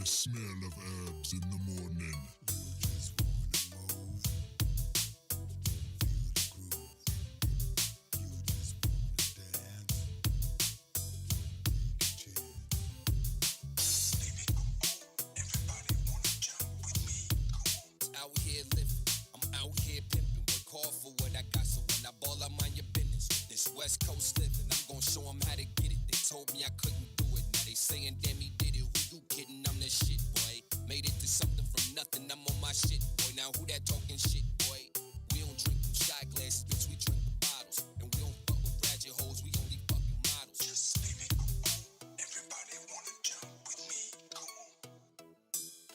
smell of herbs in the morning. West Coast living, I'm gon' show them how to get it. They told me I couldn't do it, now they saying damn he did it. Who you kidding? I'm that shit, boy. Made it to something from nothing, I'm on my shit, boy. Now who that talking shit, boy? We don't drink them shot glasses, bitch, we drink the bottles. And we don't fuck with ratchet hoes, we only fucking models. Just leave it alone, everybody wanna jump with me, come on.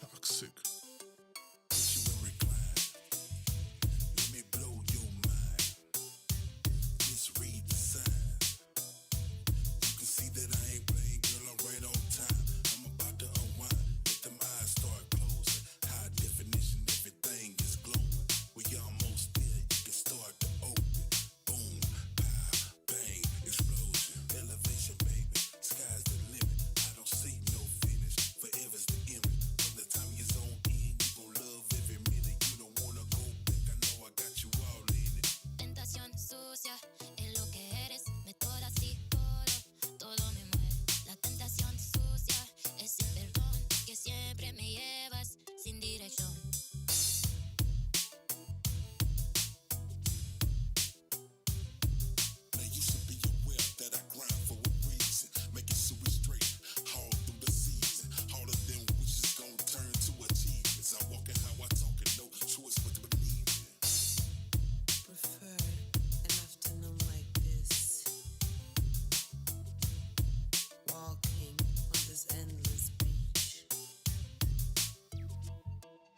Toxic.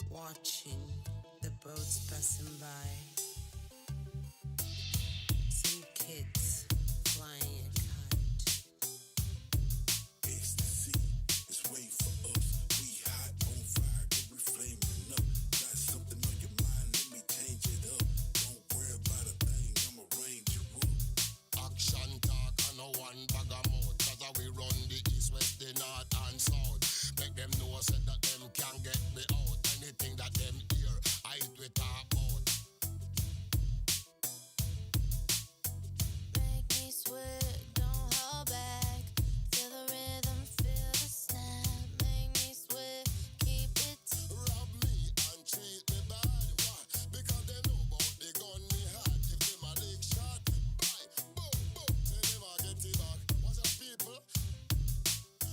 Watching the boats passing by, some kids flying a kite. Ecstasy is waiting for us. We hot on fire, we flaming up. Got something on your mind, let me change it up. Don't worry about a thing, I'ma range you up. Action talk and no one bag of mouth. Cause we run the east, west, the north and south. Make them know said that them can't get me out. Anything that them hear, I we talk about. Make me sweat, don't hold back. Feel the rhythm, feel the snap. Make me sweat, keep it. Rob me and treat me bad. Why? Because they know about the gun me had. If them a lick shot, bye, boom, boom. Say them a get it back. What's up, people?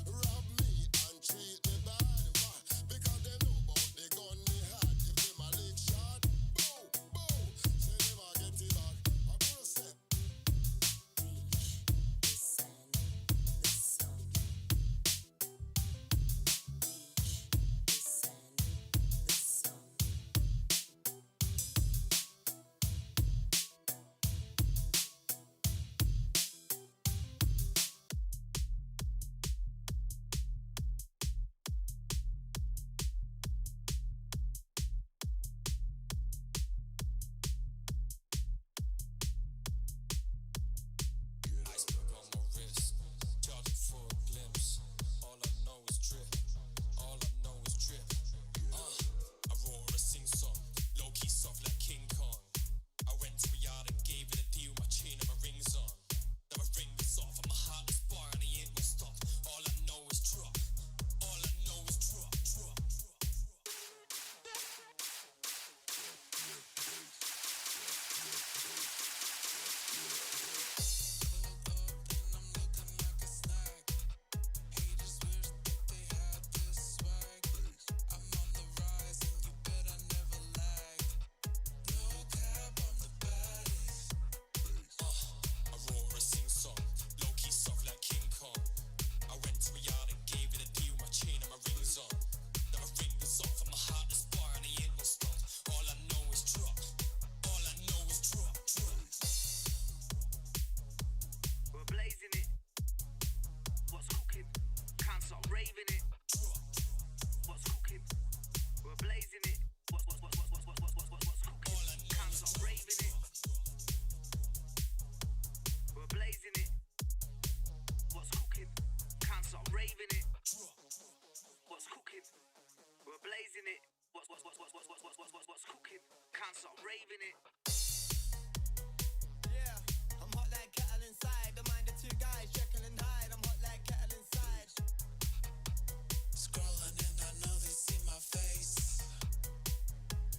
Rob me and treat me bad. Why? Because they know about the gun me had. If them a lick shot, boom, boom. Say them a get it back. I'm gonna say. Reach the sun, the sun. Reach the sun, the sun. Iceberg on my wrist, charging for a glimpse. All I know is drip, all I know is drip. I roar a sing song, low key soft like King Kong. I went to a yard and gave it a deal, my chain and my rings on. Now my ring is off, and my heart is bar and he ain't gonna stop. All I know is drop, all I know is drop, drop, drop, drop. I roar a sing song, low key soft like King Kong. I went to a yard and gave it a deal, my chain and my rings on. Now my ring is off and my heart is bar and he ain't gonna stop. All I know is drop, all I know is drop, drop. We're blazing it. What's cooking? Can't stop raving it. What's cooking? We're blazing it. What's cooking? Can't stop raving it. We're blazing it. What's cooking? Can't stop raving it. What's cooking? What's cooking? Can't stop raving it. Yeah, I'm hot like kettle inside. Don't mind the two guys, Jekyll and Hyde. I'm hot like kettle inside. Scrolling and I know they see my face.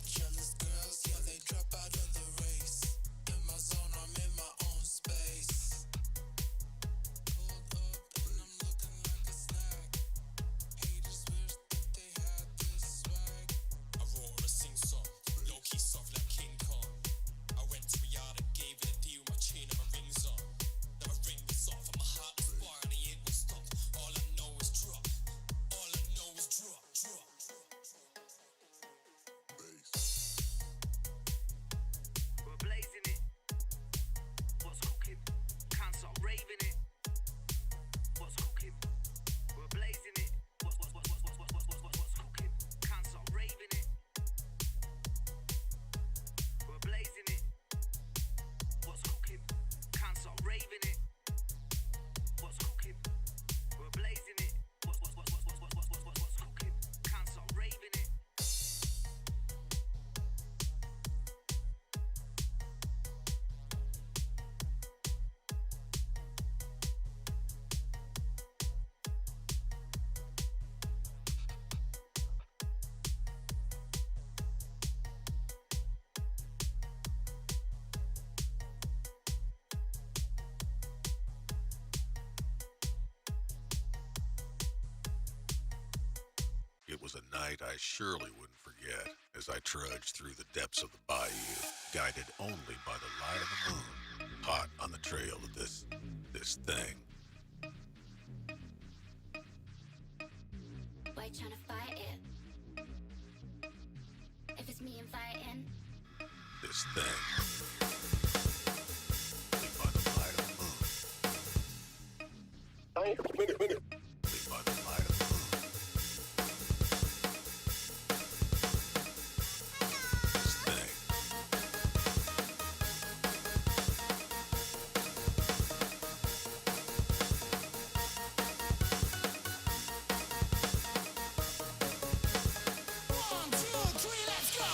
Jealous girls, yeah, they drop out of the race. In my zone, I'm in my own space. Pulled up and I'm looking like a snack. Haters wish that they had this swag. I roar a sing song, low key soft like King Kong. I went to a yard and gave it a deal, my chain and my rings on. Now my ring is off and my heart is fire and it ain't stop. All I know is drop. All I know is drop. We're blazing it. What's cooking? Can't stop raving it. What's cooking? We're blazing it. What's cooking? Can't stop raving it. We're blazing it. What's cooking? Can't stop raving it. What's cooking? We're blazing it. What's cooking? Can't stop raving it. It was a night I surely wouldn't forget as I trudged through the depths of the bayou, guided only by the light of the moon, hot on the trail of this thing. Why trying to fight it? If it's me inviting, This thing. Only by the light of the moon. Only by the light of the moon. This thing. One, two, three, let's go.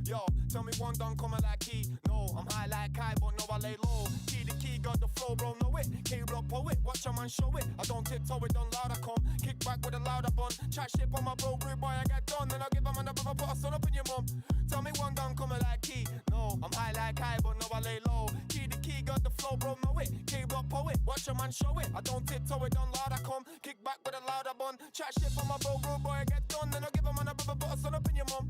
Yo, tell me one done coming like key. No, I'm high like Kai, but no, I lay low. Key the key, got the flow, bro, know it. K-block poet, watch a man show it. I don't tiptoe it, don't loud, I come. Kick back with a louder bun. Chat shit on my bro, rude boy, I get done. Then I give a man a brother, put a son up in your mum. Tell me one done coming like key. No, I'm high like Kai, but no, I lay low. Key the key, got the flow, bro, know it. K-block poet, watch a man show it. I don't tiptoe it, don't loud, I come. Kick back with a louder bun. Chat shit on my bro, rude boy, I get done. Then I give a man a brother, put a son up in your mum.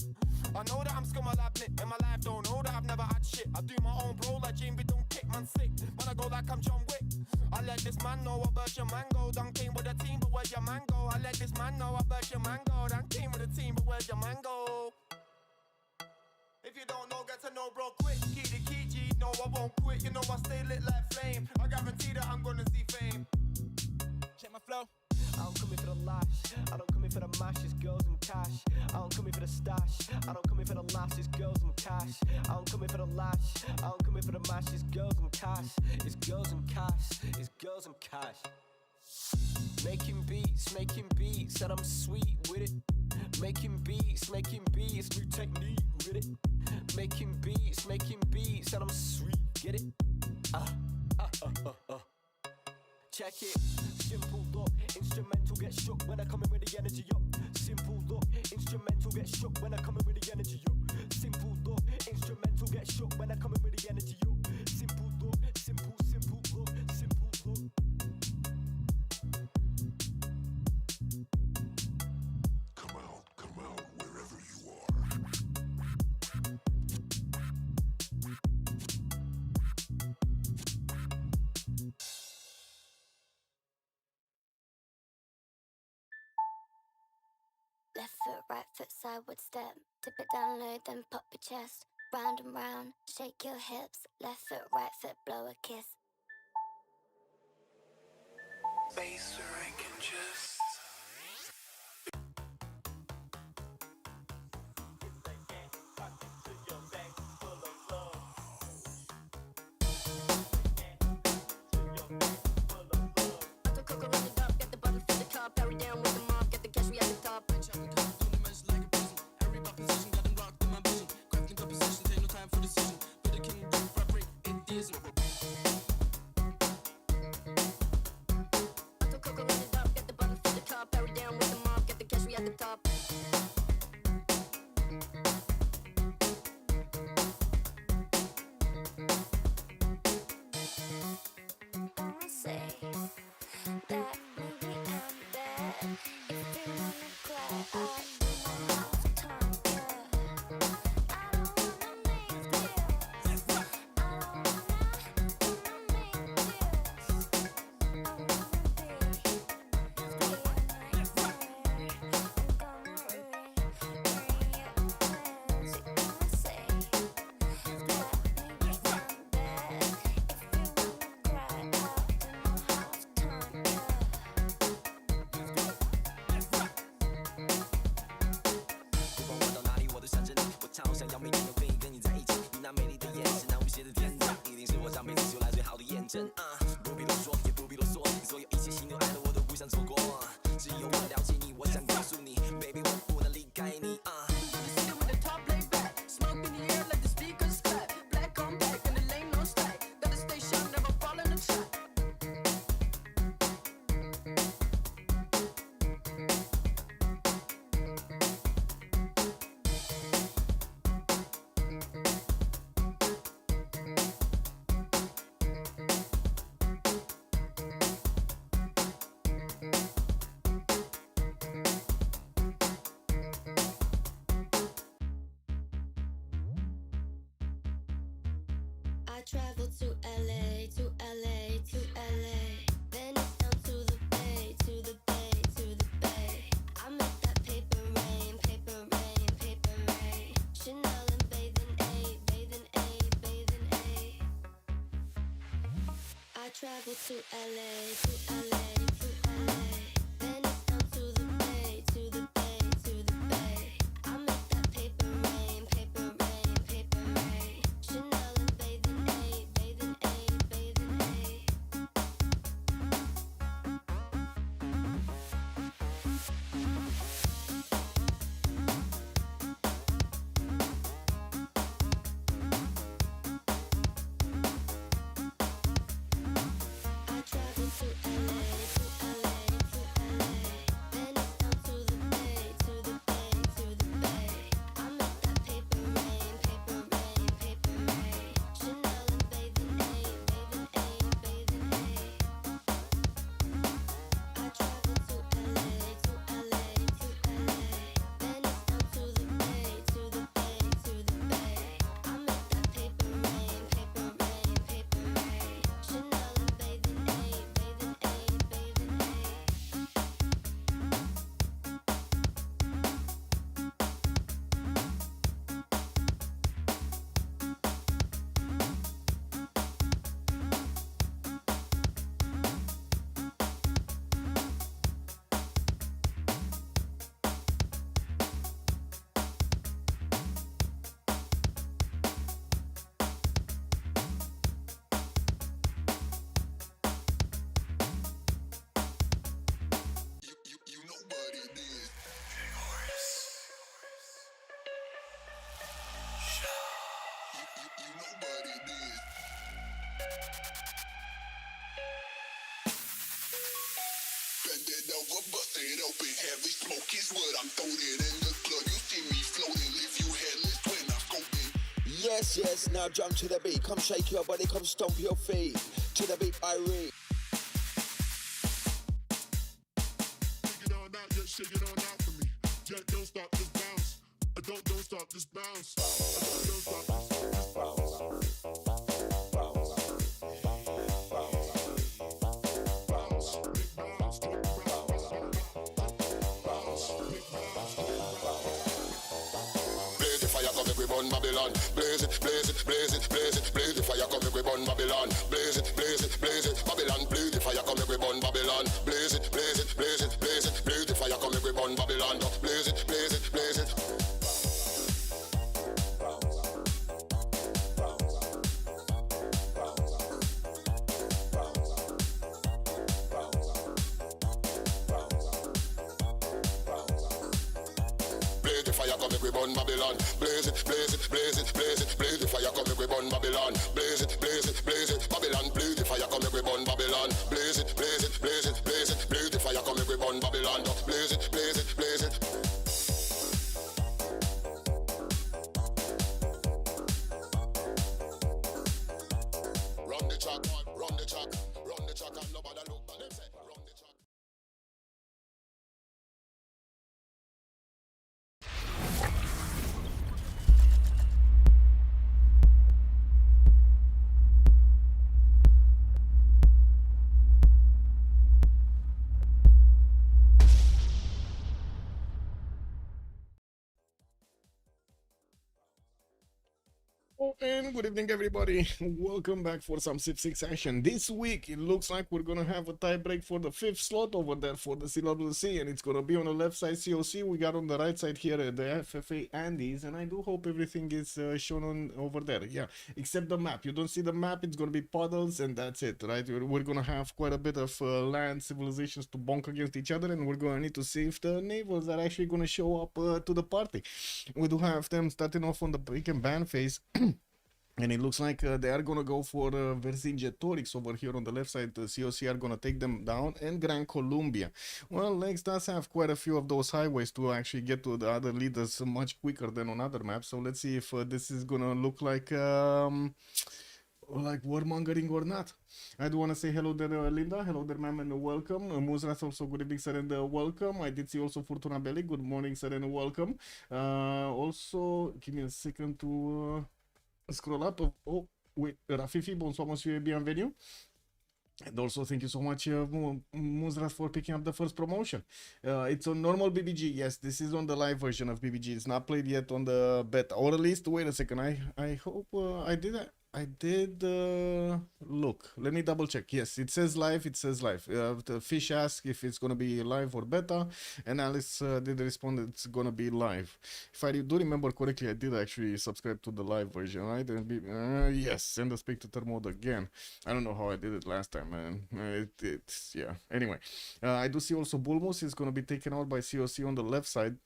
I know that I'm scum, I'll admit. In my life, don't know that I've never had shit. I do my own bro like Jamie, don't kick, man sick. Man, I go like I'm John Wick. I let this man know about your mango. Done came with a team, but where's your mango? I let this man know about your mango. Done came with a team, but where's your mango? If you don't know, get to know, bro, quick. Key the key, G, no, I won't quit. You know I stay lit like flame. I guarantee that I'm gonna see fame. Check my flow. I don't come here for the lies. I don't come here for the mash, it's girls and cash. I don't come here for the stash. I don't come here for the lash, it's girls and cash. I don't come here for the lash. I don't come here for the mash, it's girls and cash. It's girls and cash. It's girls and cash. Making beats, and I'm sweet with it. Making beats, new technique with it. Making beats, and I'm sweet, get it? Check it, simple look, instrumental get shook when I come in with the energy up. Simple look, instrumental get shook when I come in with the energy up. Simple look, instrumental get shook when I come in with the energy up. Simple look, simple look, simple look. Come out, wherever you are. Left foot, right foot, sideward step. Dip it down low, then pop your chest. Round and round, shake your hips. Left foot, right foot, blow a kiss. Bass where I can just say that maybe I'm bad. If you wanna cry, I don't have time, yeah. I don't wanna make this. I don't wanna make this. I wanna be my nightmare. I'm gonna ruin your plans. You're gonna say that maybe I'm bad. If you wanna cry, I don't have time, yeah. 不管我到哪里，我都想着你，我超想要每天都可以跟你在一起。你那美丽的眼神，那无邪的天真，一定是我上辈子修来最好的验证。不必多说，也不必啰嗦，所有一切喜怒哀乐我都不想错过。只有我了解你，我想告诉你 ，baby 我不能离开你。I travel to LA, to LA, to LA. Then it's down to the bay, to the bay, to the bay. I make that paper rain, paper rain, paper rain. Chanel and bathing A, bathing A, bathing A. I travel to LA, to LA, to LA. Then it's down to the bay, to the bay, to the bay. I make that paper rain, paper rain, paper rain. Chanel and bathing A, bathing A, bathing A. I travel to LA, Bend it over, bust it open. Heavy smoke is what I'm throwing in the club. You see me floating, leave you headless when I'm scoping. Yes, yes, now jump to the beat. Come shake your body, come stomp your feet. To the beat, I read. Shake it on out, yeah, shake it on out for me. Jet, don't stop, just bounce. Don't stop, just bounce. Don't stop, just bounce. Blaze the fire, come make we burn Babylon. Blaze it, blaze it, blaze it, blaze it. Blaze the fire, come make we burn Babylon. Blaze it, blaze it, blaze it. Babylon, blaze the fire, come make we burn Babylon. Blaze it, blaze it, blaze it, blaze it. Blaze the fire, come make we burn Babylon. Blaze it, blaze it, blaze it. Blaze the fire, come make we burn Babylon. Blaze it, blaze it, blaze it, blaze it. Blaze the fire, come make we burn Babylon. Blaze it, blaze it, blaze it. Babylon, blaze the fire, come make we burn Babylon. Blaze it, blaze it, blaze it, blaze it. Blaze the fire, come make we burn Babylon. Blaze it, blaze it, blaze it. Run the track, run the track, run the track, and nobody look back. Them say, run the track. Oh, and good evening, everybody. Welcome back for some Civ6 action. This week, it looks like we're gonna have a tie break for the 5th slot over there for the CWC, and it's gonna be on the left side COC. We got on the right side here the FFA Andies, and I do hope everything is shown on over there. Yeah, except the map. You don't see the map. It's gonna be puddles, and that's it, right? We're gonna have quite a bit of land civilizations to bonk against each other, and we're gonna need to see if the navals are actually gonna show up to the party. We do have them starting off on the pick and ban phase. And it looks like they are going to go for Vercingetorix over here on the left side. The COC are going to take them down, and Gran Colombia. Well, Lex does have quite a few of those highways to actually get to the other leaders much quicker than on other maps. So let's see if this is going to look like warmongering or not. I do want to say hello there, Linda. Hello there, ma'am, and welcome. Muzras also, good evening, sir, and welcome. I did see also Fortuna Belly. Good morning, sir, and welcome. Also, give me a second to... scroll up. Oh, wait, Rafifi, bonsoir, monsieur, bienvenue. And also, thank you so much, Muzras, for picking up the first promotion. It's on normal BBG. Yes, this is on the live version of BBG. It's not played yet on the beta. Or at least, wait a second. I hope I did that. I did look. Let me double check. Yes, it says live. It says live. The fish asked if it's gonna be live or beta, and Alice did respond that it's gonna be live. If I do remember correctly, I did actually subscribe to the live version, right? And be, yes, send the spectator mode again. I don't know how I did it last time, man. It's yeah. Anyway, I do see also Bulmos is gonna be taken out by COC on the left side.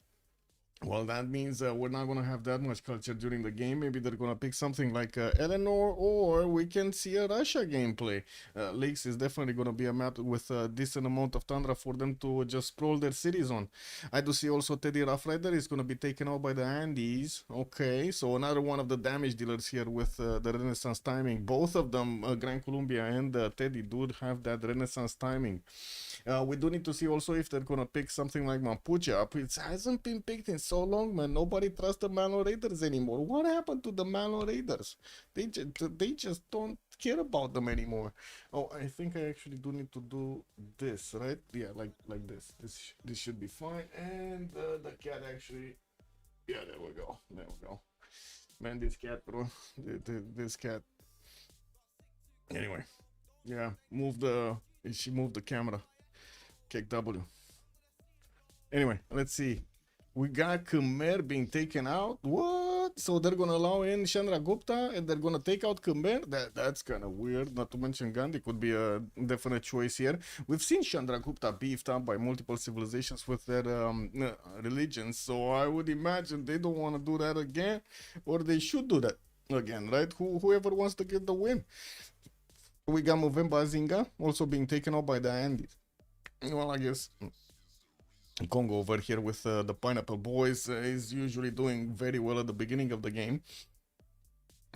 Well, that means we're not going to have that much culture during the game. Maybe they're going to pick something like Eleanor, or we can see a Russia gameplay. Lakes is definitely going to be a map with a decent amount of tundra for them to just sprawl their cities on. I do see also Teddy Rough Rider is going to be taken out by the Andes. Okay, so another one of the damage dealers here with the Renaissance timing. Both of them, Gran Colombia and Teddy, do have that Renaissance timing. We do need to see also if they're going to pick something like Mapuche up. It hasn't been picked in so long, man. Nobody trusts the Malo Raiders anymore. What happened to the Malo Raiders? They just don't care about them anymore. Oh, I think I actually do need to do this, right? Yeah, like this. This should be fine. And the cat actually... Yeah, there we go. There we go. Man, this cat, bro. This cat. Anyway. Yeah, she moved the camera. Kick W. Anyway, let's see. We got Khmer being taken out. What? So they're gonna allow in Chandra Gupta and they're gonna take out Khmer? That's kind of weird. Not to mention Gandhi could be a definite choice here. We've seen Chandra Gupta beefed up by multiple civilizations with their religions. So I would imagine they don't want to do that again, or they should do that again, right? Whoever wants to get the win. We got Movember Zinga also being taken out by the Andies. Well, I guess Congo over here with the Pineapple Boys is usually doing very well at the beginning of the game.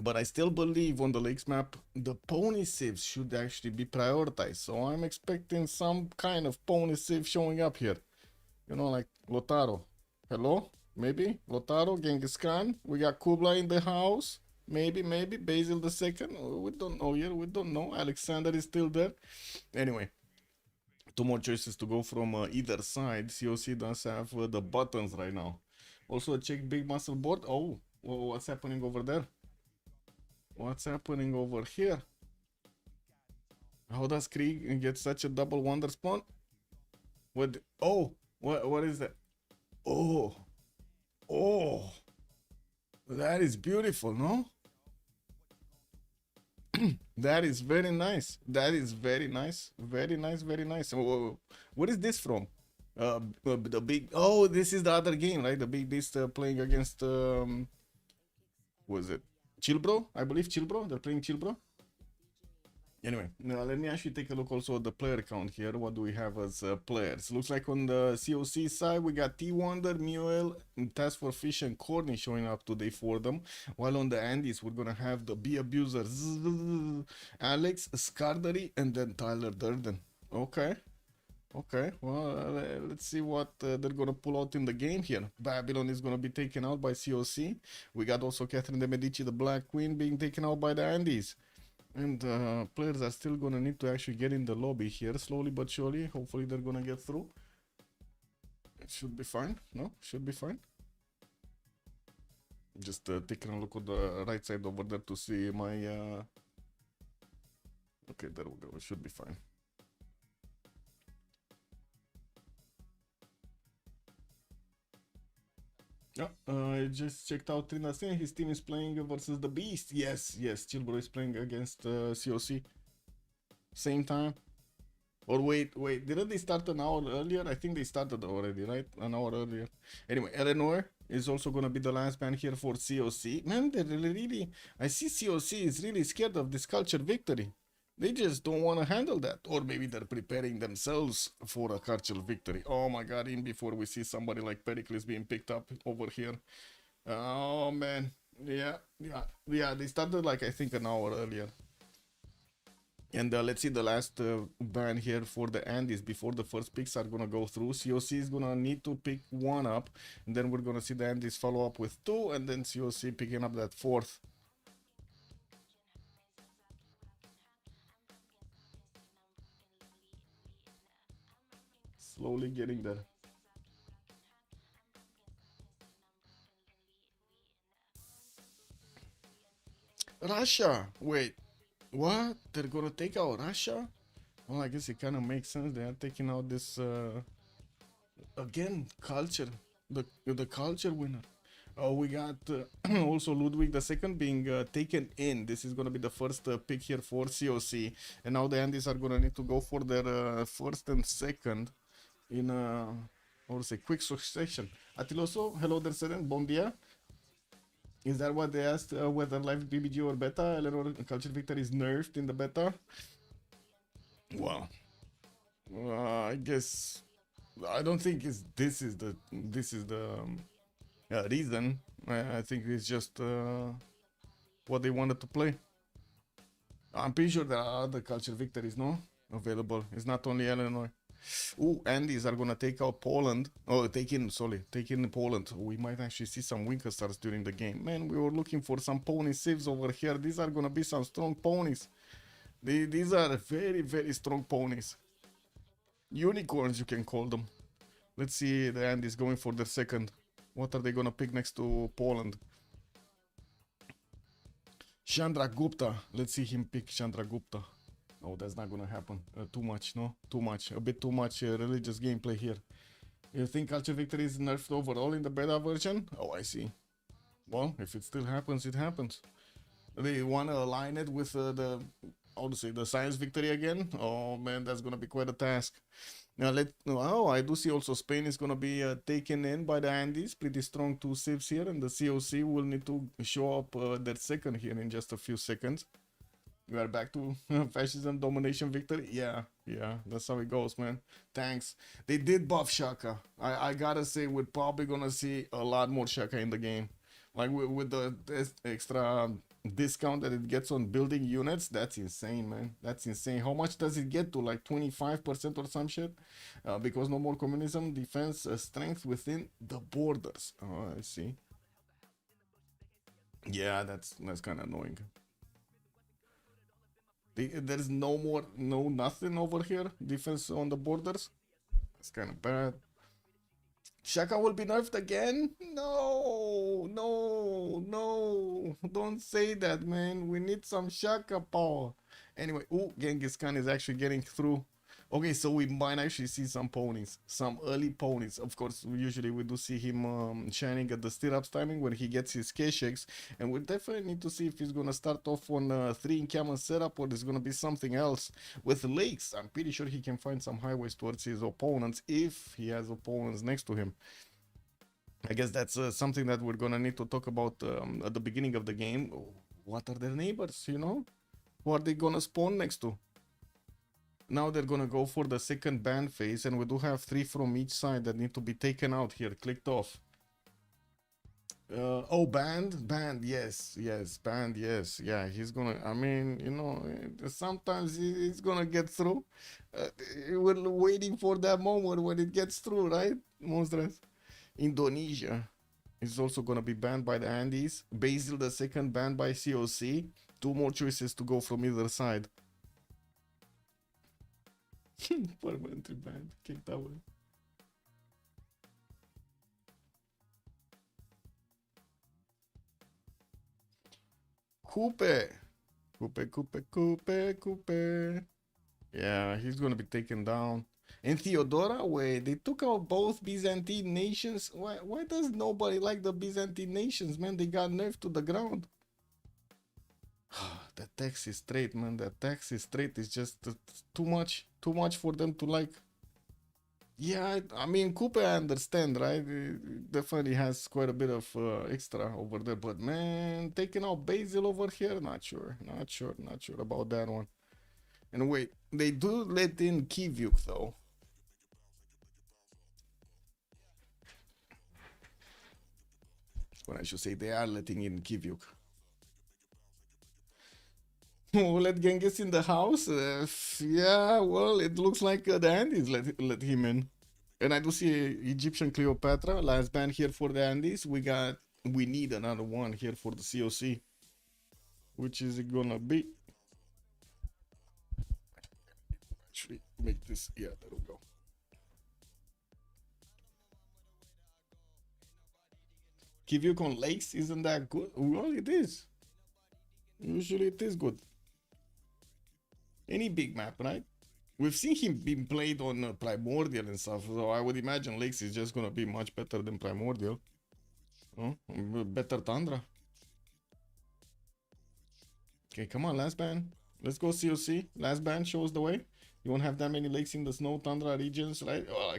But I still believe on the Lakes map, the pony civs should actually be prioritized. So I'm expecting some kind of pony civ showing up here. You know, like Lotaro. Hello? Maybe? Lotaro, Genghis Khan. We got Kublai in the house. Maybe. Basil the second. We don't know yet. We don't know. Alexander is still there. Anyway. Two more choices to go from either side. COC does have the buttons right now. Also check big muscle board. Oh, what's happening over there? What's happening over here? How does Krieg get such a double wonder spawn? What? Oh, what is that? Oh, that is beautiful, no? That is very nice. That is very nice. Very nice. What is this from? The big. Oh, this is the other game, right? The big beast playing against. Was it Chilbro? I believe Chilbro. They're playing Chilbro. Anyway, now let me actually take a look also at the player count here. What do we have as players? Looks like on the COC side, we got T-Wonder, Muel, Task for Fish, and Corny showing up today for them. While on the Andes, we're going to have the Bee Abuser, Alex, Scardery, and then Tyler Durden. Okay, well, let's see what they're going to pull out in the game here. Babylon is going to be taken out by COC. We got also Catherine de Medici, the Black Queen, being taken out by the Andes. And players are still gonna need to actually get in the lobby here, slowly but surely. Hopefully they're gonna get through. It should be fine. No, should be fine. Just taking a look at the right side over there to see my... Okay, there we go. It should be fine. Yeah, I just checked out Trina saying his team is playing versus the Beast. Yes, Chilbro is playing against COC. Same time. Or wait, didn't they start an hour earlier? I think they started already, right? An hour earlier. Anyway, Eleanor is also gonna be the last man here for COC. Man, they're really... I see COC is really scared of this culture victory. They just don't want to handle that. Or maybe they're preparing themselves for a cultural victory. Oh my god, in before we see somebody like Pericles being picked up over here. Oh man. Yeah, they started like I think an hour earlier. And let's see the last ban here for the Andes before the first picks are gonna go through. COC is gonna need to pick one up. And then we're gonna see the Andes follow up with two. And then COC picking up that fourth. Slowly getting there. Russia! Wait, what? They're gonna take out Russia? Well, I guess it kind of makes sense. They are taking out this again culture, the culture winner. Oh, we got also Ludwig II being taken in. This is gonna be the first pick here for COC, and now the Andes are gonna need to go for their first and second in or say quick succession. Atiloso, hello there, Seren, bon dia. Is that what they asked? Whether live BBG or beta? Eleanor Culture Victor is nerfed in the beta. Well, I guess I don't think this is the reason. I think it's just what they wanted to play. I'm pretty sure there are other Culture Victories, no, available. It's not only Eleanor. Ooh, Andies are gonna take out Poland. Oh, take in Poland. We might actually see some Winker Stars during the game. Man, we were looking for some pony civs over here. These are gonna be some strong ponies. These are very, very strong ponies. Unicorns, you can call them. Let's see the Andies going for their second. What are they gonna pick next to Poland? Chandra Gupta. Let's see him pick Chandra Gupta. Oh, that's not gonna happen. Too much, no? Too much. A bit too much religious gameplay here. You think Culture Victory is nerfed overall in the beta version? Oh, I see. Well, if it still happens, it happens. They wanna align it with the Science Victory again? Oh man, that's gonna be quite a task. Now I do see also Spain is gonna be taken in by the Andes. Pretty strong two civs here, and the COC will need to show up their second here in just a few seconds. We are back to fascism, domination, victory. Yeah, yeah, that's how it goes, man. Thanks. They did buff Shaka. I gotta say, we're probably gonna see a lot more Shaka in the game. Like with the this extra discount that it gets on building units, that's insane, man. That's insane. How much does it get to? Like 25% or some shit? Because no more communism, defense, strength within the borders. Oh, I see. Yeah, that's kind of annoying. There's no more, no nothing over here. Defense on the borders. It's kind of bad. Shaka will be nerfed again? No, no, no. Don't say that, man. We need some Shaka power. Anyway, ooh, Genghis Khan is actually getting through. Okay, so we might actually see some ponies, some early ponies. Of course, usually we do see him shining at the stirrups timing when he gets his K-shakes, and we definitely need to see if he's gonna start off on 3 in camel setup or there's gonna be something else. With lakes, I'm pretty sure he can find some highways towards his opponents if he has opponents next to him. I guess that's something that we're gonna need to talk about at the beginning of the game. What are their neighbors, you know? Who are they gonna spawn next to? Now they're gonna go for the second ban phase, and we do have 3 from each side that need to be taken out here, clicked off. Oh, banned, yes, banned, yes, yeah, he's gonna, I mean, you know, sometimes he's gonna get through. We're waiting for that moment when it gets through, right, Monsters? Indonesia is also gonna be banned by the Andes. Basil the second banned by COC. 2 more choices to go from either side. Permanently banned, kicked away. Coupe. Yeah, he's gonna be taken down. And Theodora, wait, they took out both Byzantine nations. Why does nobody like the Byzantine nations, man? They got nerfed to the ground. The Texas straight, man. The Texas straight is just too much for them to like. Yeah, I mean, Coupe, I understand, right? It definitely has quite a bit of extra over there, but man, taking out Basil over here, not sure about that one. And wait, they do let in Kivyuk though. When I should say they are letting in Kivyuk. Oh, let Genghis in the house? Yeah, well, it looks like the Andes let him in. And I do see Egyptian Cleopatra, last ban here for the Andes. We need another one here for the COC. Which is it gonna be? Actually, make this, yeah, there we go. Kivyuk on lakes, isn't that good? Well, it is. Usually it is good. Any big map, right? We've seen him being played on Primordial and stuff, so I would imagine Lakes is just gonna be much better than Primordial. Oh, better Tundra. Okay, come on, last ban. Let's go COC. Last ban shows the way. You won't have that many lakes in the snow tundra regions, right? Oh,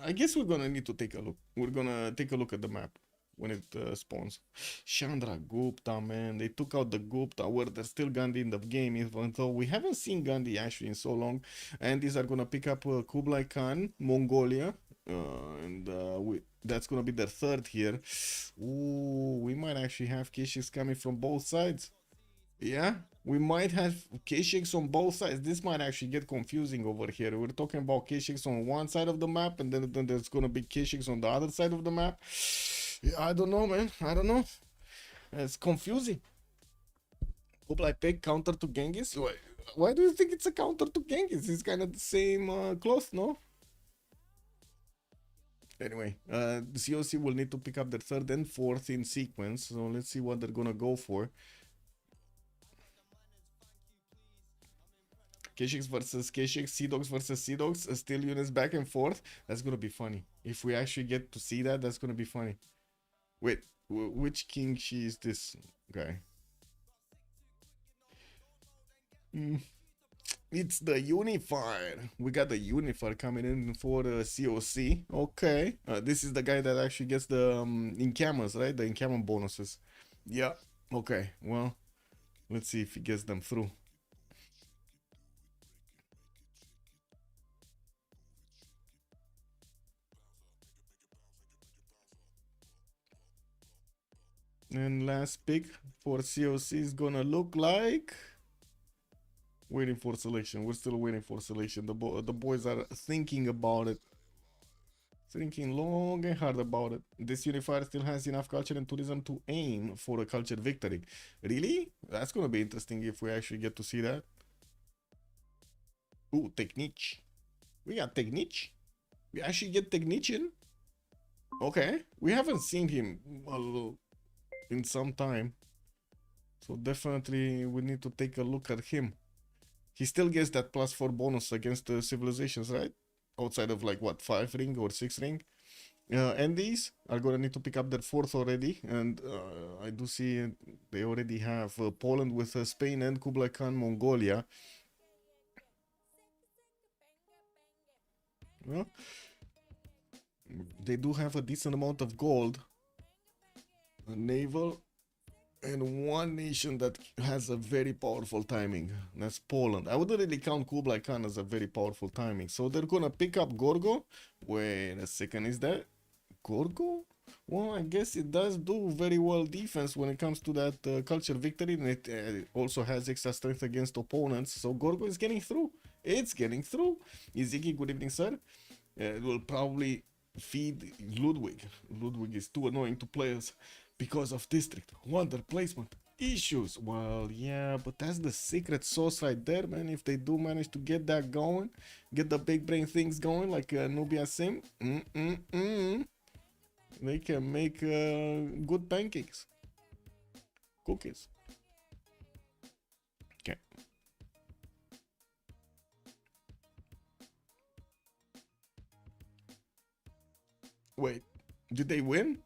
I guess we're gonna need to take a look. We're gonna take a look at the map when it spawns. Chandra Gupta, man, they took out the Gupta where there's still Gandhi in the game, even though we haven't seen Gandhi actually in so long. And these are gonna pick up Kublai Khan, Mongolia, and that's gonna be their third here. Ooh, we might actually have Kishis coming from both sides. Yeah, we might have K-Shakes on both sides. This might actually get confusing over here. We're talking about K-Shakes on one side of the map, and then there's gonna be K-Shakes on the other side of the map. Yeah, I don't know, man. I don't know. It's confusing. Kublai Pek counter to Genghis? Why do you think it's a counter to Genghis? It's kind of the same cloth, no? Anyway, the COC will need to pick up their third and fourth in sequence. So let's see what they're gonna go for. K-Shakes versus K-Shakes, Sea-Dogs versus Sea-Dogs, still units back and forth. That's gonna be funny. If we actually get to see that, that's gonna be funny. Wait, which king she is this guy? It's the Unifier. We got the Unifier coming in for the COC. Okay. This is the guy that actually gets the encammers, right? The encammment bonuses. Yeah. Okay. Well, let's see if he gets them through. And last pick for COC is gonna look like waiting for selection. We're still waiting for selection. The boys are thinking about it. Thinking long and hard about it. This unifier still has enough culture and tourism to aim for a culture victory. Really? That's gonna be interesting if we actually get to see that. Ooh, Technique. We got Technique. We actually get Technique in. Okay. We haven't seen him in some time. So definitely we need to take a look at him. He still gets that +4 bonus against the civilizations, right? Outside of like what, 5 ring or 6 ring. Andies are gonna need to pick up their 4th already, and I do see they already have Poland with Spain and Kublai Khan Mongolia. Well, they do have a decent amount of gold, a naval, and one nation that has a very powerful timing. That's Poland. I wouldn't really count Kublai Khan as a very powerful timing. So they're gonna pick up Gorgo. Wait a second, is that Gorgo? Well, I guess it does do very well defense when it comes to that culture victory, and it also has extra strength against opponents. So Gorgo is getting through. It's getting through. Iziki, good evening, sir. It will probably feed Ludwig. Ludwig is too annoying to players because of district wonder placement issues. Well, yeah, but that's the secret sauce right there, man. If they do manage to get that going, get the big brain things going, like Nubia Sim, they can make good pancakes, cookies. Okay. Wait, did they win?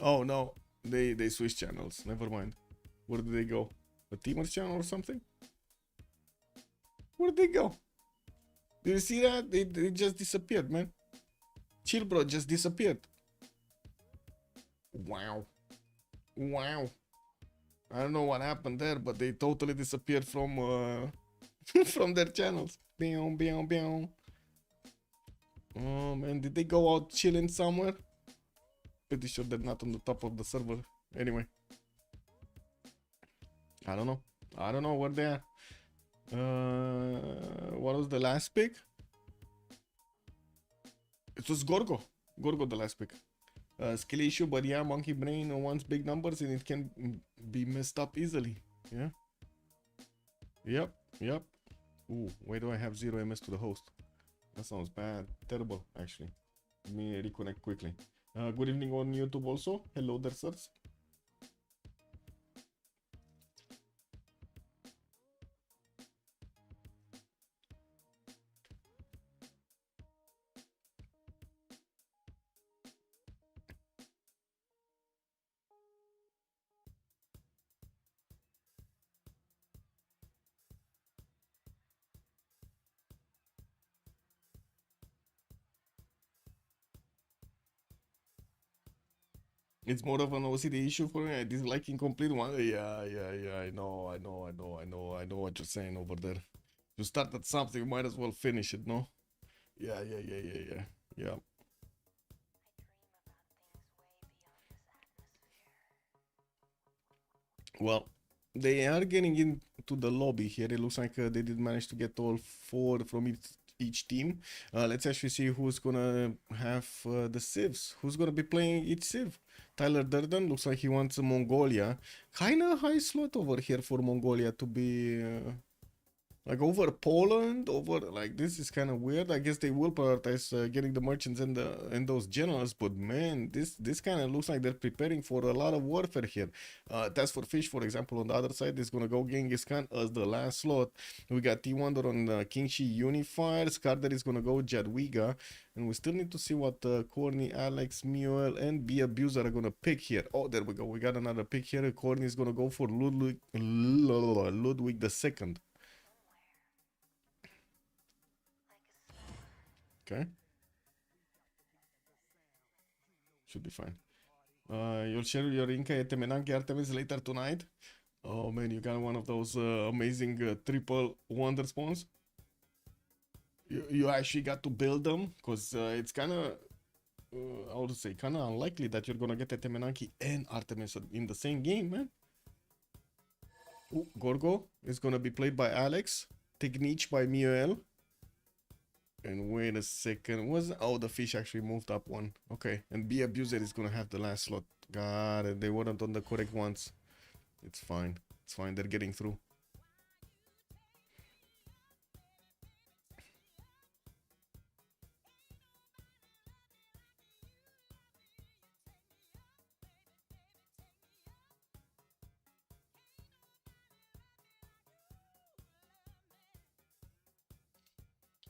Oh no, they switched channels. Never mind. Where did they go? A Teamer's channel or something? Where did they go? Did you see that? It just disappeared, man. Chill, bro, just disappeared. Wow. Wow. I don't know what happened there, but they totally disappeared from from their channels. Beow, beow, beow. Oh man, did they go out chilling somewhere? Pretty sure they're not on the top of the server. Anyway. I don't know. I don't know where they are. What was the last pick? It was Gorgo. Gorgo the last pick. Skill issue, but yeah, monkey brain wants big numbers and it can be messed up easily. Yeah. Yep. Ooh, why do I have 0 MS to the host? That sounds bad. Terrible, actually. Let me reconnect quickly. Good evening on YouTube also. Hello there, sirs. It's more of an OCD issue for me. I dislike incomplete one. Yeah. I know what you're saying over there. You started something, you might as well finish it, no? Yeah. Well, they are getting into the lobby here. It looks like they did manage to get all 4 from each team. Let's actually see who's gonna have the civs. Who's gonna be playing each civ? Tyler Durden looks like he wants Mongolia. Kinda high slot over here for Mongolia to be like over Poland, over like this is kind of weird. I guess they will prioritize getting the merchants and those generals, but man, this kind of looks like they're preparing for a lot of warfare here. Task for Fish, for example, on the other side is gonna go Genghis Khan as the last slot. We got T-Wonder on Kingshi Unifier. Skarder is gonna go Jadwiga, and we still need to see what Corny, Alex, Mule, and B Abuser are gonna pick here. Oh, there we go. We got another pick here. Corny is gonna go for Ludwig II. Okay. Should be fine. You'll share your Inca at Temenanke Artemis later tonight. Oh man, you got one of those amazing triple wonder spawns. You actually got to build them, because it's kind of how to say, kind of unlikely that you're gonna get a Temenaki and Artemis in the same game, man. Ooh, Gorgo is gonna be played by Alex. Technique by Mioel. And wait a second, the fish actually moved up one. Okay, and Be Abuser is gonna have the last slot. Got it, they weren't on the correct ones. It's fine, they're getting through.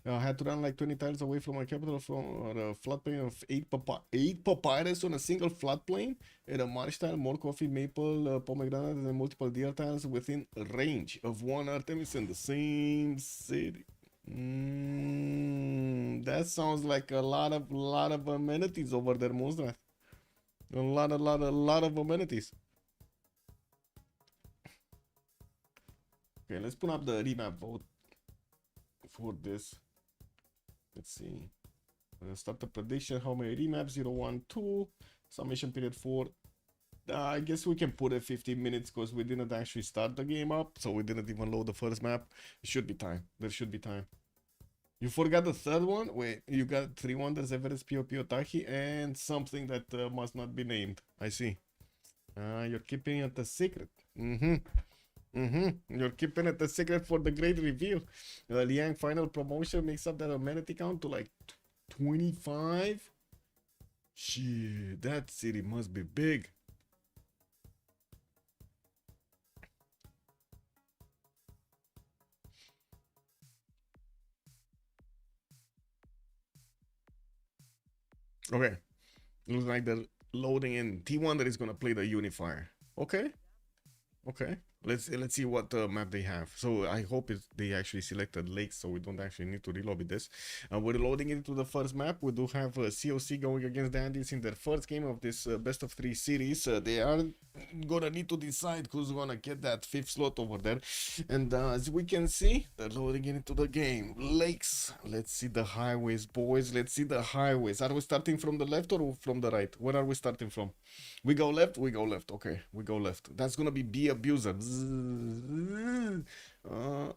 I had to run like 20 tiles away from my capital from a floodplain of 8 papyrus on a single floodplain and a marsh tile, more coffee, maple, pomegranate, and multiple deer tiles within range of one Artemis in the same city. That sounds like a lot of amenities over there, Mozart. A lot of amenities. Okay, let's put up the remap vote for this. Let's see. Start the prediction. How many remaps? 0, 1, 2. Submission period 4. I guess we can put it 15 minutes because we didn't actually start the game up. So we didn't even load the first map. It should be time. There should be time. You forgot the third one? Wait, you got 3 Wonders, Everest, Pio Pio Tahi, and something that must not be named. I see. You're keeping it a secret. You're keeping it a secret for the great reveal. Liang final promotion makes up that amenity count to like 25. Shit, that city must be big. Okay, looks like they're loading in. T1 is gonna play the Unifier. Okay. Let's see what map they have. So I hope they actually selected lakes, so we don't actually need to relobby this. We're loading into the first map. We do have COC going against the Andies in their first game of this best of 3 series. They are gonna need to decide who's gonna get that 5th slot over there. And as we can see, they're loading into the game. Lakes. Let's see the highways, boys. Let's see the highways. Are we starting from the left or from the right? Where are we starting from? We go left. Okay, we go left. That's gonna be Abuser.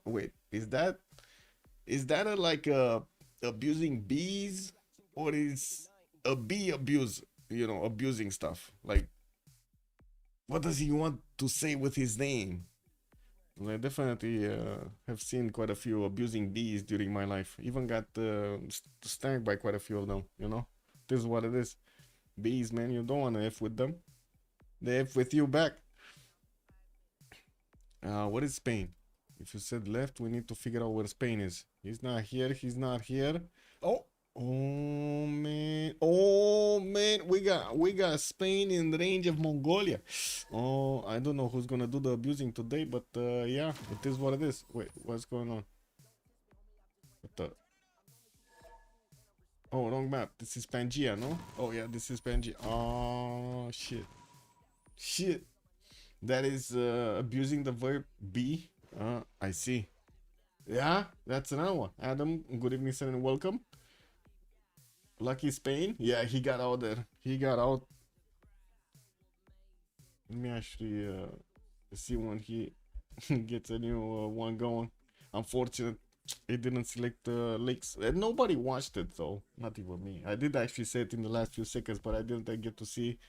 Wait, is that like abusing bees, or is a bee abuse, abusing stuff? Like, what does he want to say with his name? I definitely have seen quite a few abusing bees during my life. Even got stung by quite a few of them, This is what it is. Bees, man, you don't want to F with them. They F with you back. What is Spain? If you said left, we need to figure out where Spain is. He's not here. Oh man, we got Spain in the range of Mongolia. Oh, I don't know who's gonna do the abusing today, but yeah, it is what it is. Wait, what's going on? What the? Oh, wrong map. This is Pangea, no? Oh yeah, this is Pangea. Oh shit. That is abusing the verb be. I see. Yeah, that's another one. Adam, good evening, sir, and welcome. Lucky Spain. Yeah, he got out there. He got out. Let me actually see when he gets a new one going. Unfortunate, it didn't select lakes. Nobody watched it though. Not even me. I did actually say it in the last few seconds, but I didn't get to see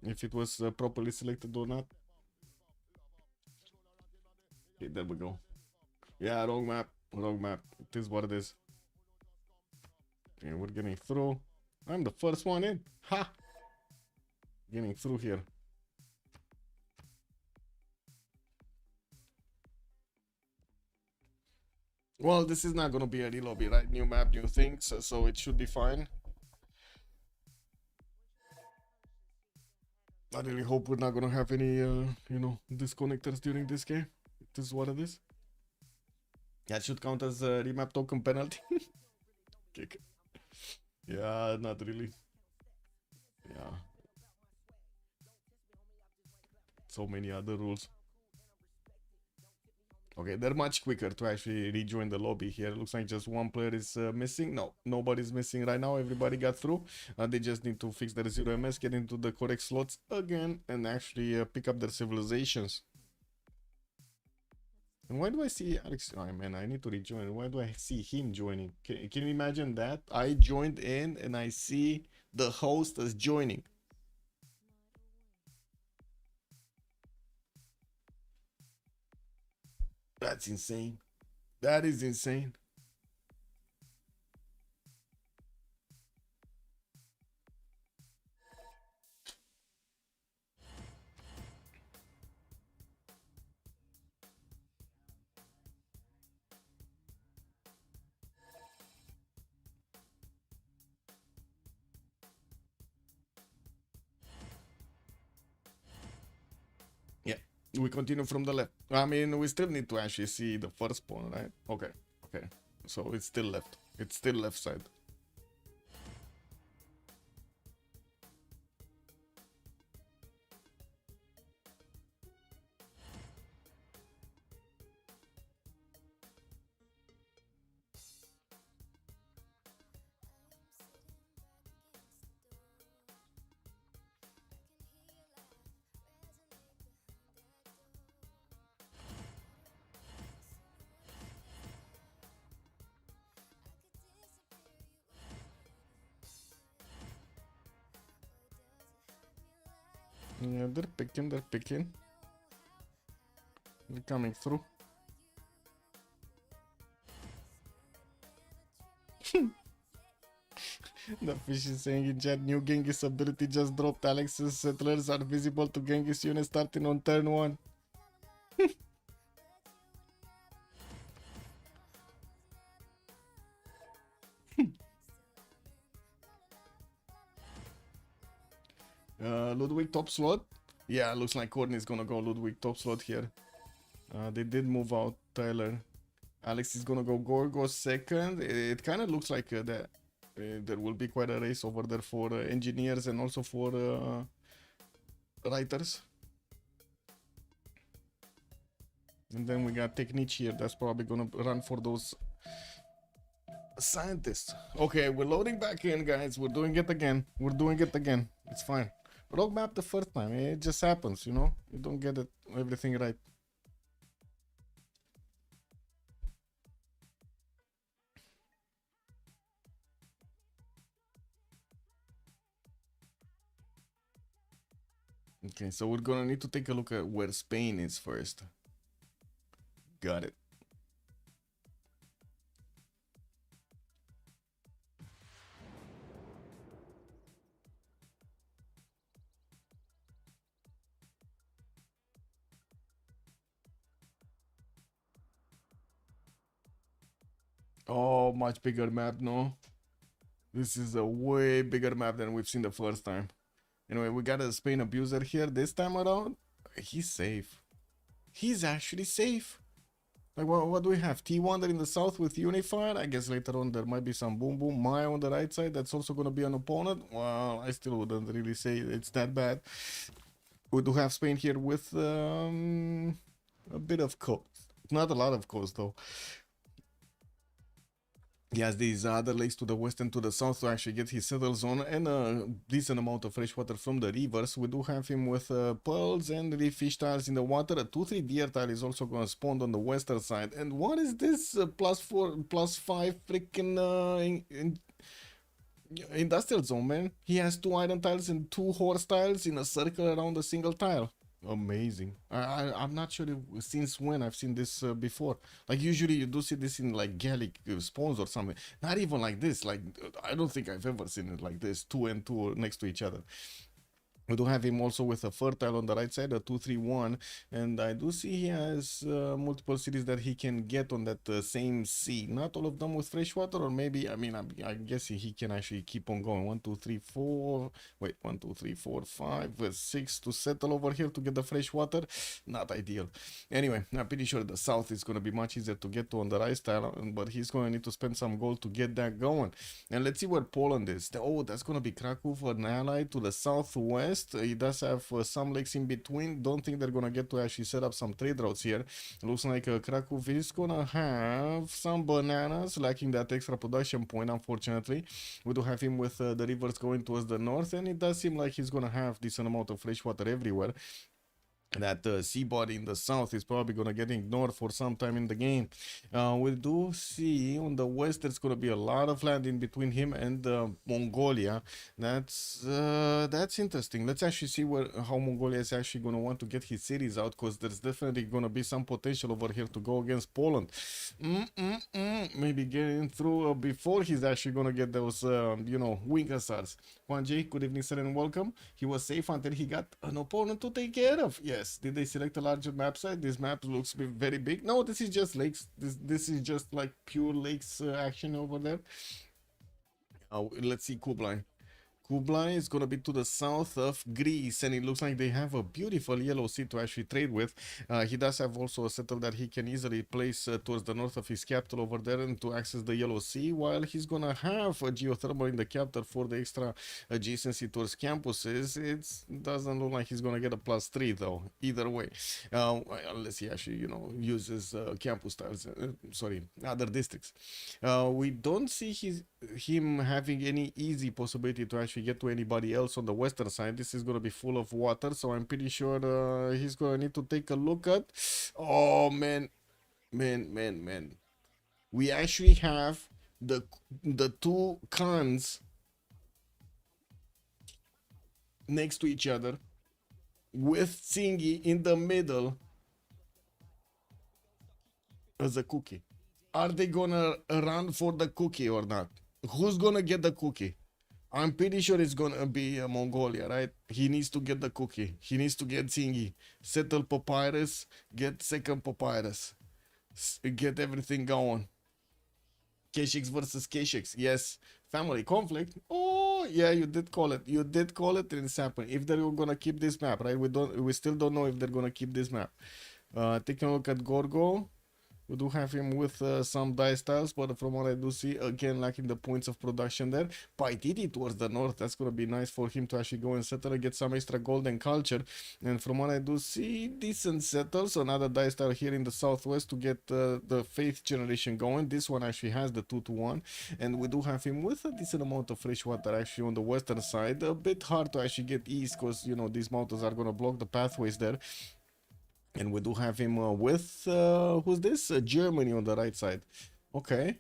if it was properly selected or not. Okay, there we go. Yeah, wrong map. It is what it is. Okay, we're getting through. I'm the first one in. Ha! Getting through here. Well, this is not gonna be a relobby, right? New map, new things, so it should be fine. I really hope we're not gonna have any, disconnectors during this game. This is what it is. That should count as a remap token penalty. Kick. Yeah, not really. Yeah. So many other rules. Okay, they're much quicker to actually rejoin the lobby here. It looks like just one player is missing. No, nobody's missing right now. Everybody got through. They just need to fix their 0ms, get into the correct slots again, and actually pick up their civilizations. And why do I see Alex? Oh man, I need to rejoin. Why do I see him joining? Can you imagine that? I joined in and I see the host as joining. That's insane. That is insane. Yeah, we continue from the left. I mean, we still need to actually see the first pawn, right? Okay, okay. So it's still left. It's still left side. Yeah, they're picking, they're picking. They're coming through. The fish is saying in chat, new Genghis ability just dropped. Alex's settlers are visible to Genghis units starting on turn 1. Ludwig top slot. Yeah, looks like Courtney is gonna go Ludwig top slot here. They did move out Tyler. Alex is gonna go Gorgo second. It kind of looks like that there will be quite a race over there for engineers and also for writers. And then we got Technique here. That's probably gonna run for those scientists. Okay, we're loading back in, guys. We're doing it again. We're doing it again. It's fine. Rogue map the first time. It just happens, you know. You don't get it everything right. Okay, so we're gonna need to take a look at where Spain is first. Got it. Oh, much bigger map, no? This is a way bigger map than we've seen the first time. Anyway, we got a Spain abuser here this time around. He's safe. He's actually safe. Like, what do we have? T1 in the south with Unified. I guess later on there might be some Boom Boom. Maya on the right side. That's also going to be an opponent. Well, I still wouldn't really say it's that bad. We do have Spain here with a bit of coast. Not a lot of coast, though. He has these other lakes to the west and to the south to actually get his settle zone and a decent amount of fresh water from the rivers. We do have him with pearls and reef fish tiles in the water. A 2-3 deer tile is also going to spawn on the western side. And what is this +4, +5 freaking industrial zone, man? He has 2 iron tiles and 2 horse tiles in a circle around a single tile. Amazing. I'm not sure since when I've seen this before. Like usually you do see this in like Gallic spawns or something. Not even like this. Like I don't think I've ever seen it like this. 2 and 2 next to each other. We do have him also with a fertile on the right side, a 2-3-1, and I do see he has multiple cities that he can get on that same sea. Not all of them with fresh water, or maybe, I mean, I guess he can actually keep on going. 1, 2, 3, 4. Wait, 1, 2, 3, 4, 5, 6 to settle over here to get the fresh water. Not ideal. Anyway, I'm pretty sure the south is going to be much easier to get to on the right style, but he's going to need to spend some gold to get that going. And let's see where Poland is. Oh, that's going to be Krakow, an ally to the southwest. west. He does have some lakes in between. Don't think they're gonna get to actually set up some trade routes here. Looks like Krakow is gonna have some bananas, lacking that extra production point, unfortunately. We do have him with the rivers going towards the north, and it does seem like he's gonna have decent amount of fresh water everywhere. That sea body in the south is probably going to get ignored for some time in the game. We do see on the west there's going to be a lot of land in between him and Mongolia. That's interesting. Let's actually see how Mongolia is actually going to want to get his cities out, because there's definitely going to be some potential over here to go against Poland. Maybe getting through before he's actually going to get those, wing hussars. Juan J, good evening, sir, and welcome. He was safe until he got an opponent to take care of. Yes. Did they select a larger map site? This map looks very big. No, this is just lakes. This is just like pure lakes action over there. Let's see Kublai. Kublai is going to be to the south of Greece, and it looks like they have a beautiful yellow sea to actually trade with. He does have also a settle that he can easily place towards the north of his capital over there and to access the yellow sea, while he's going to have a geothermal in the capital for the extra adjacency towards campuses. It doesn't look like he's going to get a +3 though, either way, unless he actually, uses campus tiles, other districts. We don't see him having any easy possibility to actually get to anybody else on the western side. This is going to be full of water, so I'm pretty sure he's going to need to take a look at. Oh man, we actually have the two Khans next to each other with Tsingy in the middle as a cookie. Are they gonna run for the cookie or not? Who's gonna get the cookie? I'm pretty sure it's gonna be Mongolia, right? He needs to get the cookie. He needs to get Tsingy. Settle Papyrus. Get second Papyrus. Get everything going. K6 versus K6. Yes. Family conflict. Oh, yeah, you did call it. You did call it, and it's happening. If they're gonna keep this map, right? We still don't know if they're gonna keep this map. Taking a look at Gorgo. We do have him with some dice tiles, but from what I do see, again, lacking the points of production there. Paititi towards the north, that's going to be nice for him to actually go and settle and get some extra golden culture. And from what I do see, decent settles. Another dice tile here in the southwest to get the faith generation going. This one actually has the 2-1. And we do have him with a decent amount of fresh water actually on the western side. A bit hard to actually get east because, these mountains are going to block the pathways there. And we do have him with, who's this? Germany on the right side. Okay.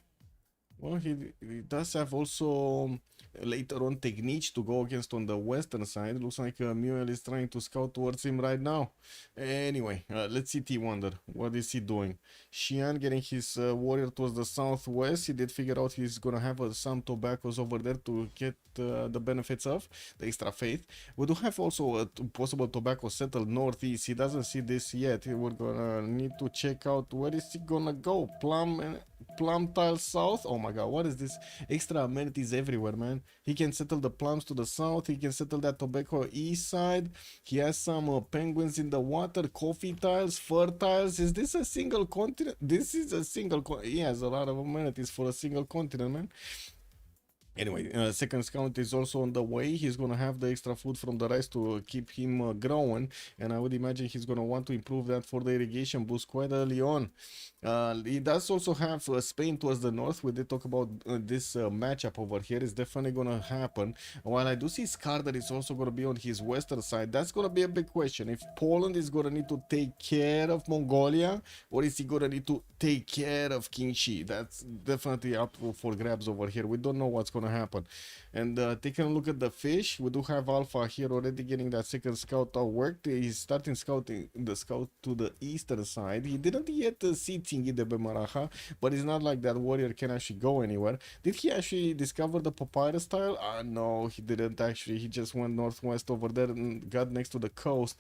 Well, he does have also later on Technique to go against on the western side. Looks like Muriel is trying to scout towards him right now. Anyway, let's see T-Wonder. What is he doing? Xian getting his warrior towards the southwest. He did figure out he's going to have some tobaccos over there to get the benefits of the extra faith. We do have also a possible tobacco settled northeast. He doesn't see this yet. We're going to need to check out where is he going to go. Plum tile south. Oh my god, what is this? Extra amenities everywhere, man. He can settle the plums to the south. He can settle that tobacco east side. He has some penguins in the water, coffee tiles, fur tiles. Is this a single continent? This is a single continent. He has a lot of amenities for a single continent, man. Anyway, second scout is also on the way. He's going to have the extra food from the rice to keep him growing. And I would imagine he's going to want to improve that for the irrigation boost quite early on. He does also have Spain towards the north. We did talk about this matchup over here. It's definitely going to happen. While I do see Skardar is also going to be on his western side, that's going to be a big question. If Poland is going to need to take care of Mongolia, or is he going to need to take care of King Shi? That's definitely up for grabs over here. We don't know what's going to happen. And taking a look at the fish, we do have Alpha here already getting that second scout out worked. He's starting scouting the scout to the eastern side. He didn't yet see Tsingy de Bemaraha, but it's not like that warrior can actually go anywhere. Did he actually discover the papyrus tile? No, he didn't actually. He just went northwest over there and got next to the coast.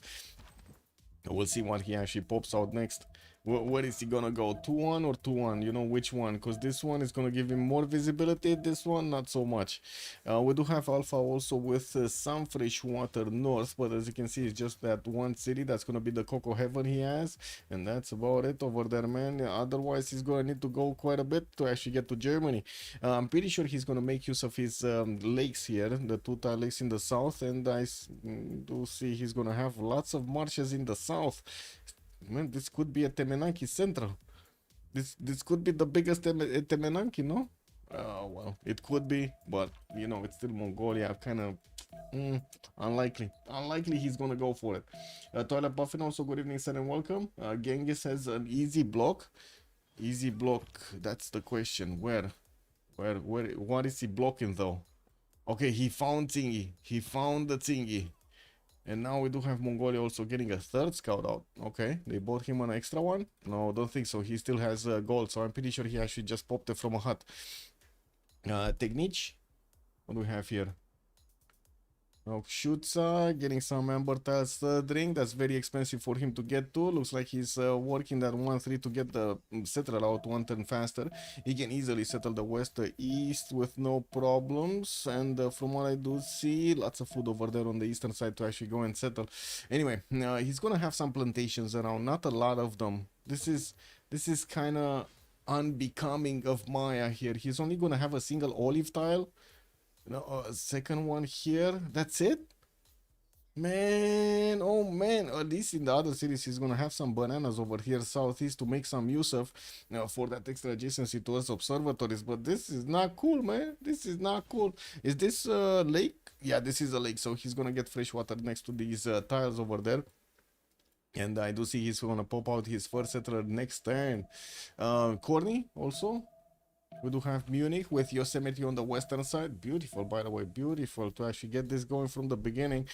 We'll see what he actually pops out next. Where is he gonna go? 2-1 or 2-1? You know which one? Because this one is gonna give him more visibility. This one, not so much. We do have Alpha also with some fresh water north, but as you can see, it's just that one city that's gonna be the Coco Heaven he has, and that's about it over there, man. Otherwise, he's gonna need to go quite a bit to actually get to Germany. I'm pretty sure he's gonna make use of his lakes here, the two tile lakes in the south, and do see he's gonna have lots of marshes in the south. Man, this could be a Temenanki Central. This could be the biggest Temenanki, no? Well, it could be, but you know, it's still Mongolia. Kind of unlikely. Unlikely he's gonna go for it. Toilet Buffin also, good evening, sir, and welcome. Genghis has an easy block. Easy block. That's the question. Where? What is he blocking though? Okay, he found thingy. He found the thingy. And now we do have Mongolia also getting a third scout out. Okay, they bought him an extra one? No, don't think so. He still has gold, so I'm pretty sure he actually just popped it from a hut. Technique? What do we have here? Shutsa getting some Amber Tiles third ring. That's very expensive for him to get to. Looks like he's working that 1-3 to get the settler out one turn faster. He can easily settle the west east with no problems. And from what I do see, lots of food over there on the eastern side to actually go and settle. Anyway, he's gonna have some plantations around. Not a lot of them. This is kind of unbecoming of Maya here. He's only gonna have a single olive tile. No, a second one here. That's it, man. Oh man, at least in the other cities he's gonna have some bananas over here southeast to make some use of, for that extra adjacency towards observatories. But this is not cool, man. This is not cool. Is this a lake? Yeah, this is a lake, so he's gonna get fresh water next to these tiles over there. And I do see he's gonna pop out his first settler next turn. Corny also. We do have Munich with Yosemite on the western side. Beautiful, by the way, beautiful to actually get this going from the beginning.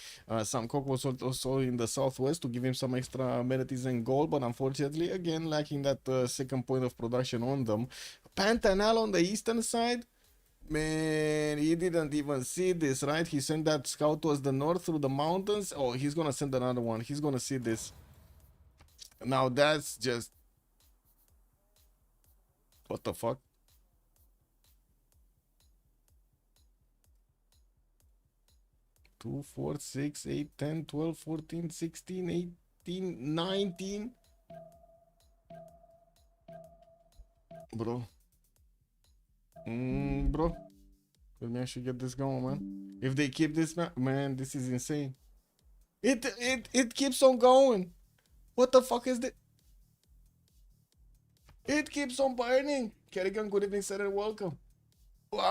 Some Cocos also in the southwest to give him some extra amenities and gold, but unfortunately, again, lacking that second point of production on them. Pantanal on the eastern side. Man, he didn't even see this, right? He sent that scout towards the north through the mountains. Oh, he's gonna send another one. He's gonna see this. Now that's just... what the fuck? 2, 4, 6, 8, 10, 12, 14, 16, 18, 19. Bro. Bro. Let me actually get this going, man. If they keep this, man, this is insane. It keeps on going. What the fuck is this? It keeps on burning. Kerrigan, good evening, sir, and welcome. Look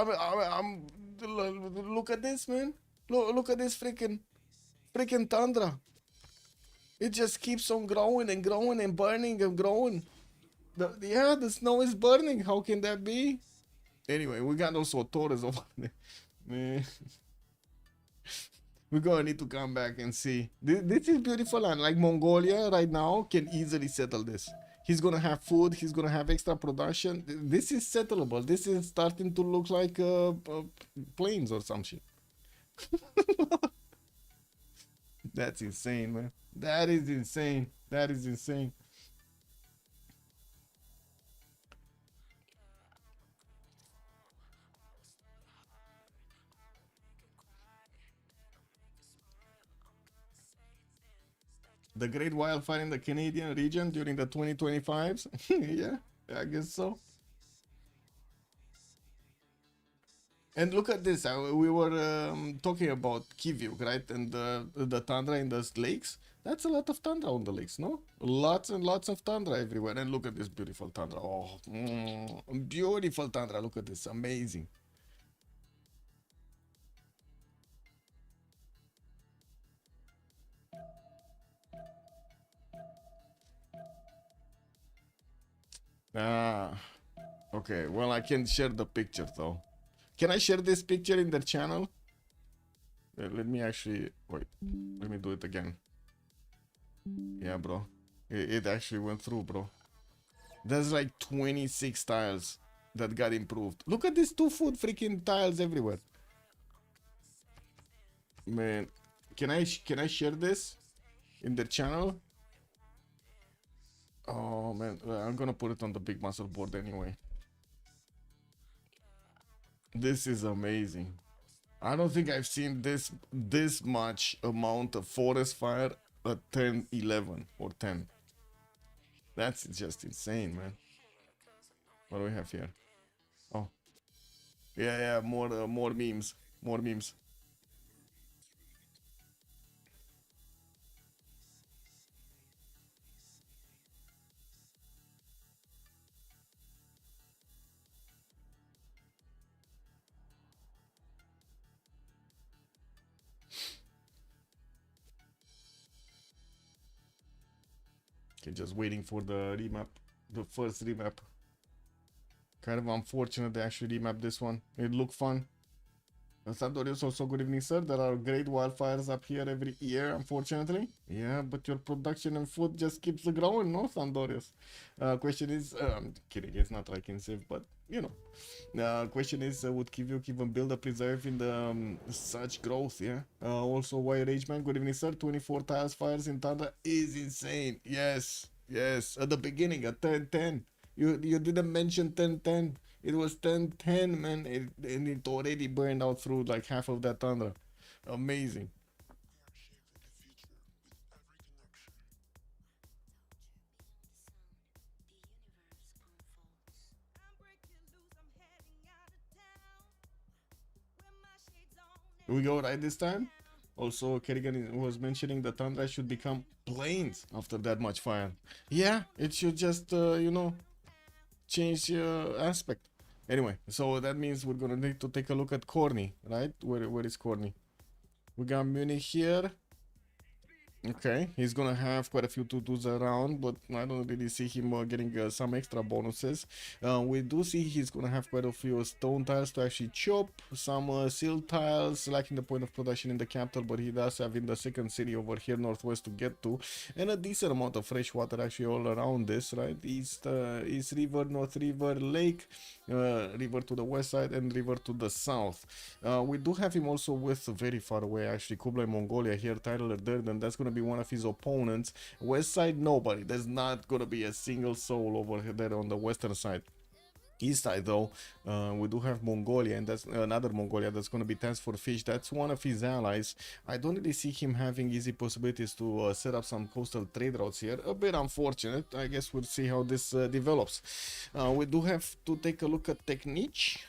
at this, man. Look at this freaking tundra. It just keeps on growing and growing and burning and growing. The snow is burning. How can that be? Anyway, we got also Taurus over there. Man. We're gonna need to come back and see. This is beautiful land. Like Mongolia right now can easily settle this. He's gonna have food. He's gonna have extra production. This is settleable. This is starting to look like plains or some shit. That's insane, man. That is insane. That is insane. The great wildfire in the Canadian region during the 2025s. Yeah, I guess so. And look at this. We were talking about Kyiv, right? And the tundra in the lakes. That's a lot of tundra on the lakes, no? Lots and lots of tundra everywhere. And look at this beautiful tundra. Oh, beautiful tundra. Look at this. Amazing. Okay. Well, I can share the picture though. Can I share this picture in the channel? Let me actually... wait. Let me do it again. Yeah, bro. It actually went through, bro. There's like 26 tiles that got improved. Look at these 2 food freaking tiles everywhere. Man, can I share this in the channel? Oh man, I'm gonna put it on the big muscle board anyway. This is amazing. I don't think I've seen this much amount of forest fire at 10, 11, or 10. That's just insane, man. What do we have here? Oh, yeah, yeah, more memes, more memes. Okay, just waiting for the remap, the first remap. Kind of unfortunate they actually remapped this one. It looked fun. Sandorius also, good evening, sir. There are great wildfires up here every year, unfortunately. Yeah, but your production and food just keeps growing, no, Sandorius? Question is, I'm kidding, it's not like in Civ, but you know. Question is, would Kivyuk even build a preserve in the such growth? Yeah. Also, why Rageman? Good evening, sir. 24 tiles fires in Tundra is insane. Yes, yes. At the beginning, at 10-10. You didn't mention 10-10. It was 10-10, man, and it already burned out through like half of that Tundra. Amazing. We go right this time. Also, Kerrigan was mentioning the Tundra should become plains after that much fire. Yeah, it should just, change aspect. Anyway, so that means we're gonna need to take a look at Corny, right? Where is Corny? We got Munich here. Okay, he's gonna have quite a few tutus around, but I don't really see him getting some extra bonuses. We do see he's gonna have quite a few stone tiles to actually chop, some silt tiles, lacking the point of production in the capital, but he does have in the second city over here northwest to get to, and a decent amount of fresh water actually all around this, right? East river, north river, lake, river to the west side, and river to the south. We do have him also with very far away actually Kublai Mongolia here, Tyler Durden. That's gonna be one of his opponents. West side, nobody. There's not gonna be a single soul over there on the western side. East side though, we do have Mongolia, and that's another Mongolia that's going to be tasked for fish. That's one of his allies. I don't really see him having easy possibilities to set up some coastal trade routes here. A bit unfortunate. I guess we'll see how this develops. We do have to take a look at Technique.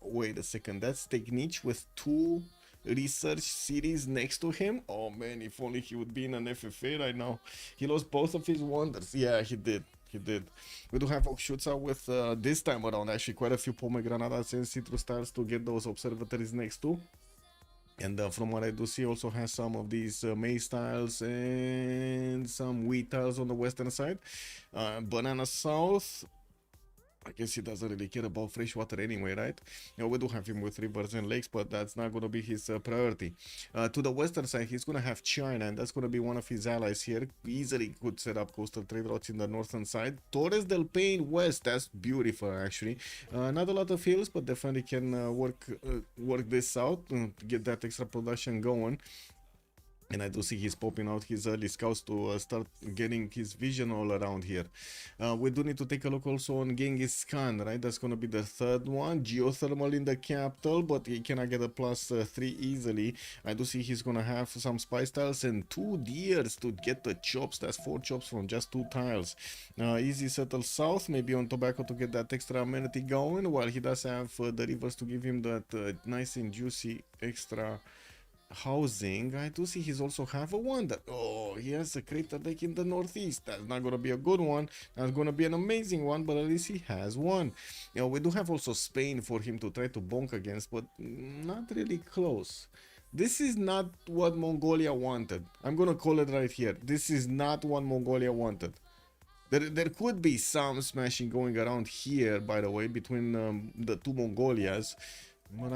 Wait a second, that's Technique with two research series next to him. Oh man, if only he would be in an FFA right now. He lost both of his wonders. Yeah, he did. He did. We do have Okshutsa with this time around actually quite a few pomegranates and citrus tiles to get those observatories next to. And from what I do see, also has some of these maize tiles and some wheat tiles on the western side. Banana South, I guess he doesn't really care about fresh water anyway, right? We do have him with rivers and lakes, but that's not going to be his priority. To the western side, he's going to have China, and that's going to be one of his allies here. Easily could set up coastal trade routes in the northern side. Torres del Paine west, that's beautiful actually. Not a lot of hills, but definitely can work this out to get that extra production going. And I do see he's popping out his early scouts to start getting his vision all around here. We do need to take a look also on Genghis Khan, right? That's going to be the third one. Geothermal in the capital, but he cannot get a +3 easily. I do see he's going to have some spice tiles and 2 deers to get the chops. That's 4 chops from just 2 tiles. Easy settle south, maybe on tobacco to get that extra amenity going, while he does have the rivers to give him that nice and juicy extra housing. I do see he's also have a wonder. Oh, he has a crater lake in the northeast. That's not gonna be a good one. That's gonna be an amazing one, but at least he has one. We do have also Spain for him to try to bonk against, but not really close. This is not what Mongolia wanted. I'm gonna call it right here. This is not what Mongolia wanted. There could be some smashing going around here, by the way, between the two Mongolias, but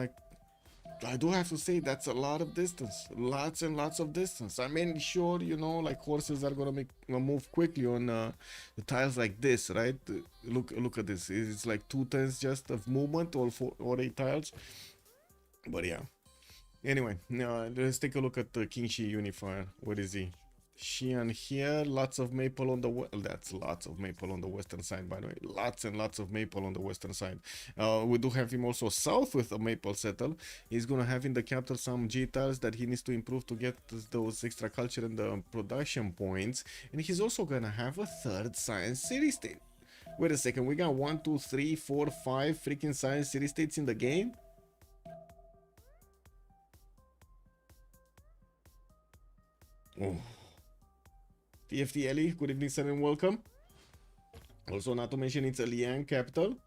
I do have to say that's a lot of distance, lots and lots of distance. I mean, sure, like horses are gonna move quickly on the tiles like this, right? Look at this. It's like 2 turns just of movement, all 4 or 8 tiles. But yeah. Anyway, let's take a look at the Kingshi Unifier. What is he? Xi'an here, lots of maple on the that's lots of maple on the western side, by the way. Lots and lots of maple on the western side. We do have him also south with a maple settle. He's gonna have in the capital some G tiles that he needs to improve to get those extra culture and the production points. And he's also gonna have a third science city state. Wait a second, we got 1, 2, 3, 4, 5 freaking science city states in the game? Oh. TFT Ellie, good evening, sir, and welcome. Also, not to mention it's a Liang capital.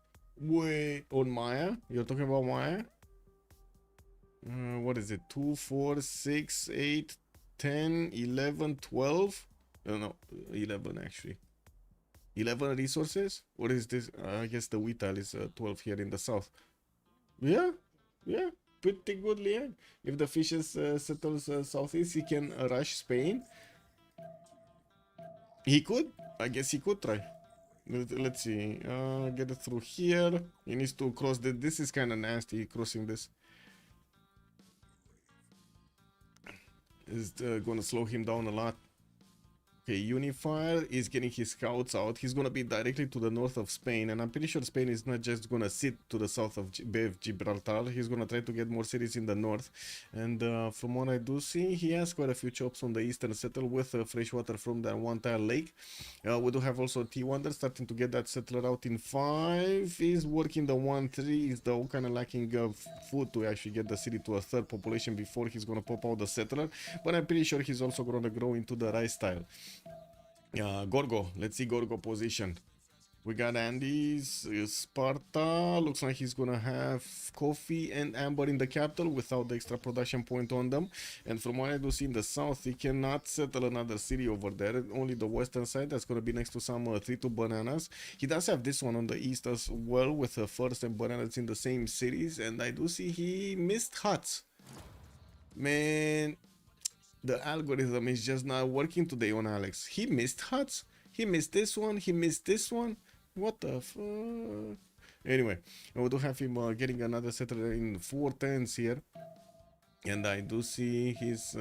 Wait, on Maya? You're talking about Maya? What is it? 2, 4, 6, 8, 10, 11, 12? No, 11 actually. 11 resources? What is this? I guess the wheat tile is 12 here in the south. Yeah, pretty good, Liang. If the fishes settles southeast, he can rush Spain. He could. I guess he could try. Let's see. Get it through here. He needs to cross the. This is kind of nasty crossing this. Is gonna slow him down a lot. Okay, Unifier is getting his scouts out. He's gonna be directly to the north of Spain, and I'm pretty sure Spain is not just gonna sit to the south of Bay of Gibraltar. He's gonna try to get more cities in the north. And from what I do see, he has quite a few chops on the eastern settle with fresh water from that one tile lake. We do have also T-Wonder starting to get that settler out in 5. He's working the 1-3. He's though kind of lacking food to actually get the city to a third population before he's gonna pop out the settler. But I'm pretty sure he's also gonna grow into the rice tile. Gorgo, let's see Gorgo position. We got Andies, Sparta. Looks like he's gonna have Coffee and Amber in the capital without the extra production point on them. And from what I do see in the south, he cannot settle another city over there. Only the western side that's gonna be next to some 3-2 bananas. He does have this one on the east as well with first and bananas in the same cities. And I do see he missed huts. Man, the algorithm is just not working today on Alex. He missed huts. He missed this one. He missed this one. What the fuck? Anyway, we do have him getting another settler in 410s here. And I do see his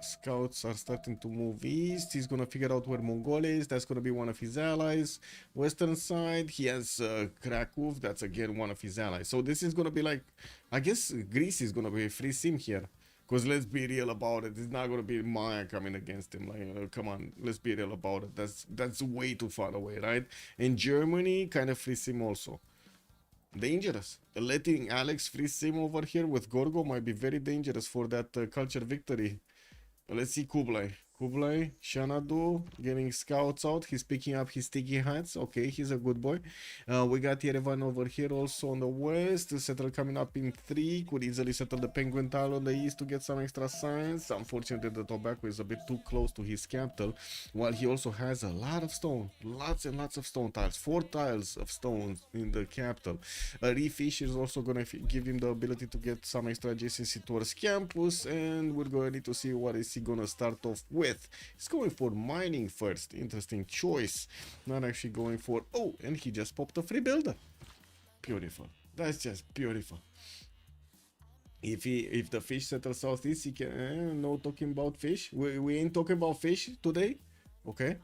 scouts are starting to move east. He's gonna figure out where Mongolia is. That's gonna be one of his allies. Western side, he has Krakow. That's again one of his allies. So this is gonna be like, I guess Greece is gonna be a free sim here. Because let's be real about it, it's not gonna be Maya coming against him. Like, come on, let's be real about it. That's way too far away, right? And Germany kind of free sim also. Dangerous. Letting Alex free sim over here with Gorgo might be very dangerous for that culture victory. Let's see Kublai. Kublai, Shanadu, getting scouts out. He's picking up his sticky hats. Okay, he's a good boy. We got Yerevan over here also on the west. The settle coming up in 3. Could easily settle the penguin tile on the east to get some extra science. Unfortunately, the tobacco is a bit too close to his capital. While he also has a lot of stone. Lots and lots of stone tiles. 4 tiles of stones in the capital. Refish is also going to give him the ability to get some extra adjacency towards campus. And we're going to need to see what is he going to start off with. He's going for mining first. Interesting choice. Not actually going for... Oh, and he just popped a free builder. Beautiful. That's just beautiful. If the fish settles southeast, he can... no talking about fish. We ain't talking about fish today. Okay.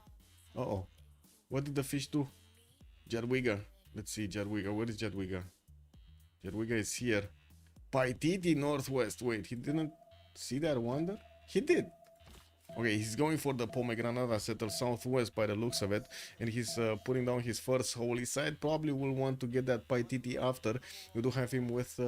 Uh-oh. What did the fish do? Jadwiga. Let's see Jadwiga. Where is Jadwiga? Jadwiga is here. Paititi northwest. Wait, he didn't see that wonder? He did. Okay, he's going for the Pomegranada settle southwest by the looks of it. And he's putting down his first holy site. Probably will want to get that Paititi after. We do have him with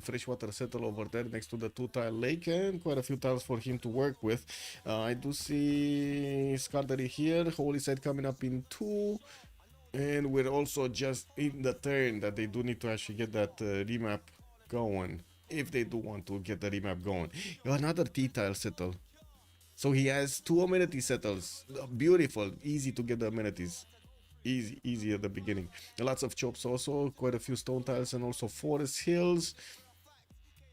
freshwater settle over there next to the 2-tile lake. And quite a few tiles for him to work with. I do see Scardery here. Holy site coming up in 2. And we're also just in the turn that they do need to actually get that remap going. If they do want to get the remap going. Another T-tile settle. So he has 2 amenity settles. Beautiful, easy to get the amenities. Easy at the beginning. Lots of chops also, quite a few stone tiles and also forest hills.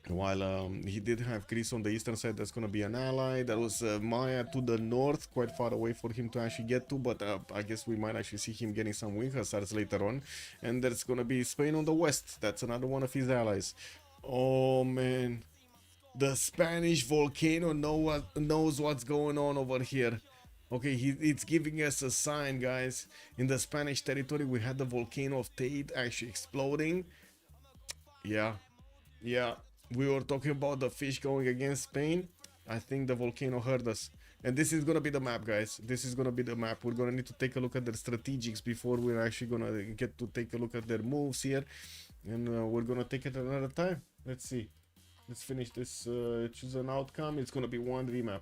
While he did have Greece on the eastern side, that's going to be an ally. That was Maya to the north, quite far away for him to actually get to. But I guess we might actually see him getting some wing hussars later on. And there's going to be Spain on the west. That's another one of his allies. Oh man. The Spanish volcano knows what's going on over here. Okay, it's giving us a sign, guys. In the Spanish territory, we had the volcano of Tate actually exploding. Yeah, yeah. We were talking about the fish going against Spain. I think the volcano heard us. And this is gonna be the map, guys. This is gonna be the map. We're gonna need to take a look at their strategics before we're actually gonna get to take a look at their moves here. And we're gonna take it another time. Let's see. Let's finish this. Choose an outcome. It's gonna be one remap.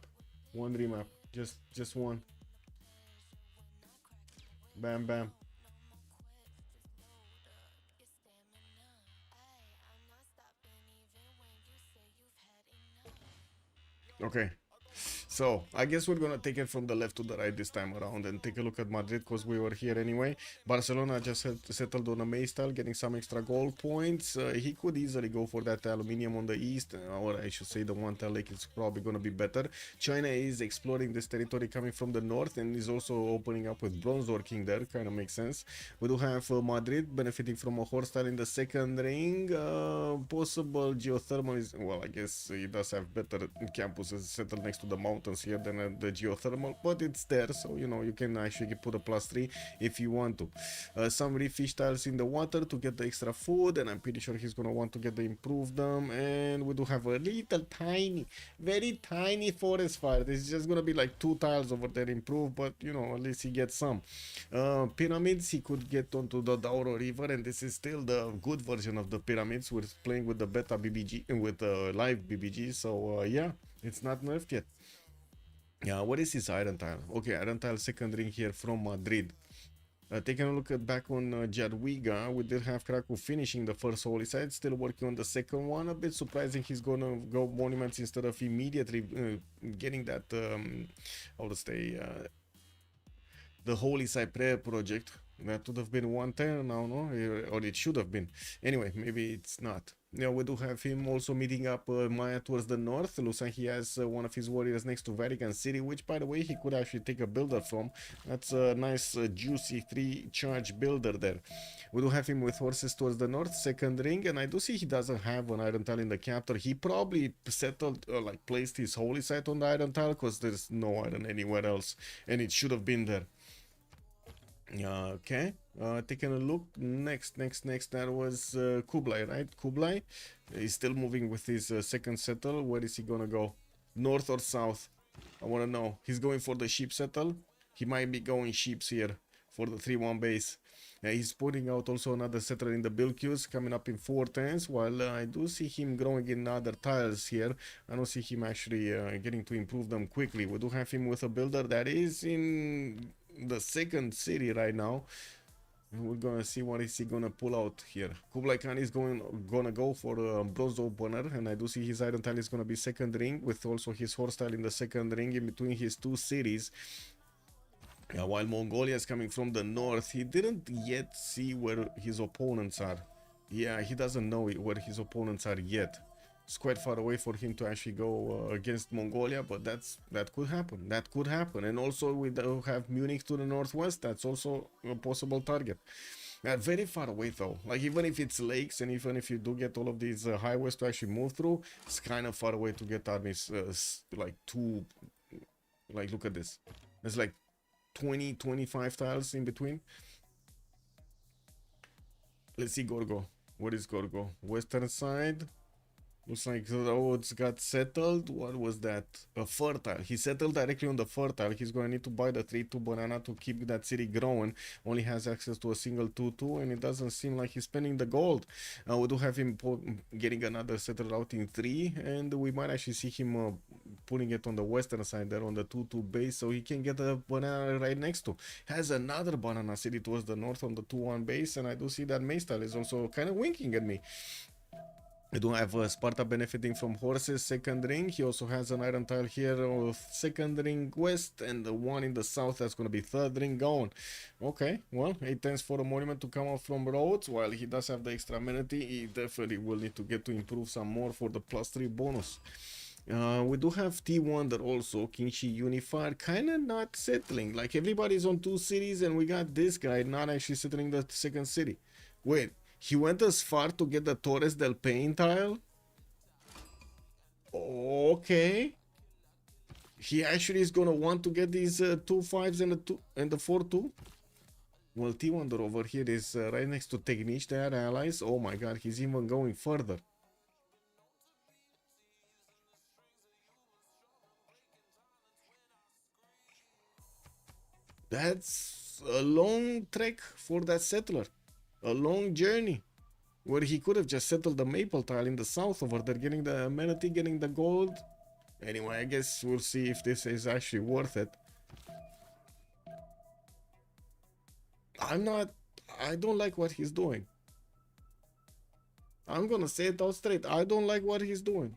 One remap. Just one. Bam bam. Okay. So I guess we're gonna take it from the left to the right this time around and take a look at Madrid because we were here anyway. Barcelona just settled on a May style, getting some extra goal points. He could easily go for that aluminium on the east, or I should say the one tile lake is probably gonna be better. China is exploring this territory coming from the north and is also opening up with bronze working there. Kind of makes sense. We do have Madrid benefiting from a horse tile in the second ring. Possible geothermal is, well, I guess he does have better campuses settled next to the mountains here than the geothermal, but it's there, so you know you can actually put a +3 if you want to. Some reef fish tiles in the water to get the extra food, and I'm pretty sure he's gonna want to get the improve them. And we do have a little tiny, very tiny forest fire. This is just gonna be like 2 tiles over there improve, but you know, at least he gets some. Pyramids, he could get onto the Douro River, and this is still the good version of the pyramids. We're playing with the beta BBG and with the live BBG, so yeah, it's not nerfed yet. Yeah, what is his iron tile? Okay, iron tile second ring here from Madrid. Taking a look at back on Jadwiga, we did have Krakow finishing the first holy site, still working on the second one. A bit surprising he's gonna go monuments instead of immediately getting that, how to say, the holy site prayer project. That would have been one turn now, no? Or it should have been. Anyway, maybe it's not. Yeah, we do have him also meeting up Maya towards the north. Looks like he has one of his warriors next to Vatican City, which, by the way, he could actually take a builder from. That's a nice, juicy 3-charge builder there. We do have him with horses towards the north, second ring, and I do see he doesn't have an iron tile in the captor. He probably settled, like, placed his holy site on the iron tile, because there's no iron anywhere else, and it should have been there. Okay, taking a look. Next, that was Kublai, right? Kublai is still moving with his second settle. Where is he gonna go? North or south? I wanna know. He's going for the sheep settle. He might be going sheeps here for the 3-1 base. He's putting out also another settler in the build queues, coming up in 4 turns, while I do see him growing in other tiles here. I don't see him actually getting to improve them quickly. We do have him with a builder that is in the second city right now. We're gonna see what is he gonna pull out here. Kublai Khan is gonna go for a bronze opener, and I do see his iron tile is gonna be second ring, with also his horse tile in the second ring in between his 2 cities. While Mongolia is coming from the north, he didn't yet see where his opponents are. Yeah, he doesn't know where his opponents are yet. It's quite far away for him to actually go against Mongolia, but that could happen. That could happen. And also we do have Munich to the northwest. That's also a possible target. Very far away though. Like, even if it's lakes and even if you do get all of these highways to actually move through, it's kind of far away to get armies. Like look at this. There's like 20-25 tiles in between. Let's see Gorgo. What is Gorgo? Western side. Looks like the roads got settled. What was that? A fertile. He settled directly on the fertile. He's going to need to buy the 3-2 banana to keep that city growing. Only has access to a single 2-2, and it doesn't seem like he's spending the gold. We do have him getting another settled out in 3, and we might actually see him putting it on the western side there on the 2-2 base, so he can get a banana right next to. Has another banana city towards the north on the 2-1 base, and I do see that Maystal is also kind of winking at me. We do have Sparta benefiting from horses, second ring. He also has an iron tile here of second ring west, and the one in the south that's going to be third ring going. Okay, well, 8 turns for a monument to come out from roads. While he does have the extra amenity, he definitely will need to get to improve some more for the +3 bonus. We do have T Wonder also, Kingshi Unified, kind of not settling. Like, everybody's on 2 cities, and we got this guy not actually settling the second city. Wait. He went as far to get the Torres del Paine tile? Okay. He actually is gonna want to get these 2 5s and the 4-2. Well, T-Wonder over here is right next to Technique. They are allies. Oh my god, he's even going further. That's a long trek for that settler. A long journey. Where he could have just settled the maple tile in the south over there, getting the amenity, getting the gold. Anyway, I guess we'll see if this is actually worth it. I don't like what he's doing. I'm gonna say it out straight. I don't like what he's doing.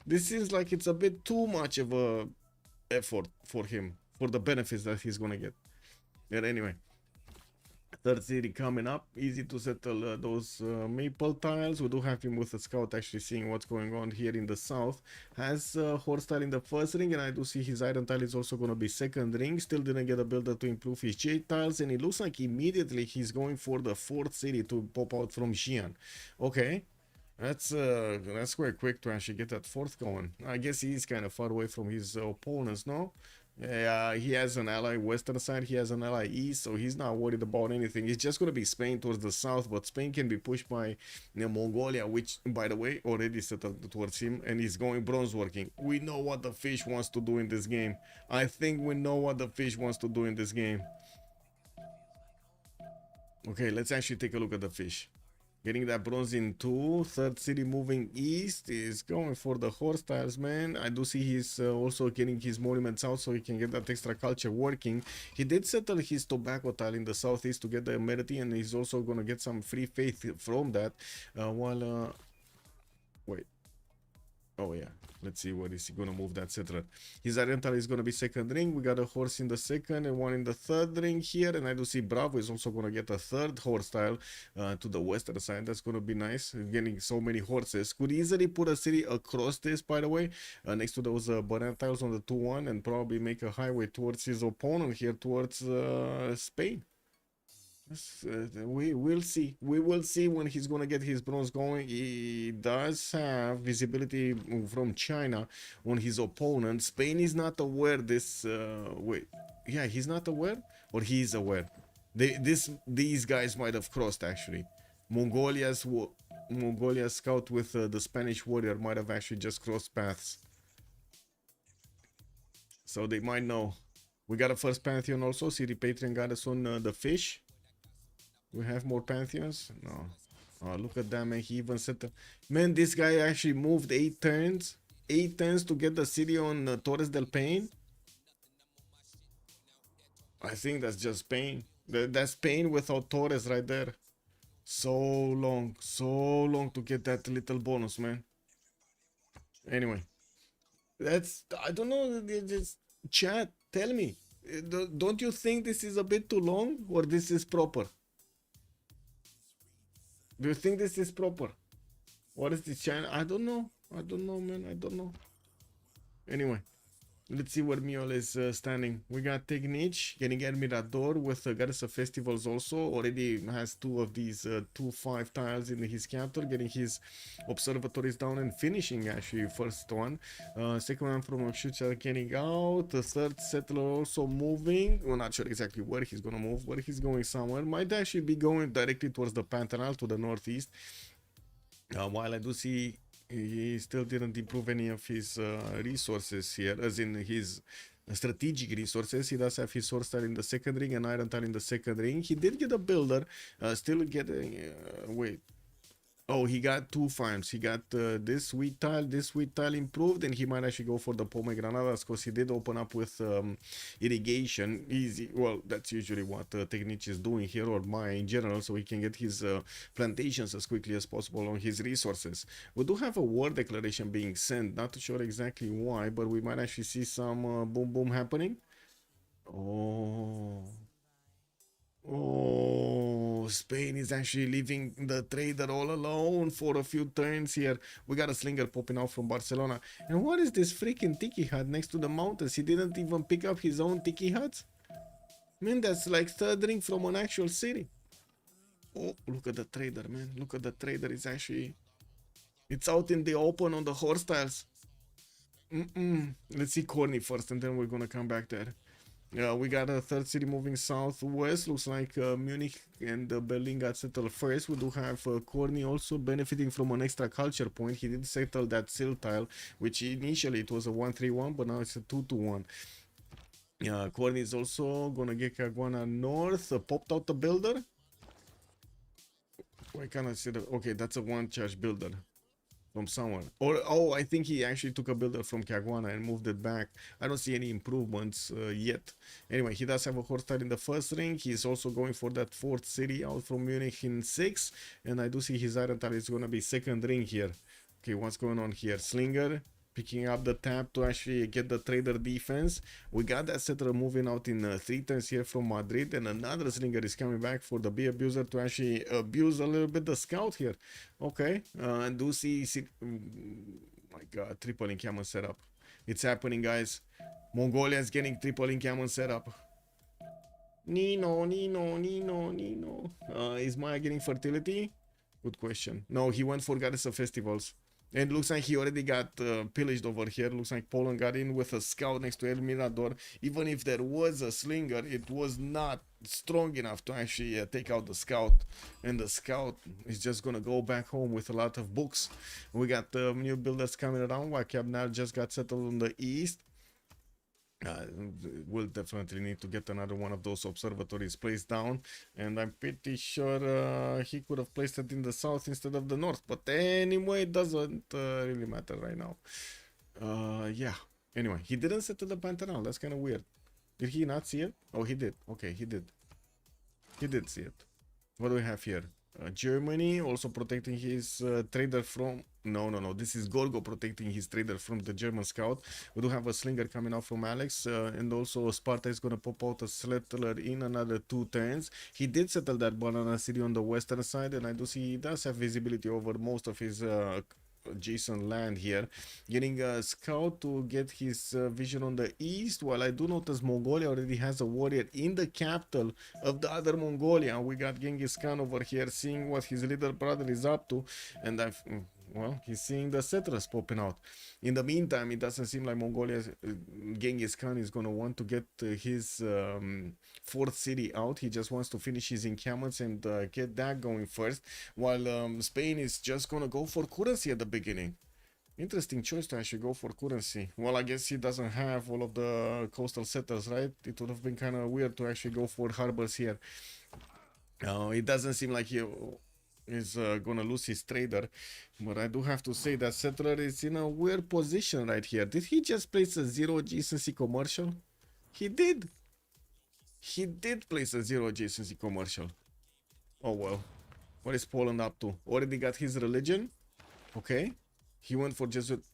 This seems like it's a bit too much of a effort for him, for the benefits that he's gonna get. But anyway, third city coming up, easy to settle those maple tiles. We do have him with a scout actually seeing what's going on here in the south. Has horse tile in the first ring, and I do see his iron tile is also going to be second ring. Still didn't get a builder to improve his jade tiles, and it looks like immediately he's going for the fourth city to pop out from Xi'an. Okay, that's quite quick to actually get that fourth going. I guess he's kind of far away from his opponents, no? Yeah, he has an ally western side, he has an ally east, so he's not worried about anything. It's just going to be Spain towards the south, but Spain can be pushed by Mongolia, which, by the way, already settled towards him, and he's going bronze working. We know what the fish wants to do in this game. I think we know what the fish wants to do in this game. Okay, let's actually take a look at the fish. Getting that bronze in 2. Third city moving east is going for the horse tiles, man. I do see he's also getting his monuments out so he can get that extra culture working. He did settle his tobacco tile in the southeast to get the amenity, and he's also going to get some free faith from that. Wait. Oh yeah, let's see what is he gonna move that settler. His rental is gonna be second ring. We got a horse in the second and one in the third ring here, and I do see Bravo is also gonna get a third horse tile to the western side. That's gonna be nice. Getting so many horses. Could easily put a city across this, by the way, next to those banana tiles on the 2-1, and probably make a highway towards his opponent here, towards Spain. We will see. We will see when he's gonna get his bronze going. He does have visibility from China on his opponent. Spain is not aware this. Wait, yeah, he's not aware, or he is aware. These guys might have crossed actually. Mongolia's scout with the Spanish warrior might have actually just crossed paths, so they might know. We got a first pantheon also. City Patron got us on the fish. We have more pantheons? No. Oh, look at that, man. He even set the... Man, this guy actually moved 8 turns. 8 turns to get the city on Torres del Paine. I think that's just Spain. That's Spain without Torres right there. So long to get that little bonus, man. Anyway. That's... I don't know. Just chat, tell me. Don't you think this is a bit too long? Or this is proper? Do you think this is proper? What is this channel? I don't know. I don't know, man. I don't know. Anyway, let's see where Miol is standing. We got Technique getting El Mirador with Goddess of Festivals also. Already has 2 of these 2-5 tiles in his capital. Getting his observatories down and finishing actually first one. Second one from Shucha getting out. The third settler also moving. We're not sure exactly where he's gonna move, but he's going somewhere. Might actually be going directly towards the Pantanal to the northeast. While I do see he still didn't improve any of his resources here, as in his strategic resources. He does have his sword tile in the second ring and iron tile in the second ring. He did get a builder, still getting... wait. Oh, he got 2 farms. He got this wheat tile improved, and he might actually go for the pomegranadas because he did open up with irrigation. Easy. Well, that's usually what Technique is doing here, or Maya in general, so he can get his plantations as quickly as possible on his resources. We do have a war declaration being sent. Not too sure exactly why, but we might actually see some boom boom happening. Oh, Spain is actually leaving the trader all alone for a few turns here. We got a slinger popping out from Barcelona. And what is this freaking tiki hut next to the mountains? He didn't even pick up his own tiki hut? Man, that's like third ring from an actual city. Oh, look at the trader, man. Look at the trader. Is actually... It's out in the open on the horse tiles. Let's see Corny first, and then we're gonna come back there. We got a third city moving southwest. Looks like Munich and Berlin got settled first. We do have Corny also benefiting from an extra culture point. He did settle that sill tile, which initially it was a 1-3-1, but now it's a 2-1. Corny is also gonna get Caguana north. Popped out the builder. Why can't I see that? Okay, that's a one charge builder from someone. Or oh, I think he actually took a builder from Caguana and moved it back. I don't see any improvements yet. Anyway, he does have a horse tile in the first ring. He's also going for that fourth city out from Munich in 6, and I do see his iron tile is gonna be second ring here. Okay, what's going on here? Slinger picking up the tap to actually get the trader defense. We got that settler moving out in 3 turns here from Madrid, and another slinger is coming back for the B abuser to actually abuse a little bit the scout here. Okay, and do see my god, triple encampment setup. It's happening, guys. Mongolia is getting triple encampment setup. Nino. Is Maya getting fertility? Good question. No, he went for Goddess of Festivals. And looks like he already got pillaged over here. Looks like Poland got in with a scout next to El Mirador. Even if there was a slinger, it was not strong enough to actually take out the scout. And the scout is just going to go back home with a lot of books. We got new builders coming around. Wakab now just got settled on the east. We'll definitely need to get another one of those observatories placed down, and I'm pretty sure he could have placed it in the south instead of the north, but anyway, it doesn't really matter right now. Yeah, anyway, he didn't settle the Pantanal. That's kind of weird. Did he not see it? Oh, he did. Okay, he did see it. What do we have here? Germany also protecting his trader from... No. This is Gorgo protecting his trader from the German scout. We do have a slinger coming out from Alex. And also Sparta is going to pop out a settler in another 2 turns. He did settle that banana city on the western side. And I do see he does have visibility over most of his adjacent land here. Getting a scout to get his vision on the east. While I do notice Mongolia already has a warrior in the capital of the other Mongolia. We got Genghis Khan over here seeing what his little brother is up to. And well, he's seeing the settlers popping out. In the meantime, it doesn't seem like Mongolia's Genghis Khan is going to want to get his fourth city out. He just wants to finish his encampments and get that going first, while Spain is just going to go for currency at the beginning. Interesting choice to actually go for currency. Well, I guess he doesn't have all of the coastal settlers, right? It would have been kind of weird to actually go for harbors here. It doesn't seem like he is gonna lose his trader, but I do have to say that settler is in a weird position right here. Did he just place a 0 adjacency commercial? He did place a 0 adjacency commercial. Oh well, what is Poland up to? Already got his religion. Okay, he went for Jesuit.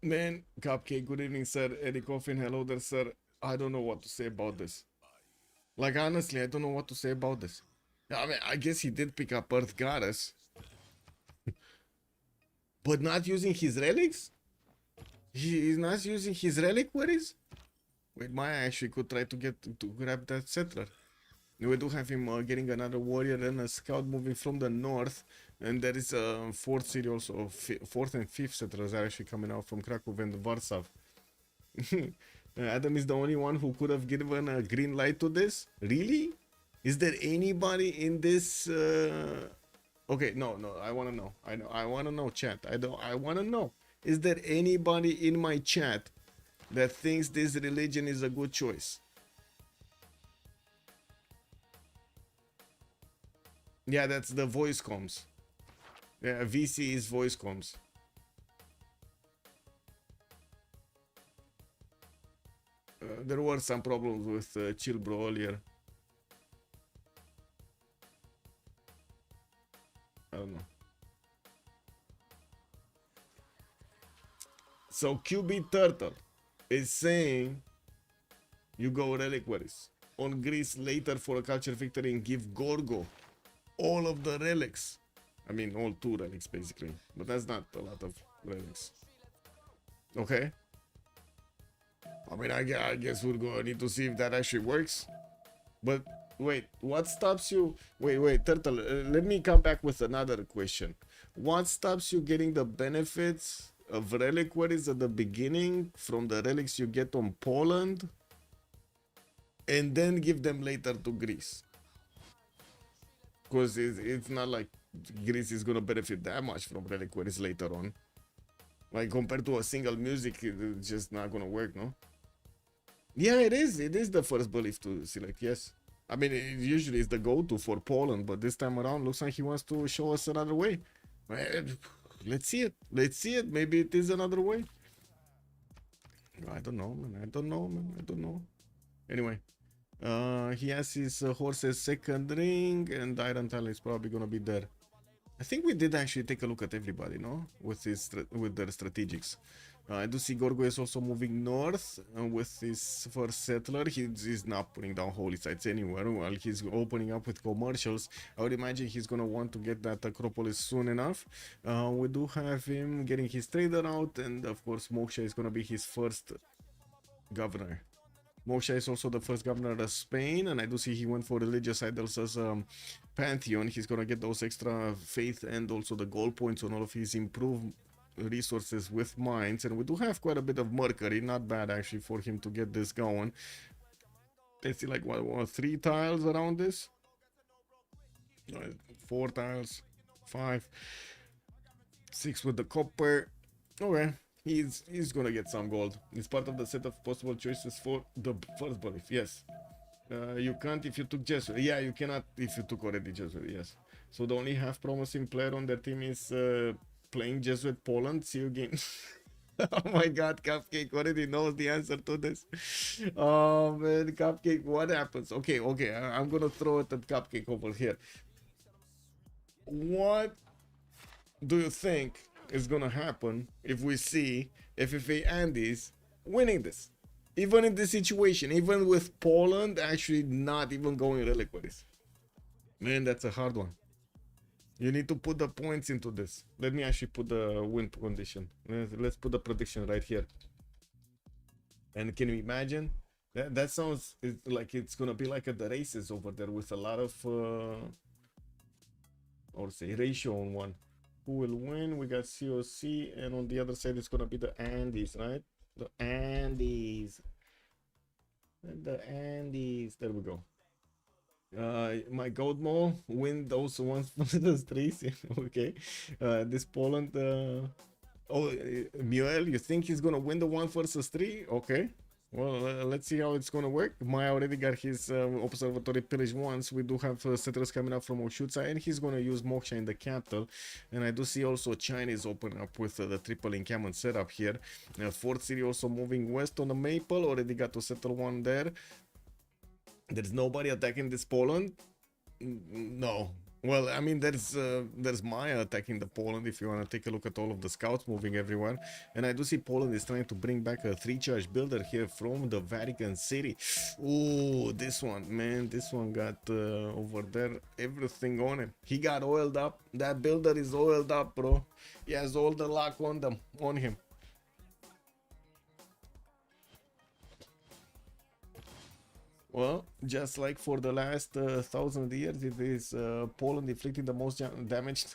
Man, Cupcake, good evening, sir. Eddie Coffin, hello there, sir. I don't know what to say about this. Like, honestly, I don't know what to say about this. I mean, I guess he did pick up Earth Goddess. But not using his relics? He is not using his relic worries? Wait, Maya actually could try to grab that settler. We do have him getting another warrior and a scout moving from the north. And there is a fourth city also. Fourth and fifth settlers are actually coming out from Krakow and Warsaw. Adam is the only one who could have given a green light to this? Really? Is there anybody in this Okay, no, I want to know. I want to know, chat. I want to know. Is there anybody in my chat that thinks this religion is a good choice? Yeah, that's the voice comms. Yeah, VC is voice comms. There were some problems with Chill Bro earlier. I don't know. So QB Turtle is saying you go reliquaries on Greece later for a culture victory and give Gorgo all of the relics. I mean, all 2 relics basically, but that's not a lot of relics. Okay. I mean, I guess we're gonna need to see if that actually works. But wait, what stops you? Wait, Turtle, let me come back with another question. What stops you getting the benefits of reliquaries at the beginning from the relics you get on Poland and then give them later to Greece? Because it's not like Greece is gonna benefit that much from reliquaries later on. Like compared to a single music, it's just not gonna work, no? Yeah, it is. It is the first belief to select, yes. I mean, it usually is the go-to for Poland, but this time around looks like he wants to show us another way. Let's see it. Let's see it. Maybe it is another way. I don't know, man. I don't know. Anyway, he has his horse's second ring, and Iron Talon is probably gonna be there. I think we did actually take a look at everybody, no? With their strategics. I do see Gorgo is also moving north with his first settler. He's not putting down holy sites anywhere while he's opening up with commercials. I would imagine he's gonna want to get that Acropolis soon enough. We do have him getting his trader out, and of course Moksha is gonna be his first governor. Moksha is also the first governor of Spain, and I do see he went for religious idols as Pantheon. He's gonna get those extra faith and also the gold points on all of his improved resources with mines, and we do have quite a bit of mercury. Not bad actually for him to get this going. Let's see, like what 3 tiles around this, 4 tiles, 5, 6 with the copper. Okay, he's gonna get some gold. It's part of the set of possible choices for the first belief. Yes. You can't if you took Jesuit. Yeah, you cannot if you took already Jesuit. Yes. So the only half promising player on their team is playing Jesuit Poland. See you again. Oh my god, Cupcake already knows the answer to this. Oh man, Cupcake, what happens? Okay, I'm gonna throw it at Cupcake over here. What do you think is gonna happen if we see FFA Andies winning this? Even in this situation, even with Poland actually not even going reliquaries. Man, that's a hard one. You need to put the points into this. Let me actually put the win condition. Let's put the prediction right here. And can you imagine? That sounds like it's gonna be like at the races over there with a lot of or say ratio on one. Who will win? We got COC, and on the other side it's gonna be the Andies, right? The Andies. The Andies. There we go. My gold mole win those ones for the streets. Okay. This Poland. Muel, you think he's gonna win the 1 versus 3? Okay. Well, let's see how it's gonna work. Maya already got his observatory pillage once. We do have settlers coming up from Oshutsa, and he's gonna use Moksha in the capital. And I do see also China is opening up with the triple encampment setup here. Fort City also moving west on the Maple. Already got to settle one there. There's nobody attacking this Poland. No. Well, I mean, there's Maya attacking the Poland if you want to take a look at all of the scouts moving everywhere. And I do see Poland is trying to bring back a 3-charge builder here from the Vatican City. Ooh, this one, man, this one got over there everything on him. He got oiled up. That builder is oiled up, bro. He has all the luck on him. Well, just like for the last 1,000 years, it is Poland inflicting the most damage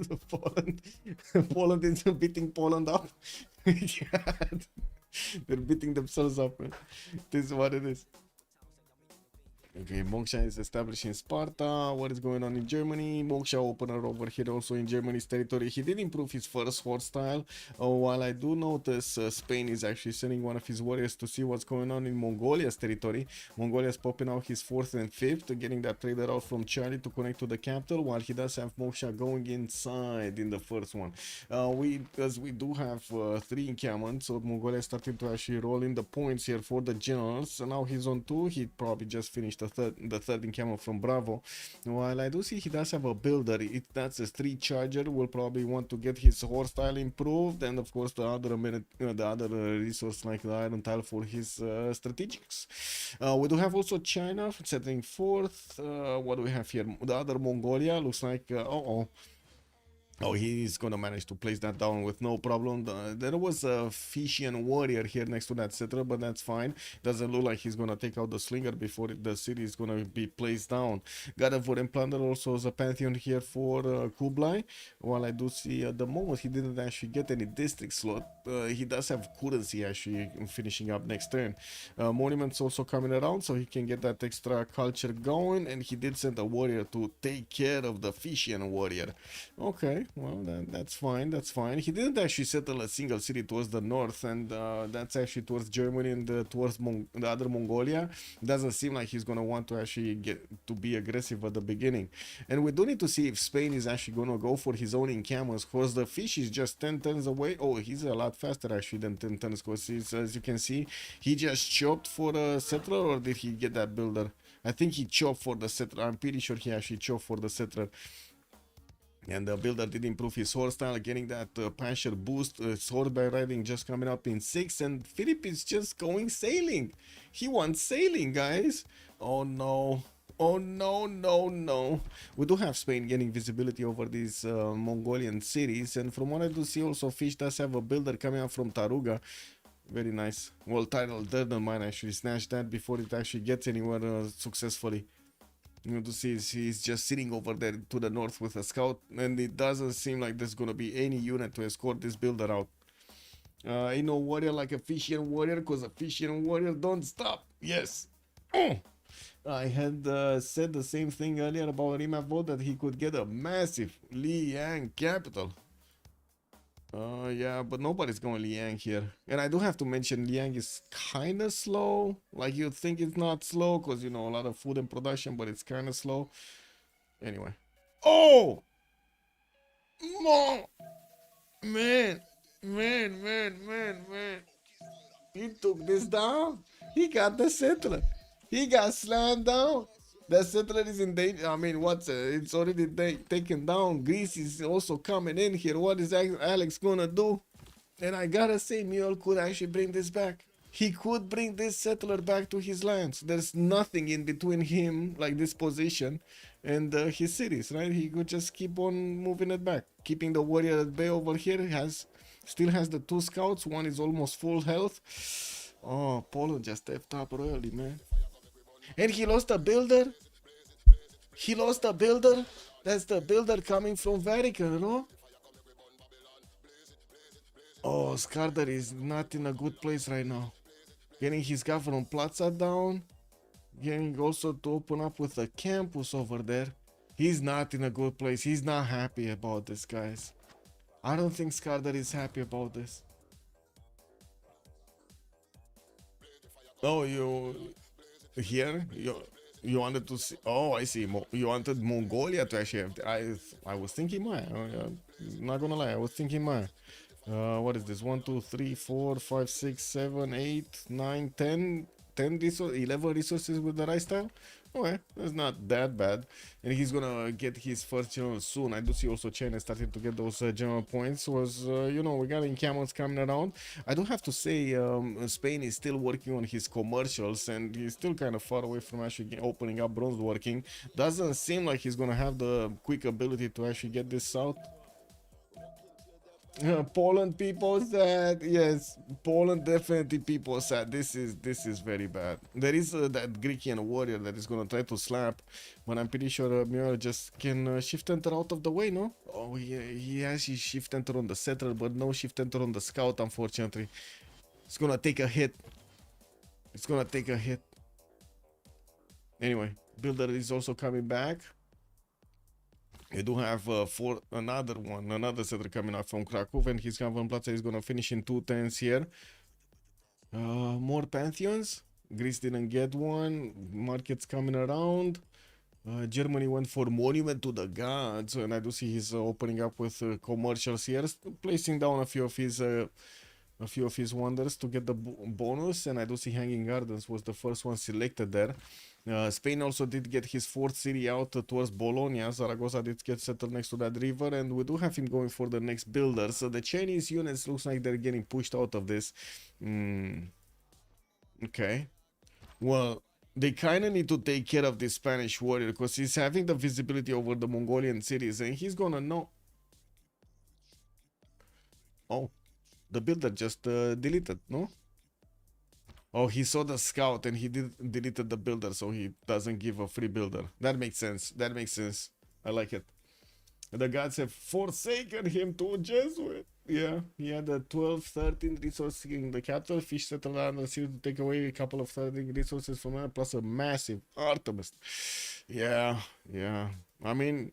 to Poland. Poland is beating Poland up. They're beating themselves up, man. This is what it is. Okay, Moksha is established in Sparta. What is going on in Germany? Moksha opener over here also in Germany's territory. He did improve his first horde style. While I do notice Spain is actually sending one of his warriors to see what's going on in Mongolia's territory. Mongolia is popping out his 4th and 5th, getting that trader out from Charlie to connect to the capital, while he does have Moksha going inside in the first one. Because we do have 3 encampments, so Mongolia is starting to actually roll in the points here for the generals. So now he's on 2. He probably just finished the third encampment from Bravo. While I do see he does have a builder, that's a 3 charger, will probably want to get his horse style improved, and of course the other resource like the iron tile for his strategics. We do have also China setting 4th. What do we have here? The other Mongolia looks like oh, he's gonna manage to place that down with no problem. There was a Fishian warrior here next to that settler, but that's fine. Doesn't look like he's gonna take out the slinger before the city is gonna be placed down. God of War and Plunder also is a pantheon here for Kublai. While I do see at the moment he didn't actually get any district slot, he does have currency actually finishing up next turn. Monuments also coming around, so he can get that extra culture going, and he did send a warrior to take care of the Fishian warrior. Okay. Well, that's fine. That's fine. He didn't actually settle a single city towards the north, and that's actually towards Germany and towards the other Mongolia. Doesn't seem like he's gonna want to actually get to be aggressive at the beginning. And we do need to see if Spain is actually gonna go for his own encampments, because the fish is just 10 turns away. Oh, he's a lot faster actually than 10 turns, because as you can see, he just chopped for a settler, or did he get that builder? I think he chopped for the settler. I'm pretty sure he actually chopped for the settler. And the builder did improve his sword style, getting that Pasher boost. Sword by riding just coming up in 6, and Philip is just going sailing. He wants sailing, guys. Oh no. Oh no, no, no. We do have Spain getting visibility over these Mongolian cities, and from what I do see also Fish does have a builder coming up from Taruga. Very nice. Well, title Turtle might actually snatch that before it actually gets anywhere successfully. You know, to see he's just sitting over there to the north with a scout, and it doesn't seem like there's gonna be any unit to escort this builder out. Ain't no warrior like a Fishian warrior, cause a Fishian warrior don't stop. Yes. I had said the same thing earlier about Remap Vote, that he could get a massive Liang capital. Yeah, but nobody's going Liang here. And I do have to mention Liang is kind of slow. Like, you'd think it's not slow because, you know, a lot of food and production, but it's kind of slow. Anyway. Oh! Man! He took this down. He got the settler. He got slammed down. The settler is in danger. I mean, it's already taken down. Greece is also coming in here. What is Alex gonna do? And I gotta say, Mule could actually bring this back. He could bring this settler back to his lands. There's nothing in between him, like this position, and his cities, right? He could just keep on moving it back. Keeping the warrior at bay over here. Still has the 2 scouts. One is almost full health. Oh, Poland just stepped up royally, man. And he lost a builder. He lost a builder. That's the builder coming from Vatican, no? Oh, Skardar is not in a good place right now. Getting his guy from Plaza down. Getting also to open up with a campus over there. He's not in a good place. He's not happy about this, guys. I don't think Skardar is happy about this. Oh, here? You wanted to see? Oh, I see. You wanted Mongolia to actually have. I was thinking Maya. Not gonna lie, I was thinking Maya. What is this? 1, 2, 3, 4, 5, 6, 7, 8, 9, 10, 11 resources with the right style. Okay, that's not that bad. And he's gonna get his first general soon. I do see also China starting to get those general points. You know, we got encampments coming around. I do have to say, Spain is still working on his commercials, and he's still kind of far away from actually opening up bronze working. Doesn't seem like he's gonna have the quick ability to actually get this out. Poland people said, yes, Poland definitely people said this is very bad. There is that Greekian warrior that is gonna try to slap, but I'm pretty sure Muir just can shift enter out of the way, no? Oh, he has his shift enter on the settler, but no shift enter on the scout, unfortunately. It's gonna take a hit. It's gonna take a hit. Anyway, builder is also coming back. We do have another setter coming up from Krakow, and his Cavern Plaza is gonna finish in 210s here. More Pantheons. Greece didn't get one. Markets coming around. Germany went for Monument to the Gods, and I do see he's opening up with commercials here, placing down a few of his wonders to get the bonus, and I do see Hanging Gardens was the first one selected there. Spain also did get his fourth city out towards Bologna. Zaragoza did get settled next to that river, and we do have him going for the next builder. So the Chinese units looks like they're getting pushed out of this. Okay. Well, they kind of need to take care of this Spanish warrior because he's having the visibility over the Mongolian cities, and he's gonna know. Oh, the builder just deleted, no? Oh, he saw the scout and he deleted the builder, so he doesn't give a free builder. That makes sense. That makes sense. I like it. The gods have forsaken him to Jesuit. Yeah, he had a 12, 13 resources in the capital. Fish settled down and seemed to take away a couple of 13 resources from her, plus a massive Artemis. Yeah. I mean,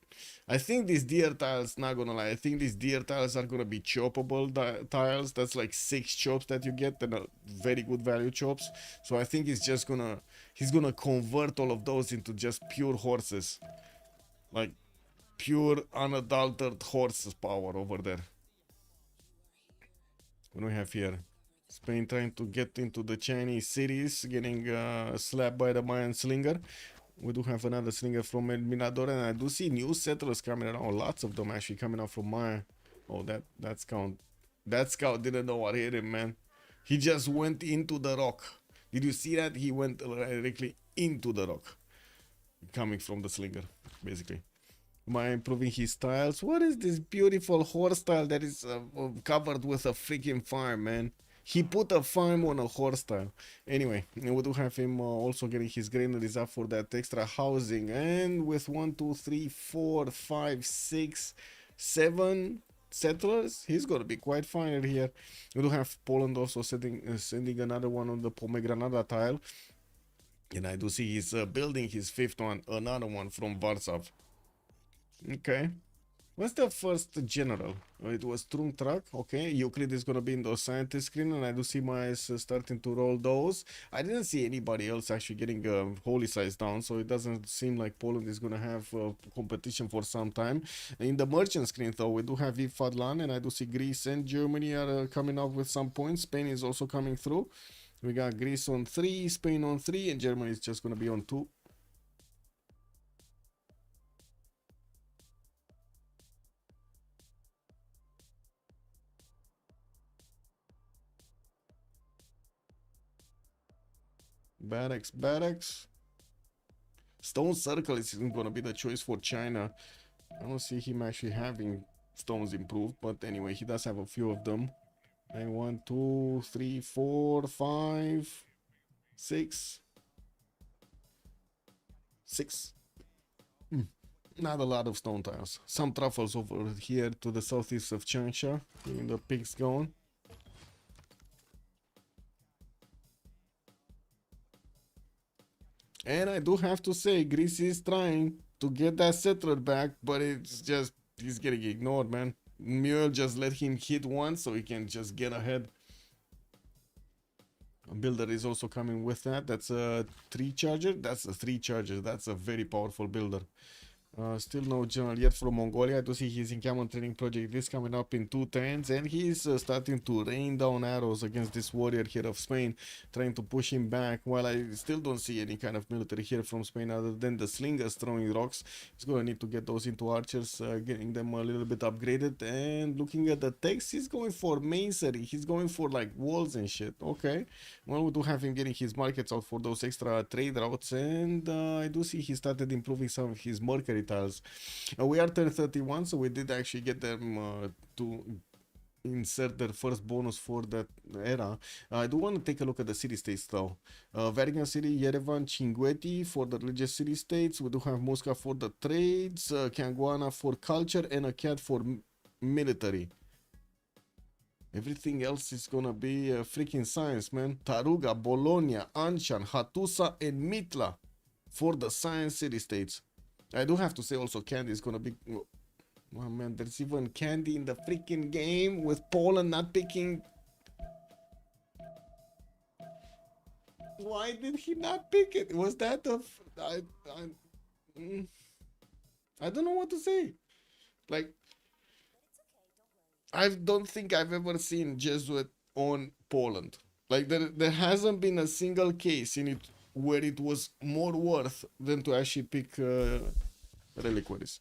I think these deer tiles, not gonna lie, I think these deer tiles are gonna be choppable tiles. That's like 6 chops that you get, and very good value chops. So I think he's gonna convert all of those into just pure horses. Like, pure unadulterated horses power over there. What do we have here? Spain trying to get into the Chinese cities, getting slapped by the Mayan slinger. We do have another slinger from El Mirador, and I do see new settlers coming around. Lots of them actually coming out from Maya. Oh, that scout. That scout didn't know what hit him, man. He just went into the rock. Did you see that? He went directly into the rock. Coming from the slinger, basically. By improving his tiles. What is this beautiful horse tile that is covered with a freaking farm, man? He put a farm on a horse tile. Anyway, we do have him also getting his granaries up for that extra housing. And with 1, 2, 3, 4, 5, 6, 7 settlers, he's gonna be quite fine here. We do have Poland also sending another one on the Pomegranada tile. And I do see he's building his 5th one, another one from Warsaw. Okay. What's the first general? It was Trumtrak. Okay. Euclid is gonna be in the scientist screen, and I do see my eyes starting to roll those. I didn't see anybody else actually getting holy size down, so it doesn't seem like Poland is gonna have competition for some time. In the merchant screen, though, we do have Ifadlan, and I do see Greece and Germany are coming up with some points. Spain is also coming through. We got Greece on 3, Spain on 3, and Germany is just gonna be on 2. Barracks. Stone Circle is gonna be the choice for China. I don't see him actually having stones improved, but anyway, he does have a few of them. And 1, 2, 3, 4, 5, 6. 6. Not a lot of stone tiles. Some truffles over here to the southeast of Changsha, keeping the pigs going. And I do have to say, Greece is trying to get that settler back, but it's just, he's getting ignored, man. Mule just let him hit once so he can just get ahead. A builder is also coming with that. That's a 3 charger. That's a 3 charger. That's a very powerful builder. Still no general yet from Mongolia. I do see his encampment training project is coming up in 210s, and he's starting to rain down arrows against this warrior here of Spain, trying to push him back. While I still don't see any kind of military here from Spain other than the slingers throwing rocks. He's going to need to get those into archers, getting them a little bit upgraded. And looking at the text, he's going for masonry. He's going for like walls and shit. Okay, well, we do have him getting his markets out for those extra trade routes, and I do see he started improving some of his mercury tiles. We are turn 31, so we did actually get them to insert their first bonus for that era. I do want to take a look at the city states though. Vatican City, Yerevan, Chinguetti for the religious city states. We do have Moscow for the trades, Kangwana for culture, and a cat for military. Everything else is gonna be freaking science, man. Taruga, Bologna, Anshan, Hattusa, and Mitla. for the Science City States. I do have to say also Candy is gonna be. Oh man, there's even Candy in the freaking game with Poland not picking. Why did he not pick it? Was that the? I don't know what to say. Like, I don't think I've ever seen Jesuit on Poland. Like there hasn't been a single case in it where it was more worth than to actually pick reliquaries.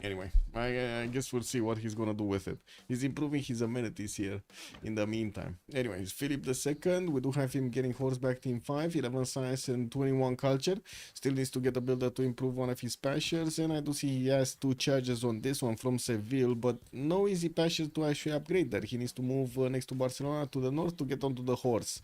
Anyway, I guess we'll see what he's gonna do with it. He's improving his amenities here in the meantime. Anyways, Philip II, we do have him getting horseback team 5, 11 science and 21 culture. Still needs to get a builder to improve one of his pastures, and I do see he has 2 charges on this one from Seville, but no easy pastures to actually upgrade there. He needs to move next to Barcelona to the north to get onto the horse.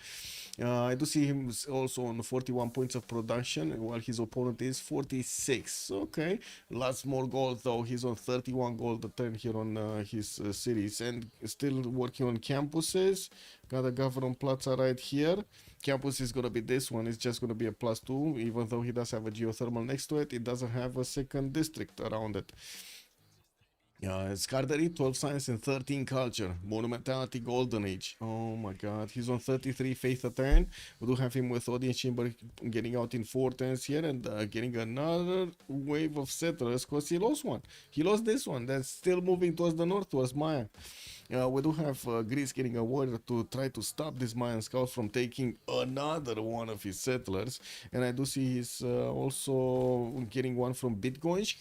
I do see him also on 41 points of production, while his opponent is 46. Okay, lots more gold though. He's on 31 gold a turn here on his cities, and still working on campuses. Got a Governor Plaza right here. Campus is gonna be this one. It's just gonna be a +2, even though he does have a geothermal next to it. It doesn't have a second district around it. Scardery, 12 science and 13 culture. Monumentality, golden age. Oh my god, he's on 33 faith a turn. We do have him with audience chamber getting out in 4 turns here, and getting another wave of settlers because he lost one. He lost this one. That's still moving towards the north, towards Maya. We do have Greece getting a warrior to try to stop this Mayan scout from taking another one of his settlers. And I do see he's also getting one from Bitcoin.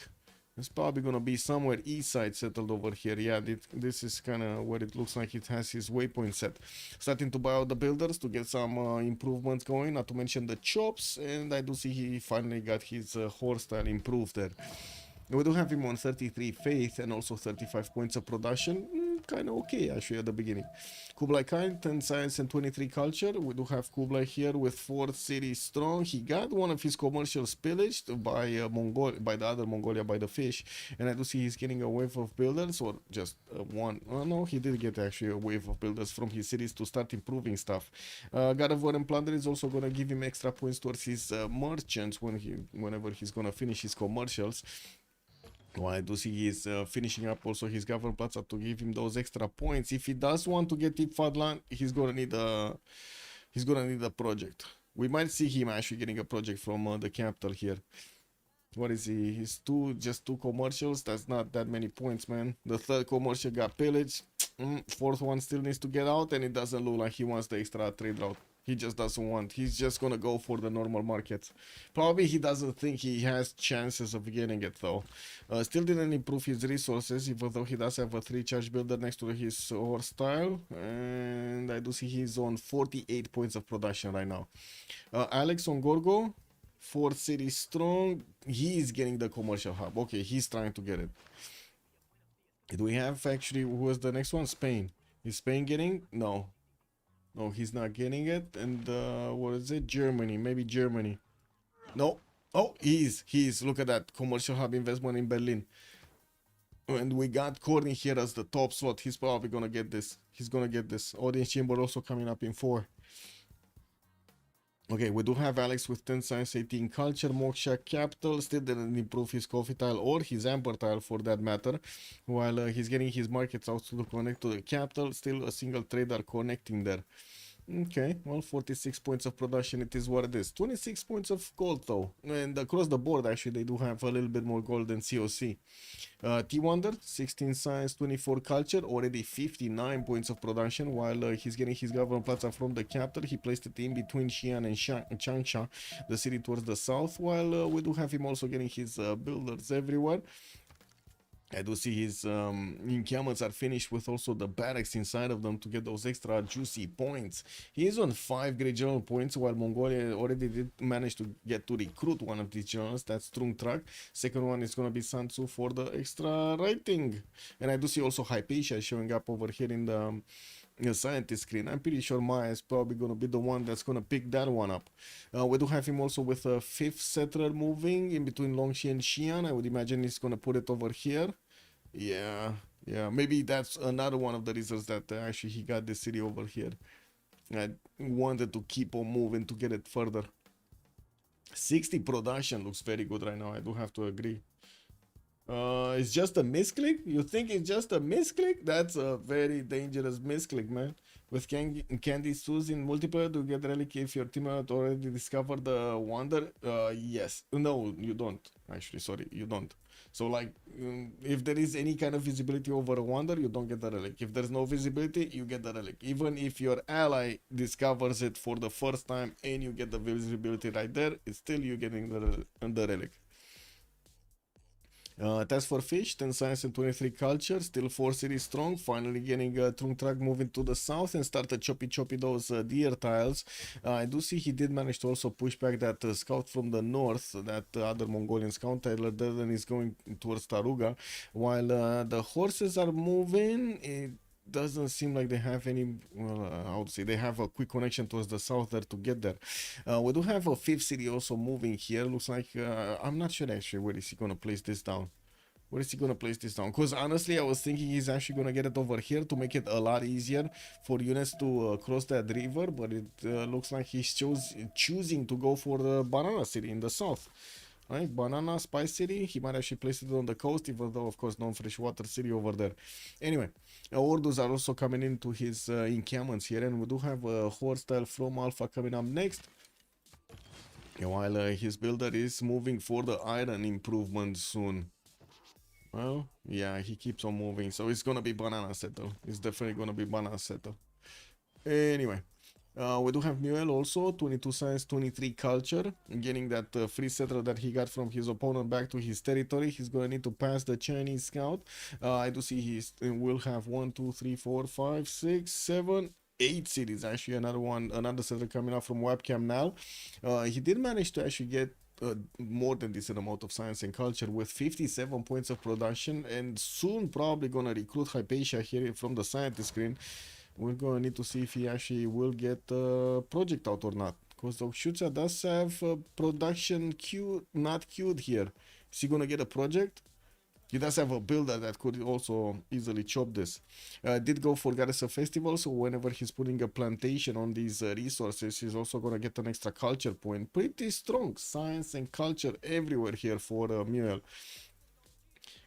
It's probably gonna be somewhere east side settled over here. Yeah, this is kind of where it looks like it has his waypoint set. Starting to buy out the builders to get some improvements going, not to mention the chops. And I do see he finally got his horse style improved there. We do have him on 33 faith and also 35 points of production. Kind of okay actually at the beginning. Kublai Khan, 10 science and 23 culture. We do have Kublai here with 4 cities strong. He got one of his commercials pillaged by by the other Mongolia, by the fish. And I do see he's getting a wave of builders, or just one. Oh no, he did get actually a wave of builders from his cities to start improving stuff. God of War and Plunder is also gonna give him extra points towards his merchants whenever he's gonna finish his commercials. Well, I do see he's finishing up also his Governor Plaza to give him those extra points. If he does want to get Fadlan, he's gonna need a project. We might see him actually getting a project from the capital here. What is he? He's just two commercials. That's not that many points, man. The 3rd commercial got pillaged. 4th one still needs to get out, and it doesn't look like he wants the extra trade route. He just doesn't want. He's just gonna go for the normal market. Probably he doesn't think he has chances of getting it though. Still didn't improve his resources, even though he does have a 3 charge builder next to his horse style. And I do see he's on 48 points of production right now. Alex on Gorgo, 4 cities strong. He is getting the commercial hub. Okay, he's trying to get it. Do we have actually, who was the next one? Spain. Is Spain getting? No. No, he's not getting it. And what is it? Germany. Maybe Germany. No. Oh, he is. Look at that. Commercial hub investment in Berlin. And we got Corny here as the top slot. He's probably gonna get this. He's gonna get this. Audience chamber also coming up in 4. Okay, we do have Alex with 10 science, 18 culture, Moksha capital. Still didn't improve his coffee tile or his amber tile for that matter. While he's getting his markets out to connect to the capital. Still a single trader connecting there. Okay, well, 46 points of production, it is what it is. 26 points of gold though. And across the board, actually, they do have a little bit more gold than COC. T-Wonder, 16 science, 24 culture, already 59 points of production. While he's getting his Governor Plaza from the capital, he placed it in between Xi'an and Changsha, the city towards the south. While we do have him also getting his builders everywhere. I do see his encampments are finished with also the barracks inside of them to get those extra juicy points. He is on 5 great general points, while Mongolia already did manage to get to recruit one of these generals. That's Trungtrak. Second one is going to be Sansu for the extra rating. And I do see also Hypatia showing up over here in the scientist screen. I'm pretty sure Maya is probably going to be the one that's going to pick that one up. We do have him also with a 5th settler moving in between Longxi and Xi'an. I would imagine he's going to put it over here. Yeah, maybe that's another one of the reasons that actually he got this city over here. I wanted to keep on moving to get it further. 60 production looks very good right now. I do have to agree. It's just a misclick? You think it's just a misclick? That's a very dangerous misclick, man. With Candy Sues in multiplayer, do you get relic if your teammate already discovered the wonder? Yes. No, you don't. Actually, sorry, you don't. So, like, if there is any kind of visibility over a wonder, you don't get the relic. If there's no visibility, you get the relic. Even if your ally discovers it for the first time and you get the visibility right there, it's still you getting the relic. Test for fish, 10 science and 23 culture, still 4 cities strong, finally getting a Trung track moving to the south and started choppy those deer tiles. I do see he did manage to also push back that scout from the north, that other Mongolian scout, Tyler Durden is going towards Taruga, while the horses are moving. It doesn't seem like they have any, well, I would say they have a quick connection towards the south there to get there. We do have a 5th city also moving here. Looks like, I'm not sure actually where is he going to place this down. Where is he going to place this down? Because honestly, I was thinking he's actually going to get it over here to make it a lot easier for units to cross that river, but it looks like he's choosing to go for the Banana City in the south. Right, Banana Spice City, he might actually place it on the coast, even though, of course, non-freshwater city over there. Anyway, Ordus are also coming into his encampments here, and we do have a horse style from Alpha coming up next. While his builder is moving for the iron improvement soon. Well, yeah, he keeps on moving, so it's gonna be Banana Settle. It's definitely gonna be Banana Settle. Anyway. We do have Muel also, 22 science, 23 culture, getting that free settler that he got from his opponent back to his territory. He's going to need to pass the Chinese scout. I do see he will have 1, 2, 3, 4, 5, 6, 7, 8 cities. Actually, another settler coming out from webcam now. He did manage to actually get more than decent amount of science and culture with 57 points of production, and soon probably going to recruit Hypatia here from the scientist screen. We're going to need to see if he actually will get a project out or not. Because Okshucha does have production not queued here. Is he going to get a project? He does have a builder that could also easily chop this. Did go for Goddess of Festival, so whenever he's putting a plantation on these resources, he's also going to get an extra culture point. Pretty strong science and culture everywhere here for Mule.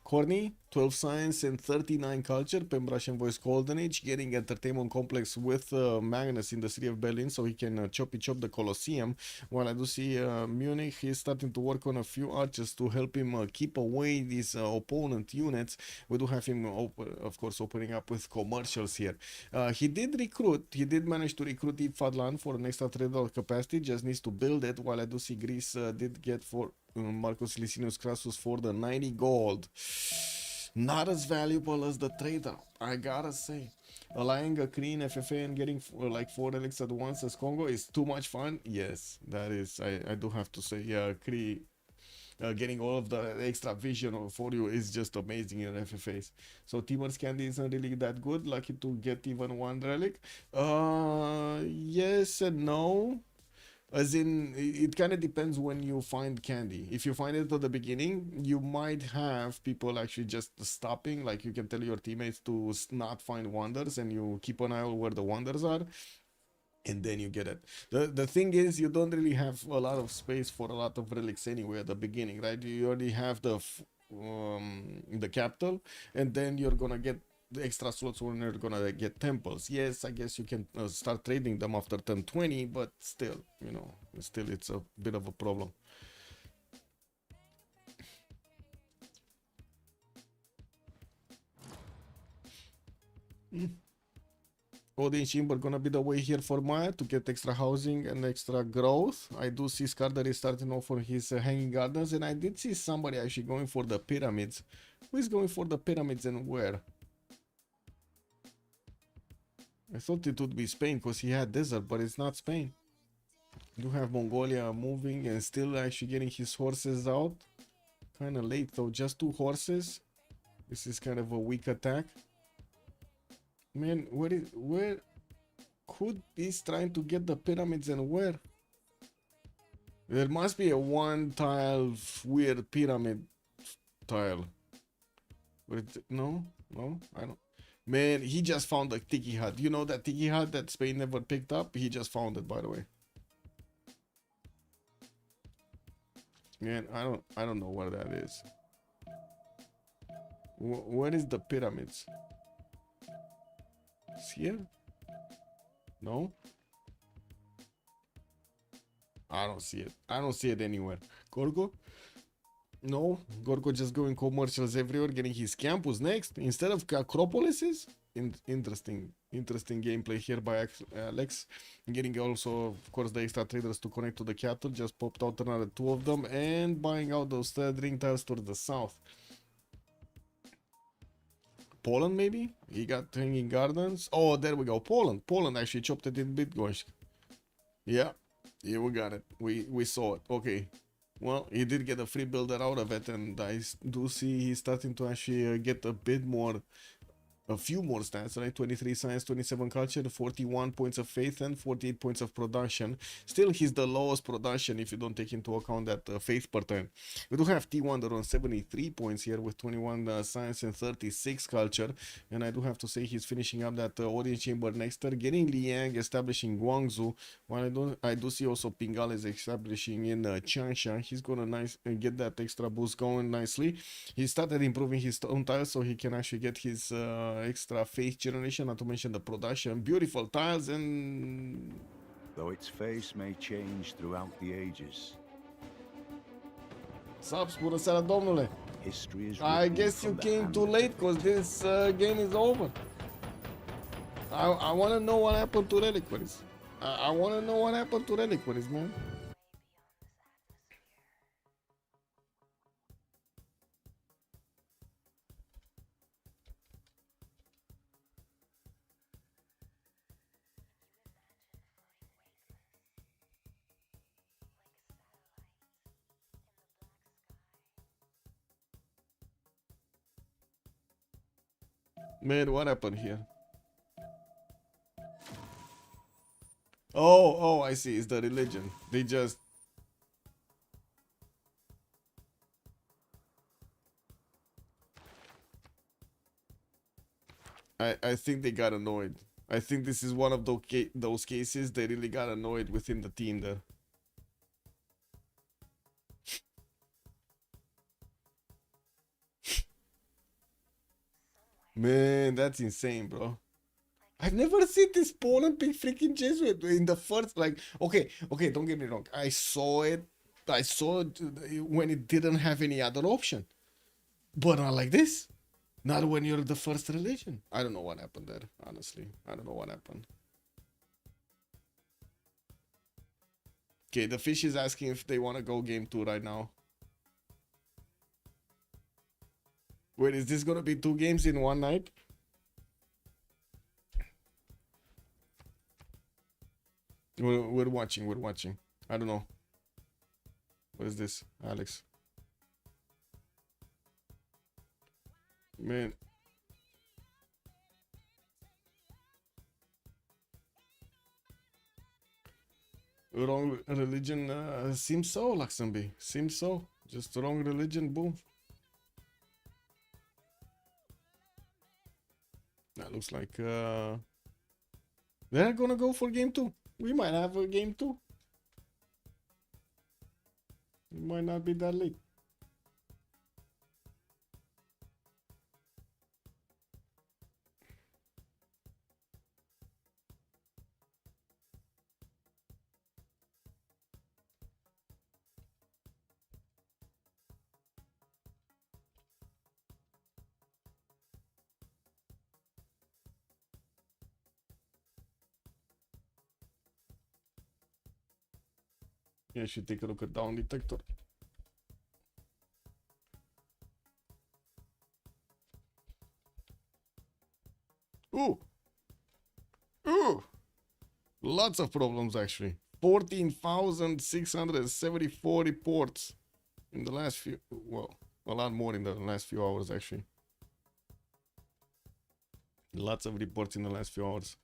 Corny, 12 science and 39 culture, Pembrashe and Voice Golden Age, getting entertainment complex with Magnus in the city of Berlin so he can chop the Colosseum. While I do see Munich, he's starting to work on a few archers to help him keep away these opponent units. We do have him, of course, opening up with commercials here. He did manage to recruit Ifadlan for an extra $3 capacity, just needs to build it, while I do see Greece did get for Marcus Licinius Crassus for the 90 gold. Not as valuable as the trader, I gotta say. Allying a clean FFA and getting like 4 relics at once as Congo is too much fun. Yes, that is, I do have to say, yeah, getting all of the extra vision for you is just amazing in FFAs. So Timur's Candy isn't really that good, lucky to get even 1 relic. Yes and no. As in, it kind of depends when you find candy. If you find it at the beginning, you might have people actually just stopping. Like, you can tell your teammates to not find wonders, and you keep an eye on where the wonders are, and then you get it. The thing is, you don't really have a lot of space for a lot of relics anyway at the beginning, right? You already have the capital, and then you're gonna get the extra slots when you're gonna get temples. Yes, I guess you can start trading them after turn 20, but still, you know, it's a bit of a problem. Odin Shimber gonna be the way here for Maya to get extra housing and extra growth. I do see Skarder is starting off for his hanging gardens, and I did see somebody actually going for the pyramids. Who is going for the pyramids and where? I thought it would be Spain because he had desert, but it's not Spain. You have Mongolia moving and still actually getting his horses out. Kind of late though, just 2 horses. This is kind of a weak attack. Man, where could is trying to get the pyramids and where? There must be a 1 tile weird pyramid tile. No, I don't. Man, he just found a tiki hut. You know that tiki hut that Spain never picked up? He just found it, by the way. Man, I don't know where that is. Where is the pyramids? It's here? No? I don't see it. I don't see it anywhere. Gorgo? No, Gorgo just going commercials everywhere, getting his campus next instead of Acropolises. Interesting gameplay here by Alex. Getting also, of course, the extra traders to connect to the cattle. Just popped out another 2 of them and buying out those drink tiles towards the south. Poland, maybe? He got hanging gardens. Oh, there we go. Poland actually chopped it in Bitcoin. Yeah, we got it. We saw it. Okay. Well, he did get a free builder out of it, and I do see he's starting to actually get a few more stats, right? 23 science, 27 culture, 41 points of faith, and 48 points of production. Still, he's the lowest production if you don't take into account that faith per turn. We do have T1 on 73 points here with 21 science and 36 culture. And I do have to say he's finishing up that audience chamber next turn, getting Liang, establishing Guangzhou. While I do see also Pingal is establishing in Changsha. He's gonna get that extra boost going nicely. He started improving his own tiles so he can actually get his extra faith generation, not to mention the production. Beautiful tiles. And though its face may change throughout the ages, Subs, bună seara, domnule. history is I written guess you from the came hand too of the late because this game is over. I want to know what happened to reliquaries. I want to know what happened to reliquaries, man. Man, what happened here? Oh, I see. It's the religion. They just... I think they got annoyed. I think this is one of those cases they really got annoyed within the team there. Man, that's insane, bro. I've never seen this Poland big freaking Jesuit in the first, like, okay, don't get me wrong. I saw it when it didn't have any other option. But not like this. Not when you're the first religion. I don't know what happened there, honestly. I don't know what happened. Okay, the fish is asking if they want to go game 2 right now. Wait, is this gonna be 2 games in one night? We're watching. I don't know. What is this, Alex? Man. Wrong religion, seems so, Luxembourg. Seems so. Just wrong religion, boom. That looks like they're gonna go for game 2. We might have a game 2. It might not be that late. Yeah, I should take a look at down detector. Ooh. Lots of problems actually. 14,674 reports in the last few, well, a lot more in the last few hours actually. Lots of reports in the last few hours.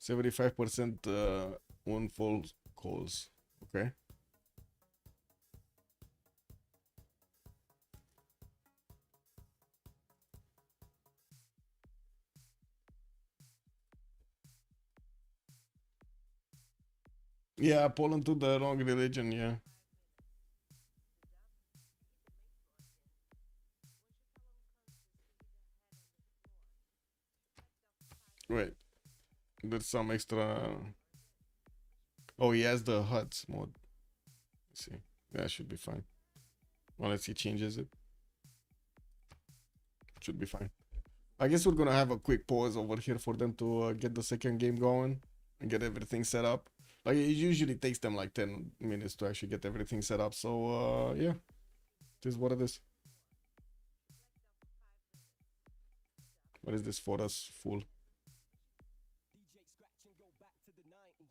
75% on false calls. Okay. Yeah, Poland to the wrong religion, yeah. Wait, there's some extra. Oh, he has the HUDs mode. Let's see, that should be fine. Unless he changes it, should be fine. I guess we're gonna have a quick pause over here for them to get the second game going and get everything set up. Like it usually takes them like 10 minutes to actually get everything set up. So yeah, this is what it is. What is this for us? Full. DJ scratch and go back to the 90s.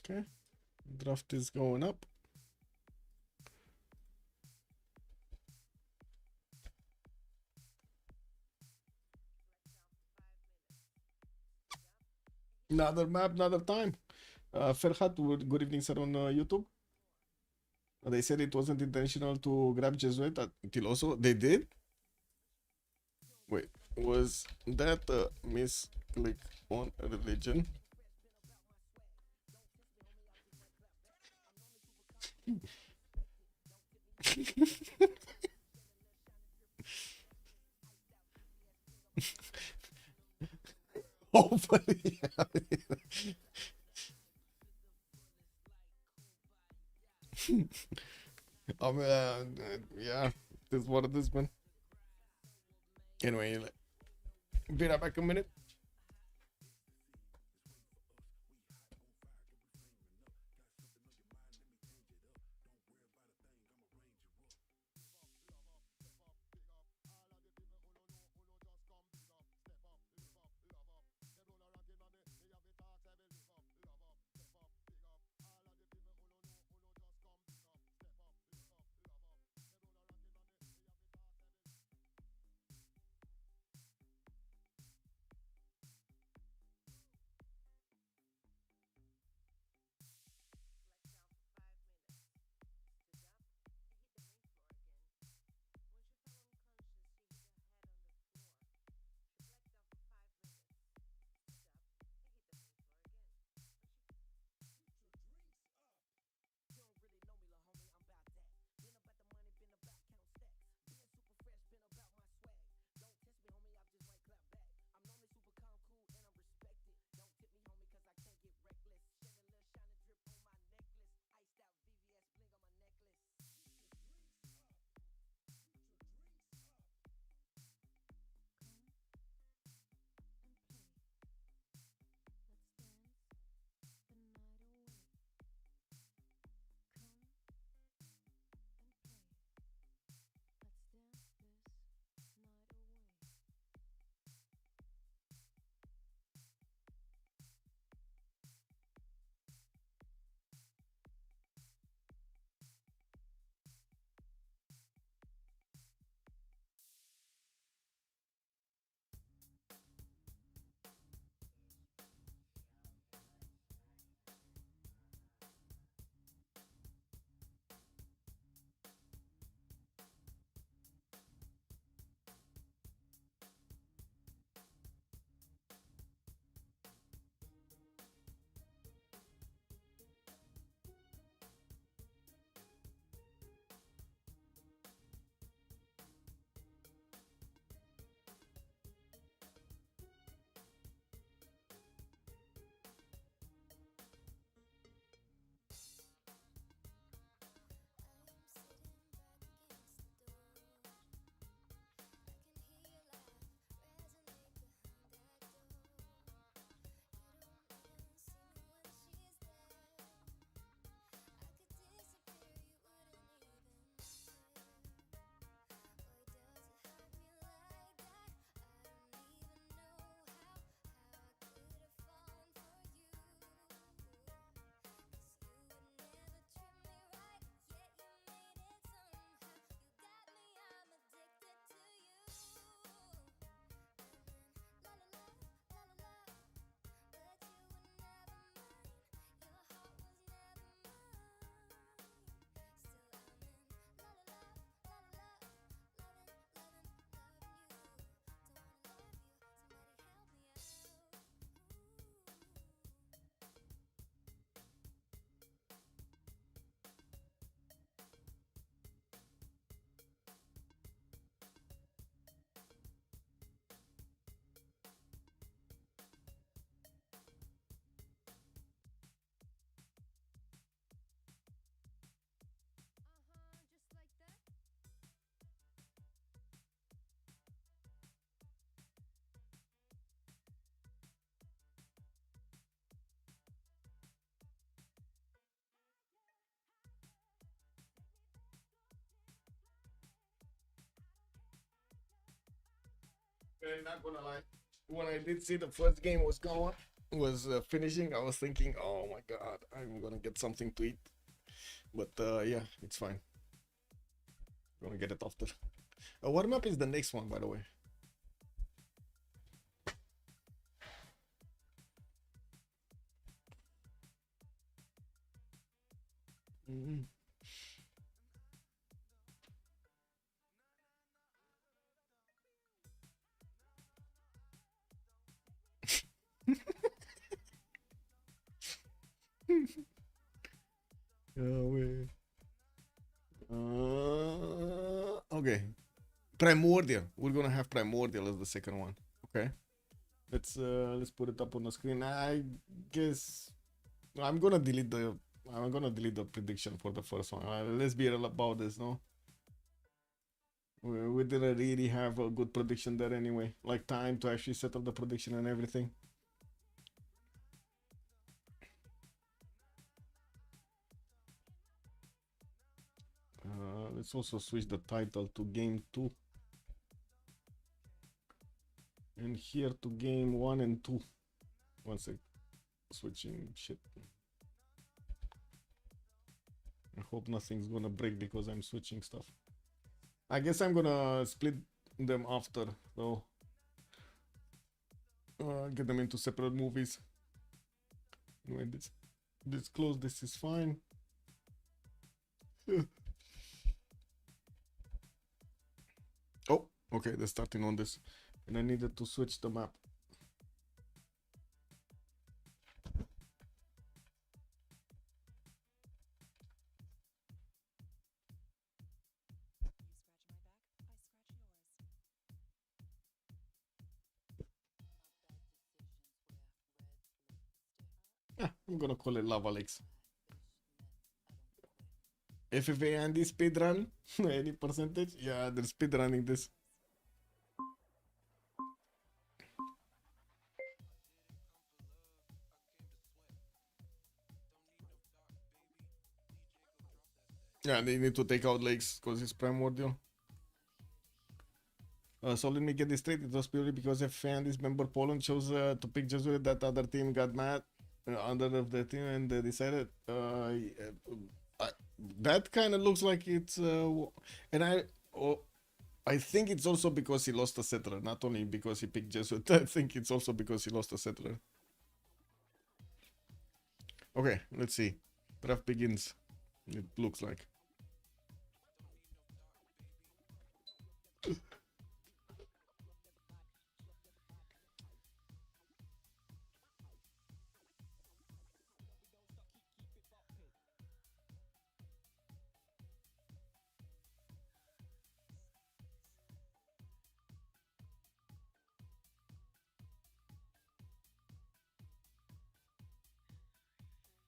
Okay, draft is going up. Another map, another time. Ferhat, good evening, sir, on YouTube. They said it wasn't intentional to grab Jesuit until also they did. Wait, was that a misclick on religion? Hopefully. I mean, yeah, this is what it is, man. Anyway, be right back a minute. And not gonna lie, when I did see the first game was finishing, I was thinking, oh my god, I'm gonna get something to eat. But yeah, it's fine. Gonna get it after. What map is the next one, by the way? Mm. Oh, okay. Primordial. We're gonna have Primordial as the second one. Okay. Let's put it up on the screen. I guess I'm gonna delete the prediction for the first one. Let's be real about this, no? We didn't really have a good prediction there anyway. Like time to actually settle the prediction and everything. Let's also switch the title to game 2. And here to game 1 and 2. One sec. Switching shit. I hope nothing's gonna break because I'm switching stuff. I guess I'm gonna split them after, so get them into separate movies. Anyway, this close, this is fine. Oh, okay, they're starting on this. And I needed to switch the map. I'm gonna call it Lava Lakes. FFA Andies speedrun? Any percentage? Yeah, they're speedrunning this. Yeah, they need to take out lakes because it's primordial. So let me get this straight. It was purely because FFA Andies member Poland chose to pick Jesuit. That other team got mad under of the team and they decided. That kind of looks like it's. And I think it's also because he lost a settler, not only because he picked Jesuit. I think it's also because he lost a settler. Okay, let's see. Draft begins. It looks like.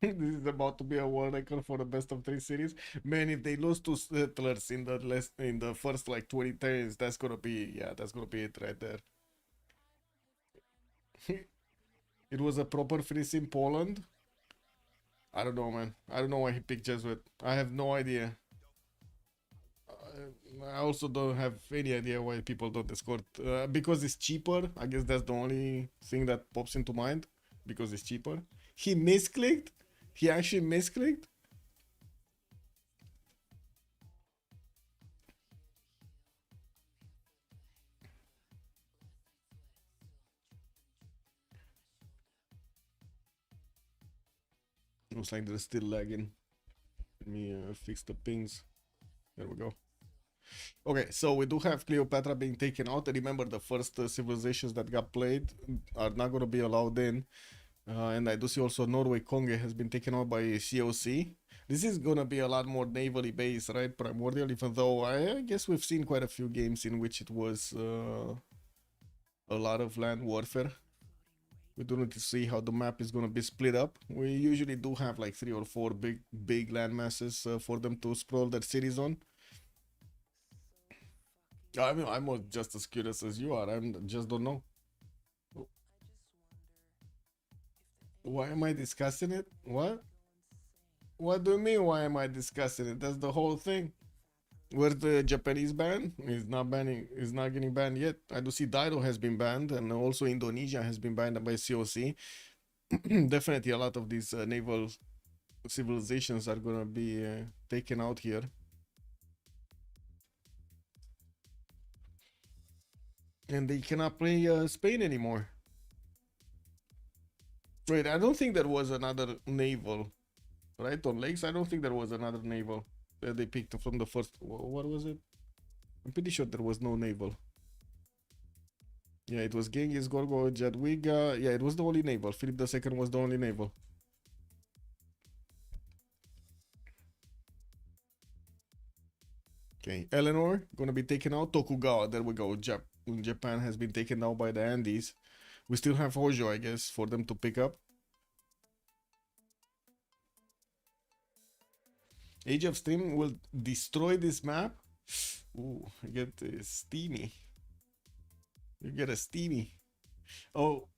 This is about to be a world record for the best of 3 series. Man, if they lose to settlers in the first like 20 turns, that's gonna be it right there. It was a proper freeze in Poland. I don't know, man. I don't know why he picked Jesuit. I have no idea. I also don't have any idea why people don't escort. Because it's cheaper. I guess that's the only thing that pops into mind. Because it's cheaper. He misclicked? He actually misclicked? Looks like they're still lagging. Let me fix the pings. There we go. Okay, so we do have Cleopatra being taken out. Remember, the first civilizations that got played are not going to be allowed in. And I do see also Norway Conge has been taken out by COC. This is going to be a lot more navally based, right? Primordial, even though I guess we've seen quite a few games in which it was a lot of land warfare. We do need to see how the map is going to be split up. We usually do have like 3 or 4 big land masses for them to sprawl their cities on. I mean, I'm just as curious as you are. I just don't know. Why am I discussing it? What? What do you mean, why am I discussing it? That's the whole thing. Where's the Japanese ban? Is not banning. Is not getting banned yet. I do see Daido has been banned, and also Indonesia has been banned by COC. Definitely, a lot of these naval civilizations are gonna be taken out here. And they cannot play Spain anymore. Wait, I don't think there was another naval, right? On lakes, I don't think there was another naval that they picked from the first. What was it? I'm pretty sure there was no naval. Yeah, it was Genghis, Gorgo, Jadwiga. Yeah, it was the only naval. Philip II was the only naval. Okay, Eleanor gonna be taken out. Tokugawa, there we go. Japan has been taken out by the Andes. We still have Hojo, I guess, for them to pick up. Age of Steam will destroy this map. Ooh, I get steamy. You get a steamy. Oh,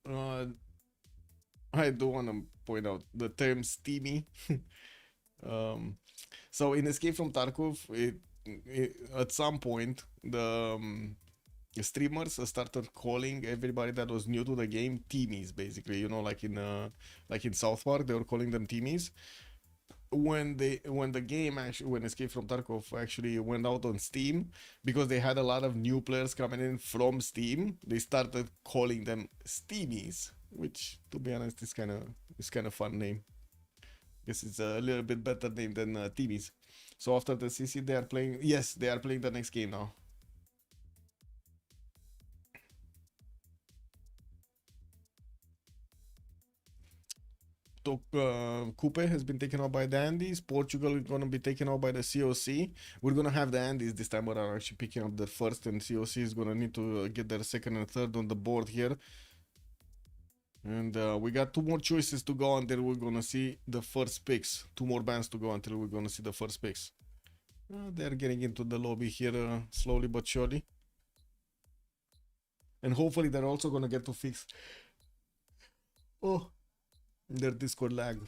I do want to point out the term steamy. So in Escape from Tarkov, at some point the streamers started calling everybody that was new to the game teamies, basically. You know, like in South Park, they were calling them teamies. When the game actually, when Escape from Tarkov actually went out on Steam, because they had a lot of new players coming in from Steam, they started calling them Steamies, which, to be honest, is kind of fun name. Guess it's a little bit better name than Teamies. So after the CC, they are playing. Yes, they are playing the next game now. Coupe has been taken out by the Andes. Portugal is going to be taken out by the COC. We're going to have the Andes this time around actually picking up the first, and COC is going to need to get their second and third on the board here. And we got two more choices to go until we're going to see the first picks. Two more bans to go until we're going to see the first picks. They're getting into the lobby here slowly but surely. And hopefully they're also going to get to fix their Discord lag.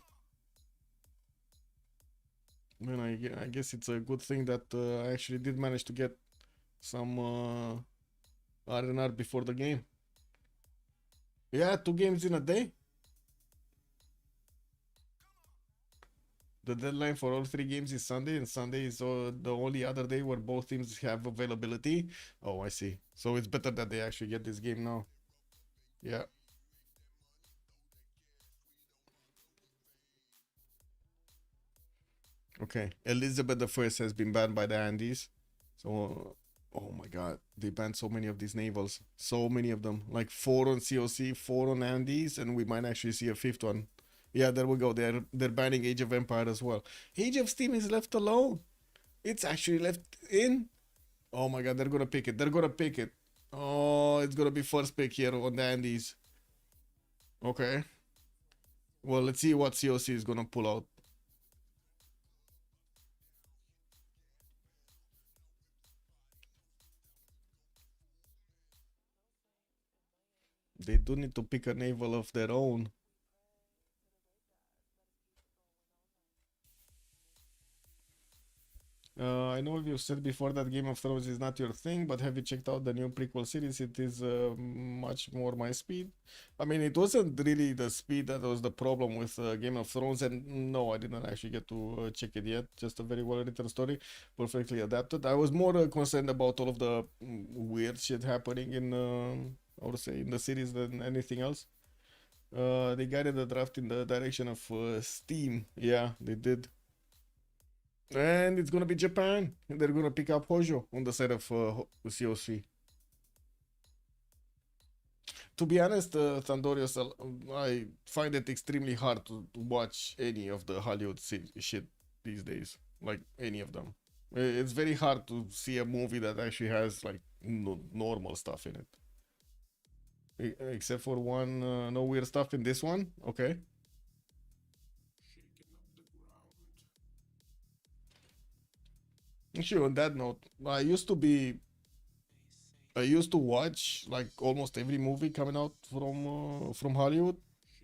Man, I guess it's a good thing that I actually did manage to get some R&R before the game. Yeah, 2 games in a day. The deadline for all 3 games is Sunday, and Sunday is the only other day where both teams have availability. Oh, I see. So it's better that they actually get this game now. Yeah. Okay. Elizabeth I has been banned by the Andes. So, oh my god, they banned so many of these navals. So many of them. Like 4 on COC, 4 on Andes, and we might actually see a 5th one. Yeah, there we go. They're banning Age of Empire as well. Age of Steam is left alone. It's actually left in. Oh my god, they're gonna pick it. They're gonna pick it. Oh, it's gonna be first pick here on the Andes. Okay. Well, let's see what COC is gonna pull out. They do need to pick a naval of their own. I know you said before that Game of Thrones is not your thing, but have you checked out the new prequel series? It is much more my speed. I mean, it wasn't really the speed that was the problem with Game of Thrones, and no, I didn't actually get to check it yet. Just a very well written story, perfectly adapted. I was more concerned about all of the weird shit happening in, I would say, in the series than anything else. They guided the draft in the direction of Steam. Yeah, they did. And it's gonna be Japan. They're gonna pick up Hojo on the side of COC. To be honest, Thandorius, I find it extremely hard to watch any of the Hollywood shit these days. Like, any of them. It's very hard to see a movie that actually has, like, normal stuff in it. Except for one, no weird stuff in this one. Okay. Actually, on that note, I used to watch like almost every movie coming out from Hollywood.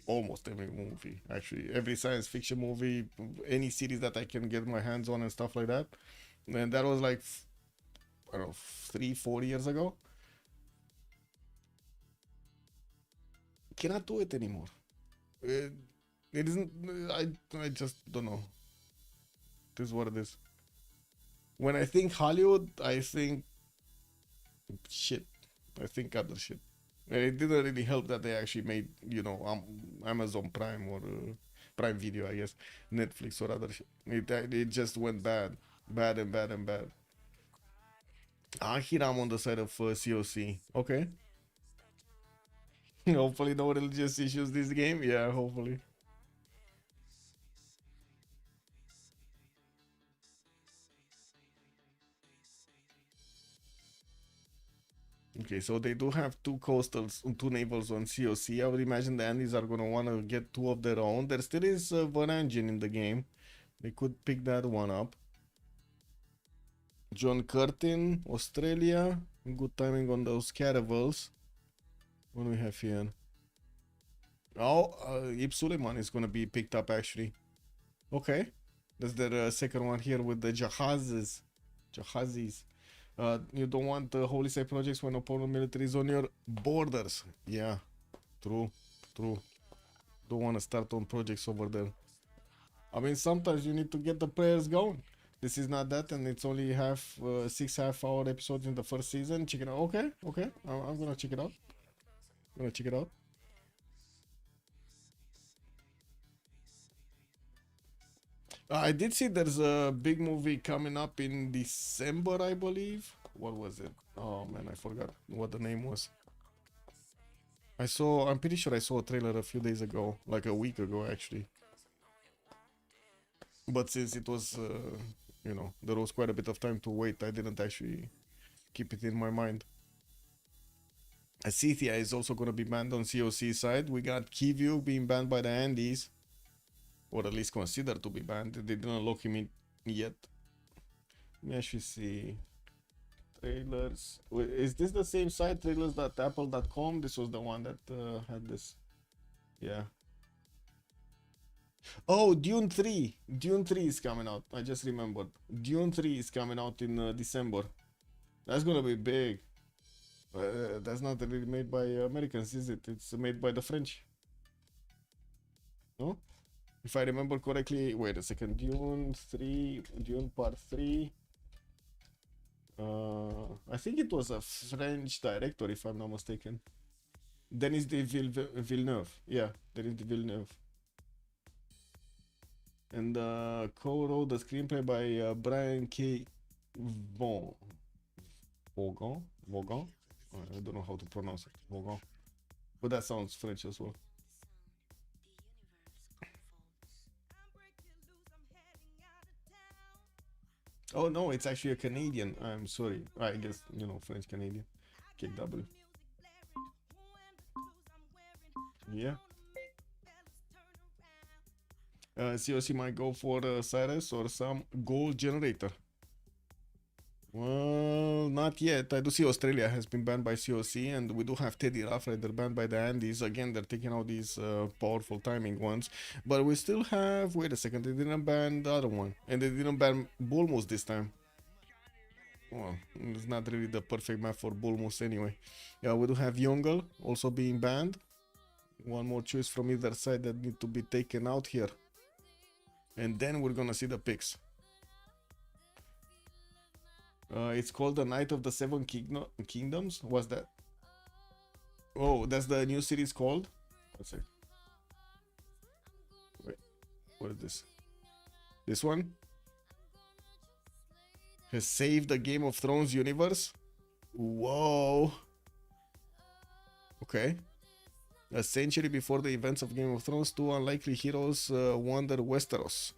Almost every movie, actually, every science fiction movie, any series that I can get my hands on and stuff like that. And that was like I don't know, 3-4 years ago. Cannot do it anymore. It isn't. I just don't know. This is what it is. When I think Hollywood, I think shit. I think other shit. And it didn't really help that they actually made, Amazon Prime or Prime Video, I guess, Netflix or other shit. It just went bad, bad and bad and bad. Here I'm on the side of COC. Okay. Hopefully no religious issues this game. Yeah, hopefully. Okay, so they do have two coastals, two navals on COC. I would imagine the Andies are gonna wanna get two of their own. There still is one engine in the game. They could pick that one up. John Curtin, Australia. Good timing on those caravels. What do we have here? Oh, Ib Suleiman is gonna be picked up actually. Okay, that's the second one here with the Jahazis. You don't want the holy site projects when opponent military is on your borders. Yeah, true. Don't want to start on projects over there. I mean, sometimes you need to get the players going. This is not that, and it's only 6 half-hour episodes in the first season. Check it out. Okay. I'm gonna check it out. I did see there's a big movie coming up in December, I believe. What was it? Oh man, I forgot what the name was. I'm pretty sure I saw a trailer a few days ago, like a week ago actually. But since it was, there was quite a bit of time to wait, I didn't actually keep it in my mind. Acetia is also going to be banned on COC side. We got Kivyu being banned by the Andes, or at least considered to be banned. They didn't lock him in yet. Let me actually see. Trailers. Wait, is this the same site, trailers.apple.com? This was the one that had this. Yeah. Oh, Dune 3. Dune 3 is coming out. I just remembered. Dune 3 is coming out in December. That's gonna be big. That's not really made by Americans, is it? It's made by the French. No? If I remember correctly, wait a second. Dune Part 3. I think it was a French director, if I'm not mistaken. Denis de Villeneuve. Yeah, Denis de Villeneuve. And co-wrote the screenplay by Brian K. Vaughan. I don't know how to pronounce it. Vaughan. But that sounds French as well. Oh no, it's actually a Canadian. I'm sorry. I guess, French Canadian. KW. Yeah. COC might go for Cyrus or some gold generator. Well, not yet. I do see Australia has been banned by COC, and we do have Teddy Roughrider banned by the Andes. Again, they're taking out these powerful timing ones. But we still have... Wait a second, they didn't ban the other one. And they didn't ban Bullmoose this time. Well, it's not really the perfect map for Bullmoose anyway. Yeah, we do have Yongle also being banned. One more choice from either side that need to be taken out here. And then we're gonna see the picks. It's called the Night of the Seven Kingdoms. What's that? Oh, that's the new series called? Let's see. Wait, what is this? This one? Has saved the Game of Thrones universe? Whoa. Okay. A century before the events of Game of Thrones, two unlikely heroes wander Westeros.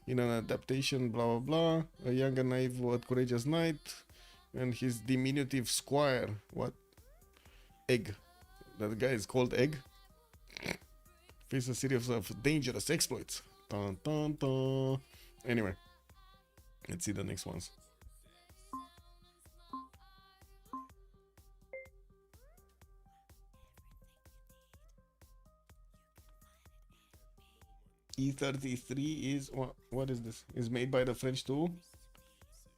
In an adaptation, blah blah blah, a young and naive but courageous knight and his diminutive squire. What? Egg. That guy is called Egg. Face a series of dangerous exploits. Dun, dun, dun. Anyway, let's see the next ones. E33 is what is this? Is made by the French too?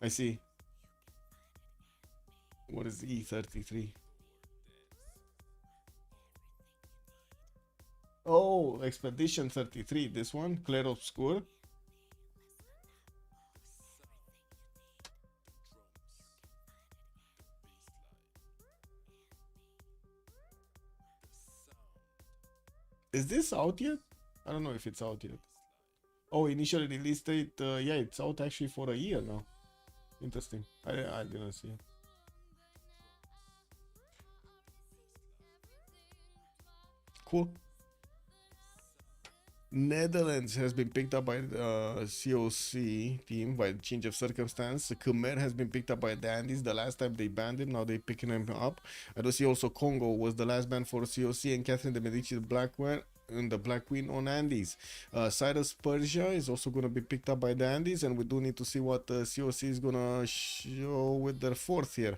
I see. What is E33? Oh, Expedition 33. This one, Clair Obscur. Is this out yet? I don't know if it's out yet. Oh, initial release date. Yeah, it's out actually for a year now. Interesting. I didn't see it. Cool. Netherlands has been picked up by the COC team by change of circumstance. Khmer has been picked up by the Andies. The last time they banned him, now they're picking him up. I do see also Congo was the last ban for COC, and Catherine de Medici, the Black Queen, and the Black Queen on Andies. Cyrus Persia is also going to be picked up by the Andies, and we do need to see what COC is going to show with their fourth here.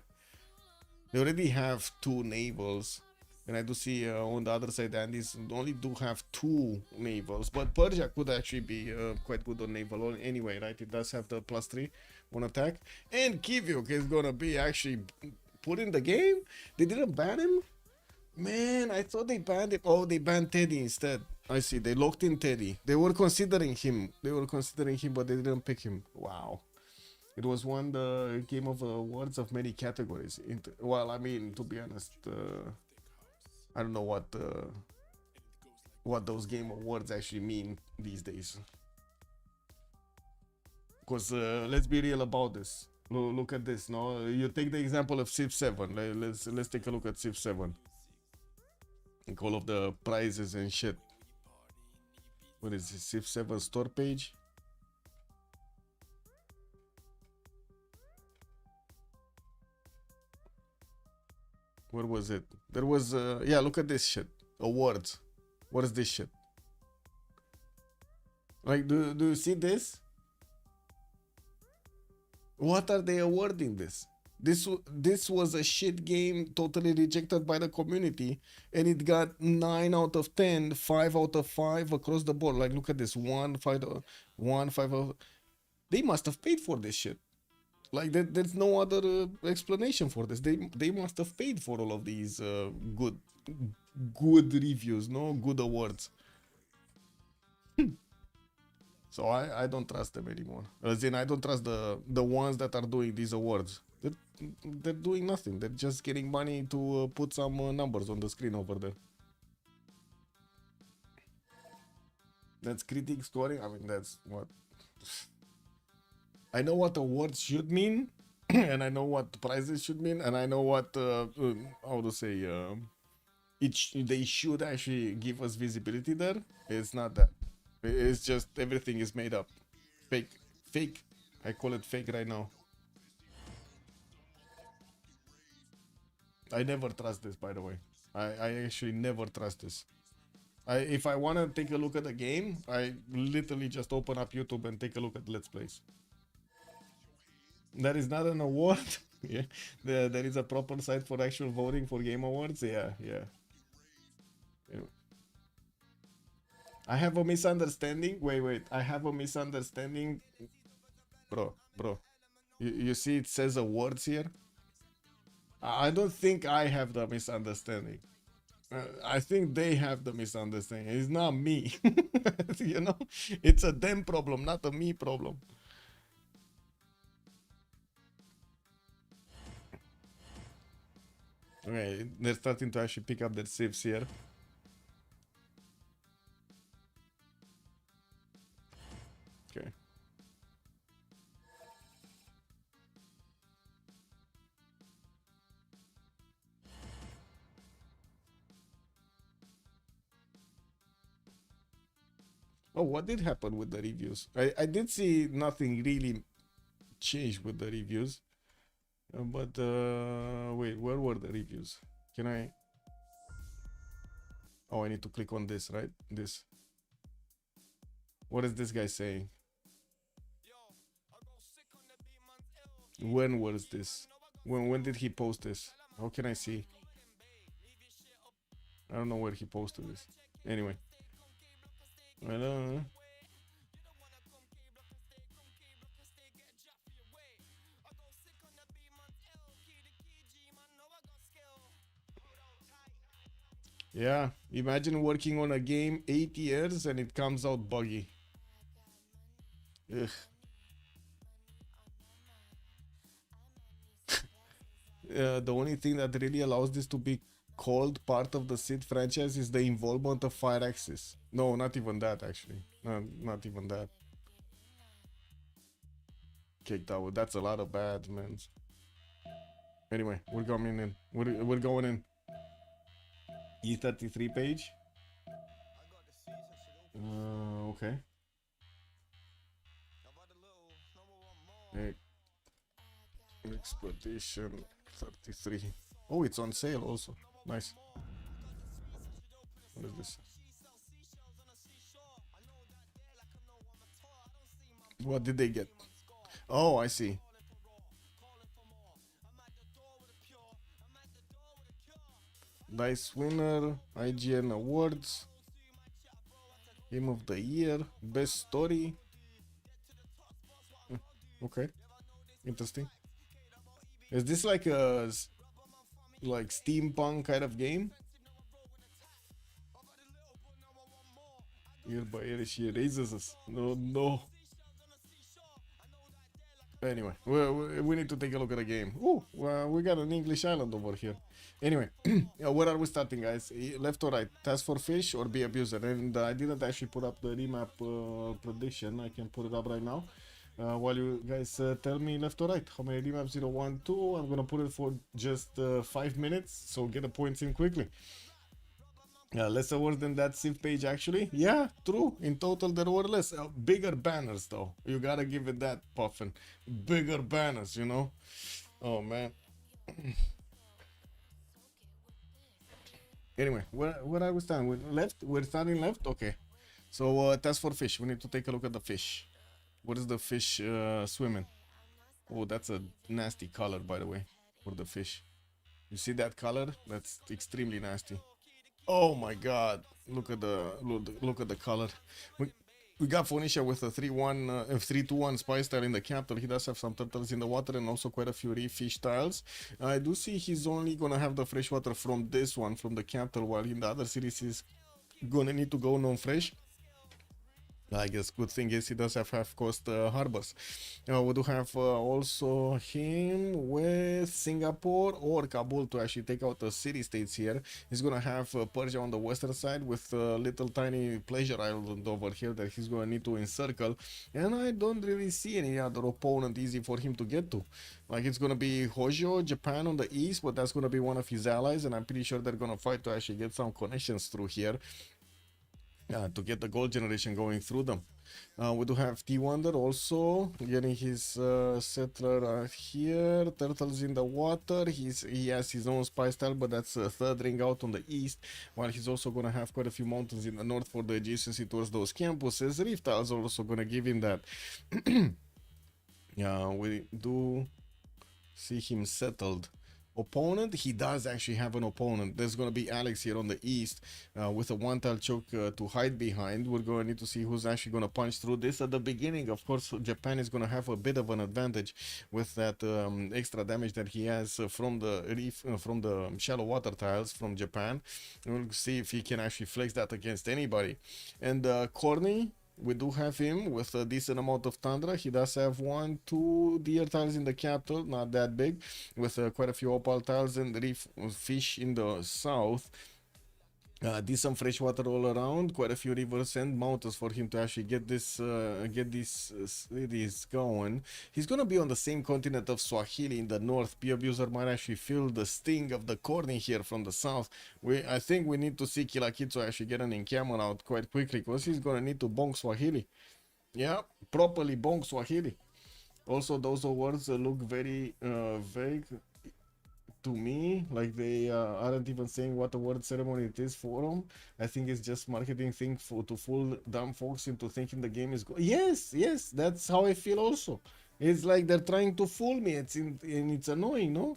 They already have two navals. And I do see on the other side, Andies only do have two navals, but Persia could actually be quite good on naval anyway, right? It does have the +3 on attack. And Kivyuk is gonna be actually put in the game. They didn't ban him? Man, I thought they banned him. Oh, they banned Teddy instead. I see, they locked in Teddy. They were considering him, but they didn't pick him. Wow. It was won the Game of Awards of many categories. Well, I mean, to be honest, I don't know what those game awards actually mean these days. Because let's be real about this. Look at this. No, you take the example of Civ7. Let's take a look at Civ7. Like all of the prizes and shit. What is this? Civ7 store page. Where was it? There was, yeah, look at this shit. Awards. What is this shit? Like, do you see this? What are they awarding this? This was a shit game, totally rejected by the community, and it got 9 out of 10, 5 out of 5 across the board. Like, look at this, 1, 5, 1, 5. They must have paid for this shit. Like there's no other explanation for this. They must have paid for all of these good reviews, no good awards. So I don't trust them anymore. As in, I don't trust the ones that are doing these awards. They're doing nothing. They're just getting money to put some numbers on the screen over there. That's critic scoring. I mean, that's what. I know what awards should mean, and I know what prizes should mean, and I know what how to say they should actually give us visibility there. It's not that. It's just everything is made up, fake. I call it fake right now. I never trust this, by the way. I actually never trust this. If I want to take a look at the game, I literally just open up YouTube and take a look at Let's Plays. That is not an award. Yeah, there is a proper site for actual voting for game awards. Yeah. Anyway. I have a misunderstanding. Wait. I have a misunderstanding. Bro. You see it says awards here? I don't think I have the misunderstanding. I think they have the misunderstanding. It's not me. You know? It's a them problem, not a me problem. Okay, they're starting to actually pick up their civs here. Okay. Oh, what did happen with the reviews? I did see nothing really changed with the reviews. But wait, where were the reviews? Can I? Oh, I need to click on this, right? This. What is this guy saying? When was this? When did he post this? How can I see? I don't know where he posted this. Anyway. I don't know. Yeah, imagine working on a game 8 years and it comes out buggy. Ugh. The only thing that really allows this to be called part of the Civ franchise is the involvement of Fire Axis. No, not even that actually. Not even that. Kicked out. That's a lot of bad, man. Anyway, we're going in. We're going in. E33 page. Okay. Expedition 33. Oh, it's on sale also. Nice. What is this? What did they get? Oh, I see. Nice winner, IGN Awards, Game of the Year, Best Story. Okay, interesting. Is this like a steampunk kind of game? Year by year she raises us. No, no. Anyway, we need to take a look at the game. Ooh, we got an English island over here. Anyway, where are we starting, guys? Left or right? Task for fish or be abuser? And I didn't actually put up the remap prediction. I can put it up right now. While you guys tell me left or right. How many remaps? 0, 1, 2. I'm gonna put it for just 5 minutes, so get the points in quickly. Less awards than that Civ page actually. Yeah, true. In total there were less. Bigger banners though. You gotta give it that, Puffin. Bigger banners, you know. Oh man. Anyway, where are we starting? We're starting left? Okay. So task for fish. We need to take a look at the fish. What is the fish swimming? Oh, that's a nasty color, by the way, for the fish. You see that color? That's extremely nasty. Oh my god, look at the color. We got Phoenicia with a 3-2-1 spy style in the capital. He does have some turtles in the water and also quite a few reef fish tiles. I do see he's only gonna have the freshwater from this one, from the capital, while in the other cities he's gonna need to go non-fresh. I guess good thing is he does have half-coast harbors. We do have also him with Singapore or Kabul to actually take out the city-states here. He's gonna have Persia on the western side with a little tiny pleasure island over here that he's gonna need to encircle. And I don't really see any other opponent easy for him to get to. Like it's gonna be Hojo, Japan on the east, but that's gonna be one of his allies, and I'm pretty sure they're gonna fight to actually get some connections through here. To get the gold generation going through them. We do have T-Wonder also getting his settler here. Turtles in the water. He has his own spy style, but that's a third ring out on the east. While he's also gonna have quite a few mountains in the north for the adjacency towards those campuses. Rift Tiles are also gonna give him that. Yeah, we do see him settled. Opponent, he does actually have an opponent. There's going to be Alex here on the east with a one-tile choke to hide behind. We're going to need to see who's actually going to punch through this at the beginning. Of course, Japan is going to have a bit of an advantage with that extra damage that he has from the reef, from the shallow water tiles from Japan. We'll see if he can actually flex that against anybody. And Corny, we do have him with a decent amount of tundra. He does have 1, 2 deer tiles in the capital, not that big, with quite a few opal tiles and reef fish in the south. Decent freshwater all around, quite a few rivers and mountains for him to actually get this going. He's gonna be on the same continent of Swahili in the north. P abuser might actually feel the sting of the corny here from the south. I think we need to see Kilakitsu actually get an encampment out quite quickly, because he's gonna need to bonk Swahili. Yeah, properly bonk Swahili. Also, those words look very vague to me, like they aren't even saying what award ceremony it is for them. I think it's just marketing thing to fool dumb folks into thinking the game is good. Yes, that's how I feel also. It's like they're trying to fool me. And it's annoying, no?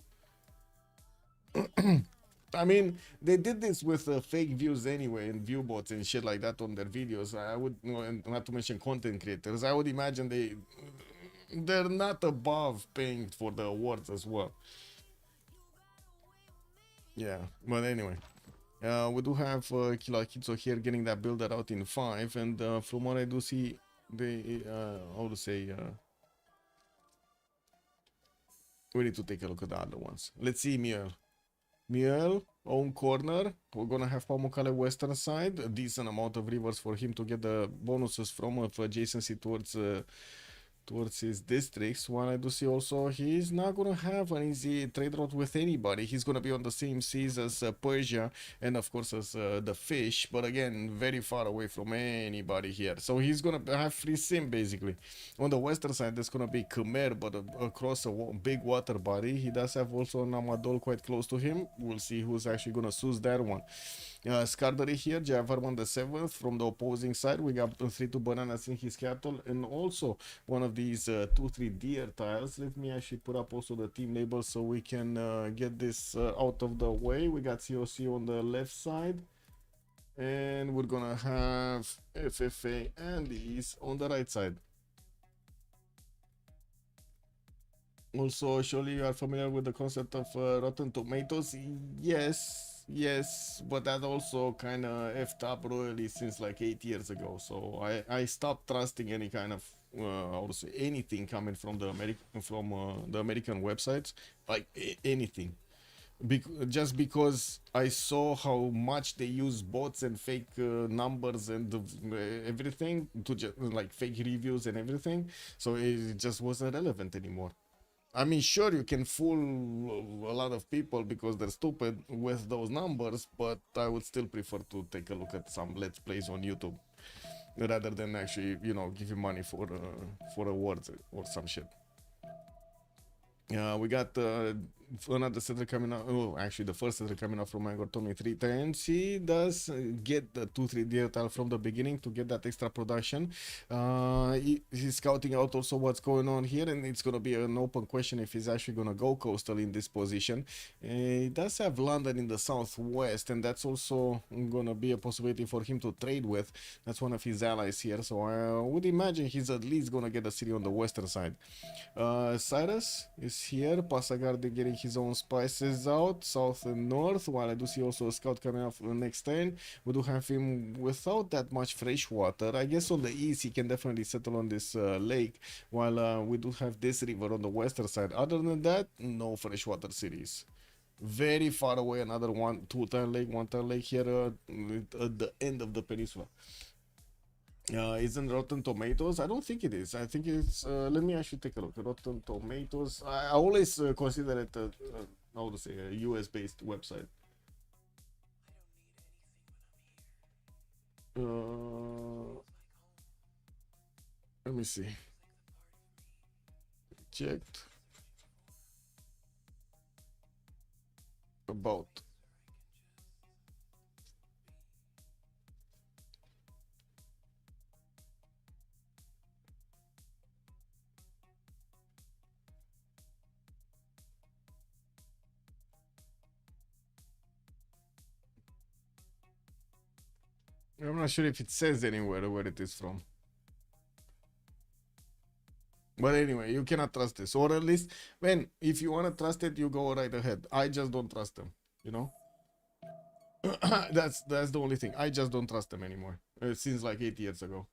I mean, they did this with fake views anyway, and view bots and shit like that on their videos. I would, and not to mention content creators, I would imagine they're not above paying for the awards as well. Yeah, but anyway, We do have Kila Kitso here getting that builder out in 5, and from what I do see, they how to say we need to take a look at the other ones. Let's see Miel, own corner. We're gonna have Pamukkale western side. A decent amount of rivers for him to get the bonuses from of adjacency towards his districts. While I do see also he's not gonna have an easy trade route with anybody. He's gonna be on the same seas as Persia and of course as the fish, but again very far away from anybody here. So he's gonna have free sim basically. On the western side there's gonna be Khmer, but across a big water body. He does have also an Amadol quite close to him. We'll see who's actually gonna choose that one. Skardery here, Javarman the 7th from the opposing side. We got 3-2 bananas in his capital and also one of these 2-3 deer tiles. Let me actually put up also the team label so we can get this out of the way. We got COC on the left side and we're gonna have FFA Andies on the right side. Also, surely you are familiar with the concept of Rotten Tomatoes. Yes, but that also kind of effed up royally since like 8 years ago. So I stopped trusting any kind of how to say anything coming from the American websites, like anything. Just because I saw how much they use bots and fake numbers and everything to just like fake reviews and everything, so it just wasn't relevant anymore. I mean, sure, you can fool a lot of people because they're stupid with those numbers, but I would still prefer to take a look at some Let's Plays on YouTube rather than actually, you know, give you money for awards or some shit. We got another setter coming out. Oh, actually, the first setter coming out from Angor Tommy 3 times. He does get the 2-3 deer tile from the beginning to get that extra production. He's scouting out also what's going on here, and it's going to be an open question if he's actually going to go coastal in this position. He does have London in the southwest, and that's also going to be a possibility for him to trade with. That's one of his allies here, so I would imagine he's at least going to get a city on the western side. Cyrus is here. Pasagardi getting his own spices out, south and north, while I do see also a scout coming up next turn. We do have him without that much fresh water. I guess on the east he can definitely settle on this lake, while we do have this river on the western side. Other than that, no freshwater cities. Very far away, another 2-turn lake, 1-turn lake here at the end of the peninsula. Isn't Rotten Tomatoes? I don't think it is. I think it's let me actually take a look. Rotten Tomatoes, I always consider it how to say a US based website. Let me see. Checked. About. I'm not sure if it says anywhere where it is from. But anyway, you cannot trust this. Or at least, when if you want to trust it, you go right ahead. I just don't trust them, you know? that's the only thing. I just don't trust them anymore. Since like 8 years ago.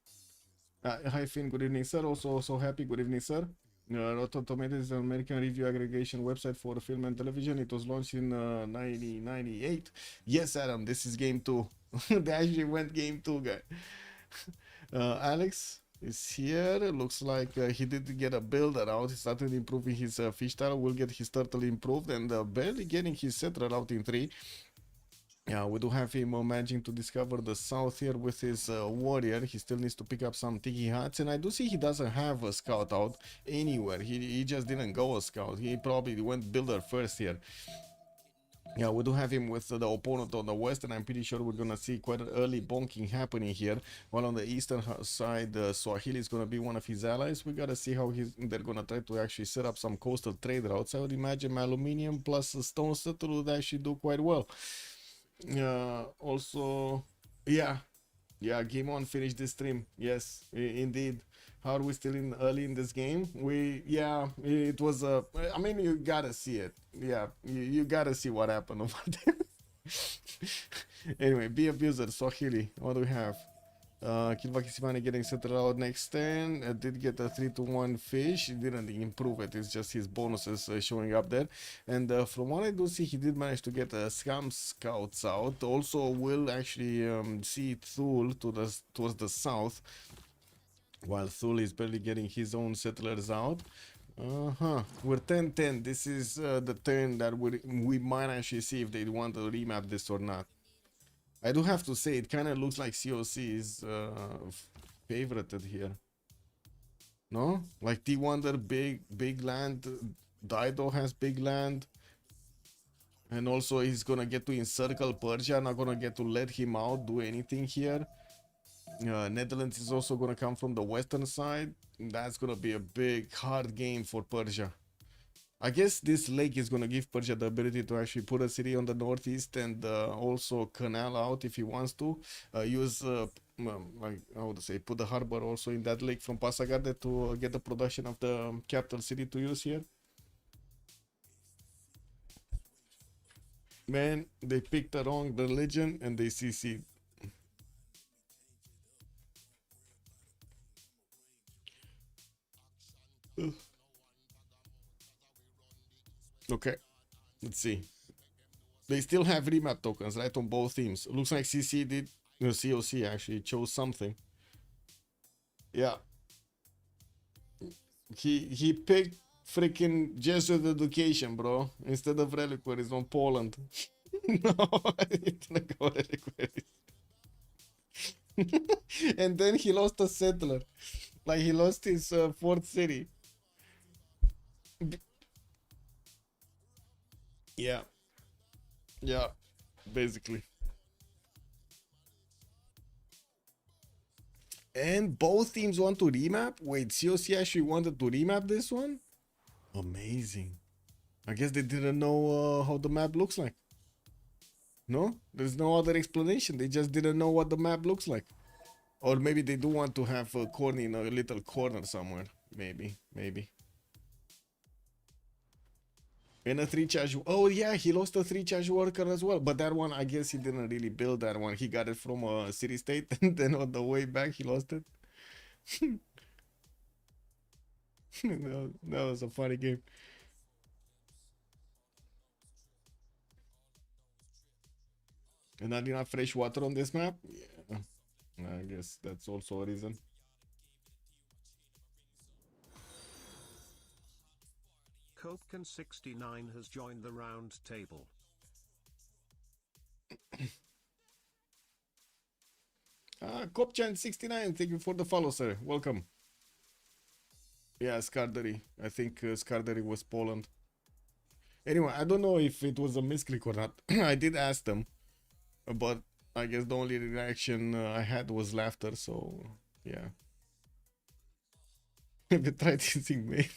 Hi Finn, good evening sir. Also happy, good evening sir. Rotten Tomatoes is an American review aggregation website for film and television. It was launched in 1998. Yes, Adam, this is game 2. They actually went game 2, guy. Alex is here. Looks like he did get a builder out. He started improving his fish tile. Will get his turtle improved and barely getting his settler out in 3. Yeah, we do have him managing to discover the south here with his warrior. He still needs to pick up some tiki hats, and I do see he doesn't have a scout out anywhere. He just didn't go a scout. He probably went builder first here. Yeah, we do have him with the opponent on the west, and I'm pretty sure we're gonna see quite an early bonking happening here. While on the eastern side, Swahili is gonna be one of his allies. We gotta see how they're gonna try to actually set up some coastal trade routes. I would imagine aluminium plus a stone setter would actually do quite well. Also, yeah, game on, finish this stream. Yes, indeed. How are we still early in this game? It was I mean, you gotta see it. Yeah, you gotta see what happened over there. Anyway, be abuser, Swahili. What do we have? Kilvakisivani getting settled out next turn. Did get a 3-1 fish. He didn't improve it. It's just his bonuses showing up there. And from what I do see, he did manage to get Scam Scouts out. Also, will actually see Thule towards the south, while Thule is barely getting his own settlers out. We're 10-10. This is the turn that we might actually see if they want to remap this or not. I do have to say, it kind of looks like COC is favorited here. No? Like T-Wonder, big land. Dido has big land. And also he's gonna get to encircle Persia, not gonna get to let him out, do anything here. Netherlands is also gonna come from the western side. That's gonna be a big, hard game for Persia. I guess this lake is gonna give Persia the ability to actually put a city on the northeast and also canal out if he wants to. Use like I would say, put the harbor also in that lake from Pasargade to get the production of the capital city to use here. Man, they picked the wrong religion and they CC'd. Okay, let's see. They still have remap tokens, right, on both teams. Looks like CC did, COC actually chose something. Yeah. He picked freaking Jesuit education, bro, instead of reliquaries on Poland. No, I didn't go reliquaries. And then he lost a settler. Like he lost his fourth city. Yeah. Yeah, basically. And both teams want to remap? Wait, COC actually wanted to remap this one? Amazing. I guess they didn't know how the map looks like. No? There's no other explanation. They just didn't know what the map looks like. Or maybe they do want to have a corner in a little corner somewhere. Maybe. And a 3-charge. Oh yeah, he lost a 3-charge worker as well. But that one, I guess he didn't really build that one. He got it from a city state, and then on the way back he lost it. That was a funny game. And not enough fresh water on this map? Yeah. I guess that's also a reason. Copecan69 has joined the round table. Kopchan69, thank you for the follow, sir. Welcome. Yeah, Skardary. I think Skardary was Poland. Anyway, I don't know if it was a misclick or not. I did ask them, but I guess the only reaction I had was laughter, so yeah. Have you tried using me?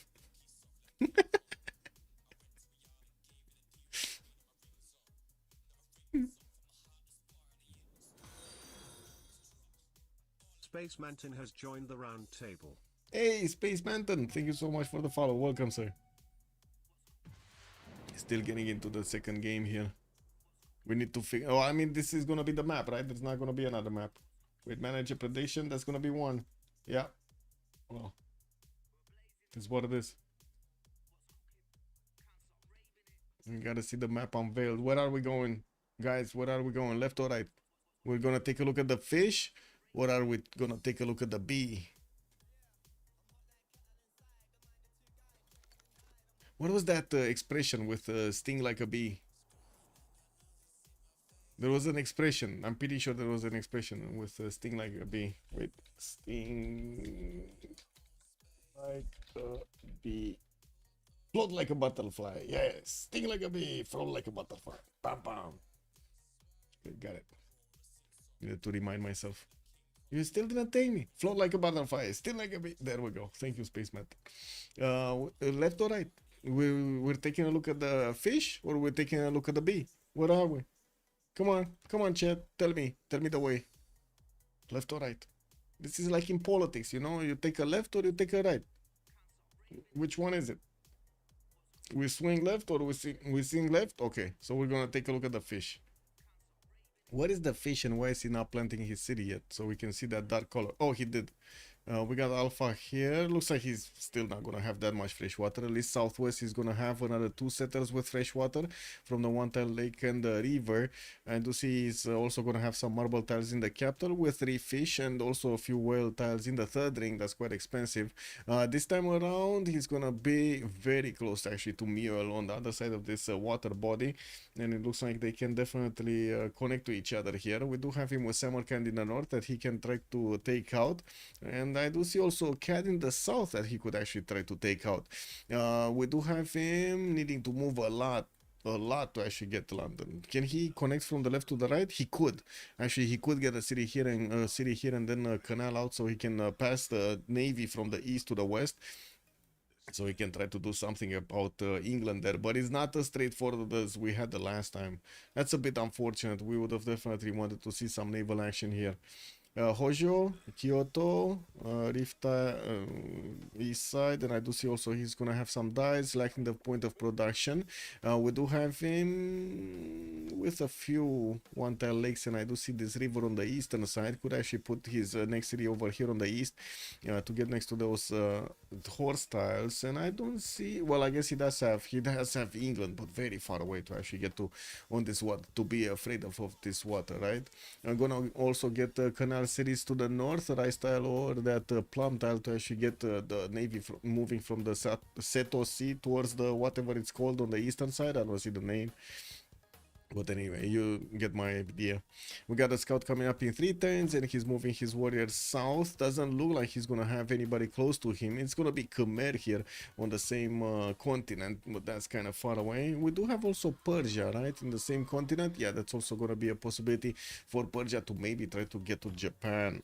Space Mountain has joined the round table. Hey, Space Mountain, thank you so much for the follow. Welcome, sir. Still getting into the second game here. We need to figure. Oh, I mean, this is gonna be the map, right? There's not gonna be another map. With manager prediction, that's gonna be one. Yeah. Well, that's what it is. We gotta see the map unveiled. Where are we going, guys? Where are we going? Left or right? We're gonna take a look at the fish, or are we gonna take a look at the bee? What was that expression with sting like a bee? There was an expression. I'm pretty sure there was an expression with sting like a bee. Wait, sting like a bee. Float like a butterfly. Yes, sting like a bee. Float like a butterfly. Bam, bam. Okay, got it. Needed to remind myself. You still didn't take me. Float like a butterfly. Still like a bee. There we go. Thank you, Spaceman. Left or right? We're taking a look at the fish, or we're taking a look at the bee? Where are we? Come on, chat. Tell me the way. Left or right? This is like in politics, you know. You take a left or you take a right. Which one is it? We swing left or we swing left? Okay, so we're gonna take a look at the fish. What is the fish and why is he not planting his city yet? So we can see that dark color. Oh, he did. We got Alpha here. Looks like he's still not gonna have that much fresh water. At least southwest he's gonna have another 2 settlers with fresh water from the one tile lake and the river. And to see he's also gonna have some marble tiles in the capital with 3 fish and also a few whale tiles in the third ring. That's quite expensive. This time around he's gonna be very close actually to Mule on the other side of this water body, and it looks like they can definitely connect to each other here. We do have him with Samarkand in the north that he can try to take out, and I do see also Cad in the south that he could actually try to take out. We do have him needing to move a lot to actually get to London. Can he connect from the left to the right? He could. Actually, he could get a city here and then a canal out so he can pass the navy from the east to the west. So he can try to do something about England there, but it's not as straightforward as we had the last time. That's a bit unfortunate. We would have definitely wanted to see some naval action here. Hojo, Kyoto, Rifta, east side, and I do see also he's gonna have some dies lacking the point of production. We do have him with a few one tile lakes, and I do see this river on the eastern side. Could actually put his next city over here on the east to get next to those horse tiles. And I don't see, well, I guess he does have England, but very far away to actually get to on this water, to be afraid of this water, right? I'm gonna also get canal cities to the north, rice tile or that plum tile to actually get the navy moving from the Seto Sea towards the whatever it's called on the eastern side. I don't see the name, but anyway, you get my idea. We got a scout coming up in 3 turns, and he's moving his warriors south. Doesn't look like he's gonna have anybody close to him. It's gonna be Khmer here on the same continent, but that's kind of far away. We do have also Persia, right, in the same continent. Yeah, that's also gonna be a possibility for Persia to maybe try to get to Japan.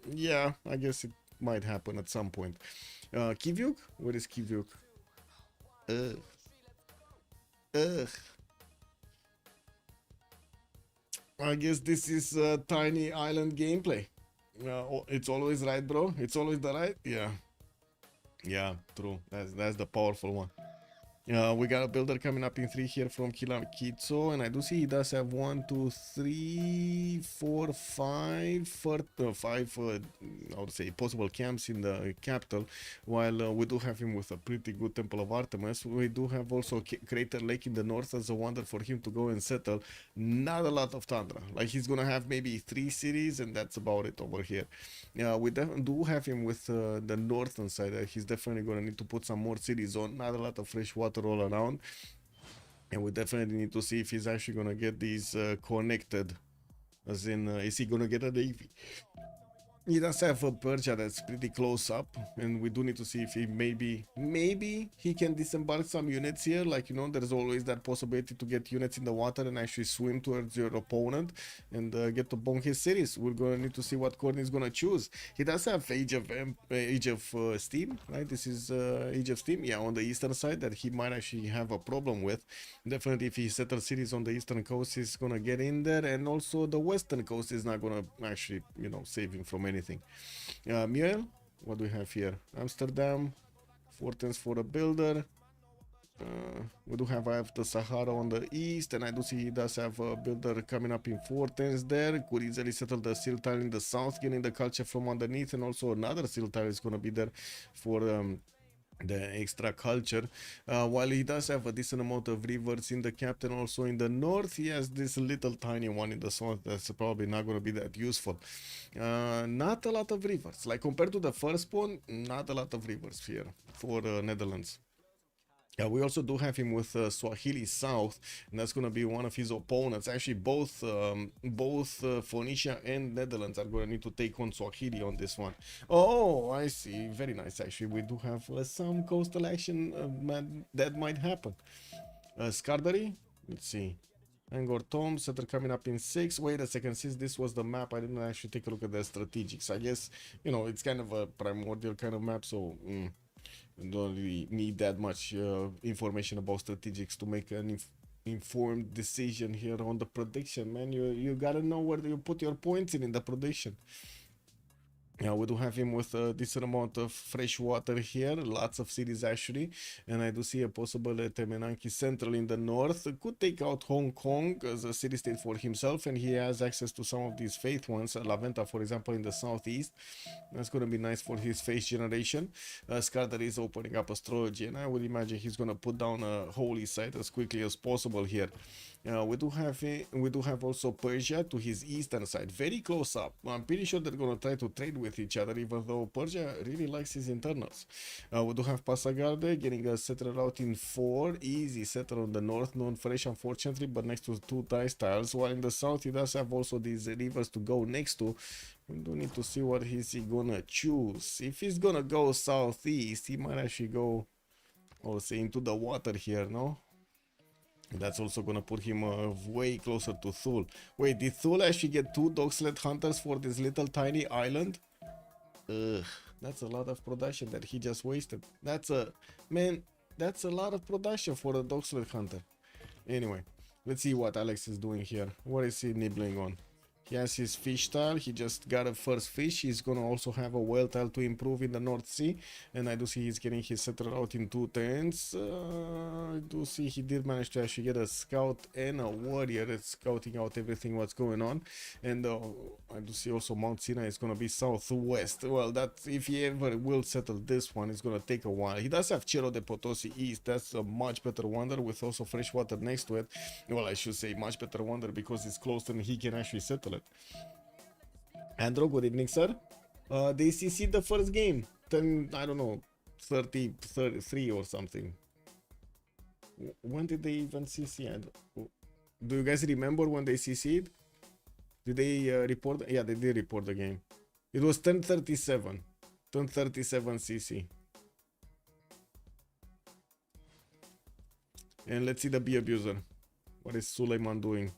Yeah, I guess it might happen at some point. Kivyuk? Where is Kivyuk? I guess this is tiny island gameplay. It's always right, bro. It's always the right. Yeah, true. That's the powerful one. We got a builder coming up in 3 here from Kitso, and I do see he does have 1, 2, 3, 4, 5, 5 I would say possible camps in the capital, while we do have him with a pretty good Temple of Artemis. We do have also Crater Lake in the north as a wonder for him to go and settle. Not a lot of tundra, like he's gonna have maybe 3 cities, and that's about it over here. We do have him with the northern side. He's definitely gonna need to put some more cities on. Not a lot of fresh water all around, and we definitely need to see if he's actually gonna get these connected, as in is he gonna get a navy. He does have a Persia that's pretty close up, and we do need to see if he maybe he can disembark some units here. Like, you know, there's always that possibility to get units in the water and actually swim towards your opponent and get to bomb his cities. We're gonna need to see what Courtney is gonna choose. He does have Age of Steam, right? This is Age of Steam, yeah, on the eastern side, that he might actually have a problem with. Definitely, if he settles cities on the eastern coast, he's gonna get in there, and also the western coast is not gonna actually, you know, save him from anything. Muriel, what do we have here? Amsterdam, 4 turns for a builder. We do have the Sahara on the east, and I do see he does have a builder coming up in 4 turns there. Could easily settle the seal tile in the south, getting the culture from underneath, and also another seal tile is going to be there for the extra culture. While he does have a decent amount of rivers in the capital, also in the north, he has this little tiny one in the south that's probably not going to be that useful. Not a lot of rivers, like compared to the first one, not a lot of rivers here for Netherlands. Yeah, we also do have him with Swahili South, and that's going to be one of his opponents. Actually, both Phoenicia and Netherlands are going to need to take on Swahili on this one. Oh, I see. Very nice, actually. We do have some coastal action that might happen. Scarbery, let's see. Angor Tom, setter coming up in 6. Wait a second, since this was the map, I didn't actually take a look at the strategics. I guess, you know, it's kind of a primordial kind of map, so... don't really need that much information about strategics to make an informed decision here on the prediction, man. You gotta know where you put your points in the prediction. Yeah, we do have him with a decent amount of fresh water here, lots of cities actually, and I do see a possible Temenanki Central in the north. Could take out Hong Kong as a city-state for himself, and he has access to some of these faith ones, La Venta, for example, in the southeast. That's going to be nice for his face generation. Skarder is opening up astrology, and I would imagine he's going to put down a holy site as quickly as possible here. We do have also Persia to his eastern side, very close up. I'm pretty sure they're gonna try to trade with each other, even though Persia really likes his internals. We do have Pasagarde getting a settler out in 4, easy settler on the north, known fresh unfortunately, but next to 2 Thai tiles. While in the south he does have also these rivers to go next to. We do need to see what he's gonna choose. If he's gonna go southeast, he might actually go also into the water here, no? That's also gonna put him way closer to Thule. Wait, did Thule actually get 2 dog sled hunters for this little tiny island? Ugh, that's a lot of production that he just wasted. That's a lot of production for a dog sled hunter. Anyway, let's see what Alex is doing here. What is he nibbling on? He has his fish tile. He just got a first fish. He's gonna also have a whale tile to improve in the North Sea. And I do see he's getting his settler out in 2 turns. I do see he did manage to actually get a scout and a warrior that's scouting out everything what's going on. And I do see also Mount Sinai is gonna be southwest. Well, that if he ever will settle this one, it's gonna take a while. He does have Cerro de Potosi east. That's a much better wonder with also fresh water next to it. Well, I should say much better wonder because it's close and he can actually settle it. Andro, good evening, sir. They CC'd the first game. 10, I don't know, 33 or something. When did they even CC? Do you guys remember when they CC'd? Did they report? Yeah, they did report the game. It was 10:37. 10:37 CC. And let's see the bee abuser. What is Suleiman doing?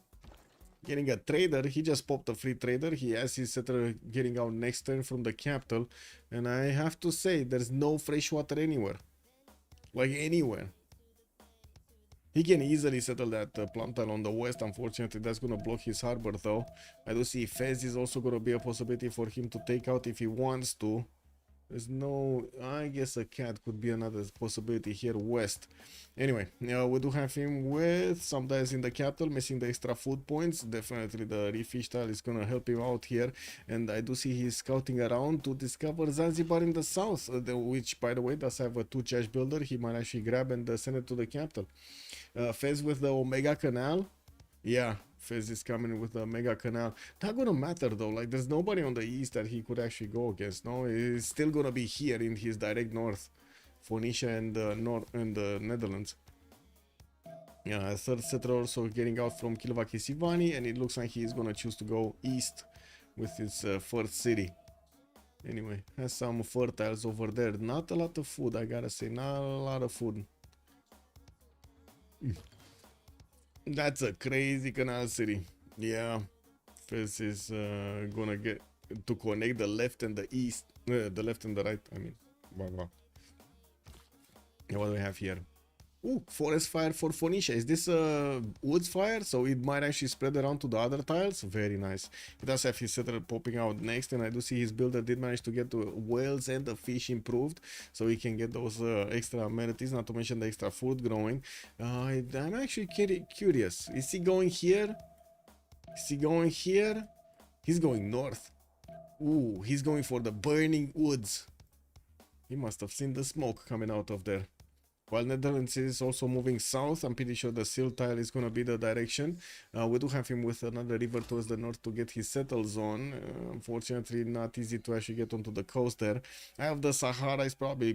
Getting a trader. He just popped a free trader. He has his settler getting out next turn from the capital. And I have to say, there's no fresh water anywhere. Like anywhere. He can easily settle that plum tile on the west. Unfortunately, that's going to block his harbor though. I do see Fez is also going to be a possibility for him to take out if he wants to. There's no, I guess a cat could be another possibility here west. Anyway, we do have him with some dials in the capital, missing the extra food points. Definitely the refish tile is gonna help him out here. And I do see he's scouting around to discover Zanzibar in the south, which by the way does have a 2 cash builder. He might actually grab and send it to the capital. Fez with the Omega Canal. Yeah, Fez is coming with the Mega Canal. Not gonna matter though, like there's nobody on the east that he could actually go against, no? He's still gonna be here in his direct north. Phoenicia and the Netherlands. Yeah, a third settler also getting out from Kilvakisivani, and it looks like he's gonna choose to go east with his first city. Anyway, has some fertiles over there. Not a lot of food, I gotta say, not a lot of food. That's a crazy canal city. Yeah, Fez is gonna get to connect the left and the east, the left and the right. I mean, wow. What do we have here? Ooh, forest fire for Phoenicia. Is this a woods fire? So it might actually spread around to the other tiles. Very nice. He does have his settler popping out next, and I do see his builder did manage to get the whales and the fish improved, so he can get those extra amenities, not to mention the extra food growing. I'm actually curious. Is he going here? Is he going here? He's going north. Ooh, he's going for the burning woods. He must have seen the smoke coming out of there. While Netherlands is also moving south, I'm pretty sure the seal tile is going to be the direction. We do have him with another river towards the north to get his settle zone. Unfortunately, not easy to actually get onto the coast there. I have the Sahara is probably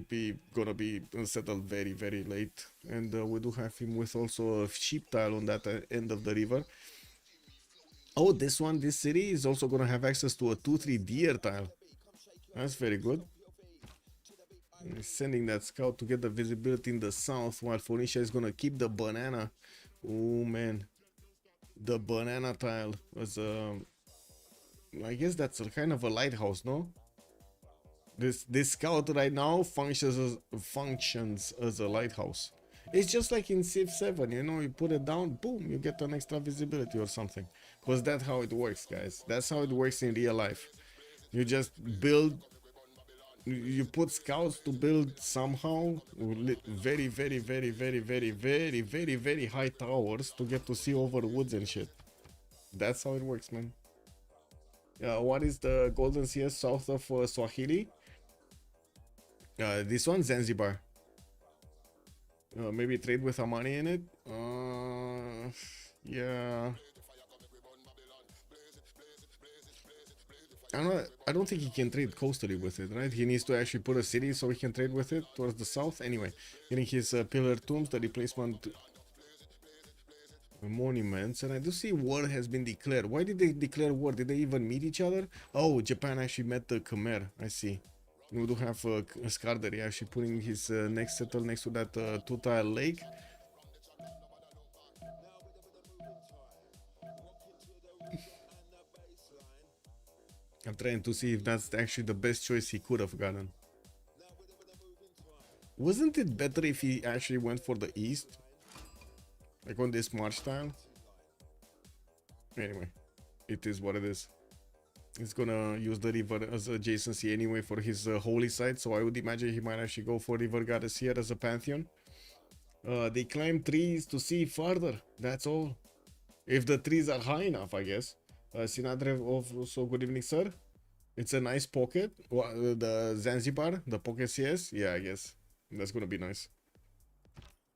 going to be settled very, very late. And we do have him with also a sheep tile on that end of the river. Oh, this city is also going to have access to a 2-3 deer tile. That's very good. Sending that scout to get the visibility in the south, while Phoenicia is gonna keep the banana. Oh man, the banana tile was I guess that's a kind of a lighthouse, no? This scout right now functions as a lighthouse. It's just like in Civ7, you know, you put it down, boom, you get an extra visibility or something. Because that's how it works, guys. That's how it works in real life. You just build, you put scouts to build somehow very, very, very, very, very, very, very, very high towers to get to see over woods and shit. That's how it works, man. What is the golden CS south of Swahili? This one, Zanzibar. Maybe trade with Amani in it. Yeah. I don't think he can trade coastally with it, right? He needs to actually put a city so he can trade with it towards the south. Anyway, getting his pillar tombs, the replacement monuments, and I do see war has been declared. Why did they declare war? Did they even meet each other? Oh, Japan actually met the Khmer. I see. We do have Skardari actually putting his next settle next to that two-tile lake. I'm trying to see if that's actually the best choice he could have gotten. Wasn't it better if he actually went for the east? Like on this march style? Anyway, it is what it is. He's gonna use the river as adjacency anyway for his holy site, so I would imagine he might actually go for river goddess here as a pantheon. They climb trees to see further, that's all. If the trees are high enough, I guess. Sinadrev also good evening, sir. It's a nice pocket. The Zanzibar, the pocket CS, yeah, I guess that's gonna be nice.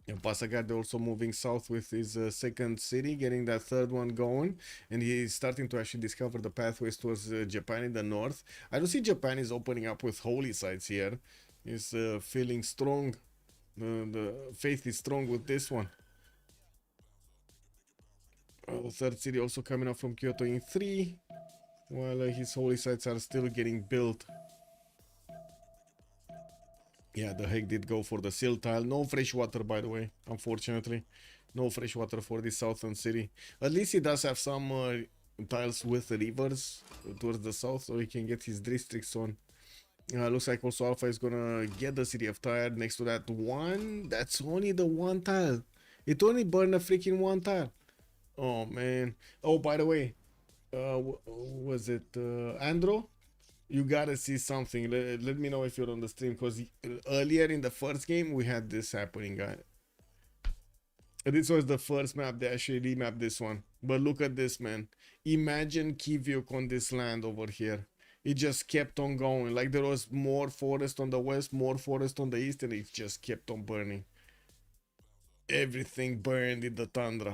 And Pasagad also moving south with his second city, getting that third one going, and he's starting to actually discover the pathways towards Japan in the north. I don't see Japan is opening up with holy sites here. He's feeling strong. The faith is strong with this one. Third city also coming up from Kyoto in 3, while his holy sites are still getting built. Yeah, the heck did go for the sill tile. No fresh water, by the way, unfortunately. No fresh water for this southern city. At least he does have some tiles with the rivers towards the south, so he can get his districts on. Looks like also Alpha is gonna get the city of Tyre next to that one. That's only the one tile. It only burned a freaking one tile. Oh, man. Oh, by the way, was it Andro? You gotta see something. Let me know if you're on the stream, because earlier in the first game we had this happening, guy. This was the first map. They actually remapped this one, but look at this, man. Imagine Kivyuk on this land over here. It just kept on going. Like there was more forest on the west, more forest on the east, and it just kept on burning. Everything burned in the tundra.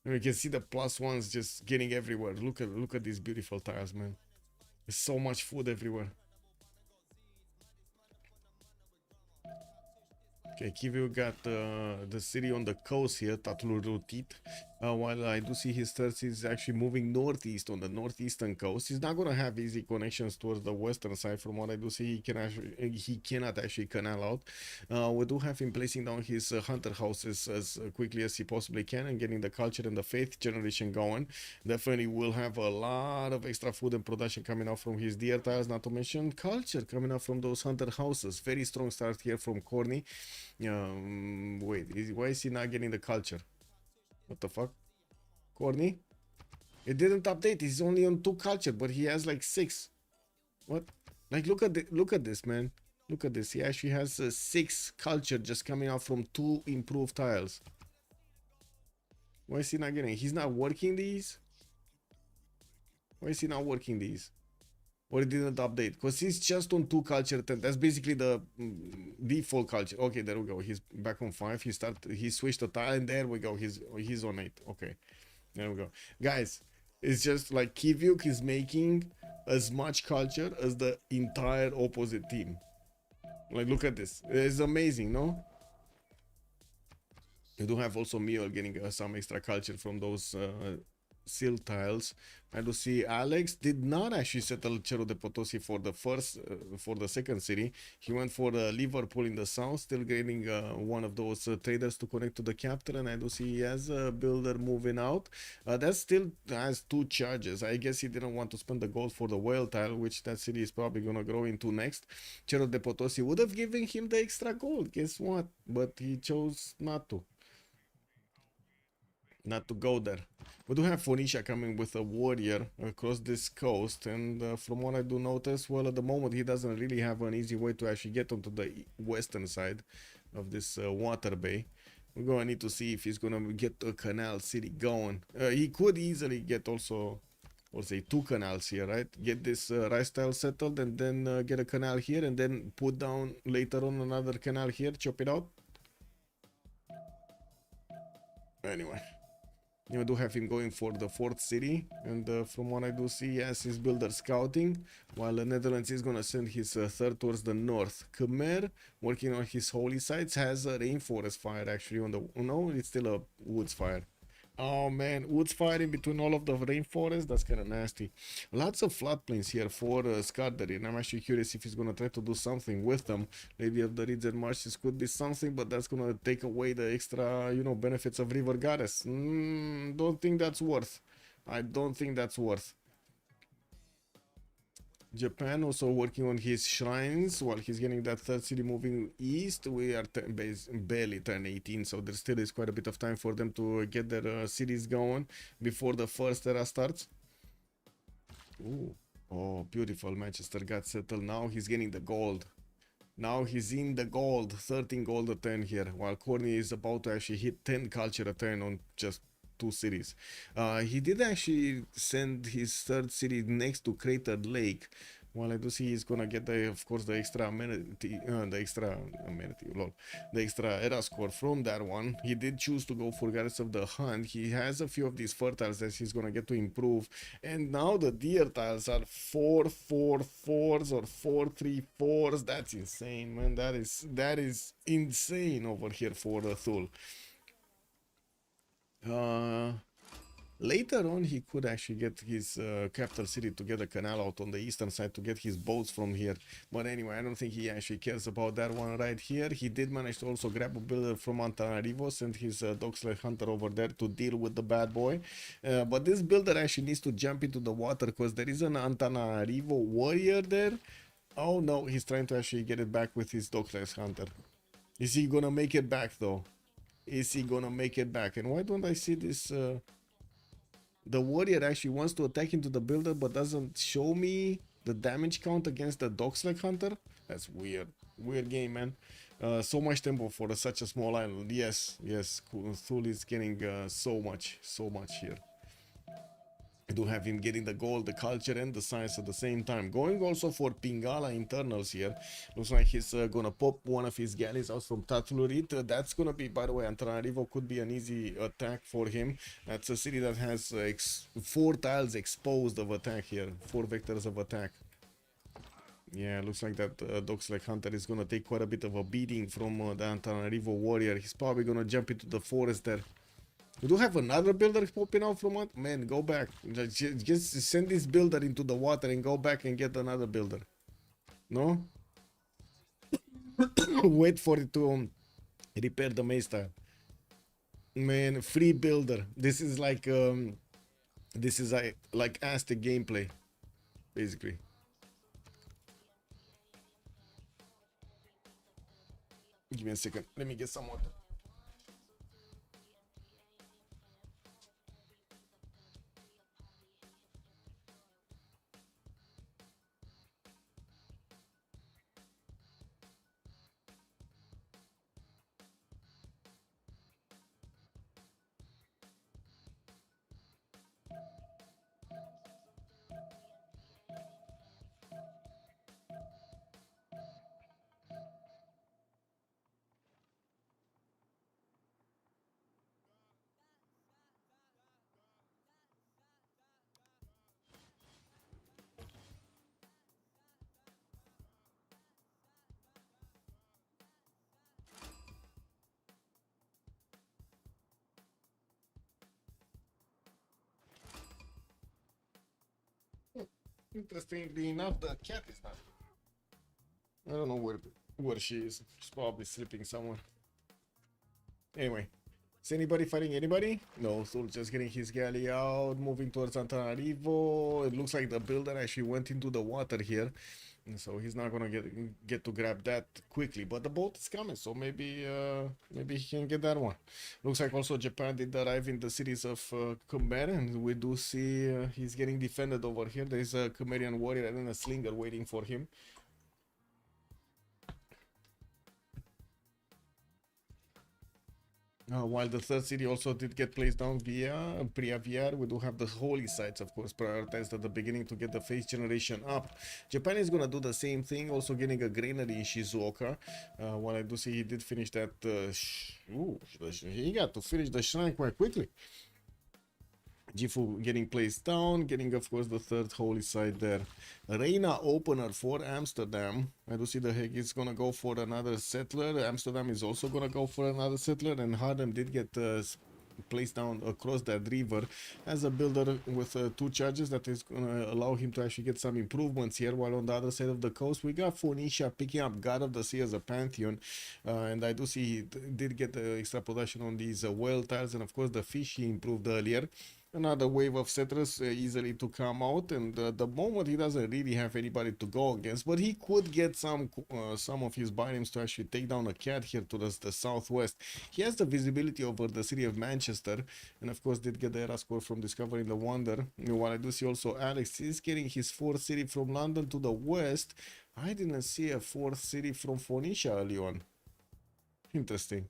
And you can see the +1s just getting everywhere. Look at these beautiful tiles, man. There's so much food everywhere. Okay, Kivu got the city on the coast here, Tatlurutit. While I do see his third city is actually moving northeast on the northeastern coast. He's not gonna have easy connections towards the western side. From what I do see, he cannot actually canal out. We do have him placing down his hunter houses as quickly as he possibly can and getting the culture and the faith generation going. Definitely will have a lot of extra food and production coming out from his deer tiles, not to mention culture coming out from those hunter houses. Very strong start here from Corny. Wait, why is he not getting the culture? What the fuck? Corny? It didn't update. He's only on 2 culture, but he has like 6. What? Like look at this, man. Look at this. He actually has 6 culture just coming out from 2 improved tiles. Why is he not getting? He's not working these? Why is he not working these? Or it didn't update? Because he's just on 2 culture 10. That's basically the default culture. Okay, there we go. He's back on 5. He switched the tile, and there we go. He's on 8. Okay, there we go. Guys, it's just like Kivyuk is making as much culture as the entire opposite team. Like, look at this. It's amazing, no? You do have also Mio getting some extra culture from those seal tiles. I do see Alex did not actually settle Cerro de Potosi for the second city. He went for Liverpool in the south, still getting one of those traders to connect to the capital, and I do see he has a builder moving out. That still has 2 charges. I guess he didn't want to spend the gold for the whale tile, which that city is probably gonna grow into next. Cerro de Potosi would have given him the extra gold, guess what? But he chose not to. not to go there. We do have Phoenicia coming with a warrior across this coast, and from what I do notice, well, at the moment he doesn't really have an easy way to actually get onto the western side of this water bay. We're gonna need to see if he's gonna get a canal city going. He could easily get also, or say, 2 canals here, right? Get this rice tile settled, and then get a canal here, and then put down later on another canal here, chop it out. Anyway, you do have him going for the 4th city, and from what I do see, yes, his builder scouting, while the Netherlands is gonna send his 3rd towards the north. Khmer, working on his holy sites, has a rainforest fire actually on the, no, it's still a woods fire. Oh man, woods fire in between all of the rainforest, that's kind of nasty. Lots of floodplains here for Skardery, and I'm actually curious if he's gonna try to do something with them. Lady of the Reeds and Marshes could be something, but that's gonna take away the extra, you know, benefits of River Goddess. Don't think that's worth. I don't think that's worth. Japan also working on his shrines while he's getting that 3rd city moving east. We are barely turn 18, so there still is quite a bit of time for them to get their cities going before the 1st era starts. Ooh. Oh, beautiful. Manchester got settled. Now he's getting the gold. Now he's in the gold. 13 gold a turn here, while Corny is about to actually hit 10 culture a turn on just 2 cities. He did actually send his 3rd city next to Crater Lake. While I do see he's gonna get the, of course, the extra amenity, the extra era score from that one. He did choose to go for Goddess of the Hunt. He has a few of these fertiles that he's gonna get to improve, and now the deer tiles are 4-4-4s or 4-3-4s. That's insane, man. That is insane over here for the Thule. Later on, he could actually get his capital city to get a canal out on the eastern side to get his boats from here. But anyway, I don't think he actually cares about that one right here. He did manage to also grab a builder from Antananarivo, send his Dogsled Hunter over there to deal with the bad boy. But this builder actually needs to jump into the water because there is an Antananarivo warrior there. Oh no, he's trying to actually get it back with his Dogsled Hunter. Is he gonna make it back though? Is he gonna make it back? And why don't I see this? The warrior actually wants to attack into the builder, but doesn't show me the damage count against the Dogsled Hunter. That's weird. Weird game, man. So much tempo for such a small island. Yes, yes. Thule is getting so much here. I do have him getting the gold, the culture, and the science at the same time. Going also for Pingala internals here. Looks like he's gonna pop one of his galleys out from Tatlurit. That's gonna be, by the way, Antananarivo could be an easy attack for him. That's a city that has 4 tiles exposed of attack here. 4 vectors of attack. Yeah, looks like that Dogsled Hunter is gonna take quite a bit of a beating from the Antananarivo warrior. He's probably gonna jump into the forest there. We do have another builder popping out from what? Man, go back. Just send this builder into the water and go back and get another builder. No? Wait for it to repair the maze tile. Man, free builder. This is like Aztec gameplay, basically. Give me a second. Let me get some water. Interestingly enough, the cat is not. I don't know where she is. She's probably sleeping somewhere. Anyway, is anybody fighting anybody? No, so just getting his galley out, moving towards Antananarivo. It looks like the builder actually went into the water here. So he's not gonna get to grab that quickly, but the boat is coming, so maybe he can get that one. Looks like also Japan did arrive in the cities of Khmer, and we do see he's getting defended over here. There's a Khmerian warrior and then a slinger waiting for him. While the third city also did get placed down via Priaviar, we do have the holy sites, of course, prioritized at the beginning to get the phase generation up. Japan is gonna do the same thing, also getting a granary in Shizuoka. While I do see he did finish that. He got to finish the shrine quite quickly. Gifu getting placed down, getting of course the third holy site there. Reina opener for Amsterdam. I do see the Hague is gonna go for another settler. Amsterdam is also gonna go for another settler, and Haarlem did get placed down across that river as a builder with 2 charges that is gonna allow him to actually get some improvements here. While on the other side of the coast we got Phoenicia picking up God of the Sea as a pantheon, and I do see he did get extra production on these whale tiles, and of course the fish he improved earlier. Another wave of settlers easily to come out, and at the moment he doesn't really have anybody to go against, but he could get some of his biomes to actually take down a cat here to the southwest. He has the visibility over the city of Manchester, and of course did get the era score from discovering the wonder. While I do see also Alex is getting his 4th city from London to the west. I didn't see a 4th city from Phoenicia early on. Interesting.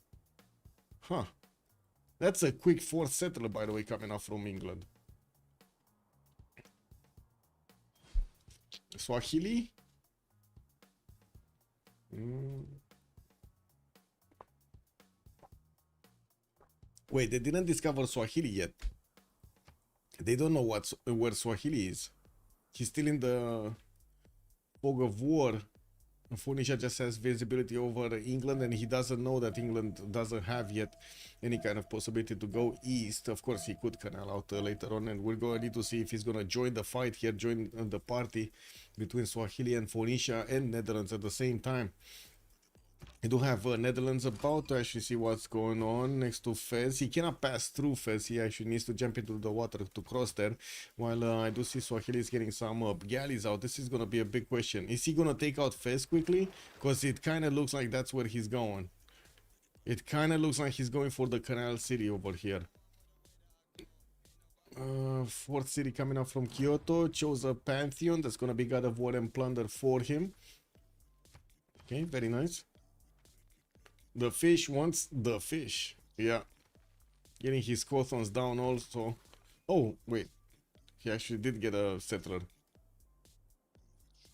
Huh. That's a quick 4th settler, by the way, coming up from England. Swahili? Wait, they didn't discover Swahili yet. They don't know where Swahili is. He's still in the fog of war. Phoenicia just has visibility over England, and he doesn't know that England doesn't have yet any kind of possibility to go east. Of course, he could canal out later on, and we're going to need to see if he's going to join the fight here, join the party between Swahili and Phoenicia and Netherlands at the same time. We do have Netherlands about to actually see what's going on next to Fez. He cannot pass through Fez. He actually needs to jump into the water to cross there. While I do see Swahili is getting some galleys out. This is going to be a big question. Is he going to take out Fez quickly? Because it kind of looks like that's where he's going. It kind of looks like he's going for the Canal City over here. 4th city coming up from Kyoto. Chose a Pantheon. That's going to be God of War and Plunder for him. Okay, very nice. The fish wants the fish. Yeah. Getting his Cothons down also. Oh, wait. He actually did get a settler.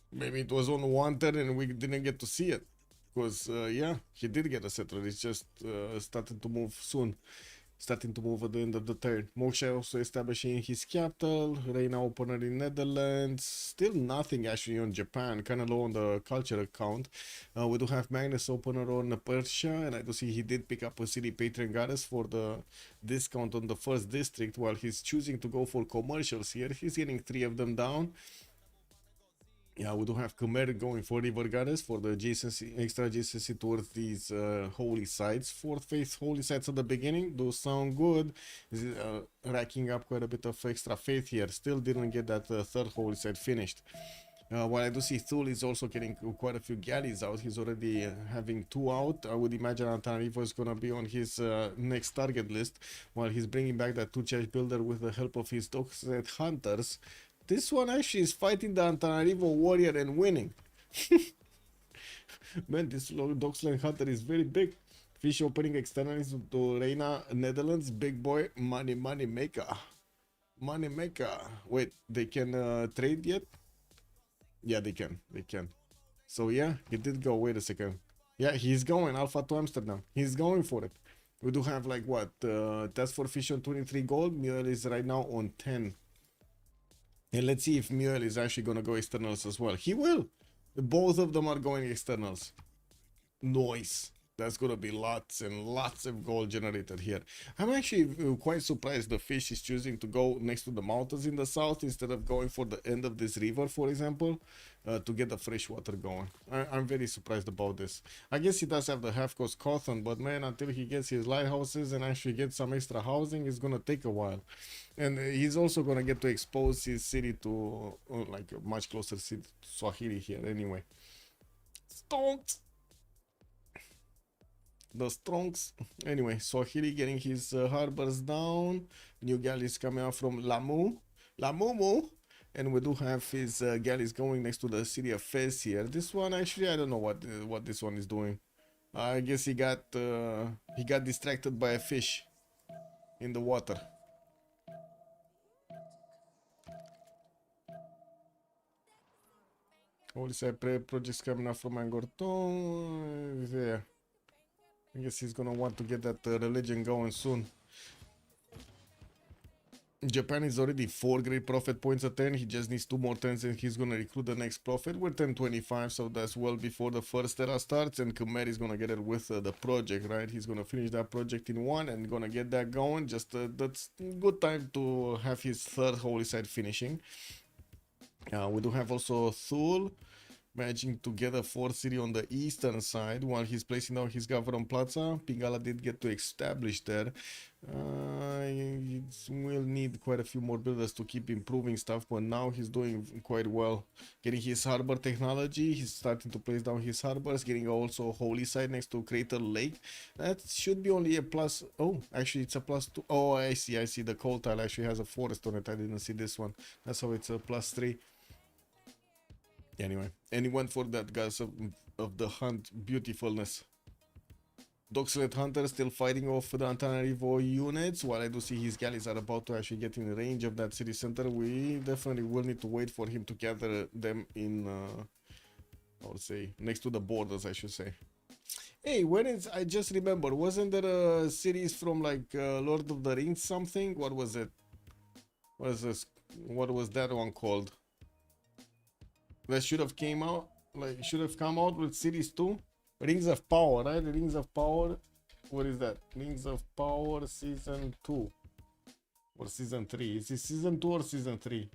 Maybe it was on one turn and we didn't get to see it. Because, yeah, he did get a settler. It's just starting to move soon. Starting to move at the end of the turn. Moksha also establishing his capital. Reina opener in Netherlands. Still nothing actually on Japan. Kind of low on the culture account. We do have Magnus opener on Persia. And I do see he did pick up a city patron goddess for the discount on the 1st district. While he's choosing to go for commercials here. He's getting 3 of them down. Yeah, we do have Khmer going for River Goddess for the adjacency, extra adjacency towards these holy sites. 4th faith holy sites at the beginning do sound good. Racking up quite a bit of extra faith here. Still didn't get that 3rd holy site finished. While I do see Thule is also getting quite a few galleys out. He's already having 2 out. I would imagine Antananarivo is going to be on his next target list. While he's bringing back that 2-charge builder with the help of his Dockset Hunters. This one actually is fighting the Antananarivo warrior and winning. Man, this Dockset Hunter is very big. Fish opening externals to Reina, Netherlands. Big boy, money maker. Money maker. Wait, they can trade yet? Yeah, they can. So yeah, he did go. Wait a second. Yeah, he's going Alpha to Amsterdam. He's going for it. We do have like what? Task for Fish on 23 gold. Mule is right now on 10. And let's see if Mule is actually going to go externals as well. He will. Both of them are going externals. Nice. That's gonna be lots and lots of gold generated here. I'm actually quite surprised the fish is choosing to go next to the mountains in the south instead of going for the end of this river, for example, to get the fresh water going. I'm very surprised about this. I guess he does have the half-cost cotton, but man, until he gets his lighthouses and actually gets some extra housing, it's gonna take a while. And he's also gonna get to expose his city to like a much closer city to Swahili here anyway. Stonks! The Strongs. Anyway, Swahili getting his harbors down. New galleys coming out from Lamumu. And we do have his galleys going next to the city of Fez here. This one, actually, I don't know what this one is doing. I guess he got distracted by a fish in the water. Holy side projects coming out from Angorton. There. I guess he's gonna want to get that religion going soon. Japan is already 4 great prophet points a turn. He just needs 2 more turns and he's gonna recruit the next prophet. We're 1025, so that's well before the first era starts. And Khmer is gonna get it with the project, right? He's gonna finish that project in 1 and gonna get that going. Just that's good time to have his third holy site finishing. We do have also Thule managing to get a 4th city on the eastern side while he's placing down his government plaza. Pingala did get to establish there. Will need quite a few more builders to keep improving stuff, but now he's doing quite well. Getting his harbor technology, he's starting to place down his harbors, getting also holy site next to Crater Lake. That should be only a plus. Oh, actually it's a +2. Oh, I see. The coal tile actually has a forest on it. I didn't see this one. That's how it's a +3. Anyway, and he went for that gods of the hunt beautifulness. Doxlet Hunter still fighting off the Antananarivo units, while I do see his galleys are about to actually get in range of that city center. We definitely will need to wait for him to gather them in, I would say, next to the borders, I should say. Hey, I just remember, wasn't there a series from like Lord of the Rings something? What was it? What was that one called? That should have come out with series 2. Rings of Power, right? Rings of Power. What is that? Rings of Power season 2 or season 3? Is it season 2 or season 3?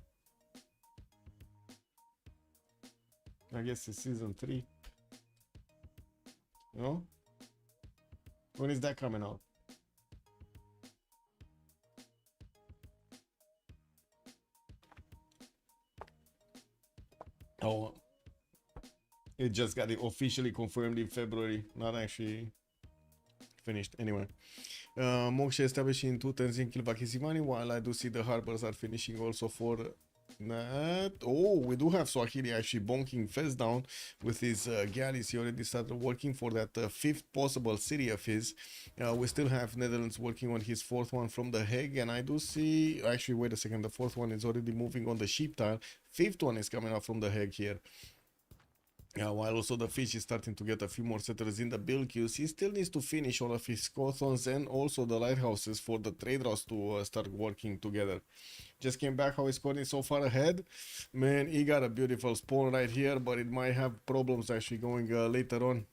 I guess it's season 3. No? When is that coming out? Oh, it just got officially confirmed in February, not actually finished. Anyway, Moksha establishing 2 turns in Kilvakisivani, while I do see the harbors are finishing also for that. Oh, we do have Swahili actually bonking Fez down with his galleys. He already started working for that 5th possible city of his. We still have Netherlands working on his 4th one from the Hague, and I do see, actually wait a second, the 4th one is already moving on the sheep tile. 5th one is coming out from the Hague here. While also the fish is starting to get a few more settlers in the build queues, he still needs to finish all of his cothons and also the lighthouses for the trade routes to start working together. Just came back how he's scoring so far ahead. Man, he got a beautiful spawn right here, but it might have problems actually going later on.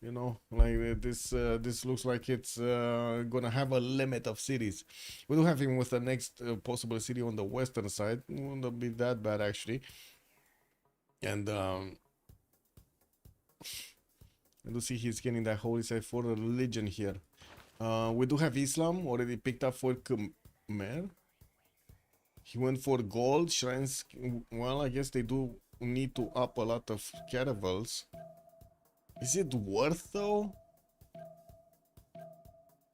You know, like this looks like it's gonna have a limit of cities. We do have him with the next possible city on the western side. It won't be that bad actually. And you see he's getting that holy site for the religion here. We do have Islam already picked up for Khmer. He went for gold shrines. Well, I guess they do need to up a lot of caravels. Is it worth though?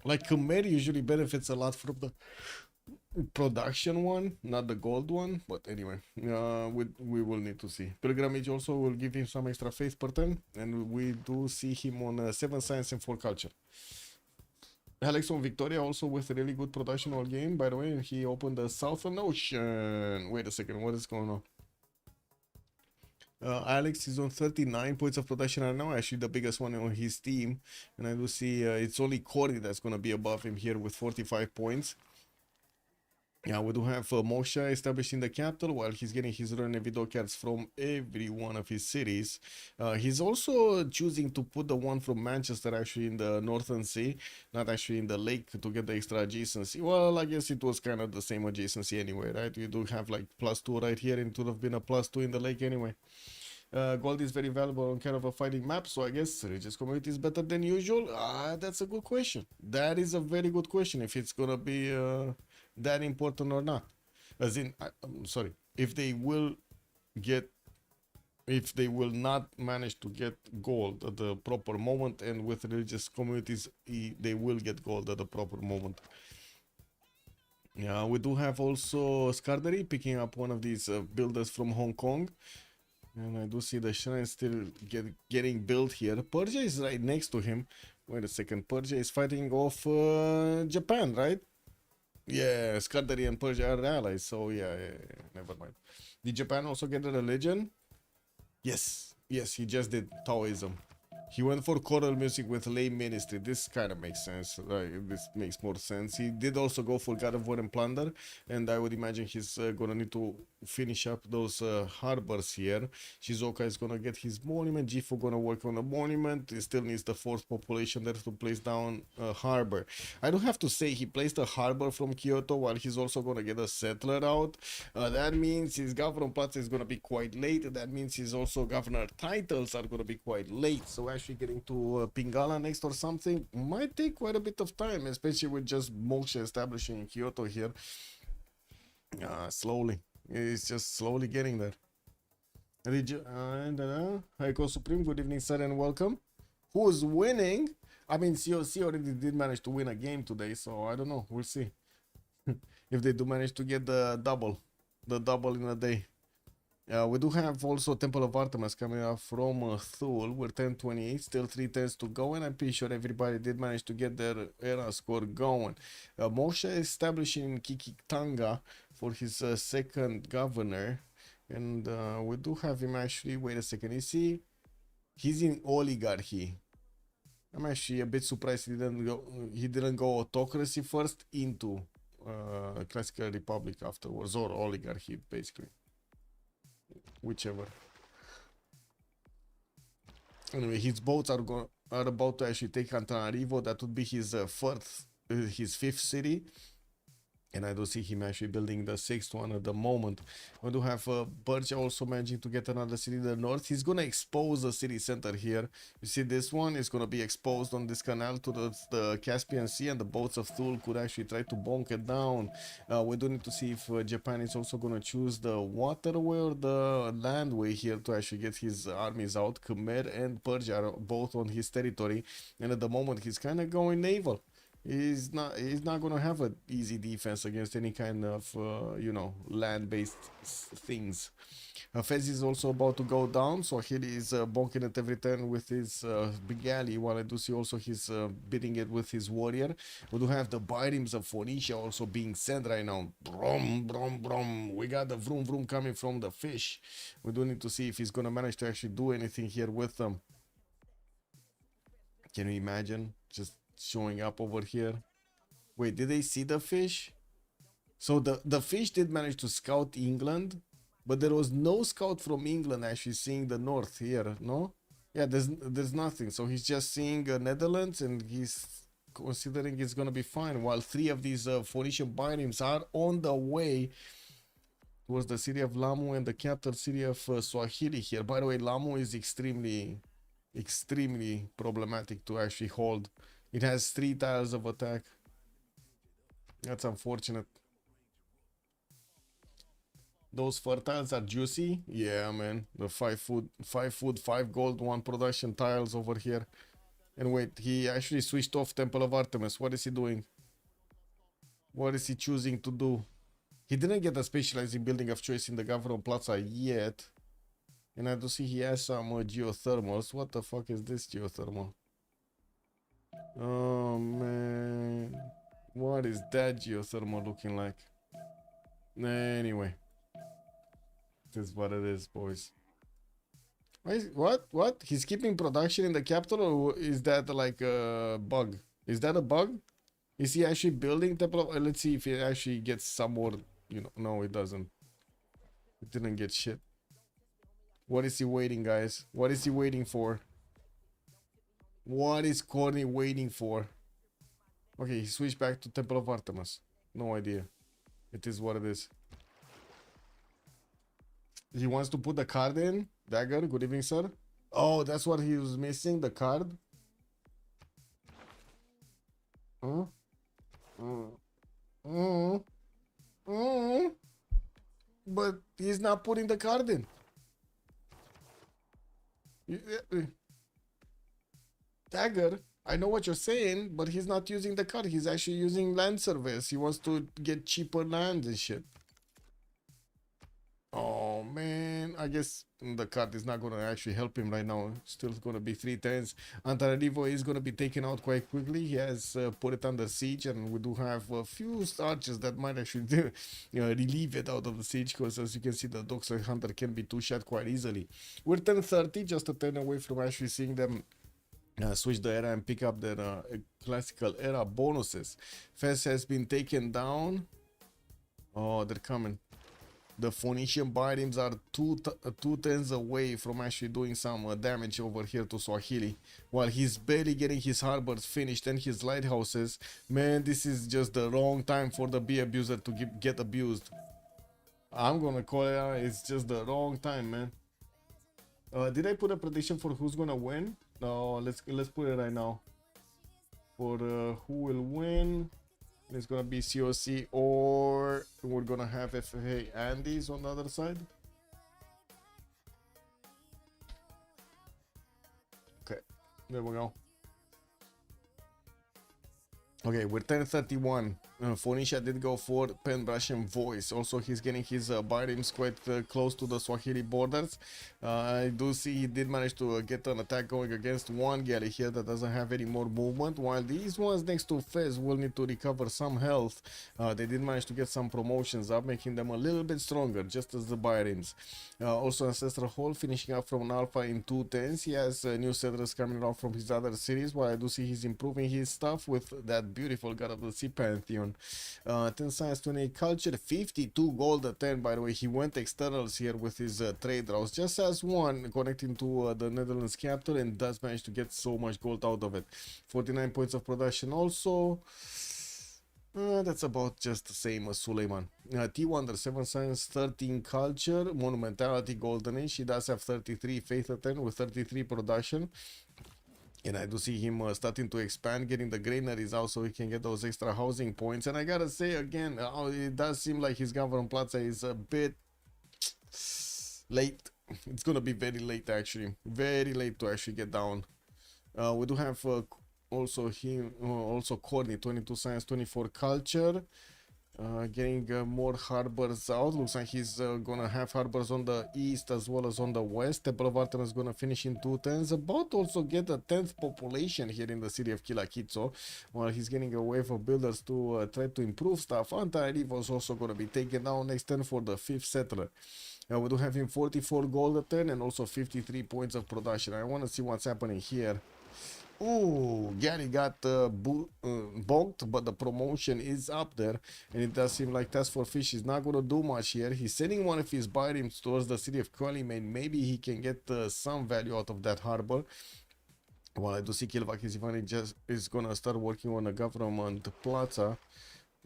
Like Khmer usually benefits a lot from the production one, not the gold one, but anyway, we will need to see. Pilgrimage also will give him some extra faith per turn, and we do see him on 7 science and 4 culture. Alex on Victoria also with a really good production all game, by the way. He opened the Southern Ocean. Wait a second, what is going on? Alex is on 39 points of production right now, actually the biggest one on his team, and I do see it's only Corey that's going to be above him here with 45 points. Yeah, we do have Moshe established in the capital while he's getting his run and video cards from every one of his cities. He's also choosing to put the one from Manchester actually in the Northern Sea, not actually in the lake to get the extra adjacency. Well, I guess it was kind of the same adjacency anyway, right? We do have like +2 right here, and it would have been a +2 in the lake anyway. Gold is very valuable on kind of a fighting map, so I guess religious community is better than usual. That's a good question. That is a very good question. If it's gonna be that important or not, as in, I'm sorry, if they will get, if they will not manage to get gold at the proper moment, and with religious communities, they will get gold at the proper moment. Yeah, we do have also Skardery picking up one of these builders from Hong Kong. And I do see the shrine still getting built here. Persia is right next to him. Wait a second. Persia is fighting off Japan, right? Yeah, Skardery and Persia are allies. So yeah, never mind. Did Japan also get a religion? Yes. Yes, he just did Taoism. He went for choral music with lay ministry. This kind of makes sense. Right? This makes more sense. He did also go for God of War and Plunder, and I would imagine he's gonna need to finish up those harbors here. Shizuoka is gonna get his monument. Jifu gonna work on a monument. He still needs the fourth population there to place down a harbor. I do have to say he placed a harbor from Kyoto while he's also gonna get a settler out. That means his governor plaza is gonna be quite late. That means his also governor titles are gonna be quite late. So actually getting to Pingala next or something might take quite a bit of time, especially with just Moshe establishing in Kyoto here. Slowly. It's just slowly getting there. Heiko Supreme, good evening, sir, and welcome. Who's winning? I mean, COC already did manage to win a game today, so I don't know. We'll see if they do manage to get the double in a day. We do have also Temple of Artemis coming up from Thule. We're 10-28, still 3 turns to go, and I'm pretty sure everybody did manage to get their era score going. Moshe establishing Kikitanga for his second governor, and we do have him actually. Wait a second, is he? He's in oligarchy. I'm actually a bit surprised he didn't go autocracy first into classical republic afterwards, or oligarchy basically. Whichever. Anyway, his boats are about to actually take Antananarivo. That would be his his fifth city. And I do see him actually building the sixth one at the moment. We do have Persia also managing to get another city in the north. He's going to expose the city center here. You see this one is going to be exposed on this canal to the Caspian Sea, and the boats of Thule could actually try to bonk it down. We do need to see if Japan is also going to choose the waterway or the landway here to actually get his armies out. Khmer and Persia are both on his territory, and at the moment he's kind of going naval. He's not gonna have an easy defense against any kind of land-based things. Fez is also about to go down, so he is bonking it every turn with his big alley, while I do see also he's beating it with his warrior. We do have the Byrims of Phoenicia also being sent right now. Brom, brom, brom. We got the vroom vroom coming from the fish. We do need to see if he's gonna manage to actually do anything here with them. Can you imagine? Just showing up over here. Wait, did they see the fish? So the fish did manage to scout England, but there was no scout from England actually seeing the north here, no? Yeah, there's nothing. So he's just seeing Netherlands, and he's considering it's gonna be fine, while 3 of these Phoenician Byrims are on the way towards the city of Lamu and the capital city of Swahili here. By the way, Lamu is extremely problematic to actually hold. It has 3 tiles of attack. That's unfortunate. Those fertiles are juicy. Yeah, man. The 5 food, 5 gold, 1 production tiles over here. And wait, he actually switched off Temple of Artemis. What is he doing? What is he choosing to do? He didn't get a specializing building of choice in the Gavron Plaza yet. And I do see he has some geothermals. What the fuck is this geothermal? Oh man, what is that geothermal looking like? Anyway, this is what it is, boys. What? He's keeping production in the capital, or is that like a bug? Is that a bug? Is he actually building Temple of... let's see if it actually gets some more, you know. No, it doesn't. It didn't get shit. What is he waiting, guys? What is he waiting for? What is Corny waiting for? Okay, he switched back to Temple of Artemis. No idea. It is what it is. He wants to put the card in. Dagger, good evening, sir. Oh, that's what he was missing, the card. Huh? But he's not putting the card in. Dagger, I know what you're saying, but he's not using the card. He's actually using land surveys. He wants to get cheaper land and shit. Oh man, I guess the card is not gonna actually help him right now. Still gonna be 3 turns. Antananarivo is gonna be taken out quite quickly. He has put it under siege, and we do have a few archers that might actually do, relieve it out of the siege, because as you can see, the Dockside Hunter can be two-shot quite easily. We're 10:30, just a turn away from actually seeing them switch the era and pick up their classical era bonuses. Fez has been taken down. Oh, they're coming. The Phoenician Biomes are two turns away from actually doing some damage over here to Swahili, while he's barely getting his harbors finished and his lighthouses. Man, this is just the wrong time for the bee abuser to get abused. I'm gonna call it, it's just the wrong time, man. Did I put a prediction for who's gonna win? No, let's put it right now. For who will win, it's gonna be COC, or we're gonna have FFA Andies on the other side. Okay, there we go. Okay, we're 10:31. Phoenicia did go for Pen Brush and Voice. Also, he's getting his biomes quite close to the Swahili borders. I do see he did manage to get an attack going against one galley here that doesn't have any more movement, while these ones next to Fez will need to recover some health. They did manage to get some promotions up, making them a little bit stronger, just as the biomes. Also, Ancestral Hall finishing up from an alpha in 2 turns. He has new settlers coming around from his other series, while I do see he's improving his stuff with that beautiful God of the Sea Pantheon. 10 science, 28 culture, 52 gold a turn. By the way, he went externals here with his trade routes, just as one connecting to the Netherlands capital, and does manage to get so much gold out of it. 49 points of production also. That's about just the same as Suleiman. T-Wonder, 7 science, 13 culture, monumentality, golden age. He does have 33 faith a turn with 33 production. And I do see him starting to expand, getting the granaries out so he can get those extra housing points. And I gotta say again, it does seem like his government plaza is a bit late. It's gonna be very late, actually. Very late to actually get down. We do have also him, also Corny, 22 science, 24 culture. Getting more harbors out. Looks like he's gonna have harbors on the east as well as on the west. Temple of Artemis is gonna finish in 2 turns. About to also get a 10th population here in the city of Kilakitso, while he's getting a wave of builders to try to improve stuff. Antananarivo is also gonna be taken down next turn for the 5th settler. We do have him 44 gold a turn and also 53 points of production. I want to see what's happening here. Ooh, Gary got bonked, but the promotion is up there, and it does seem like Task for Fish is not going to do much here. He's sending one of his biomes towards the city of Qualifier. Maybe he can get some value out of that harbor. Well, I do see Kilvakis Ivani just is going to start working on a government plaza.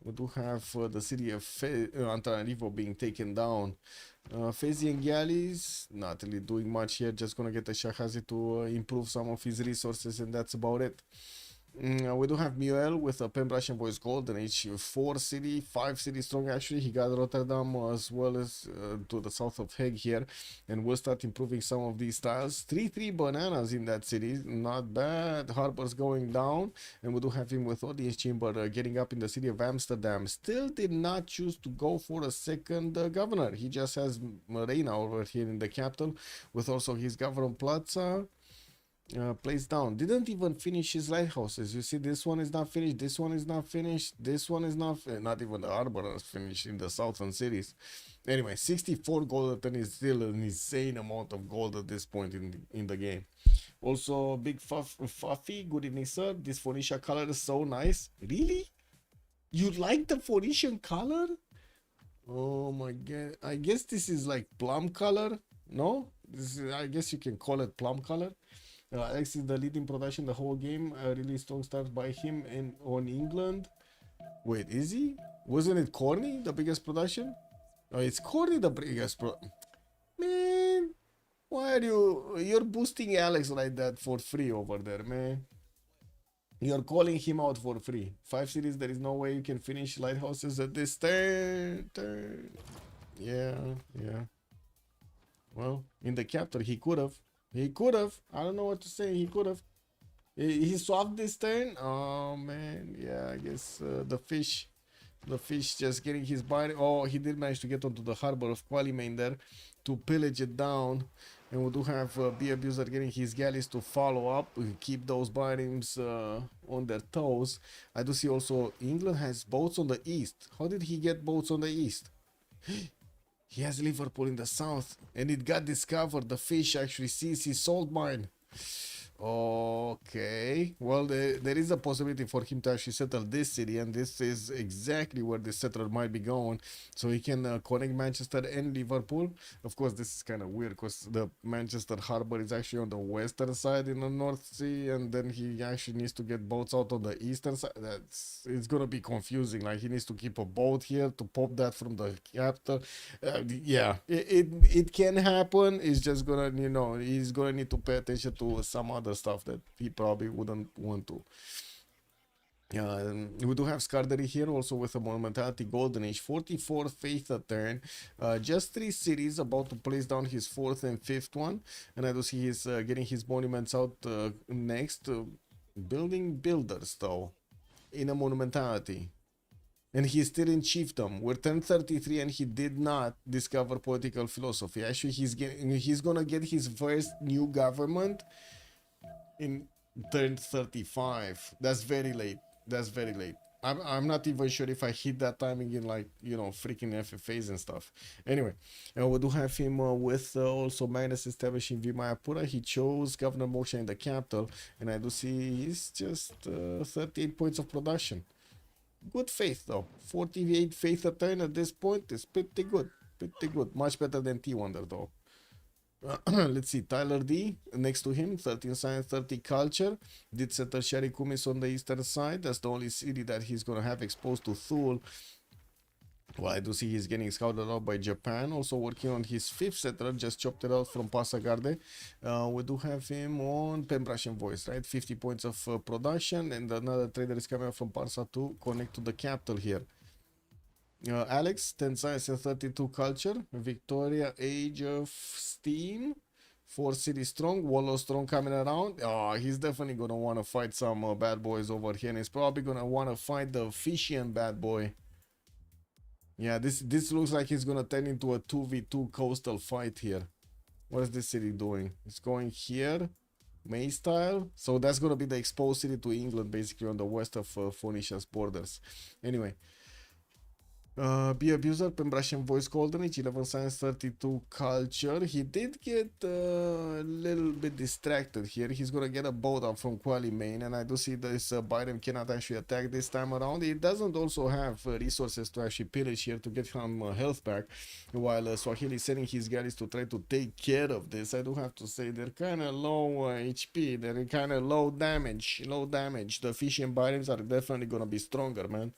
We do have the city of Antananarivo being taken down. Fezi and Galleys, not really doing much here, just gonna get the Shahazi to improve some of his resources, and that's about it. We do have Muel with a Pembrush and Voice Golden Age, 5 city strong actually. He got Rotterdam as well as to the south of Hague here, and we'll start improving some of these styles. 3 bananas in that city, not bad. Harbor's going down, and we do have him with Audience Chamber getting up in the city of Amsterdam. Still did not choose to go for a second governor. He just has Marina over here in the capital, with also his government plaza. Placed down. Didn't even finish his lighthouses. You see, this one is not finished, this one is not finished, this one is not even the harbor is finished in the southern cities. Anyway, 64 gold a turn is still an insane amount of gold at this point in the game. Also, Big Fuffy, good evening, sir. This Phoenicia color is so nice. Really? You like the Phoenician color? Oh my god. I guess this is like plum color. No? This is, I guess you can call it plum color. Alex is the leading production the whole game. A really strong start by him and on England. Wait, is he? Wasn't it Corny the biggest production? Oh, it's Corny the biggest Man, why are you're boosting Alex like that for free over there, man? You're calling him out for free. 5 cities, there is no way you can finish lighthouses at this turn. Yeah. Well, in the capital, he could have. I don't know what to say. He could have. He swapped this turn. Oh man, yeah. I guess the fish just getting his body. Oh, he did manage to get onto the harbor of Qualimain there to pillage it down. And we do have B Abuser getting his galleys to follow up, keep those biomes on their toes. I do see also England has boats on the east. How did he get boats on the east? He has Liverpool in the south, and it got discovered. The fish actually sees his salt mine. Okay, well, there is a possibility for him to actually settle this city, and this is exactly where the settler might be going, so he can connect Manchester and Liverpool. Of course, this is kind of weird because the Manchester harbor is actually on the western side in the North Sea, and then he actually needs to get boats out on the eastern side. It's gonna be confusing. Like, he needs to keep a boat here to pop that from the capital. Yeah, it can happen. It's just gonna, he's gonna need to pay attention to some other stuff that he probably wouldn't want to. We do have Scardery here also with a Monumentality Golden Age, 44th Faith a turn, just 3 cities, about to place down his 4th and 5th one, and I do see he's getting his monuments out next, building builders though, in a Monumentality. And he's still in chiefdom. We're 1033 and he did not discover political philosophy. Actually, he's gonna get his first new government in turn 35. That's very late. I'm not even sure if I hit that timing in, like, freaking FFAs and stuff. Anyway, we do have him with also Magnus establishing Vimayapura. He chose Governor Moksha in the capital, and I do see he's just 38 points of production. Good faith though. 48 faith a turn at this point is pretty good. Much better than T-Wonder though. Let's see, Tyler D next to him, 13 science, 30 culture. Did set tertiary Kumis on the eastern side. That's the only city that he's gonna have exposed to Thule. Well, I do see he's getting scouted out by Japan. Also working on his 5th settler, just chopped it out from Passagarde. We do have him on Pembrashen Voice, right? 50 points of production, and another trader is coming out from Parsa to connect to the capital here. Alex, 10 science and 32 culture. Victoria, Age of Steam, 4 city strong. Wallow strong coming around. Oh, he's definitely gonna want to fight some bad boys over here, and he's probably gonna want to fight the Fishian bad boy. Yeah, this looks like he's gonna turn into a 2v2 coastal fight here. What is this city doing? It's going here, May style. So that's gonna be the exposed city to England, basically on the west of Phoenicia's borders. Anyway, Be Abuser, Pembrashen Voice Golden Age, 11 Science, 32 Culture. He did get a little bit distracted here. He's gonna get a boat up from Qualimain, and I do see this Biden cannot actually attack this time around. He doesn't also have resources to actually pillage here to get him health back, while Swahili is sending his galleys to try to take care of this. I do have to say they're kind of low HP. They're kind of low damage. The Fishian Bidens are definitely gonna be stronger, man.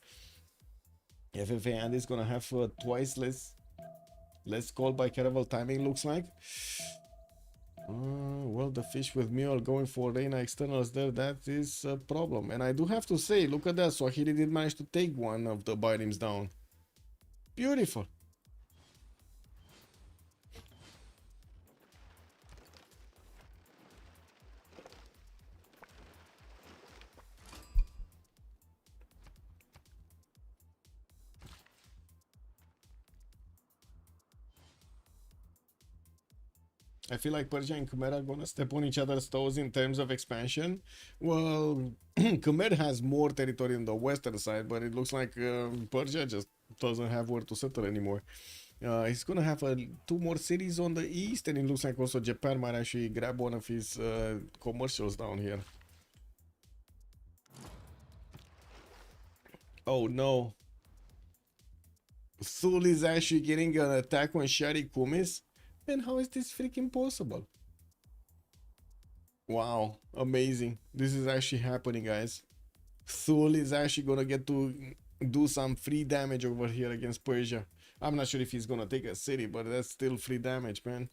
FFA Andies gonna have twice less call by caravel timing, looks like. Well, the fish with mule going for Reina externals there, that is a problem. And I do have to say, look at that, Swahili did manage to take one of the bitems down. Beautiful. I feel like Persia and Khmer are gonna step on each other's toes in terms of expansion. Well, Khmer has more territory on the western side, but it looks like Persia just doesn't have where to settle anymore. He's gonna have 2 more cities on the east, and it looks like also Japan might actually grab one of his commercials down here. Oh no. Thul is actually getting an attack on Shari Kumis? Man, how is this freaking possible? Wow, amazing. This is actually happening, guys. Thul is actually gonna get to do some free damage over here against Persia. I'm not sure if he's gonna take a city, but that's still free damage, man.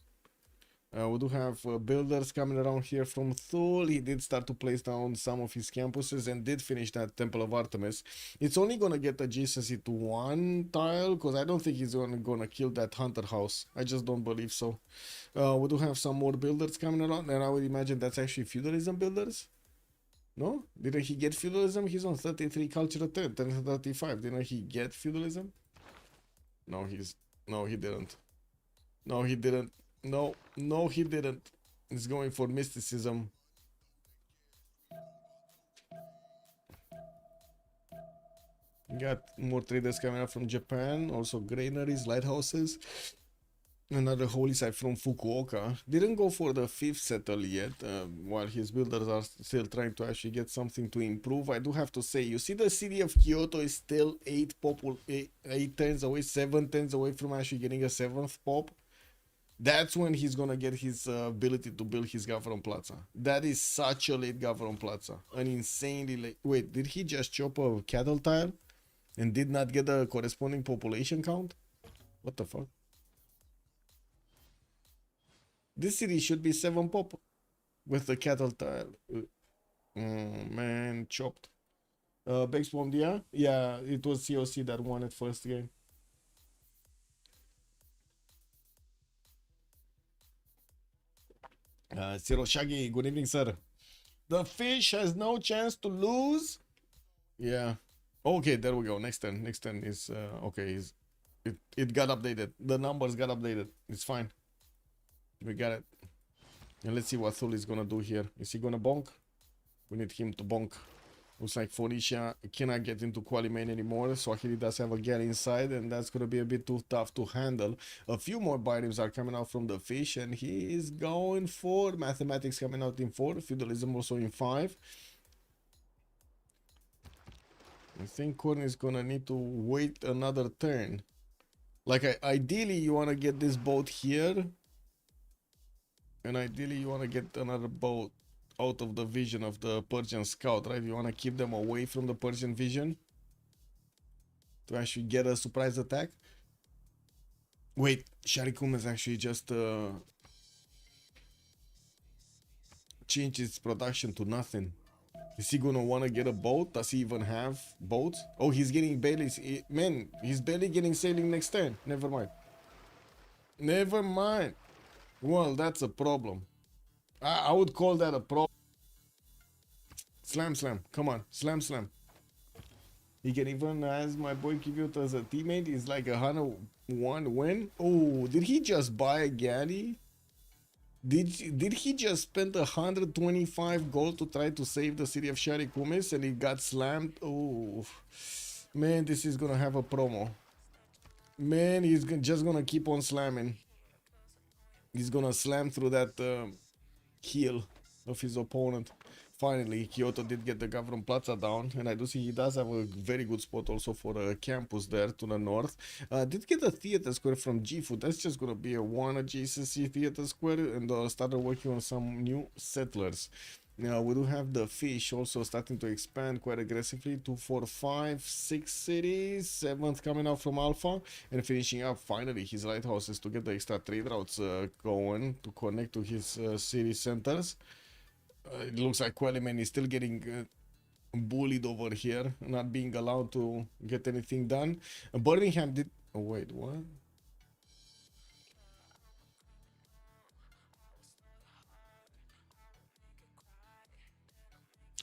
We do have builders coming around here from Thul. He did start to place down some of his campuses and did finish that Temple of Artemis. It's only gonna get adjacency to one tile, because I don't think he's gonna kill that hunter house. I just don't believe so. We do have some more builders coming around, and I would imagine that's actually feudalism builders. No? Didn't he get feudalism? He's on 33 culture 10, 35. Didn't he get feudalism? No, he didn't. No, he didn't. No, he didn't. He's going for mysticism. Got more traders coming up from Japan. Also granaries, lighthouses. Another holy site from Fukuoka. Didn't go for the 5th settle yet, while his builders are still trying to actually get something to improve. I do have to say, you see the city of Kyoto is still 8 turns away, 7 turns away from actually getting a 7th pop. That's when he's gonna get his ability to build his Gavron Plaza. That is such a late Gavron Plaza. An insanely late. Wait, did he just chop a cattle tile and did not get a corresponding population count? What the fuck? This city should be 7 pop with the cattle tile. Man, chopped. Bex Bomdia? Yeah, it was COC that won it first game. Zero Shaggy, good evening, sir. The fish has no chance to lose. Yeah. Okay, there we go. Next turn is okay. It got updated. The numbers got updated. It's fine. We got it. And let's see what Thul is gonna do here. Is he gonna bonk? We need him to bonk. Looks like Phoenicia cannot get into quali main anymore. Swahili does have a get inside, and that's gonna be a bit too tough to handle. A few more biomes are coming out from the fish, and he is going for mathematics coming out in 4, feudalism also in 5. I think Korn is gonna need to wait another turn. Like, ideally you wanna get this boat here. And ideally you want to get another boat out of the vision of the Persian scout, right? You want to keep them away from the Persian vision to actually get a surprise attack. Wait, Sharikum has actually just changed its production to nothing. Is he gonna want to get a boat? Does he even have boats? Oh, he's getting barely. Man, he's barely getting sailing next turn. Never mind. Never mind. Well, that's a problem. I would call that a problem. Slam. Come on. Slam. He can even, as my boy Kivyot as a teammate, is like 101 win. Oh, did he just buy a Galley? Did he just spend 125 gold to try to save the city of Sharikumis and he got slammed? Oh, man, this is gonna have a promo. Man, he's just gonna keep on slamming. He's gonna slam through that heel of his opponent. Finally, Kyoto did get the Gavron Plaza down, and I do see he does have a very good spot also for a campus there to the north. Did get a theater square from Gifu. That's just gonna be a 1 adjacency theater square, and started working on some new settlers. Now we do have the fish also starting to expand quite aggressively. 2, 4, 5, 6 cities, 7th coming out from Alpha, and finishing up finally his lighthouses to get the extra trade routes going to connect to his city centers. It looks like Quelliman is still getting bullied over here, not being allowed to get anything done. Birmingham did. Oh wait, what?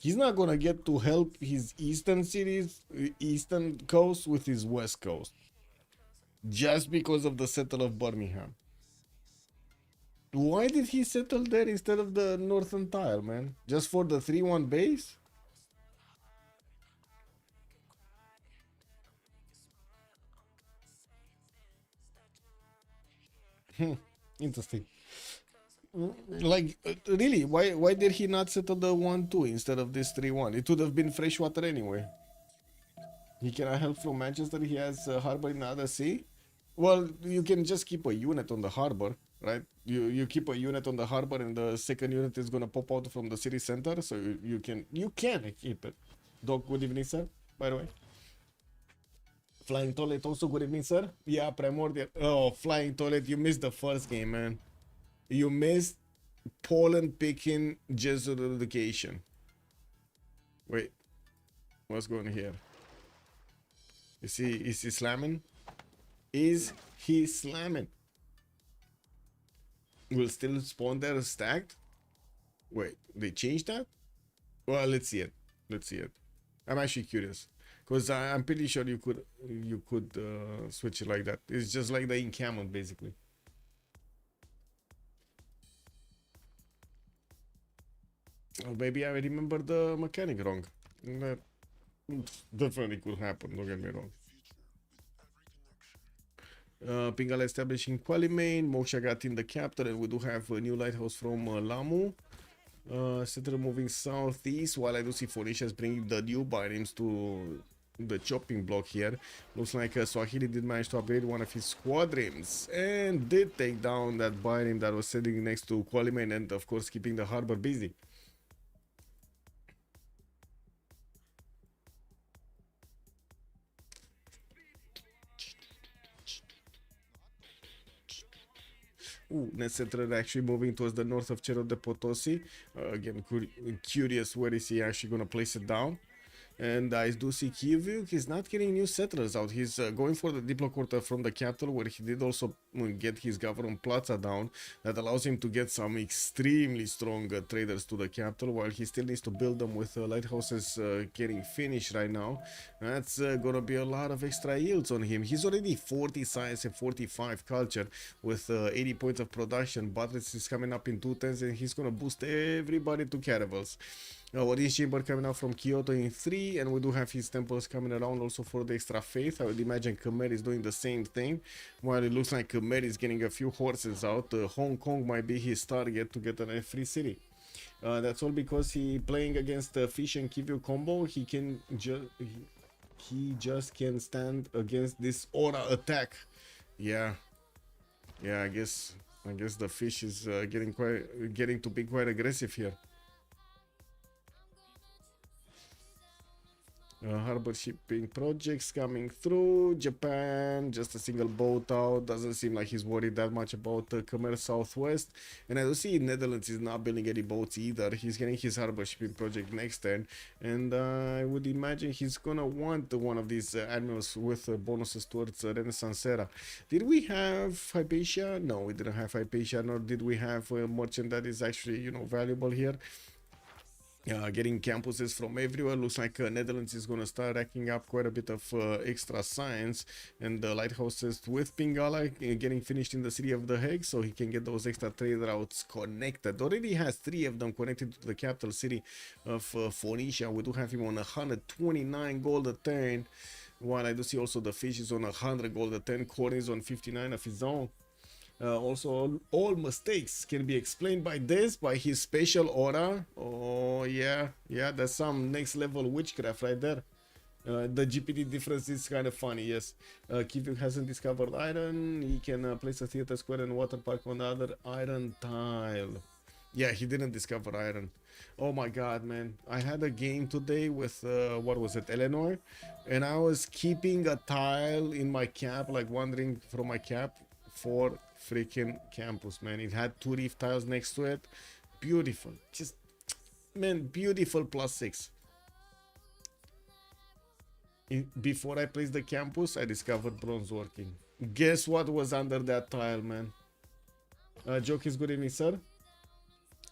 He's not gonna get to help his eastern cities, eastern coast with his west coast. Just because of the settle of Birmingham. Why did he settle there instead of the northern tile, man? Just for the 3-1 base? Interesting. Like, really, why did he not settle the 1-2 instead of this 3-1? It would have been freshwater anyway. He cannot help from Manchester. He has a harbor in the other sea. Well, you can just keep a unit on the harbor, right? You keep a unit on the harbor, and the second unit is gonna pop out from the city center. So you can keep it. Doc, good evening, sir. By the way, flying toilet also good evening, sir. Yeah, primordial. Oh, flying toilet. You missed the first game, man. You missed Poland picking Jesuit education. Wait, what's going on here? Is he slamming? Is he slamming? Will still spawn there stacked? Wait, they changed that? Well, let's see it. Let's see it. I'm actually curious, because I'm pretty sure you could switch it like that. It's just like the encampment basically. Or maybe I remember the mechanic wrong. That definitely could happen, don't get me wrong. Pingala establishing Quali main, Moksha got in the capital, and we do have a new lighthouse from Lamu. Center moving southeast, while I do see Phoenicia is bringing the new biomes to the chopping block here. Looks like Swahili did manage to upgrade one of his squadrons and did take down that biome that was sitting next to Quali main, and of course keeping the harbor busy. Ooh, net center actually moving towards the north of Cerro de Potosi. Again, curious where is he actually going to place it down. And I do see Kyiv, he's not getting new settlers out. He's going for the Diplo quarter from the capital, where he did also get his government plaza down. That allows him to get some extremely strong traders to the capital, while he still needs to build them with lighthouses getting finished right now. That's gonna be a lot of extra yields on him. He's already 40 science and 45 culture with 80 points of production. Buttress is coming up in 2 turns, and he's gonna boost everybody to caravels. This chamber coming out from Kyoto in 3, and we do have his temples coming around also for the extra faith. I would imagine Khmer is doing the same thing, while it looks like Khmer is getting a few horses out. Hong Kong might be his target to get an free city. That's all because he playing against the Fish and Kivyu combo. He just can stand against this aura attack. Yeah, I guess the Fish is getting to be quite aggressive here. Harbor shipping projects coming through. Japan, just a single boat out. Doesn't seem like he's worried that much about Khmer Southwest. And I do see Netherlands is not building any boats either. He's getting his harbor shipping project next turn. And I would imagine he's gonna want one of these admirals with bonuses towards Renaissance era. Did we have Hypatia? No, we didn't have Hypatia, nor did we have a merchant that is actually, valuable here. Getting campuses from everywhere. Looks like Netherlands is going to start racking up quite a bit of extra science, and the lighthouses with Pingala getting finished in the city of The Hague, so he can get those extra trade routes connected. Already has 3 of them connected to the capital city of Phoenicia. We do have him on 129 gold a turn, while I do see also the Fish is on 100 gold a turn. Corn is on 59 of his own. Also, all mistakes can be explained by his special aura. Oh yeah, that's some next level witchcraft right there. The GPT difference is kind of funny, yes. Kivik hasn't discovered iron. He can place a theater square and water park on the other iron tile. Yeah, he didn't discover iron. Oh my god, man. I had a game today with, what was it, Eleanor? And I was keeping a tile in my cap, like wandering from my cap for freaking campus, man. It had 2 reef tiles next to it. Beautiful. Just, man, beautiful +6. Before I placed the campus, I discovered bronze working. Guess what was under that tile, man? Joke is good evening, sir.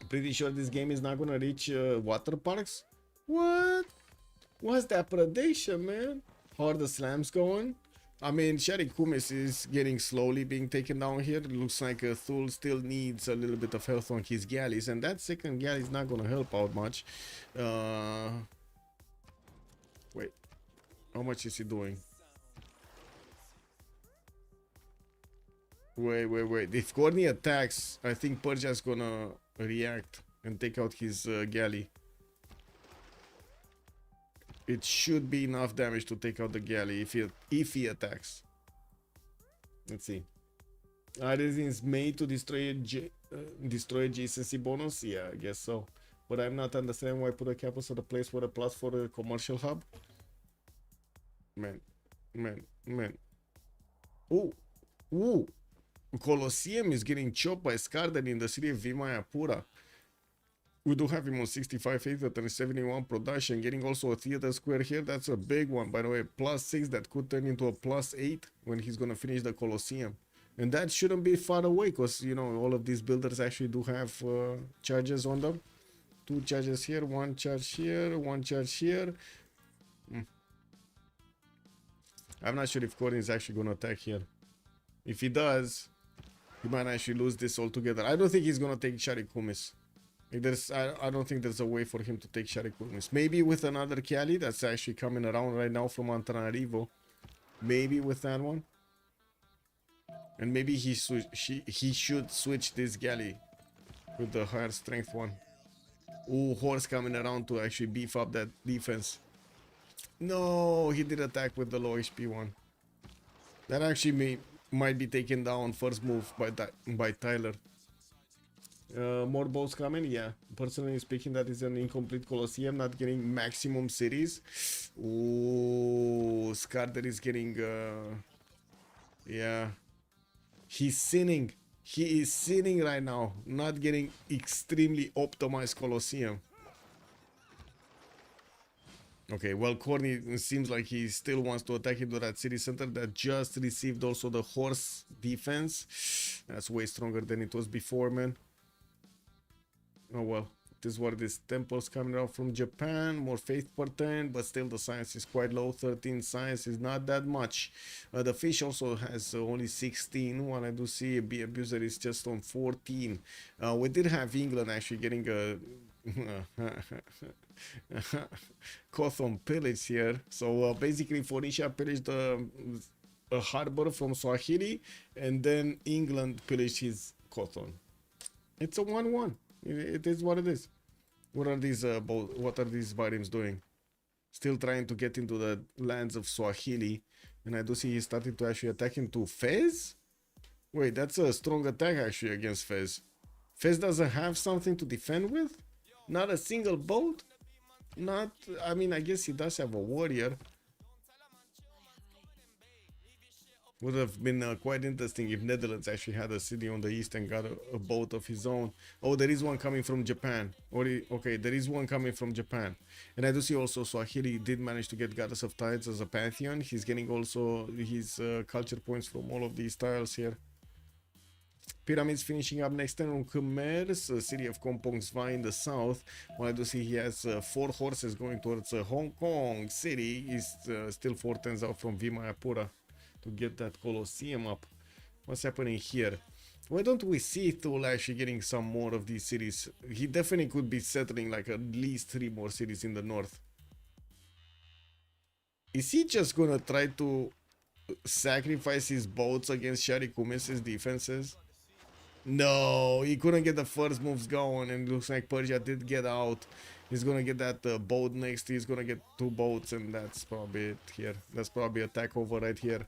Pretty sure this game is not gonna reach water parks. What? What's that predation, man? How are the slams going? I mean, Sharik Kumis is getting slowly being taken down here. It looks like Thul still needs a little bit of health on his galleys, and that second galley is not gonna help out much. Wait, how much is he doing? Wait. If Gorny attacks, I think Persia's gonna react and take out his galley. It should be enough damage to take out the galley if he attacks. Let's see. This is made to destroy destroy adjacency bonus. Yeah, I guess so. But I'm not understanding why put a campus at a place for a plus for a commercial hub. Man. Ooh. Colosseum is getting chopped by Skarden in the city of Vimayapura. We do have him on 65 theater and 71 production, getting also a theater square here. That's a big one, by the way. +6 that could turn into a +8 when he's gonna finish the Colosseum. And that shouldn't be far away, because you know all of these builders actually do have charges on them. 2 charges here, 1 charge here, 1 charge here. I'm not sure if Corin is actually gonna attack here. If he does, he might actually lose this altogether. I don't think he's gonna take Sharikumis. I don't think there's a way for him to take Sharikumis. Maybe with another Cali that's actually coming around right now from Antananarivo. Maybe with that one. And maybe he should switch this galley with the higher strength one. Ooh, horse coming around to actually beef up that defense. No, he did attack with the low HP one. That actually might be taken down first move by Tyler. More boats coming, yeah. Personally speaking, that is an incomplete Colosseum, not getting maximum cities. Ooh, Skarder is getting yeah. He's sinning. He is sinning right now, not getting extremely optimized Colosseum. Okay, well, Corny seems like he still wants to attack into that city center that just received also the horse defense. That's way stronger than it was before, man. Oh well, this is what it is. Temples coming out from Japan, more faith per turn, but still the science is quite low. 13 science is not that much. The fish also has only 16. One I do see B abuser is just on 14. We did have England actually getting a Kothon pillage here. So basically Phoenicia pillaged a harbor from Swahili, and then England pillaged his Kothon. It's a 1-1. It is what it is. What are these Barims doing? Still trying to get into the lands of Swahili. And I do see he started to actually attack into Fez? Wait, that's a strong attack actually against Fez. Fez doesn't have something to defend with? Not a single boat? Not, I mean, I guess he does have a warrior. Would have been quite interesting if Netherlands actually had a city on the east and got a boat of his own. Oh, there is one coming from Japan. Okay, there is one coming from Japan. And I do see also Swahili did manage to get Goddess of Tides as a pantheon. He's getting also his culture points from all of these tiles here. Pyramids finishing up next turn on Khmer's city of Kompong Sva in the south. Well, I do see he has 4 horses going towards Hong Kong city. He's still 4 turns out from Vimayapura to get that Colosseum up. What's happening here? Why don't we see Thule actually getting some more of these cities? He definitely could be settling like at least 3 more cities in the north. Is he just gonna try to sacrifice his boats against Sharikumis' defenses? No, he couldn't get the first moves going, and it looks like Persia did get out. He's gonna get that boat next. He's gonna get 2 boats, and that's probably it here. That's probably attack over right here.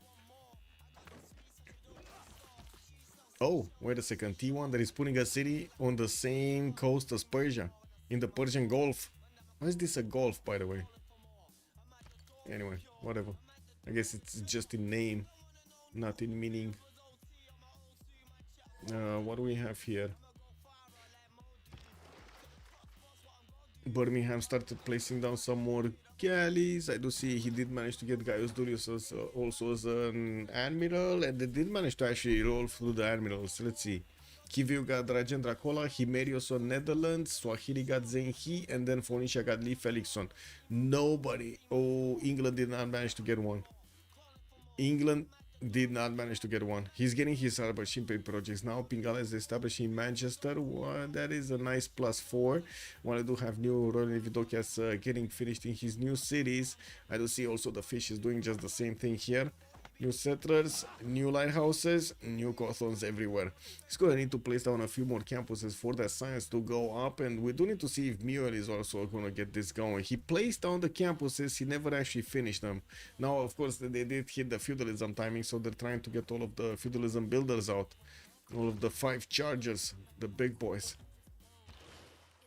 Oh, wait a second. T1 that is putting a city on the same coast as Persia, in the Persian Gulf. Why is this a Gulf, by the way? Anyway, whatever. I guess it's just in name, not in meaning. What do we have here? Birmingham started placing down some more galleys. I do see he did manage to get Gaius Durius as, also as an admiral, and they did manage to actually roll through the admirals. Let's see. Kiviu got Rajendra Kola, Himerios on Netherlands, Swahili got Zenhi, and then Phoenicia got Lee Felixson. Nobody. Oh, England did not manage to get one. England did not manage to get one. He's getting his harbor shipping projects now. Pingala is established in Manchester. That is a nice +4. While I do have new Royal Navy dockyards getting finished in his new cities. I do see also the fish is doing just the same thing here. New settlers, new lighthouses, new cotons everywhere. He's gonna need to place down a few more campuses for that science to go up, and we do need to see if Muel is also gonna get this going. He placed down the campuses, he never actually finished them. Now, of course, they did hit the feudalism timing, so they're trying to get all of the feudalism builders out. All of the 5 chargers, the big boys.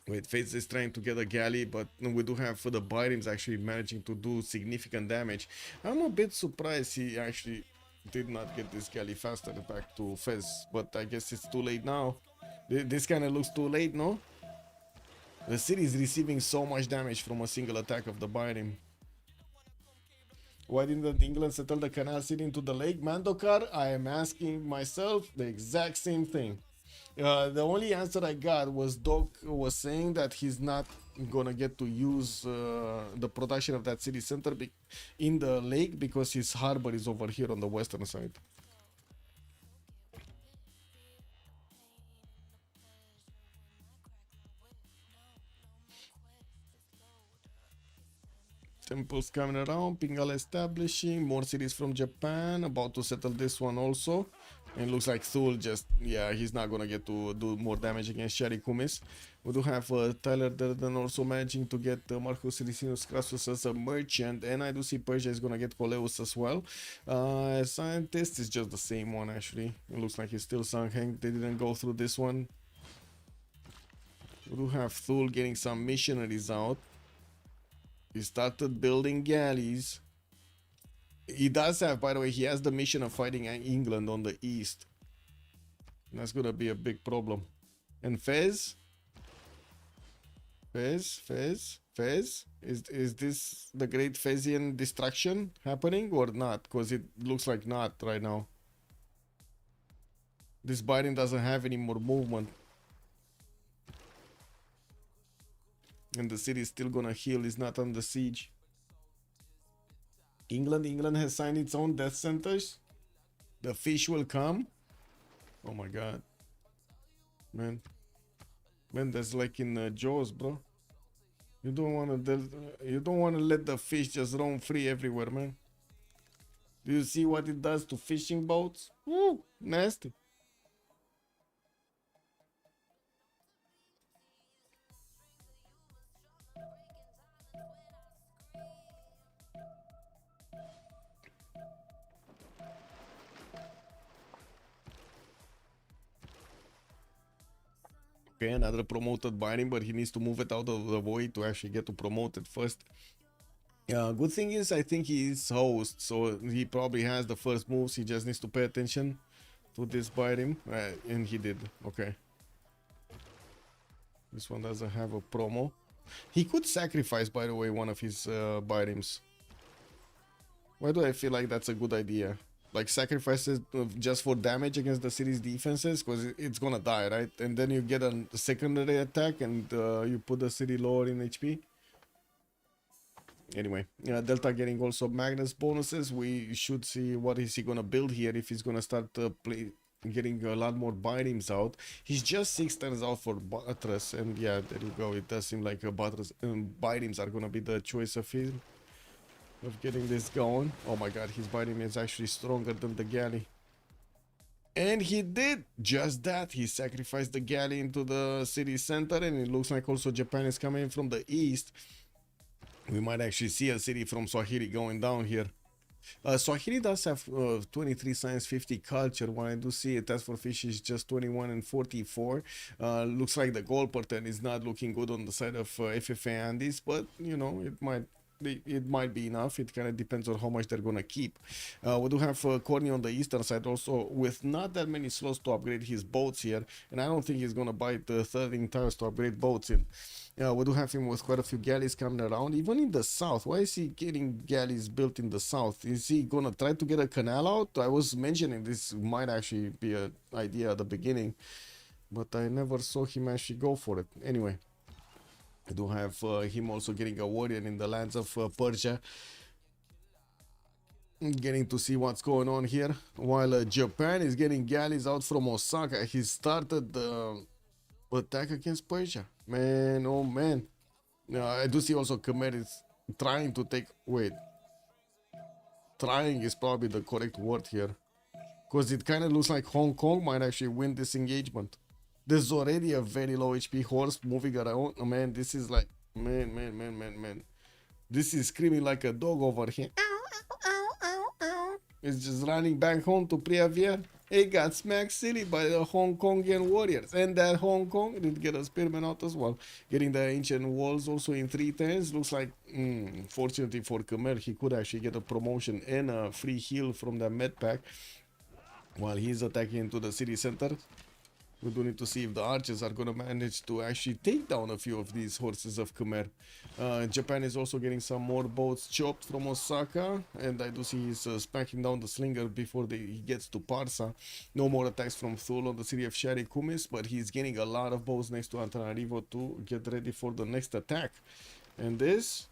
Wait, Fates is trying to get a galley, but we do have the Byrims actually managing to do significant damage. I'm a bit surprised he actually did not get this galley faster back to Fez, but I guess it's too late now. This kind of looks too late, no? The city is receiving so much damage from a single attack of the Byrim. Why didn't England settle the canal city into the lake? Mandokar, I am asking myself the exact same thing. The only answer I got was Doc was saying that he's not gonna get to use the production of that city center in the lake because his harbor is over here on the western side. Temples coming around, Pingal establishing, more cities from Japan, about to settle this one also. And looks like Thul just, yeah, he's not gonna get to do more damage against Sharikumis. We do have Tyler Durden also managing to get Marcus Ricinus Crassus as a merchant, and I do see Persia is gonna get Coleus as well. Scientist is just the same one actually. It looks like he's still Sangheng. They didn't go through this one. We do have Thul getting some missionaries out. He started building galleys. He does have, by the way, he has the mission of fighting England on the east. And that's gonna be a big problem. And Fez? Is this the great Fezian destruction happening or not? Because it looks like not right now. This Biden doesn't have any more movement. And the city is still gonna heal, is not under siege. England has signed its own death sentence. The fish will come. Oh my god. Man, that's like in Jaws, bro. You don't wanna let the fish just roam free everywhere, man. Do you see what it does to fishing boats? Woo, nasty. Okay, another promoted Byrim, but he needs to move it out of the way to actually get to promote it first. Good thing is I think he is host, so he probably has the first moves. He just needs to pay attention to this Byrim, and he did. Okay. This one doesn't have a promo. He could sacrifice, by the way, one of his Byrims. Why do I feel like that's a good idea? Like sacrifices just for damage against the city's defenses, because it's gonna die, right? And then you get a secondary attack and you put the city lower in HP. Anyway, Delta getting also Magnus bonuses. We should see what is he gonna build here, if he's gonna start getting a lot more Byrims out. He's just 6 turns out for Buttress, and yeah, there you go. It does seem like Buttress Byrims are gonna be the choice of him. Of getting this going. Oh my god, his Byrim is actually stronger than the galley. And he did just that. He sacrificed the galley into the city center, and it looks like also Japan is coming from the east. We might actually see a city from Swahili going down here. Swahili does have 23 science, 50 culture. When I do see it, as for fish is just 21 and 44. Looks like the goal pattern is not looking good on the side of FFA Andies, but you know, it might be enough. It kind of depends on how much they're gonna keep. We do have Corny on the eastern side also, with not that many slots to upgrade his boats here, and I don't think he's gonna buy the 13 tires to upgrade boats in. We do have him with quite a few galleys coming around, even in the south. Why is he getting galleys built in the south? Is he gonna try to get a canal out? I was mentioning this might actually be an idea at the beginning, but I never saw him actually go for it. Anyway, I do have him also getting a warrior in the lands of Persia. Getting to see what's going on here. While Japan is getting galleys out from Osaka, he started the attack against Persia. Man, oh man. I do see also Khmer is trying to take... Wait. trying is probably the correct word here. Because it kind of looks like Hong Kong might actually win this engagement. There's already a very low HP horse moving around. Oh, man, this is like, man. This is screaming like a dog over here. It's just running back home to Priavier. It got smacked silly by the Hong Kongian warriors. And that Hong Kong did get a spearman out as well. Getting the ancient walls also in 310s. Looks like, fortunately for Khmer, he could actually get a promotion and a free heal from the med pack while he's attacking into the city center. We do need to see if the archers are going to manage to actually take down a few of these horses of Khmer. Japan is also getting some more boats chopped from Osaka. And I do see he's smacking down the slinger before he gets to Parsa. No more attacks from Thule on the city of Shari Kumis. But he's getting a lot of boats next to Antananarivo to get ready for the next attack. And this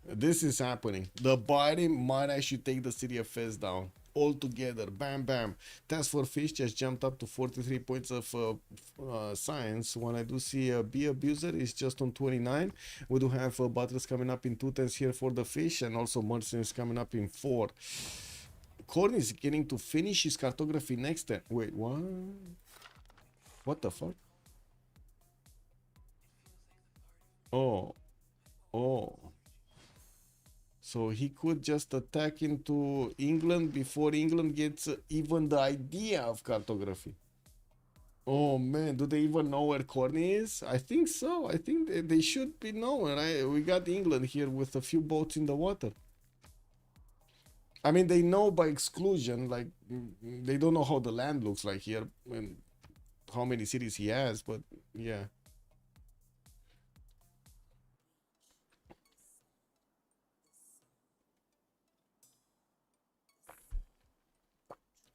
is happening. The Biden might actually take the city of Fez down. All together, bam. Task for Fish just jumped up to 43 points of science. When I do see a Bee Abuser is just on 29. We do have Butters coming up in 210s here for the Fish, and also Mercenaries coming up in 4. Korn is getting to finish his cartography next turn. Wait, what? What the fuck? Oh. So he could just attack into England before England gets even the idea of cartography. Oh man, do they even know where Corny is? I think so. I think they should be knowing, right? We got England here with a few boats in the water. I mean, they know by exclusion, like, they don't know how the land looks like here and how many cities he has, but yeah.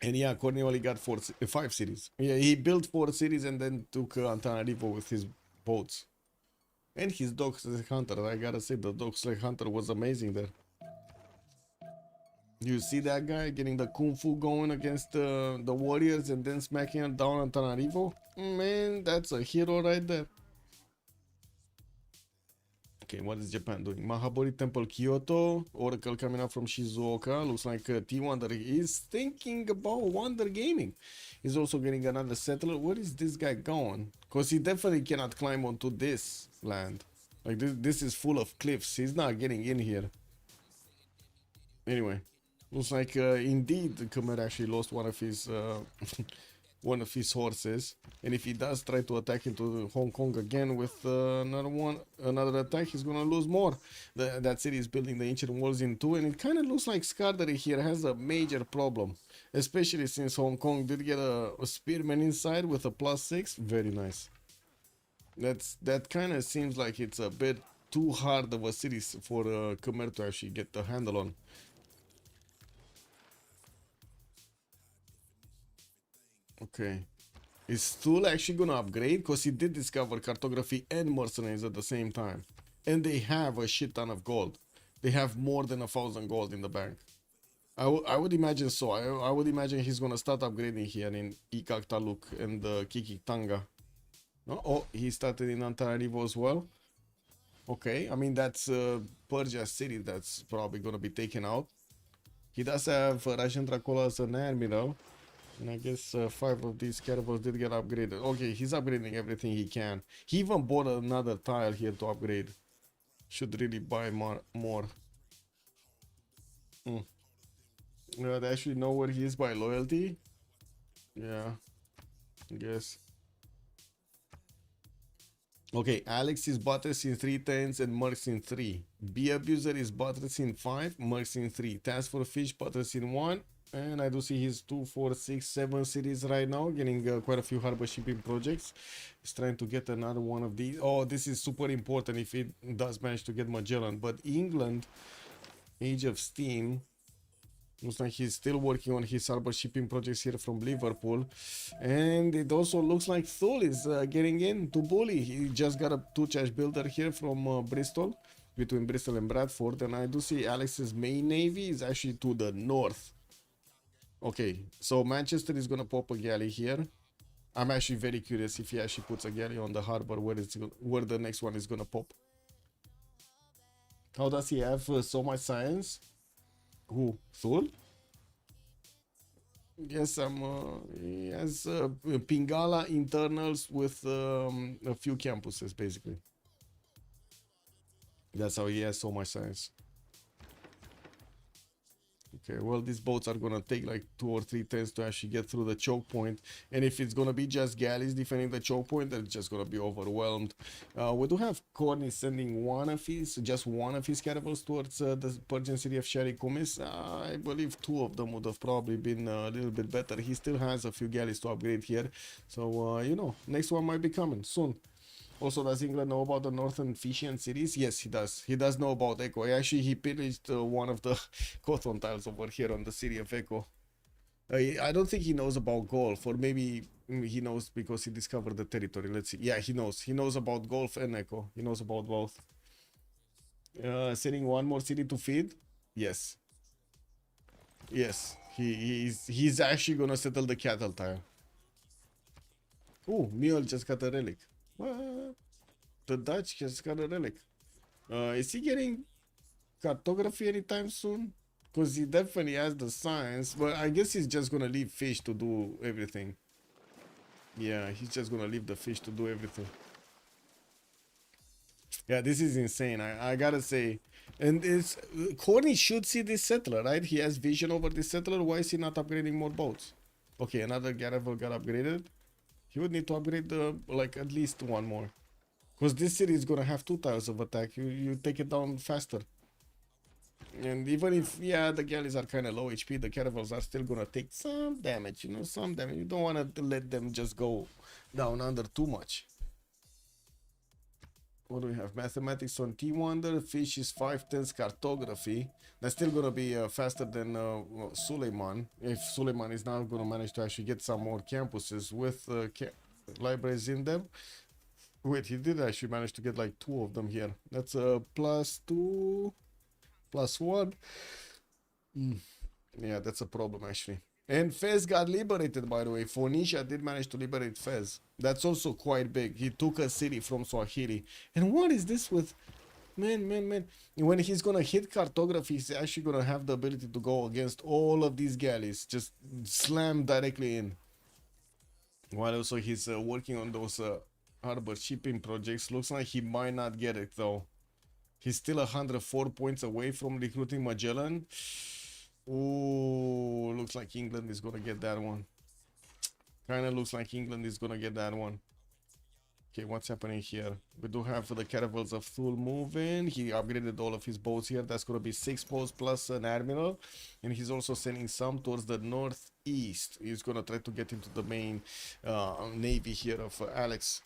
And yeah, Corny only got 5 cities. Yeah, he built 4 cities and then took Antananarivo with his boats. And his dog sled hunter. I gotta say, the dog sled hunter was amazing there. You see that guy getting the kung fu going against the warriors and then smacking him down Antananarivo? Man, that's a hero right there. Okay, what is Japan doing? Mahabori Temple Kyoto, Oracle coming up from Shizuoka. Looks like T-Wonder is thinking about Wonder Gaming. He's also getting another settler. Where is this guy going? Because he definitely cannot climb onto this land. Like, this is full of cliffs. He's not getting in here. Anyway, looks like indeed Khmer actually lost one of his one of his horses, and if he does try to attack into Hong Kong again with another attack, he's gonna lose more. That city is building the ancient walls in 2, and it kind of looks like Skardery here has a major problem, especially since Hong Kong did get a spearman inside with a +6. Very nice. That kind of seems like it's a bit too hard of a city for Khmer to actually get the handle on. Okay. Is Thule actually gonna upgrade? Because he did discover cartography and mercenaries at the same time. And they have a shit ton of gold. They have more than 1,000 gold in the bank. I would imagine so. I would imagine he's gonna start upgrading here in Ikak Taluk and Kikik Tanga. Oh, he started in Antananarivo as well. Okay, I mean that's Persia city that's probably gonna be taken out. He does have Rajendra Kola as an admiral. And I guess 5 of these caravels did get upgraded. Okay, he's upgrading everything he can. He even bought another tile here to upgrade. Should really buy more. They actually know where he is by loyalty. Yeah, I guess. Okay, Alex is Butters in 310s and Mercs in 3. Bee Abuser is Butters in 5, Mercs in 3. Task for Fish, Butters in 1. And I do see his 2, 4, 6, 7 cities right now, getting quite a few harbor shipping projects. He's trying to get another one of these. Oh, this is super important if it does manage to get Magellan. But England, Age of Steam, looks like he's still working on his harbor shipping projects here from Liverpool. And it also looks like Thule is getting in to bully. He just got a 2-charge builder here from Bristol, between Bristol and Bradford. And I do see Alex's main navy is actually to the north. Okay, so Manchester is gonna pop a galley here. I'm actually very curious if he actually puts a galley on the harbor, where the next one is gonna pop. How does he have so much science? Who? Thule? Yes, he has Pingala internals with a few campuses, basically. That's how he has so much science. Okay, well, these boats are gonna take like 2 or 3 turns to actually get through the choke point, and if it's gonna be just galleys defending the choke point, they're just gonna be overwhelmed. We do have Corny sending just one of his caravels towards the Persian city of Shari Kumis. I believe 2 of them would have probably been a little bit better. He still has a few galleys to upgrade here, so you know, next one might be coming soon. Also, does England know about the Northern Fishian cities? Yes, he does. He does know about Echo. Actually, he pillaged one of the cotton tiles over here on the city of Echo. I don't think he knows about golf, or maybe he knows because he discovered the territory. Let's see. Yeah, he knows. He knows about golf and Echo. He knows about both. Sending one more city to feed? Yes. Yes. He's actually gonna settle the cattle tile. Oh, Mule just got a relic. What? The Dutch just got a relic. Is he getting cartography anytime soon? Because he definitely has the science, but I guess he's just gonna leave fish to do everything. Yeah, he's just gonna leave the fish to do everything. Yeah, this is insane. I gotta say, and it's Corny should see this settler, right? He has vision over this settler. Why is he not upgrading more boats? Okay, another Garavel got upgraded. He would need to upgrade like at least one more. Because this city is gonna have 2 tiles of attack. You take it down faster. And even if, yeah, the galleys are kind of low HP, the caravels are still gonna take some damage, you know, some damage. You don't want to let them just go down under too much. What do we have? Mathematics on T-Wonder, Fish is 510's cartography. That's still gonna be faster than Suleiman. If Suleiman is now gonna manage to actually get some more campuses with libraries in them. Wait, he did actually manage to get like 2 of them here. That's a +2, +1. Yeah, that's a problem actually. And Fez got liberated, by the way. Phoenicia did manage to liberate Fez. That's also quite big. He took a city from Swahili. And what is this with... Man. When he's gonna hit cartography, he's actually gonna have the ability to go against all of these galleys. Just slam directly in. While also he's working on those harbor shipping projects. Looks like he might not get it though. He's still 104 points away from recruiting Magellan. Ooh, looks like England is gonna get that one. Kinda looks like England is gonna get that one. Okay, what's happening here? We do have the caravels of Thule moving. He upgraded all of his boats here. That's gonna be 6 boats plus an admiral. And he's also sending some towards the northeast. He's gonna try to get into the main navy here of Alex.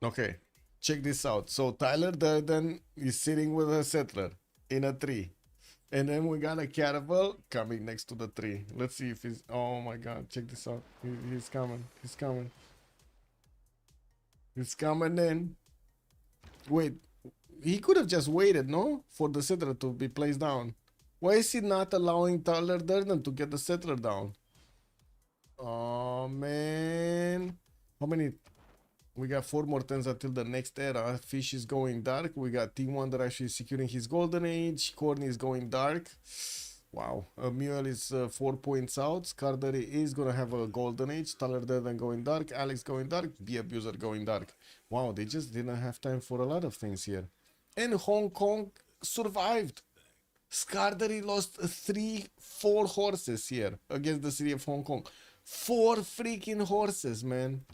Okay, check this out. So Tyler Durden is sitting with a settler in a tree. And then we got a caravel coming next to the tree. Let's see if he's... Oh my god, check this out. He's coming. He's coming. He's coming in. Wait, he could have just waited, no? For the settler to be placed down. Why is he not allowing Tyler Durden to get the settler down? Oh man. How many... We got 4 more turns until the next era. Fish is going dark. We got T-Wonder actually securing his golden age. Corny is going dark. Wow. Mule is 4 points out. Scardery is gonna have a golden age. Tyler Durden going dark. Alex going dark. B Abuser going dark. Wow, they just didn't have time for a lot of things here. And Hong Kong survived. Scardery lost 4 horses here against the city of Hong Kong. 4 freaking horses, man.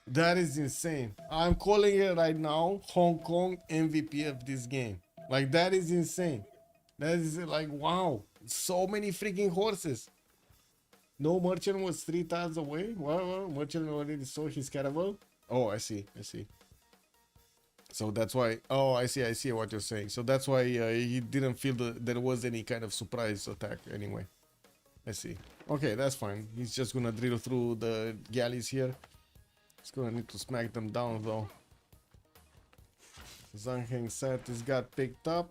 That is insane. I'm calling it right now Hong Kong MVP of this game. Like, that is insane. That is like, wow. So many freaking horses. No merchant was 3 tiles away. Well, merchant already saw his caravel. Oh, I see. So that's why. Oh, I see what you're saying. So that's why he didn't feel that there was any kind of surprise attack anyway. I see. Okay, that's fine. He's just gonna drill through the galleys here. He's gonna need to smack them down though. Zhang Heng set is got picked up.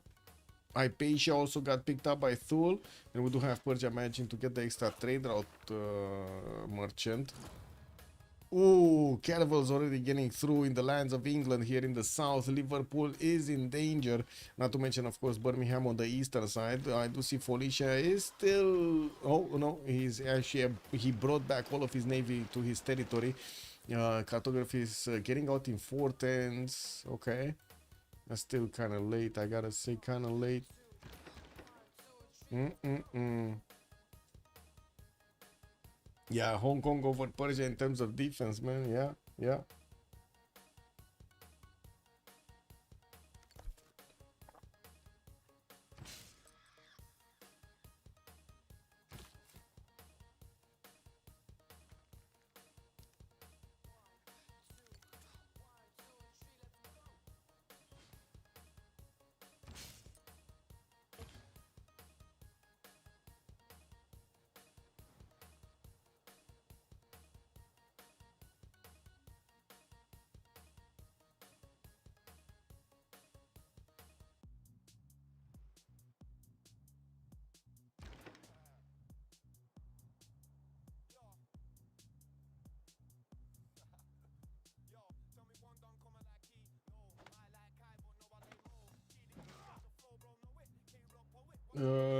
Hypatia also got picked up by Thule, and we do have Persia managing to get the extra trade route merchant. Ooh, Caravel's already getting through in the lands of England here in the south. Liverpool is in danger. Not to mention, of course, Birmingham on the eastern side. I do see Felicia is still... Oh, no, he's actually... he brought back all of his navy to his territory. Cartography is getting out in 410s. Okay. That's still kind of late, I gotta say, kind of late. Yeah, Hong Kong over Persia in terms of defense, man. Yeah, yeah.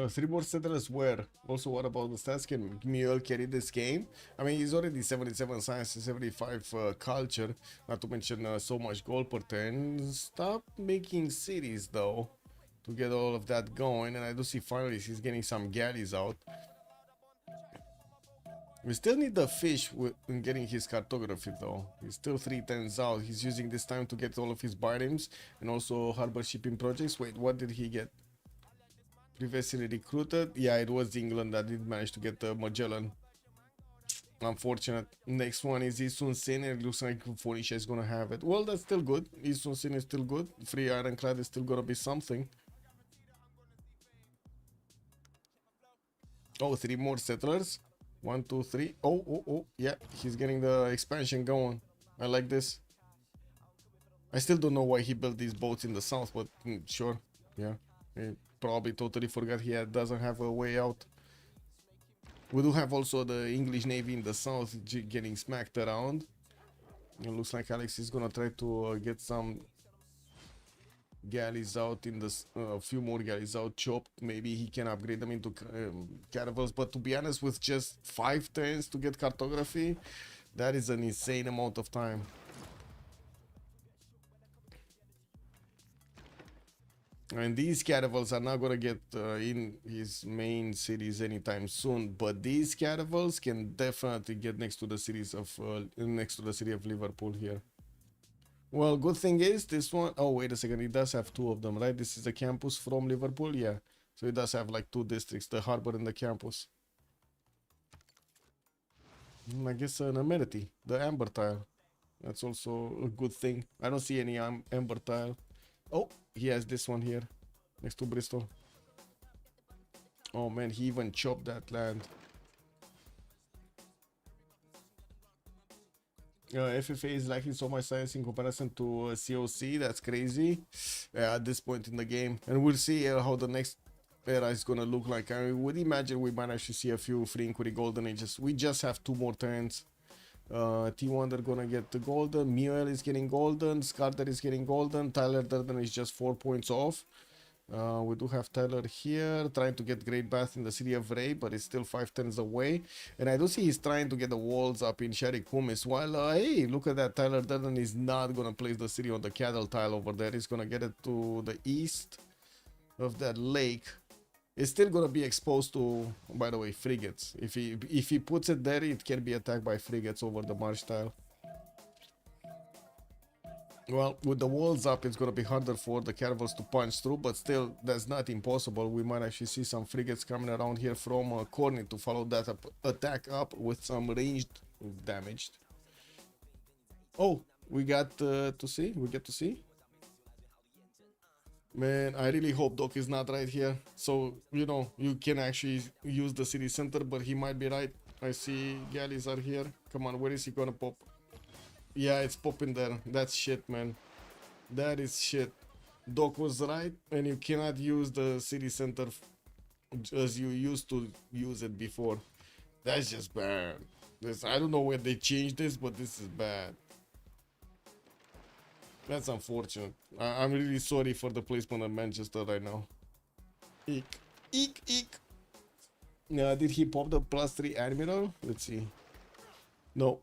Three more settlers where? Also, what about the stats? Can Mule carry this game? I mean, he's already 77 science and 75 culture, not to mention so much gold per turn. Stop making cities though to get all of that going, and I do see finally he's getting some galleys out. We still need the fish in getting his cartography though. He's still 310s out. He's using this time to get all of his biomes and also harbor shipping projects. Wait, what did he get? Previously recruited? Yeah, it was England that did manage to get Magellan. Unfortunate. Next one is Isun Sin. It looks like Phoenicia is gonna have it. Well, that's still good. Isun Sin is still good. Free Ironclad is still gonna be something. Oh, three more settlers. 1, 2, 3. Oh. Yeah, he's getting the expansion going. I like this. I still don't know why he built these boats in the south, but sure. Yeah. He probably totally forgot he doesn't have a way out. We do have also the English Navy in the south getting smacked around. It looks like Alex is gonna try to get some galleys out in the a few more galleys out chopped. Maybe he can upgrade them into caravels, but to be honest, with just 5 turns to get cartography, that is an insane amount of time. And these caravels are not gonna get in his main cities anytime soon, but these caravels can definitely get next to the cities of next to the city of Liverpool here. Well, good thing is this one. Oh, wait a second, it does have 2 of them, right? This is the campus from Liverpool, yeah. So it does have like 2 districts, the harbor and the campus. I guess an amenity, the amber tile. That's also a good thing. I don't see any amber tile. Oh, he has this one here, next to Bristol. Oh man, he even chopped that land. FFA is lacking so much science in comparison to COC. That's crazy at this point in the game. And we'll see how the next era is gonna look like. I would imagine we might actually see a few free inquiry golden ages. We just have 2 more turns. T1 they're gonna get the golden. Mule is getting golden. Scarter is getting golden. Tyler Durden is just 4 points off. We do have Tyler here trying to get Great Bath in the city of Ray, but it's still 5 turns away. And I do see he's trying to get the walls up in Sharik Kumis. While hey, look at that, Tyler Durden is not gonna place the city on the cattle tile over there. He's gonna get it to the east of that lake. It's still gonna be exposed to, by the way, frigates. If he puts it there, it can be attacked by frigates over the marsh tile. Well, with the walls up, it's gonna be harder for the caravels to punch through, but still, that's not impossible. We might actually see some frigates coming around here from Corny to follow that attack up with some ranged damage. Oh, we got to see. We get to see. Man, I really hope Doc is not right here. So, you know, you can actually use the city center, but he might be right. I see galleys are here. Come on, where is he gonna pop? Yeah, it's popping there. That's shit, man. That is shit. Doc was right, and you cannot use the city center as you used to use it before. That's just bad. I don't know where they changed this, but this is bad. That's unfortunate. I'm really sorry for the placement of Manchester right now. Eek. Eek, eek. Did he pop the +3 Admiral? Let's see. No.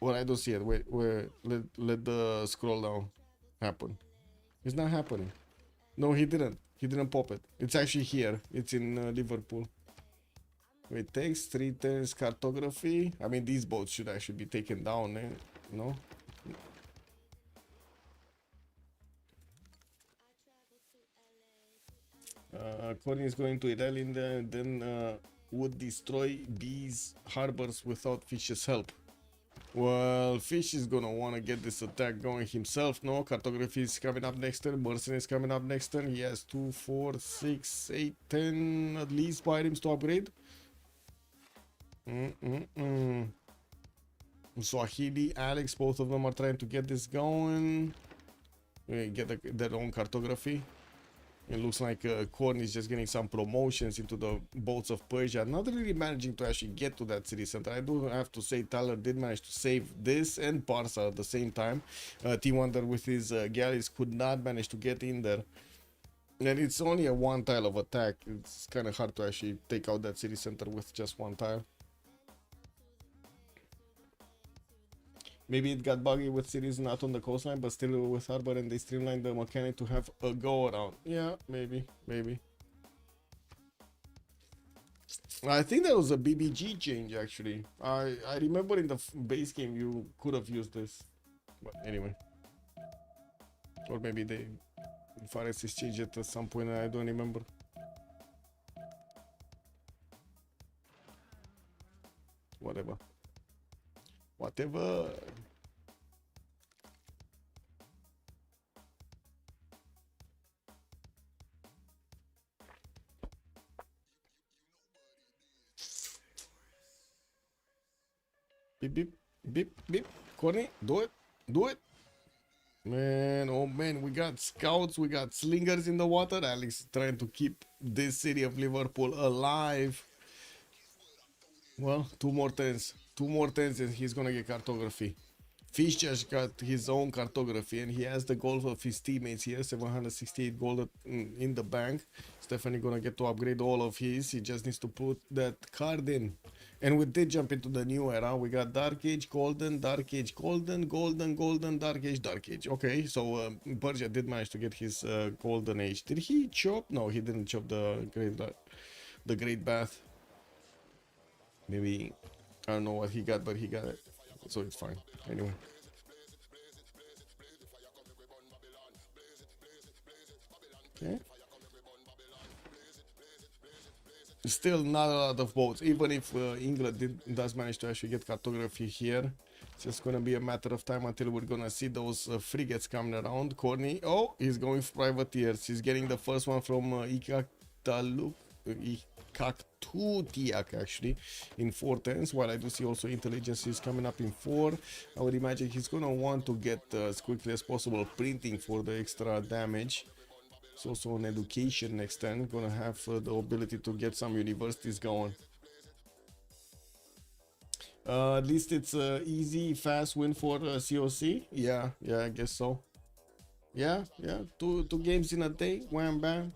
Well, I don't see it. Wait. Let the scroll down happen. It's not happening. No, he didn't. He didn't pop it. It's actually here. It's in Liverpool. Wait, takes 3 turns cartography. I mean, these boats should actually be taken down, eh? No? Corin is going to Italy and then would destroy these harbors without Fish's help. Well, Fish is gonna want to get this attack going himself. No, cartography is coming up next turn. Mercenary is coming up next turn. He has 2, 4, 6, 8, 10 at least items to upgrade. Swahili, Alex, both of them are trying to get this going. Get their own cartography. It looks like Korn is just getting some promotions into the boats of Persia. Not really managing to actually get to that city center. I do have to say Tyler did manage to save this and Parsa at the same time. T-Wonder with his galleys could not manage to get in there. And it's only a 1 tile of attack. It's kind of hard to actually take out that city center with just 1 tile. Maybe it got buggy with cities not on the coastline, but still with harbor, and they streamlined the mechanic to have a go around. Yeah, maybe. I think that was a BBG change, actually. I remember in the base game you could have used this. But anyway. Or maybe they Fares changed it at some point and I don't remember. Whatever. Beep, beep. Courtney, do it. Man, oh man, we got scouts, we got slingers in the water. Alex trying to keep this city of Liverpool alive. Well, 2 more turns and he's gonna get cartography. Fish just got his own cartography and he has the gold of his teammates here, 768 gold in the bank. He's definitely gonna get to upgrade all of his. He just needs to put that card in. And we did jump into the new era. We got Dark Age, Golden, Dark Age, Golden, Dark Age, Dark Age. Okay, so Persia did manage to get his Golden Age. Did he chop? No, he didn't chop the Great Bath. Maybe, I don't know what he got, but he got it. So it's fine. Anyway. Okay. Still not a lot of boats, even if England does manage to actually get cartography here. It's just gonna be a matter of time until we're gonna see those frigates coming around. Corny, oh, he's going for privateers. He's getting the first one from Ikaktutiak actually in 4 turns, while I do see also intelligence is coming up in 4. I would imagine he's gonna want to get as quickly as possible printing for the extra damage. It's also an education next turn, gonna have the ability to get some universities going. At least it's a easy, fast win for COC. Yeah, I guess so. Yeah, two games in a day, wham bam.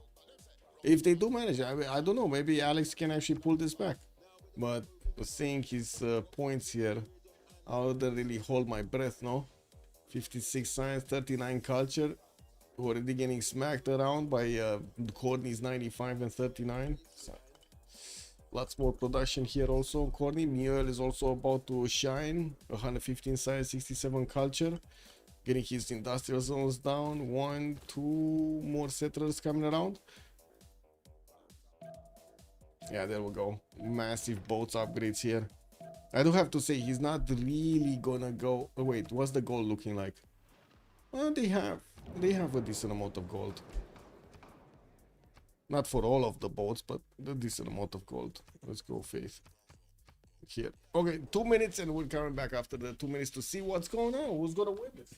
If they do manage, I don't know, maybe Alex can actually pull this back. But seeing his points here, I wouldn't really hold my breath, no? 56 science, 39 culture. Already getting smacked around by Courtney's 95 and 39. So, lots more production here also on Courtney. Mule is also about to shine. 115 science, 67 culture. Getting his industrial zones down. 1, 2 more settlers coming around. Yeah, there we go. Massive boats upgrades here. I do have to say, he's not really gonna go... Oh, wait, what's the goal looking like? Well, they have a decent amount of gold. Not for all of the boats, but a decent amount of gold. Let's go, Faith. Here. Okay, 2 minutes and we're coming back after the 2 minutes to see what's going on. Who's gonna win this?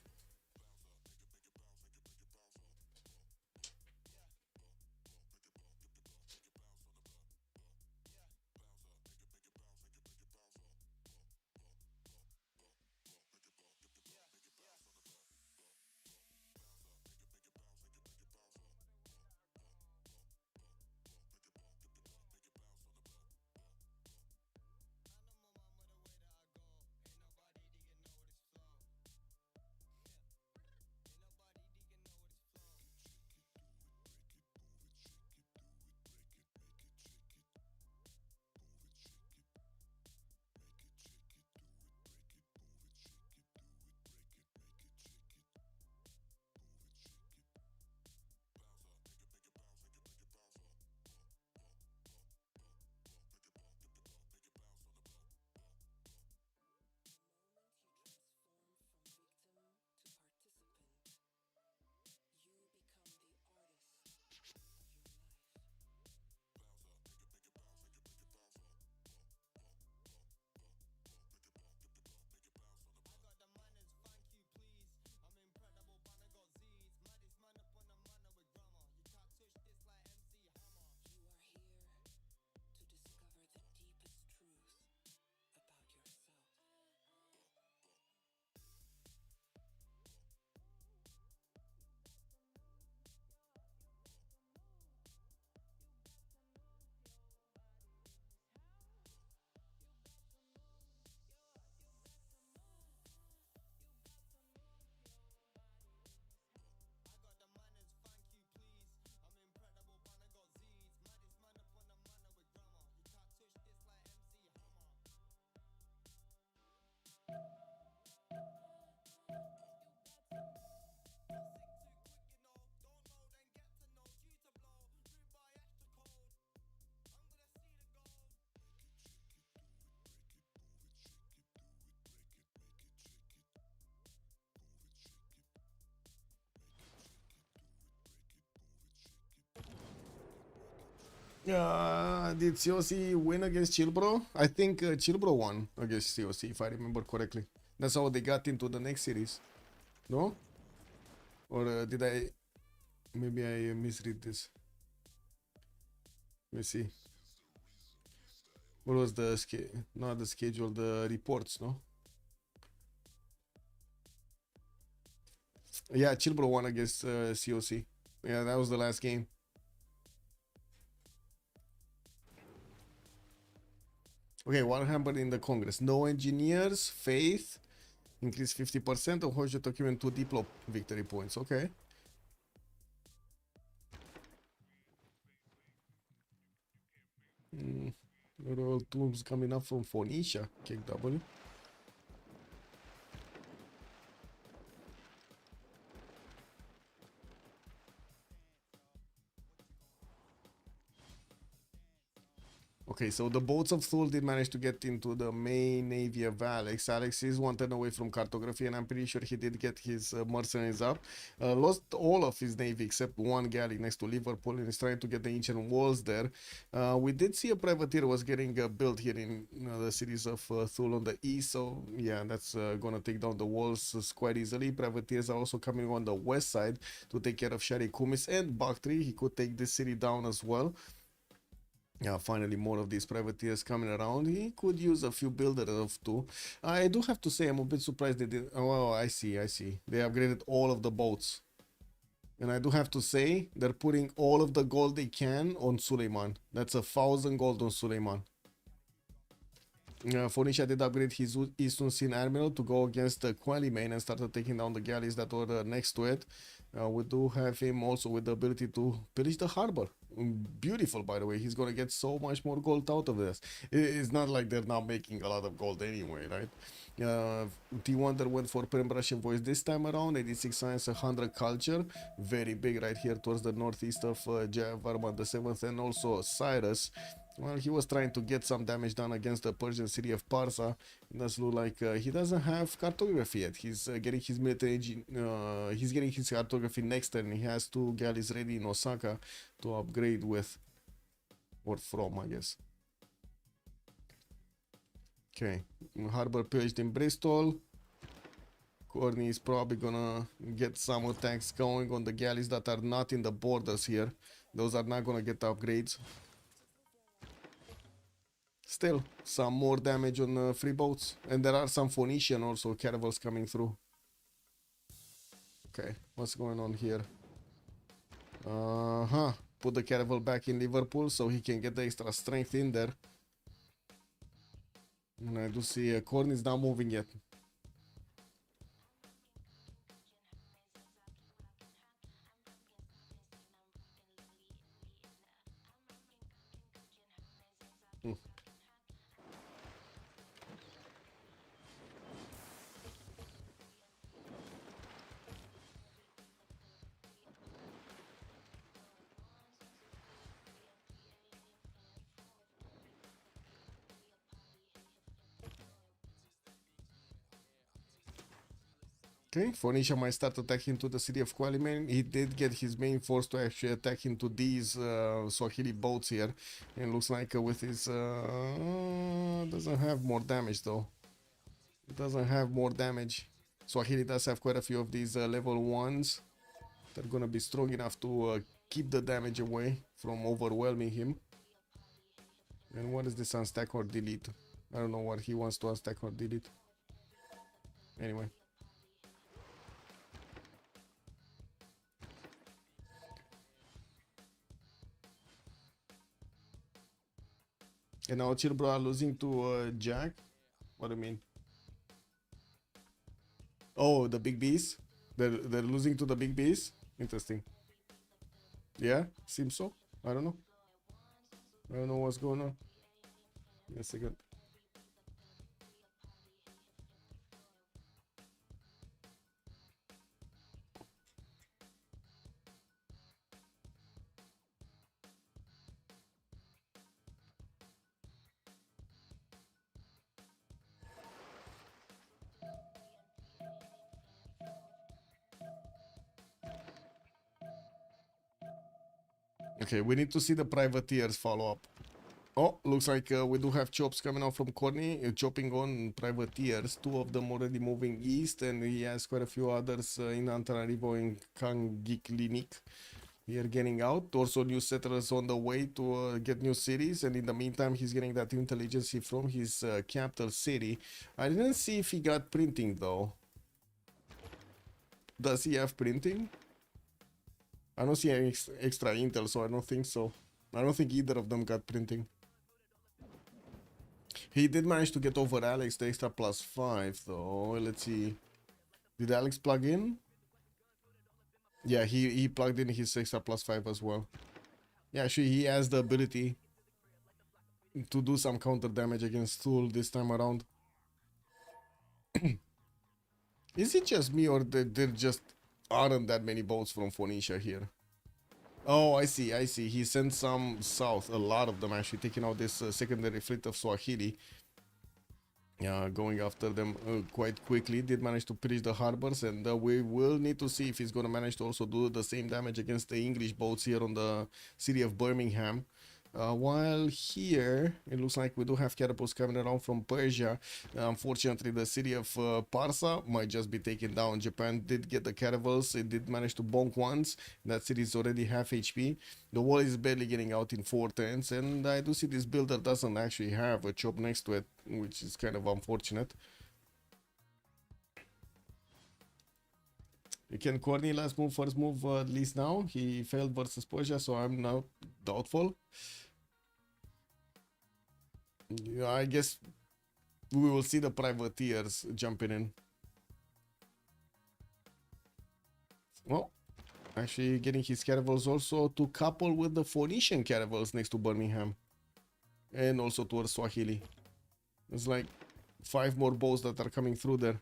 Did COC win against Chilbro? I think Chilbro won against COC, if I remember correctly. That's how they got into the next series. No? Or did I... Maybe I misread this. Let me see. What was the... Not the schedule, the reports, no? Yeah, Chilbro won against COC. Yeah, that was the last game. Okay, what happened in the Congress? No engineers, faith, increase 50% of Hojo document 2 Diplo victory points. Okay. Royal Tombs coming up from Phoenicia. Kick W. Okay, so the boats of Thule did manage to get into the main navy of Alex. Alex is 1 turn away from cartography, and I'm pretty sure he did get his mercenaries up. Lost all of his navy except one galley next to Liverpool, and is trying to get the ancient walls there. We did see a privateer was getting built here in the cities of Thule on the east, so yeah, that's gonna take down the walls quite easily. Privateers are also coming on the west side to take care of Shari Kumis and Bakhtri. He could take this city down as well. Yeah, finally more of these privateers coming around. He could use a few builders of 2. I do have to say I'm a bit surprised they did. Oh, I see. They upgraded all of the boats. And I do have to say they're putting all of the gold they can on Suleiman. That's 1,000 gold on Suleiman. Phoenicia did upgrade his Eastern Sea Admiral to go against the Qualimain and started taking down the galleys that were next to it. We do have him also with the ability to pillage the harbor. Beautiful, by the way. He's gonna get so much more gold out of this. It's not like they're not making a lot of gold anyway, right? T-Wonder went for Pembrasian Voice this time around. 86 science, 100 culture. Very big right here towards the northeast of Jayavarman the 7th, and also Cyrus. Well, he was trying to get some damage done against the Persian city of Parsa. It does look like he doesn't have cartography yet. He's getting his military he's getting his cartography next turn. He has 2 galleys ready in Osaka to upgrade with, or from, I guess. Okay, harbor pillaged in Bristol. Courtney is probably gonna get some attacks going on the galleys that are not in the borders here. Those are not gonna get upgrades. Still, some more damage on free boats. And there are some Phoenician also caravels coming through. Okay, what's going on here? Put the caravel back in Liverpool so he can get the extra strength in there. And I do see Corn is not moving yet. Okay, Phoenicia might start attacking to the city of Qualiman. He did get his main force to actually attack into these Swahili boats here. And looks like with his... doesn't have more damage though. It doesn't have more damage. Swahili does have quite a few of these level 1s. They're gonna be strong enough to keep the damage away from overwhelming him. And what is this unstack or delete? I don't know what he wants to unstack or delete. Anyway. And now Chilbro are losing to Jack. What do you mean? Oh, the big bees. They're losing to the big bees. Interesting. Yeah, seems so. I don't know. I don't know what's going on. Give me a second. Okay, we need to see the privateers follow up. Oh, looks like we do have chops coming out from Corny, chopping on privateers. Two of them already moving east, and he has quite a few others in Antananarivo and Kangiklinik. Here getting out. Also new settlers on the way to get new cities, and in the meantime he's getting that intelligence from his capital city. I didn't see if he got printing though. Does he have printing? I don't see any extra intel, so I don't think so. I don't think either of them got printing. He did manage to get over Alex the extra +5 though. Let's see. Did Alex plug in? Yeah, he plugged in his extra +5 as well. Yeah, actually he has the ability to do some counter damage against Thule this time around. Is it just me, or there just aren't that many boats from Phoenicia here? Oh, I see. He sent some south, a lot of them actually, taking out this secondary fleet of Swahili. Going after them quite quickly. Did manage to pillage the harbors, and we will need to see if he's going to manage to also do the same damage against the English boats here on the city of Birmingham. While here, it looks like we do have catapults coming around from Persia. Unfortunately, the city of Parsa might just be taken down. Japan did get the caravels. It did manage to bonk once. That city is already half HP. The wall is barely getting out in 4 turns, and I do see this builder doesn't actually have a chop next to it, which is kind of unfortunate. Can Corny last move, first move at least now? He failed versus Persia, so I'm now doubtful. Yeah, I guess we will see the privateers jumping in. Well, actually getting his caravels also to couple with the Phoenician caravels next to Birmingham. And also towards Swahili. It's like 5 more boats that are coming through there.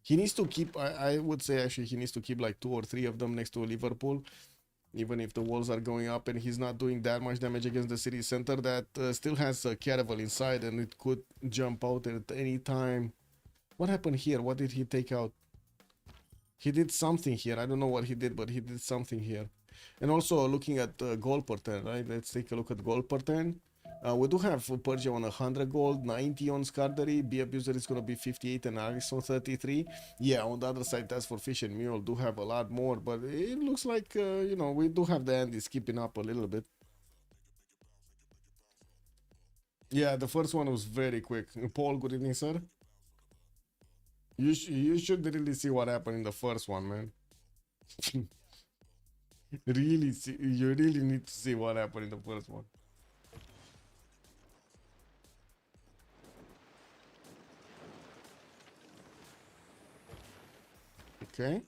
He needs to keep, I would say actually he needs to keep like 2 or 3 of them next to Liverpool. Even if the walls are going up and he's not doing that much damage against the city center, that still has a caravel inside and it could jump out at any time. What happened here? What did he take out? He did something here. I don't know what he did, but he did something here. And also looking at gold per turn, right? Let's take a look at gold per turn. We do have Persia on 100 gold, 90 on Scardery, B Abuser is going to be 58 and Alex on 33. Yeah, on the other side, Task for Fish and Mule do have a lot more, but it looks like, you know, we do have the Andies keeping up a little bit. Yeah, the first one was very quick. Paul, good evening, sir. You should really see what happened in the first one, man. You really need to see what happened in the first one. Okay.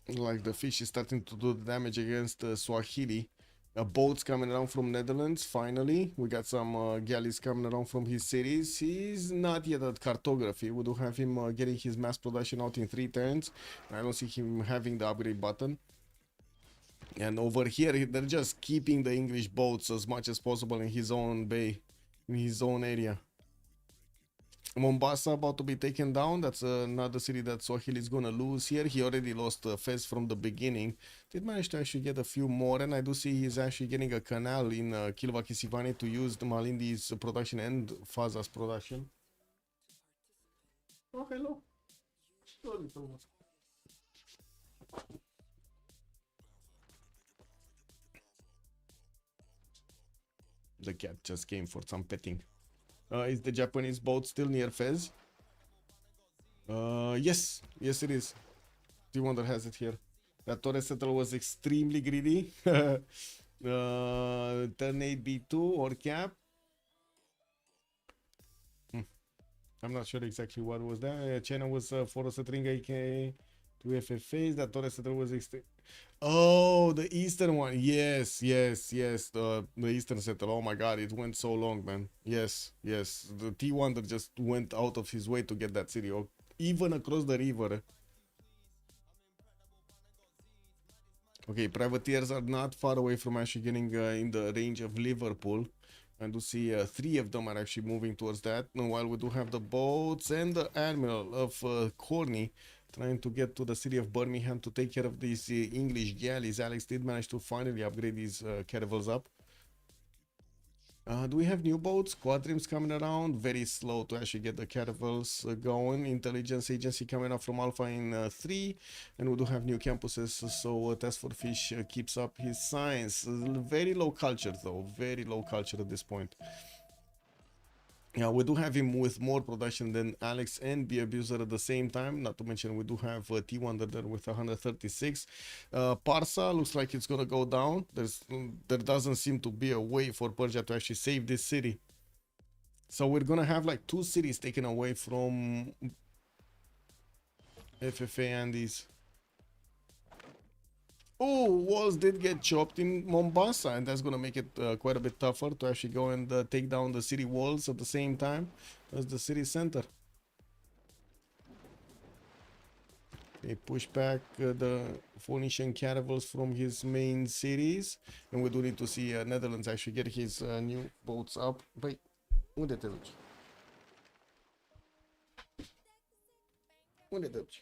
Like the fish is starting to do the damage against Swahili. Boats coming around from Netherlands. Finally, we got some galleys coming around from his cities. He's not yet at cartography. We do have him getting his mass production out in 3 turns. I don't see him having the upgrade button. And over here, they're just keeping the English boats as much as possible in his own bay, in his own area. Mombasa about to be taken down. That's another city that Swahili is gonna lose here. He already lost Fez from the beginning. Did manage to actually get a few more, and I do see he's actually getting a canal in Kilva Kisivani to use the Malindi's production and Faza's production. Oh, hello. The cat just came for some petting. Is the Japanese boat still near Fez? Yes it is. T-Wonder has it here. That Torres settler was extremely greedy. Turn 8 B2 or cap. I'm not sure exactly what was that. China was for Setringa aka 2 FFAs. That Torres settler was extreme. Oh, the eastern one. Yes. The eastern settler. Oh my god, it went so long, man. Yes. The T-Wonder just went out of his way to get that city, or even across the river. Okay, privateers are not far away from actually getting in the range of Liverpool. I do see 3 of them are actually moving towards that. While we do have the boats and the admiral of Corny trying to get to the city of Birmingham to take care of these English galleys. Alex did manage to finally upgrade these caravels up. Do we have new boats? Quadrims coming around. Very slow to actually get the caravels going. Intelligence agency coming up from Alpha in 3. And we do have new campuses. So Test for Fish keeps up his science. Very low culture though. Very low culture at this point. Yeah, we do have him with more production than Alex and Be Abuser at the same time. Not to mention we do have T1 there with 136. Parsa looks like it's gonna go down. There doesn't seem to be a way for Persia to actually save this city. So we're gonna have like 2 cities taken away from FFA Andies. Oh, walls did get chopped in Mombasa, and that's gonna make it quite a bit tougher to actually go and take down the city walls at the same time as the city center. They push back the Phoenician caravels from his main cities, and we do need to see Netherlands actually get his new boats up. Băi, unde te duci? Unde te duci?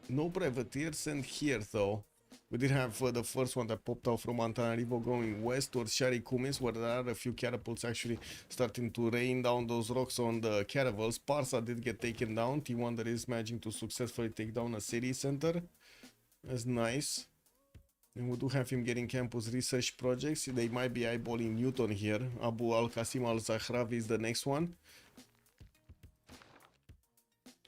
No privateers sent here though. We did have the first one that popped out from Antananarivo going west towards Shari Kumis, where there are a few catapults actually starting to rain down those rocks on the caravels. Parsa did get taken down. T1 that is managing to successfully take down a city center. That's nice. And we do have him getting campus research projects. They might be eyeballing Newton here. Abu Al-Qasim Al-Zahrawi is the next one.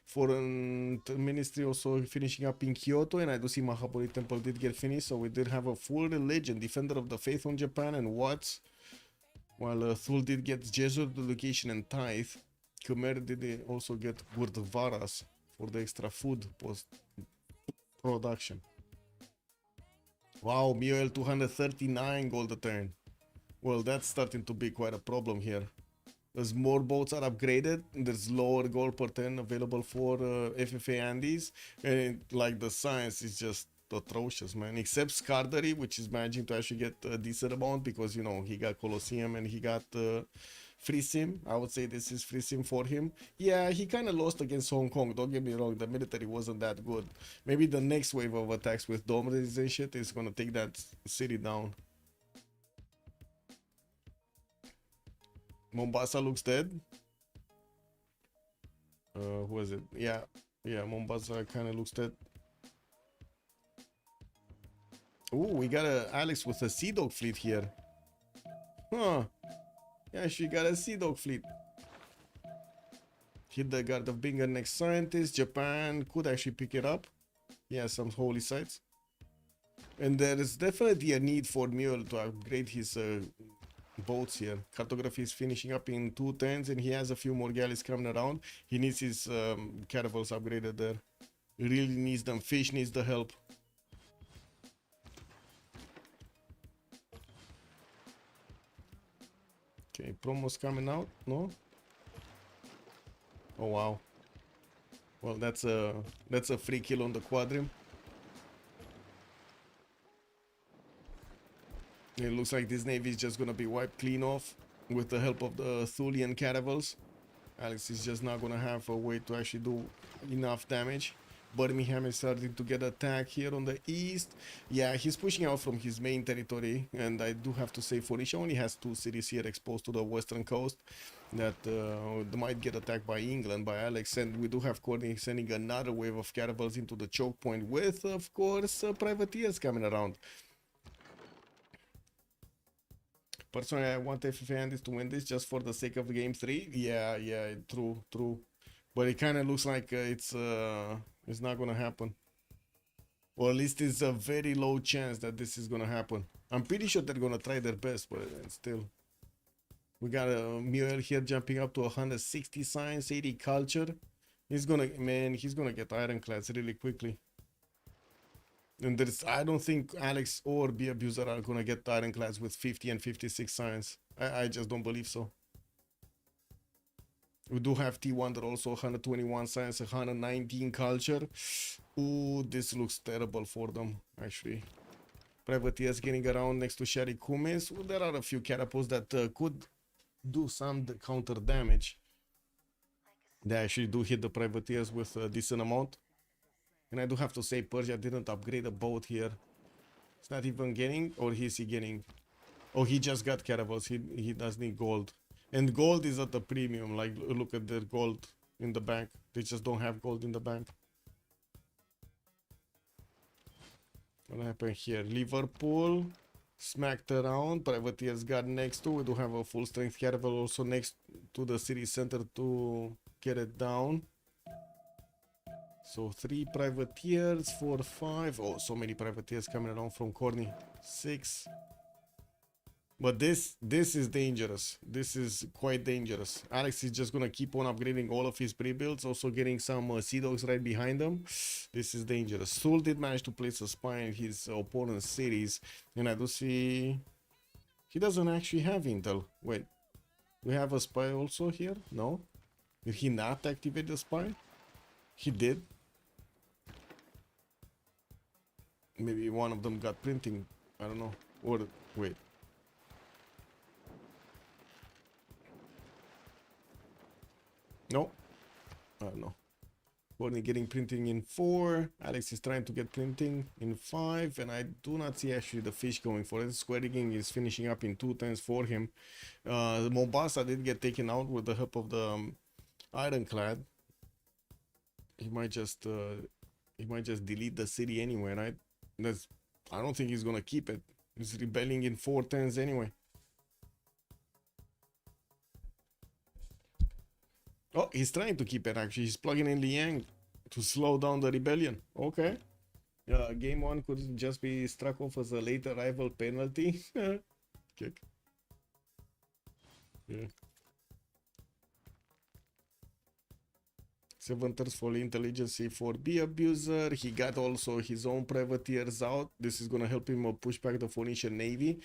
Foreign Ministry also finishing up in Kyoto, and I do see Mahabodhi Temple did get finished, so we did have a full religion, Defender of the Faith on Japan and Watts, while Thul did get Jesuit education and tithe. Khmer did also get Gurdwaras for the extra food post production. Wow, MUL 239 gold a turn. Well, that's starting to be quite a problem here. As more boats are upgraded, there's lower gold per turn available for FFA Andies, and like the science is just atrocious, man. Except Skardery, which is managing to actually get a decent amount because, you know, he got Colosseum and he got free sim. I would say this is free sim for him. Yeah, he kind of lost against Hong Kong, don't get me wrong, the military wasn't that good. Maybe the next wave of attacks with dome and shit is gonna take that city down. Mombasa looks dead. Who is it? Yeah, Mombasa kind of looks dead. Ooh, we got a Alex with a Sea Dog fleet here. Huh. Yeah, she got a Sea Dog fleet. Hit the guard of being a next scientist. Japan could actually pick it up. Yeah, some holy sites. And there is definitely a need for Mule to upgrade his boats here. Cartography is finishing up in 2 turns, and he has a few more galleys coming around. He needs his caravels upgraded there. He really needs them. Fish needs the help. Okay, promos coming out. No? Oh wow. Well, that's a free kill on the quadrim. It looks like this navy is just gonna be wiped clean off with the help of the Thulian caravels. Alex is just not gonna have a way to actually do enough damage. Birmingham is starting to get attacked here on the east. Yeah, he's pushing out from his main territory, and I do have to say Phoenicia only has 2 cities here exposed to the western coast that might get attacked by England, by Alex, and we do have Courtney sending another wave of caravels into the choke point with, of course, privateers coming around. Personally, I want FFA Andies to win this just for the sake of game 3. Yeah, true. But it kind of looks like it's not gonna happen. Or at least it's a very low chance that this is gonna happen. I'm pretty sure they're gonna try their best, but still. We got a Mule here jumping up to 160 science, 80 culture. He's gonna get ironclads really quickly. And I don't think Alex or Be Abuser are gonna get ironclads with 50 and 56 science. I just don't believe so. We do have T1 that also 121 science, 119 culture. Ooh, this looks terrible for them, actually. privateers getting around next to Sherry Kumis. Well, there are a few catapults that could do some counter damage. They actually do hit the privateers with a decent amount. And I do have to say, Persia didn't upgrade a boat here. It's not even getting, or is he getting? Oh, he just got caravels. He does need gold. And gold is at the premium. Like, look at their gold in the bank. They just don't have gold in the bank. What happened here? Liverpool smacked around. Privateers got next to. We do have a full strength caravel also next to the city center to get it down. So 3 privateers, 4, 5. Oh, so many privateers coming around from Corny. 6. But this is dangerous. This is quite dangerous. Alex is just gonna keep on upgrading all of his pre-builds, also getting some Sea Dogs right behind them. This is dangerous. Sul did manage to place a spy in his opponent's cities, and I do see he doesn't actually have intel. Wait, we have a spy also here? No? Did he not activate the spy? He did. Maybe one of them got printing. I don't know. Or wait. No, I don't know. Courtney getting printing in 4. Alex is trying to get printing in 5, and I do not see actually the fish going for it. Square rigging is finishing up in 2 turns for him. Mombasa did get taken out with the help of the ironclad. He might just delete the city anyway, right? I don't think he's gonna keep it. He's rebelling in 4 turns anyway. Oh, he's trying to keep it actually. He's plugging in Liang to slow down the rebellion. Okay. Game 1 could just be struck off as a late arrival penalty. Kick. Yeah. 7 turns for intelligence for B abuser. He got also his own privateers out. This is gonna help him push back the Phoenician navy.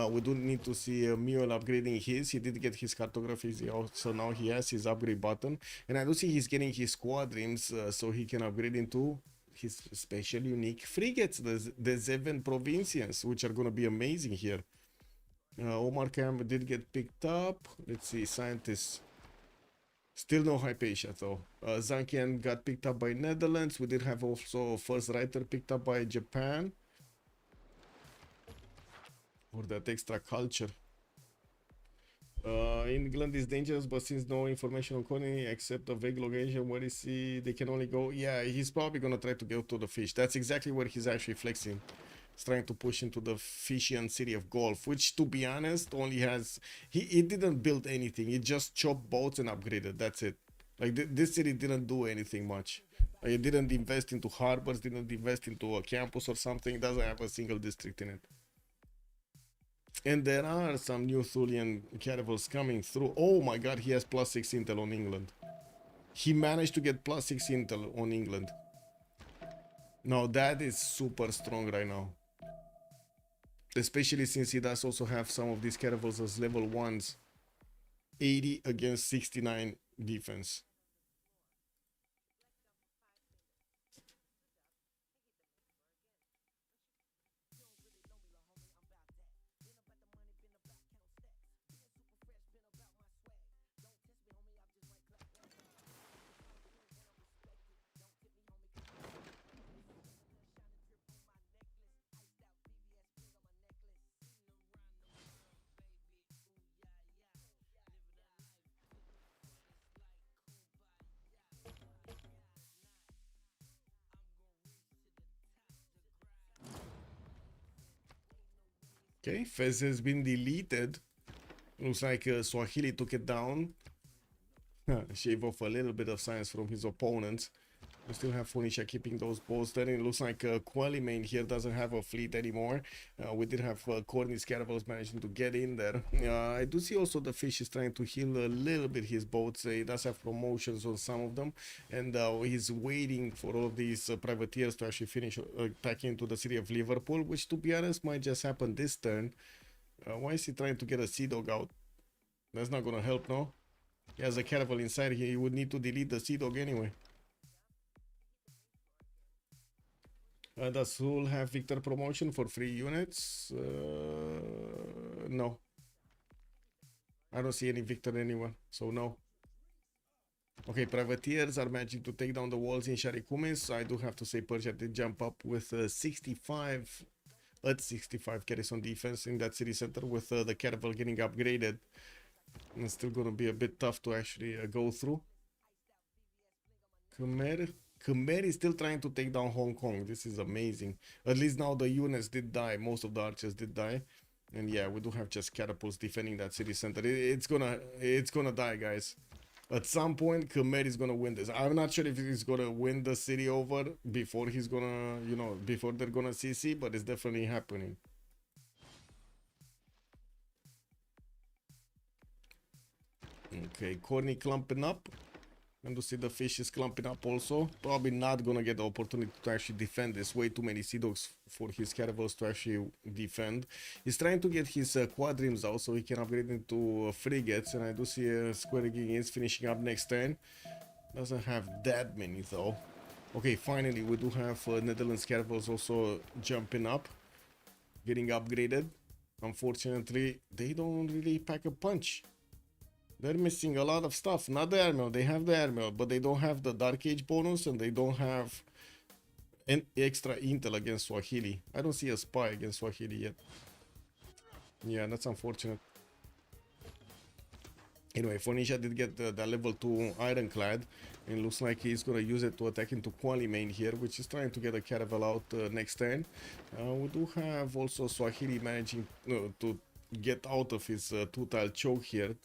We do need to see Mule upgrading his. He did get his cartography, so now he has his upgrade button. And I do see he's getting his squadrons, so he can upgrade into his special unique frigates, the 7 Provincians, which are gonna be amazing here. Omar Camp did get picked up. Let's see, scientists. Still no Hypatia though. Zankian got picked up by Netherlands. We did have also first writer picked up by Japan. For that extra culture. England is dangerous, but since no information on Coney except a vague location, where is he? They can only go. Yeah, he's probably gonna try to go to the fish. That's exactly where he's actually flexing. He's trying to push into the Fishian city of Gulf, which to be honest only has he didn't build anything. He just chopped boats and upgraded. That's it. Like this city didn't do anything much. Like, it didn't invest into harbors, didn't invest into a campus or something. It doesn't have a single district in it. And there are some new Thulian caravels coming through. Oh my god, he has +6 intel on England. He managed to get +6 intel on England. Now that is super strong right now. Especially since he does also have some of these caravels as level 1s. 80 against 69 defense. Okay, Fez has been deleted. Looks like Swahili took it down. Shave off a little bit of science from his opponents. We still have Phoenicia keeping those boats there. It looks like Qualimain here doesn't have a fleet anymore. We did have Corny's caravels managing to get in there. I do see also the fish is trying to heal a little bit his boats. He does have promotions on some of them. And he's waiting for all of these privateers to actually finish attacking into the city of Liverpool, which to be honest might just happen this turn. Why is he trying to get a Sea Dog out? That's not going to help, no? He has a caravel inside here. He would need to delete the Sea Dog anyway. Does Seoul have Victor promotion for free units? No. I don't see any Victor anywhere, so no. Okay, privateers are managing to take down the walls in Sharikumis. I do have to say Persia did jump up with 65 at 65 carries on defense in that city center with the caravel getting upgraded. And it's still gonna be a bit tough to actually go through. Khmer is still trying to take down Hong Kong. This is amazing. At least now the units did die. Most of the archers did die. And yeah, we do have just catapults defending that city center. It's gonna die, guys. At some point, Khmer is gonna win this. I'm not sure if he's gonna win the city over before he's gonna, you know, before they're gonna CC, but it's definitely happening. Okay, Corny clumping up. And to see the fish is clumping up also. Probably not gonna get the opportunity to actually defend this. Way too many sea dogs for his caravels to actually defend. He's trying to get his quadrims out so he can upgrade into frigates. And I do see Square King is finishing up next turn. Doesn't have that many though. Okay, finally we do have Netherlands caravels also jumping up. Getting upgraded. Unfortunately, they don't really pack a punch. They're missing a lot of stuff. Not the airmail. They have the airmail, but they don't have the Dark Age bonus and they don't have an extra intel against Swahili. I don't see a spy against Swahili yet. Yeah, that's unfortunate. Anyway, Phoenicia did get the level 2 Ironclad. And looks like he's going to use it to attack into Quali main here, which is trying to get a caravel out next turn. We do have also Swahili managing to get out of his 2-tile choke here.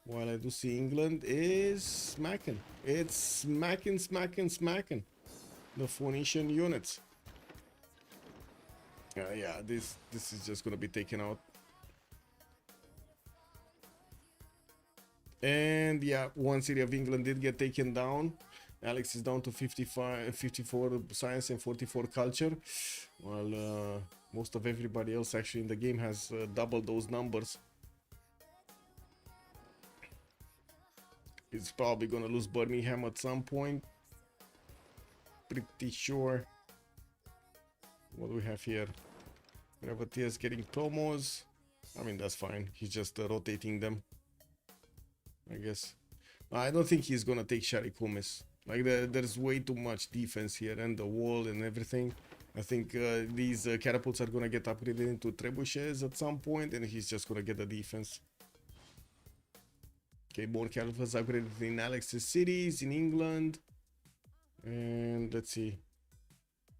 While I do see England is smacking. It's smacking. The Phoenician units. Yeah, this is just gonna be taken out. And yeah, one city of England did get taken down. Alex is down to 54 science and 44 culture. While most of everybody else actually in the game has doubled those numbers. He's probably gonna lose Birmingham at some point. Pretty sure. What do we have here? Privateers getting promos. I mean, that's fine. He's just rotating them, I guess. I don't think he's gonna take Sharikumis. Like, there's way too much defense here and the wall and everything. I think these catapults are gonna get upgraded into trebuchets at some point, and he's just gonna get the defense. Okay, more catapults upgraded in Alex's cities in England. And let's see.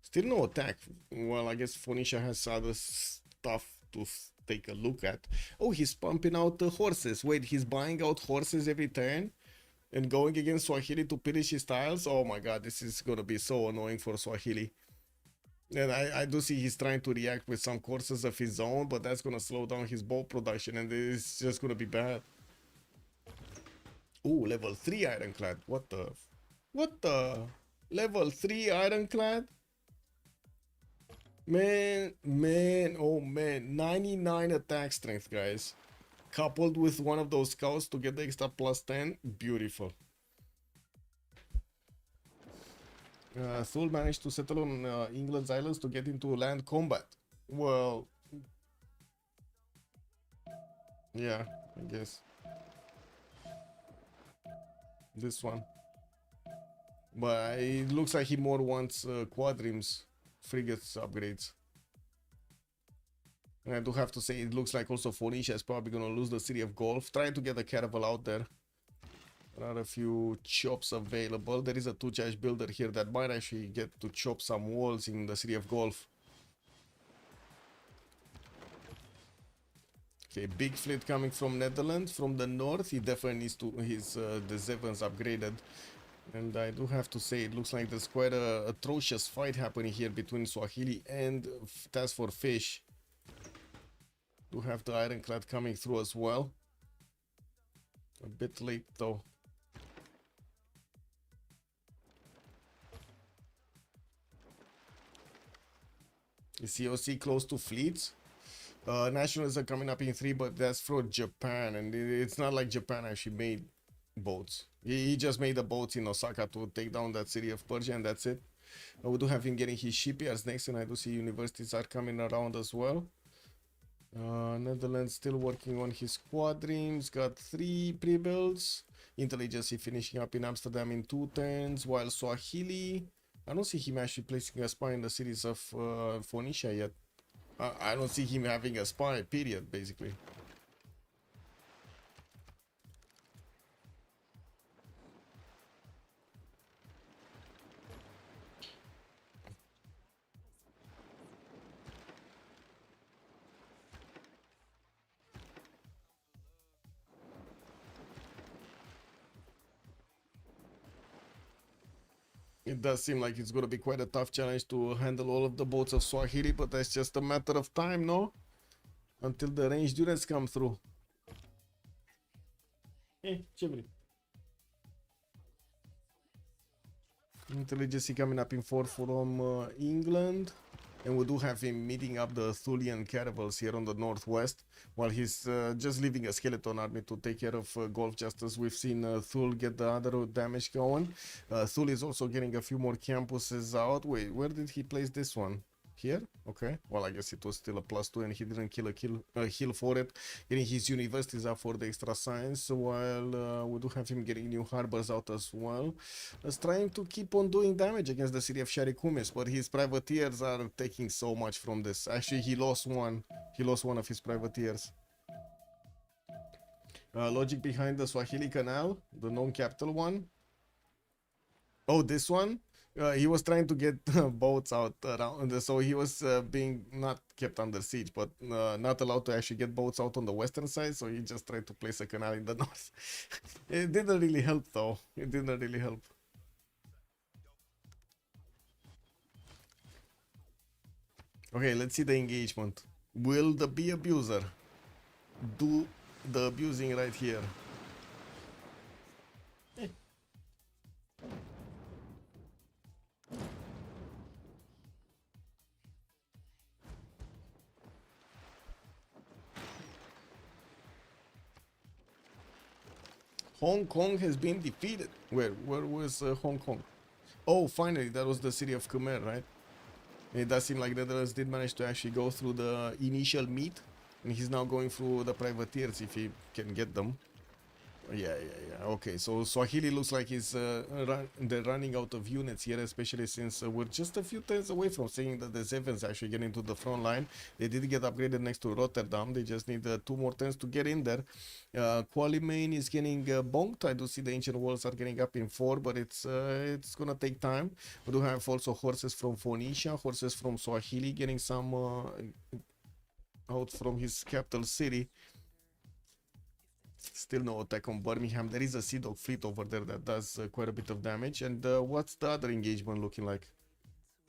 Still no attack. Well, I guess Phoenicia has other stuff to take a look at. Oh, he's pumping out the horses. Wait, he's buying out horses every turn and going against Swahili to pillage his tiles? Oh my god, this is gonna be so annoying for Swahili. And I do see he's trying to react with some courses of his own, but that's gonna slow down his boat production and it's just gonna be bad. Ooh, level 3 Ironclad. What the? Level 3 Ironclad? Man, oh man. 99 attack strength, guys. Coupled with one of those scouts to get the extra plus 10. Beautiful. Thule managed to settle on England's islands to get into land combat. Well, yeah, I guess. This one. But it looks like he more wants quadrims, frigates upgrades. And I do have to say, it looks like also Phoenicia is probably going to lose the city of Gulf. Trying to get the caravel out there. There are a few chops available. There is a 2-charge builder here that might actually get to chop some walls in the city of Gulf. Okay, big fleet coming from Netherlands, from the north. He definitely needs to the Zevens upgraded. And I do have to say, it looks like there's quite a atrocious fight happening here between Swahili and Task for Fish. Do have the Ironclad coming through as well. A bit late though. Is COC close to fleets? Nationals are coming up in 3, but that's for Japan, and it's not like Japan actually made boats. He just made the boats in Osaka to take down that city of Persia, and that's it. We do have him getting his shipyards next, and I do see universities are coming around as well. Netherlands still working on his quadrims, got 3 pre-builds. Intelligence finishing up in Amsterdam in 2 turns, while Swahili, I don't see him actually placing a spy in the cities of Phoenicia yet. I don't see him having a spy, period, basically. It does seem like it's going to be quite a tough challenge to handle all of the boats of Swahili, but that's just a matter of time, no? Until the ranged units come through. Ce vrei? Intelligence coming up in 4 from England. And we do have him meeting up the Thulian caravels here on the northwest, while he's just leaving a skeleton army to take care of Gulf, just as we've seen Thul get the other damage going. Thul is also getting a few more campuses out. Wait, where did he place this one? Here? Okay. Well, I guess it was still a +2 and he didn't kill a hill for it. Getting his universities up for the extra science, while we do have him getting new harbors out as well. He's trying to keep on doing damage against the city of Sharikumis, but his privateers are taking so much from this. Actually, he lost one. He lost one of his privateers. Logic behind the Swahili Canal, the non-capital one. Oh, this one? He was trying to get boats out around, so he was being not kept under siege, but not allowed to actually get boats out on the western side, so he just tried to place a canal in the north. It didn't really help, though. It didn't really help. Okay, let's see the engagement. Will the bee abuser do the abusing right here? Hong Kong has been defeated. Where was Hong Kong? Oh, finally, that was the city of Khmer, right? It does seem like the Netherlands did manage to actually go through the initial meet, and he's now going through the privateers if he can get them. Yeah. Okay, so Swahili looks like he's they're running out of units here, especially since we're just a few turns away from seeing that the Zevens actually get into the front line. They did get upgraded next to Rotterdam. They just need 2 more turns to get in there. Qualimain is getting bonked. I do see the ancient walls are getting up in 4, but it's gonna take time. We do have also horses from Phoenicia, horses from Swahili getting some out from his capital city. Still no attack on Birmingham. There is a Sea Dog fleet over there that does quite a bit of damage. And what's the other engagement looking like?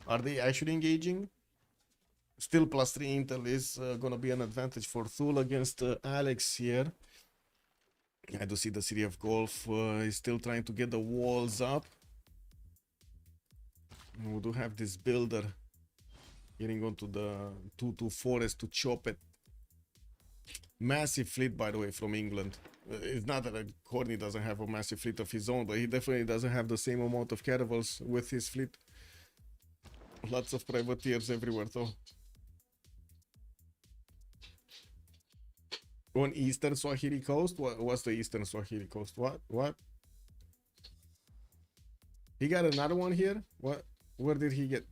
Are they actually engaging? Still +3 intel is gonna be an advantage for Thul against Alex here. I do see the city of Gulf is still trying to get the walls up. And we do have this builder getting onto the 2-2 forest to chop it. Massive fleet, by the way, from England. It's not that Corny doesn't have a massive fleet of his own, but he definitely doesn't have the same amount of caravels with his fleet. Lots of privateers everywhere, though. On eastern Swahili coast? What's the eastern Swahili coast? What? He got another one here? What? Where did he get?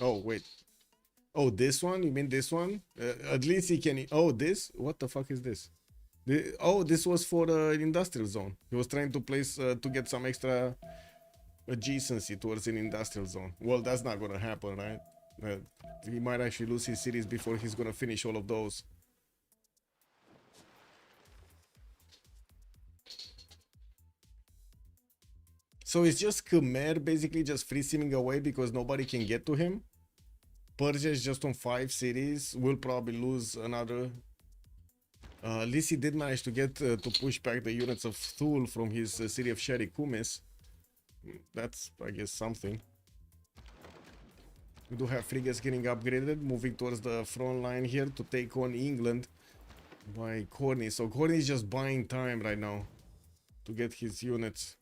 Oh, wait. Oh, this one? You mean this one? At least he can... Oh, this? What the fuck is this? Oh, this was for an industrial zone. He was trying to place... to get some extra adjacency towards an industrial zone. Well, that's not gonna happen, right? He might actually lose his cities before he's gonna finish all of those. So it's just Khmer basically just free simming away because nobody can get to him. Persia is just on 5 cities. Will probably lose another. Lisi did manage to get to push back the units of Thul from his city of Sharikumis. That's, I guess, something. We do have frigates getting upgraded, moving towards the front line here to take on England by Corny. So Corny is just buying time right now. to get his units.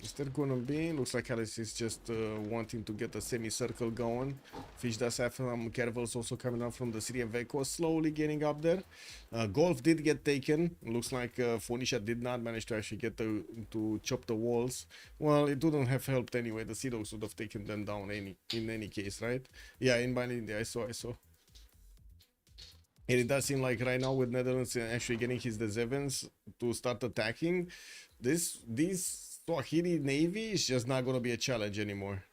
Is there gonna be? Looks like Alice is just wanting to get a semicircle going. Fish does have some caravels also coming up from the city of Veco, slowly getting up there. Golf did get taken. Looks like Phoenicia did not manage to actually get to chop the walls. Well, it wouldn't have helped anyway. The Sea Dogs would have taken them down in any case, right? Yeah, in Binding, I saw. And it does seem like right now with Netherlands actually getting his Sevens to start attacking, these Swahili Navy is just not going to be a challenge anymore.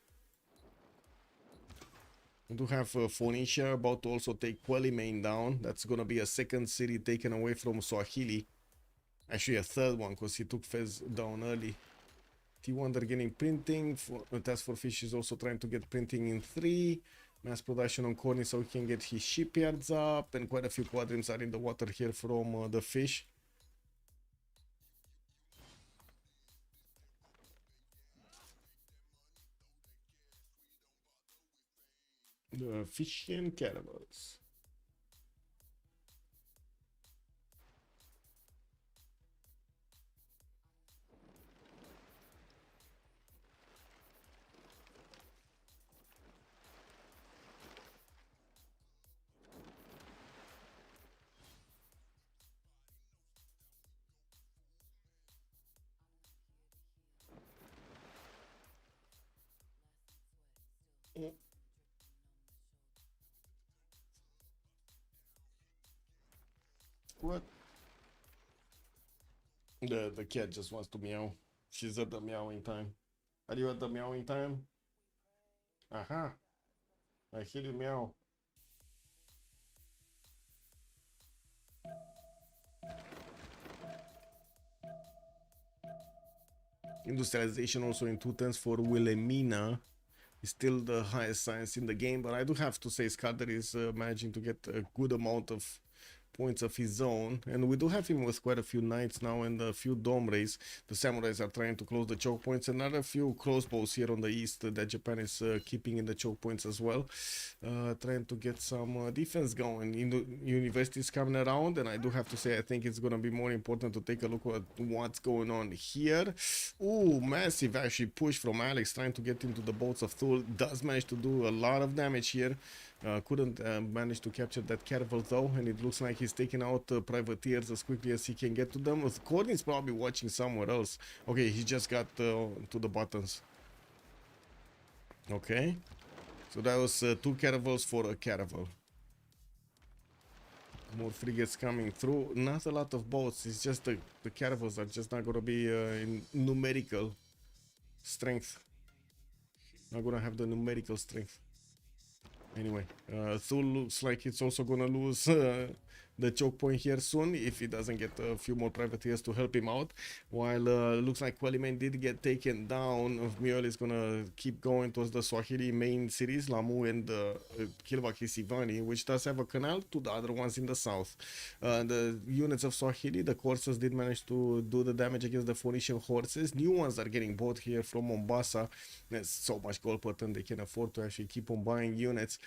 We do have Phoenicia about to also take Quelimane down. That's going to be a second city taken away from Swahili. Actually a third one because he took Fez down early. T1 they're getting printing. Task for Fish is also trying to get printing in 3. Mass production on Corny so he can get his shipyards up. And quite a few quadrants are in the water here from the Fish. The Fishian caravels. What? The cat just wants to meow. She's at the meowing time. Are you at the meowing time? Aha. I hear you meow. Industrialization also in 2 turns for Wilhelmina is still the highest science in the game, but I do have to say Skarder is managing to get a good amount of points of his own, and we do have him with quite a few knights now and a few dome rays. The samurais are trying to close the choke points, and another few crossbows here on the east that Japan is keeping in the choke points as well, trying to get some defense going. University is coming around, and I do have to say I think it's gonna be more important to take a look at what's going on here. Ooh, massive actually push from Alex trying to get into the boats of Thule. Does manage to do a lot of damage here. Couldn't manage to capture that caravel though, and it looks like he's taking out privateers as quickly as he can get to them. Courtney's probably watching somewhere else. Okay, he just got to the buttons. Okay, so that was 2 caravels for a caravel. More frigates coming through. Not a lot of boats. It's just the caravels are just not gonna be in numerical strength. Not gonna have the numerical strength. Anyway, Thule looks like it's also gonna lose the choke point here soon if he doesn't get a few more privateers to help him out. While looks like Quelimane did get taken down, Miol is gonna keep going towards the Swahili main cities, Lamu and Kilwa-Kisivani, which does have a canal to the other ones in the south. The units of Swahili, the Corsas did manage to do the damage against the Phoenician horses. New ones are getting bought here from Mombasa. There's so much gold pattern they can afford to actually keep on buying units.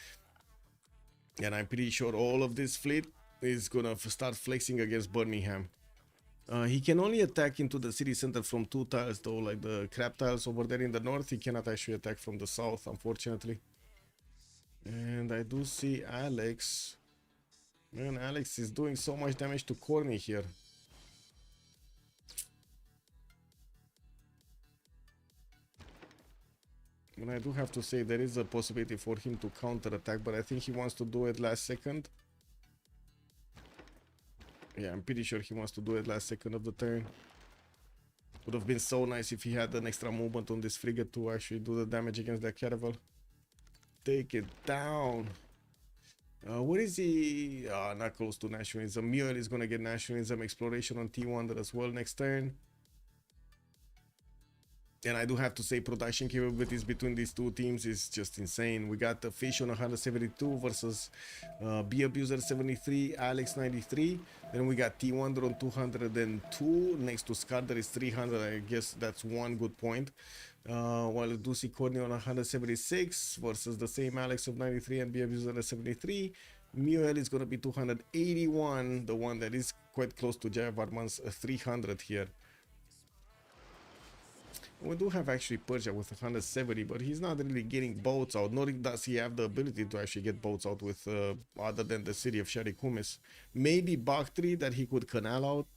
And I'm pretty sure all of this fleet is gonna start flexing against Birmingham. He can only attack into the city center from 2 tiles though, like the crab tiles over there in the north. He cannot actually attack from the south, unfortunately. And I do see Alex. Man, Alex is doing so much damage to Corny here. And I do have to say there is a possibility for him to counter attack, but I think he wants to do it last second. Yeah, I'm pretty sure he wants to do it last second of the turn. Would have been so nice if he had an extra movement on this frigate to actually do the damage against that caravel. Take it down. Where is he? Not close to nationalism. Muir is gonna get nationalism exploration on T1 there as well next turn. And I do have to say production capabilities between these two teams is just insane. We got the Fish on 172 versus B Abuser 73, Alex 93. Then we got T1 on 202. Next to Scar there is 300. I guess that's one good point. While Ducey Courtney on 176 versus the same Alex of 93 and B Abuser at 73. Muel is gonna be 281, the one that is quite close to Jayavarman's 300 here. We do have actually Persia with 170, but he's not really getting boats out, nor does he have the ability to actually get boats out with other than the city of Sharikumis. Maybe Bakhtri that he could canal out,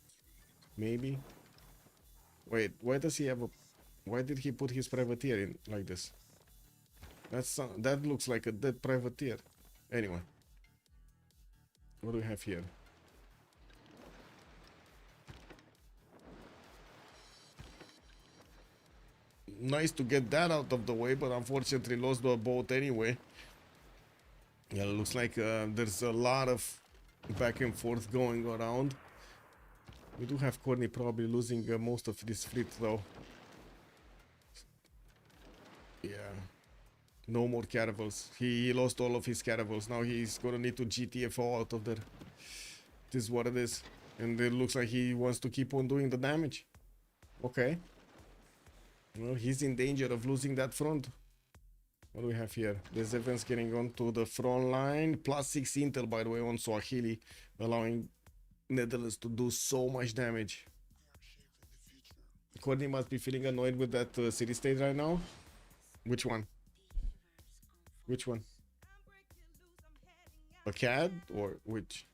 maybe. Wait, why does he have a... Why did he put his privateer in like this? That looks like a dead privateer. Anyway. What do we have here? Nice to get that out of the way, but unfortunately lost the boat anyway. Yeah, it looks like there's a lot of back and forth going around. We do have Corny probably losing most of this fleet though. Yeah. No more caravels. He lost all of his caravels. Now he's gonna need to GTFO out of there. This is what it is. And it looks like he wants to keep on doing the damage. Okay. Well, he's in danger of losing that front. What do we have here? The Zevens getting onto the front line. +6 intel, by the way, on Swahili, allowing Netherlands to do so much damage. Courtney must be feeling annoyed with that city state right now. Which one? Which one? A CAD or which?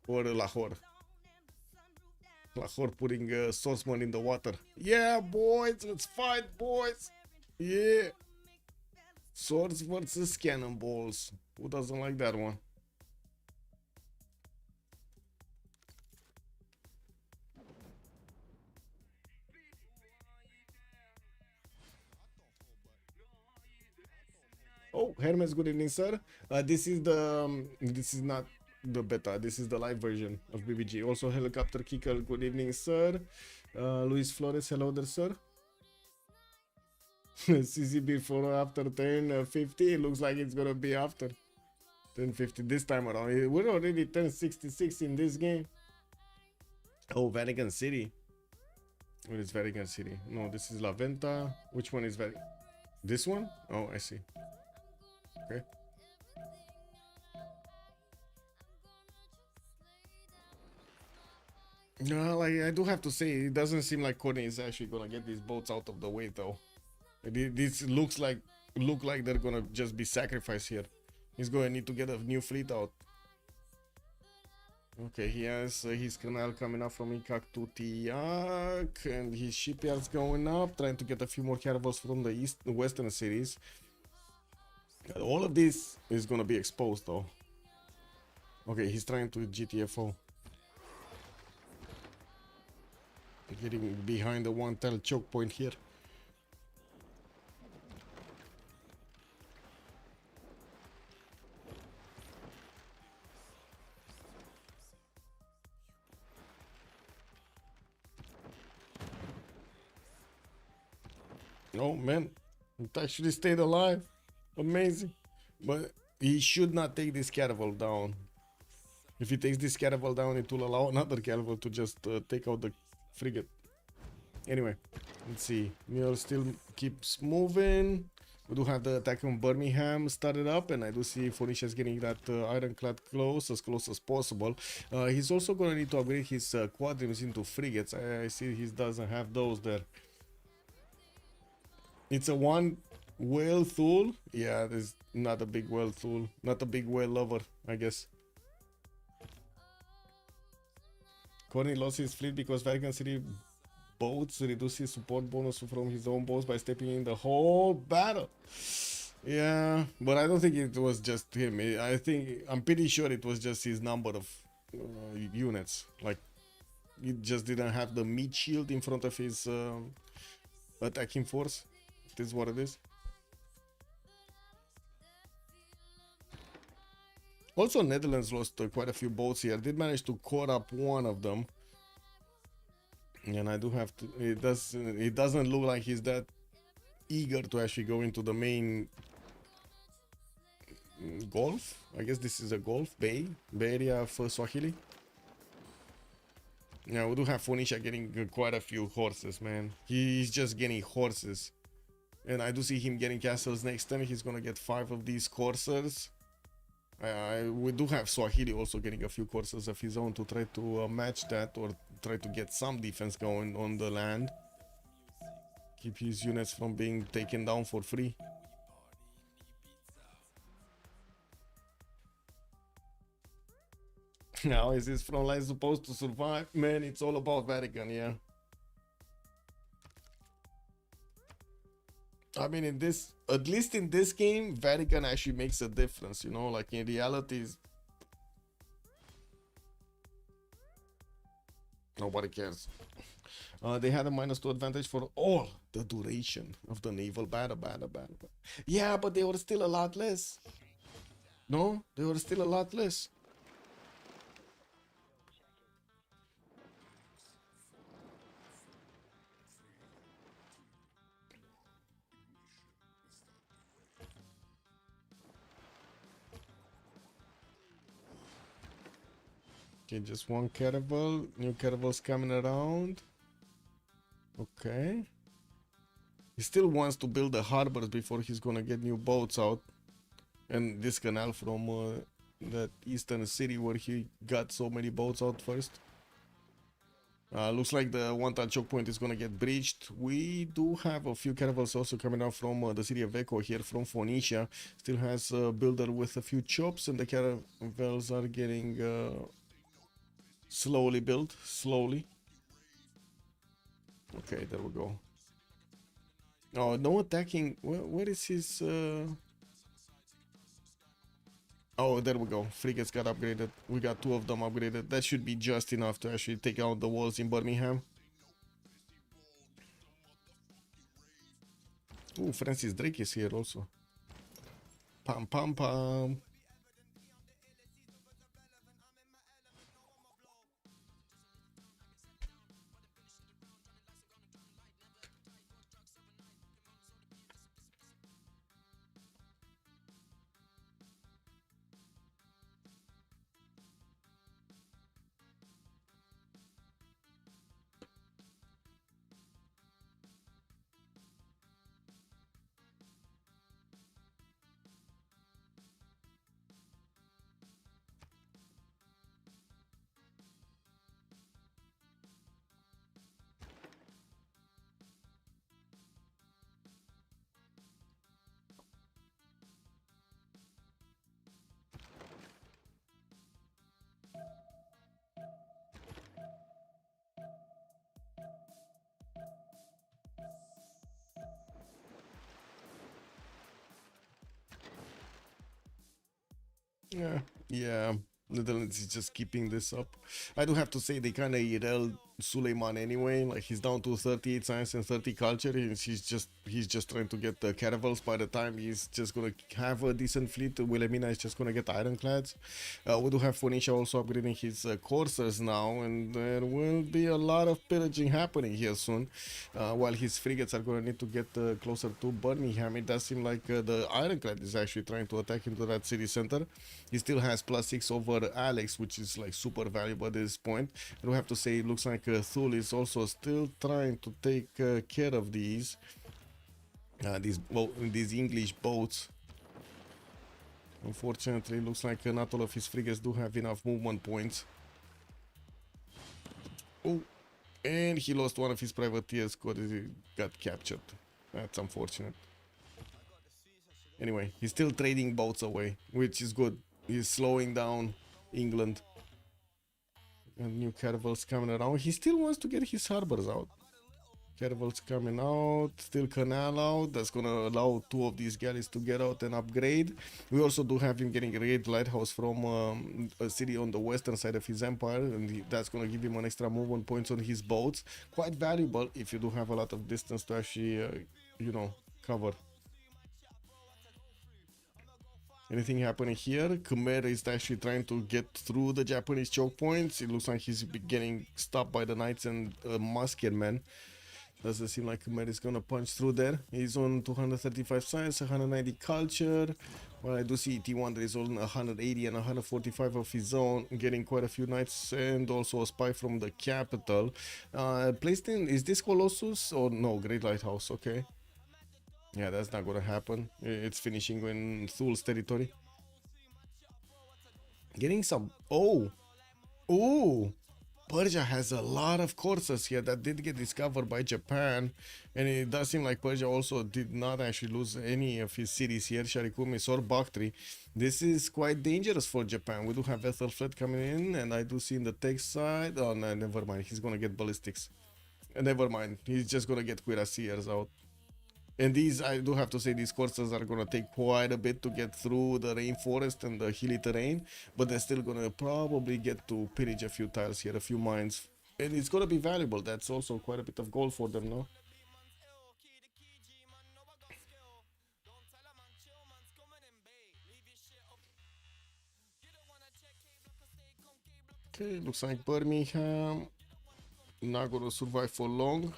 Or a Lahore? Lahore putting Swordsman in the water. Yeah, boys, let's fight, boys. Yeah. Swords versus cannonballs. Who doesn't like that one? Oh, Hermes, good evening, sir. This is the this is not the beta. This is the live version of BBG. Also, Helicopter Kicker, good evening, sir. Luis Flores, hello there, sir. CC before or after 10:50. It looks like it's gonna be after 10:50 this time around. We're already 10:66 in this game. Oh, Vatican City. What is Vatican City? No, this is La Venta. Which one is Vatican? This one? Oh, I see. Okay. No, like I do have to say, it doesn't seem like Courtney is actually gonna get these boats out of the way, though. This look like they're gonna just be sacrificed here. He's gonna need to get a new fleet out. Okay, he has his canal coming up from Ikak to Tiak, and his shipyards going up, trying to get a few more caravels from the western cities. All of this is gonna be exposed, though. Okay, he's trying to GTFO. Getting behind the one-tail choke point here. Oh man, it actually stayed alive. Amazing. But he should not take this caravel down. If he takes this caravel down, it will allow another caravel to just take out the frigate. Anyway, let's see. Mule still keeps moving. We do have the attack on Birmingham started up, and I do see Phoenicia's getting that ironclad close as possible. He's also going to need to upgrade his quadrims into frigates. I see he doesn't have those there. It's a one whale Thule. Yeah, there's not a big whale Thule. Not a big whale lover, I guess. Corny lost his fleet because Vatican City boats reduce his support bonus from his own boats by stepping in the whole battle. Yeah, but I don't think it was just him. I'm pretty sure it was just his number of units. Like, he just didn't have the meat shield in front of his attacking force. This is what it is. Also, Netherlands lost quite a few boats here. Did manage to core up one of them, and I do have to. It doesn't look like he's that eager to actually go into the main Gulf. I guess this is a Gulf Bay area of Swahili. Yeah, we do have Phoenicia getting quite a few horses, man. He's just getting horses, and I do see him getting castles next time. He's gonna get 5 of these coursers. We do have Swahili also getting a few courses of his own to try to match that or try to get some defense going on the land. Keep his units from being taken down for free. How is this front line supposed to survive? Man, it's all about Vatican, yeah. I mean, in this, at least in this game, Vatican actually makes a difference, you know, like in reality, nobody cares. They had a -2 advantage for all the duration of the naval battle. Yeah, but they were still a lot less. No, they were still a lot less. Okay, just one caravel. New caravels coming around. Okay. He still wants to build the harbors before he's gonna get new boats out. And this canal from that eastern city where he got so many boats out first. Looks like the one-time choke point is gonna get breached. We do have a few caravels also coming out from the city of Echo here from Phoenicia. Still has a builder with a few chops, and the caravels are getting slowly built, slowly. Okay, there we go. Oh, no attacking. Where is his... Oh, there we go. Frigates got upgraded. We got 2 of them upgraded. That should be just enough to actually take out the walls in Birmingham. Ooh, Francis Drake is here also. Pam pam pam. Yeah. Netherlands is just keeping this up. I do have to say they kind of yelled Suleiman anyway. Like he's down to 38 science and 30 culture. And he's just trying to get the caravels. By the time he's just gonna have a decent fleet, Wilhelmina is just gonna get ironclads. We do have Phoenicia also upgrading his coursers now, and there will be a lot of pillaging happening here soon. While his frigates are gonna need to get closer to Birmingham, it does seem like the ironclad is actually trying to attack into that city center. He still has +6 over Alex, which is like super valuable at this point. And we have to say it looks like Thule is also still trying to take care of these English boats. Unfortunately, it looks like not all of his frigates do have enough movement points. Oh, and he lost one of his privateers because he got captured. That's unfortunate. Anyway, he's still trading boats away, which is good. He's slowing down England. And new caravels coming around. He still wants to get his harbors out. Caravels coming out, still canal out. That's gonna allow 2 of these galleys to get out and upgrade. We also do have him getting a great lighthouse from a city on the western side of his empire, and that's gonna give him an extra movement points on his boats. Quite valuable if you do have a lot of distance to actually, cover. Anything happening here? Khmer is actually trying to get through the Japanese choke points. It looks like he's getting stopped by the knights and musket men. Doesn't seem like Khmer is gonna punch through there. He's on 235 science, 190 culture. Well, I do see T1 there is on 180 and 145 of his own, getting quite a few knights and also a spy from the capital. Placed in, is this Colossus or no? Great Lighthouse, okay. Yeah, that's not gonna happen. It's finishing in Thule's territory. Getting some. Oh, Persia has a lot of courses here that did get discovered by Japan, and it does seem like Persia also did not actually lose any of his cities here, Sharikumis or Bakhtri. This is quite dangerous for Japan. We do have Ethel Fleet coming in, and I do see in the tech side. Oh no, never mind. He's gonna get ballistics. Never mind. He's just gonna get cuirassiers out. And these, I do have to say, these courses are gonna take quite a bit to get through the rainforest and the hilly terrain, but they're still gonna probably get to pillage a few tiles here, a few mines, and it's gonna be valuable. That's also quite a bit of gold for them, no? Okay, looks like Birmingham not gonna survive for long.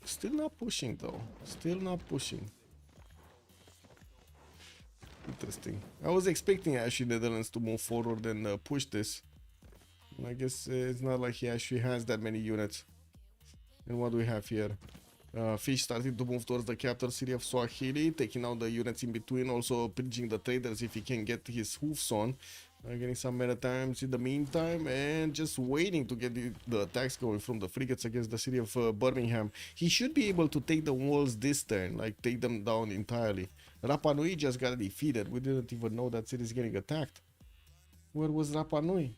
Still not pushing though. Still not pushing. Interesting. I was expecting actually Netherlands to move forward and push this. I guess it's not like he actually has that many units. And what do we have here? Fish starting to move towards the capital city of Swahili, taking out the units in between, also pillaging the traders if he can get his hoofs on. Getting some maritimes in the meantime, and just waiting to get the attacks going from the frigates against the city of Birmingham. He should be able to take the walls this turn, like take them down entirely. Rapa Nui just got defeated. We didn't even know that city is getting attacked. Where was Rapa Nui?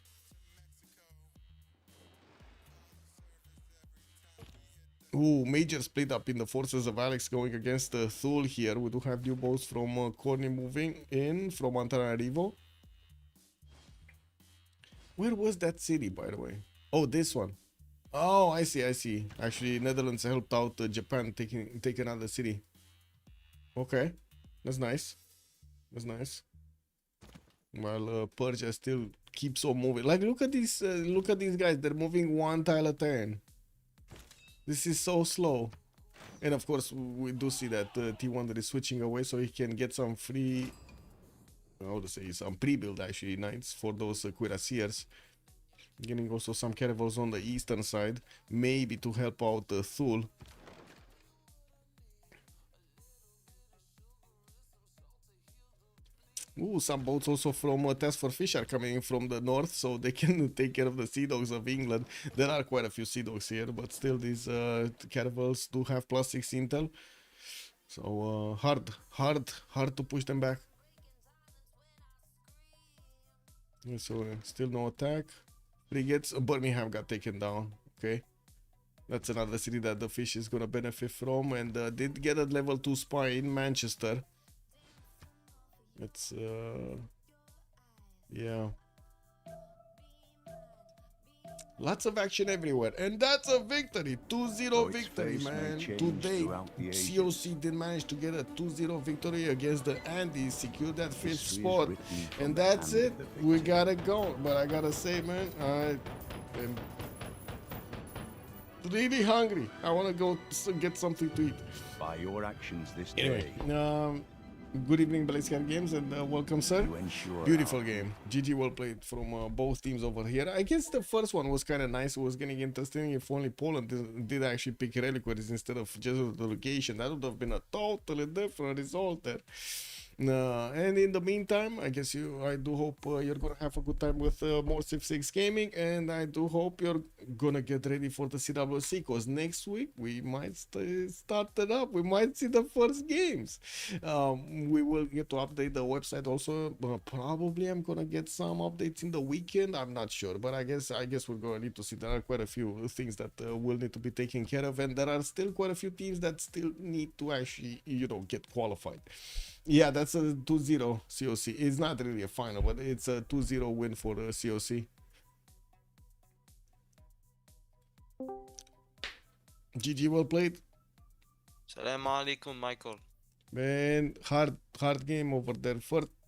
Ooh, major split up in the forces of Alex going against Thule here. We do have new boats from Corny moving in from Antananarivo. Where was that city, by the way? Oh, this one. Oh, I see, I see. Actually, Netherlands helped out Japan take another city. Okay, that's nice. That's nice. While Persia still keeps on moving. Like, look at these guys. They're moving one tile a turn. This is so slow. And of course, we do see that T1 is switching away so he can get some free, I would say, some pre-build actually knights for those cuirassiers. Getting also some caravels on the eastern side, maybe to help out Thule. Ooh, some boats also from Task for Fish are coming in from the north, so they can take care of the Sea Dogs of England. There are quite a few Sea Dogs here, but still these caravels do have +6 intel. So hard to push them back. So still no attack. Frigates. Birmingham got taken down. Okay. That's another city that the fish is gonna benefit from, and did get a level 2 spy in Manchester. It's yeah, lots of action everywhere, and that's a victory. 2-0 victory, man. Today COC did manage to get a 2-0 victory against the Andies, secure that 5th spot, and that's it. We gotta go, but I gotta say, man, I am really hungry. I want to go get something to eat. By your actions this Anyway, day, good evening, Balenciaga Games, and welcome, sir. Beautiful game. GG, well played from both teams over here. I guess the first one was kind of nice. It was getting interesting. If only Poland did actually pick reliquaries instead of just the location, that would have been a totally different result there. And in the meantime, I guess I do hope you're gonna have a good time with more Civ6 gaming, and I do hope you're gonna get ready for the CWC, because next week we might start it up. We might see the first games. We will get to update the website also. Probably I'm gonna get some updates in the weekend. I'm not sure, but I guess we're gonna need to see. There are quite a few things that will need to be taken care of, and there are still quite a few teams that still need to actually, get qualified. Yeah, that's a 2-0 COC. It's not really a final, but it's a 2-0 win for the COC. GG, well played. Salam alaikum, Michael. Man, hard game over there.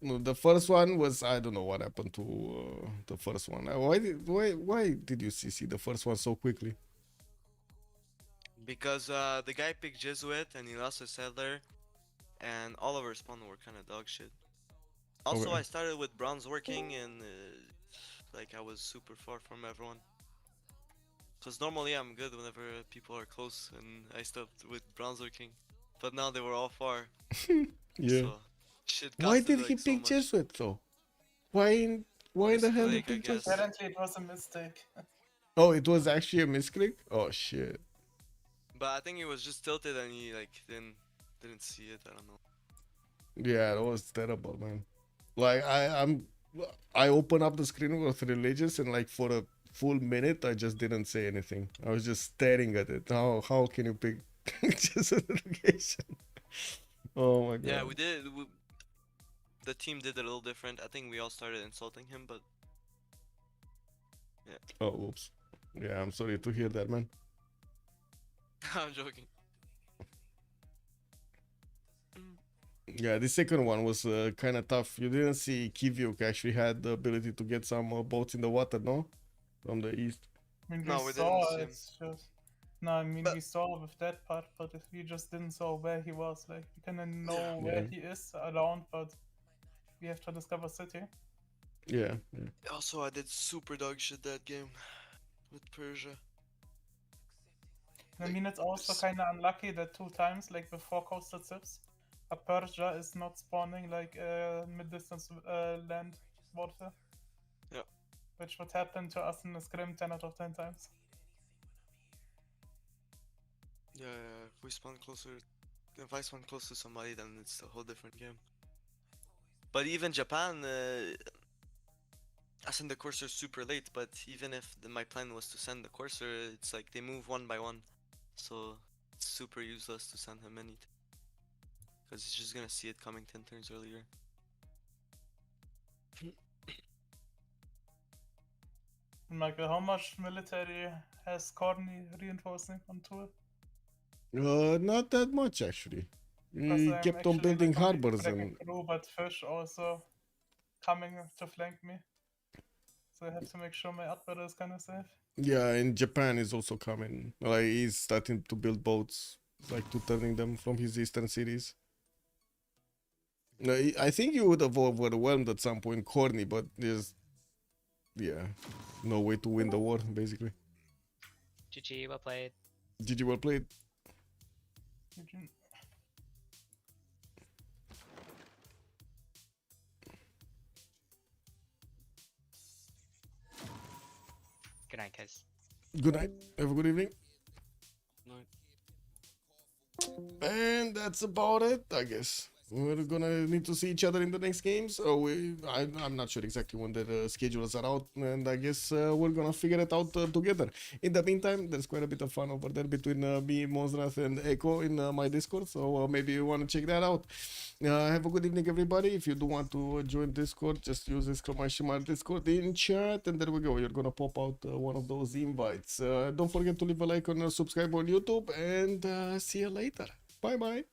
The first one was, I don't know what happened to the first one. Why did you CC the first one so quickly? Because the guy picked Jesuit and he lost his settler, and all of our spawn were kind of dog shit. Also, Okay. I started with bronze working, and like I was super far from everyone. Cause normally I'm good whenever people are close, and I stopped with bronze working. But now they were all far. Yeah. So shit Why costed did he like so pick much. Jesuit though? Why in the hell he Misclick, I picked Jesuit? guess. Apparently, it was a mistake. Oh, it was actually a misclick? Oh shit. But I think he was just tilted and he like didn't see it. I don't know. Yeah, that was terrible, man. Like I opened up the screen with religious and like for a full minute I just didn't say anything. I was just staring at it. How can you pick just a notification? Oh my god. Yeah, the team did it a little different. I think we all started insulting him, but yeah. Oh whoops. Yeah, I'm sorry to hear that, man. I'm joking. Yeah, the second one was kind of tough. You didn't see Kivyuk actually had the ability to get some boats in the water, no? From the east. I mean, No, we we saw didn't see him. it's just. No, I mean, we saw with that part, but if we just didn't saw where he was, like, we kind of know where he is around, but we have to discover city. Yeah. Also, I did super dog shit that game with Persia. I mean, it's also kind of unlucky that 2 times, like before coastal Civ6, a Persia is not spawning like mid-distance land warfare. Yeah. Which would happen to us in a scrim 10 out of 10 times. Yeah, if I spawn close to somebody, then it's a whole different game. But even Japan, I send the courser super late, but even if my plan was to send the courser, it's like they move one by one. So it's super useless to send him anything. Because he's just gonna see it coming 10 turns earlier. Michael, how much military has Corny reinforcing on tour? Not that much actually. Because We I'm kept on actually, building like, only harbors freaking and crew, but fish also coming to flank me. So I have to make sure my Admiral is kind of safe. yeah, and Japan is also coming. Like he's starting to build boats, like to turning them from his eastern cities. No, I think you would have overwhelmed at some point Corny, but there's no way to win the war basically. GG, well played. GG, well played. Good night, guys. Good night. Have a good evening. Night. And that's about it, I guess. We're gonna need to see each other in the next game, so I'm not sure exactly when the schedules are out, and I guess we're gonna figure it out together. In the meantime, there's quite a bit of fun over there between me, Mozrath, and Echo in my Discord, so maybe you want to check that out. Have a good evening, everybody. If you do want to join Discord, just use exclamation mark Discord in chat, and there we go. You're gonna pop out one of those invites. Don't forget to leave a like and subscribe on YouTube, and see you later. Bye bye.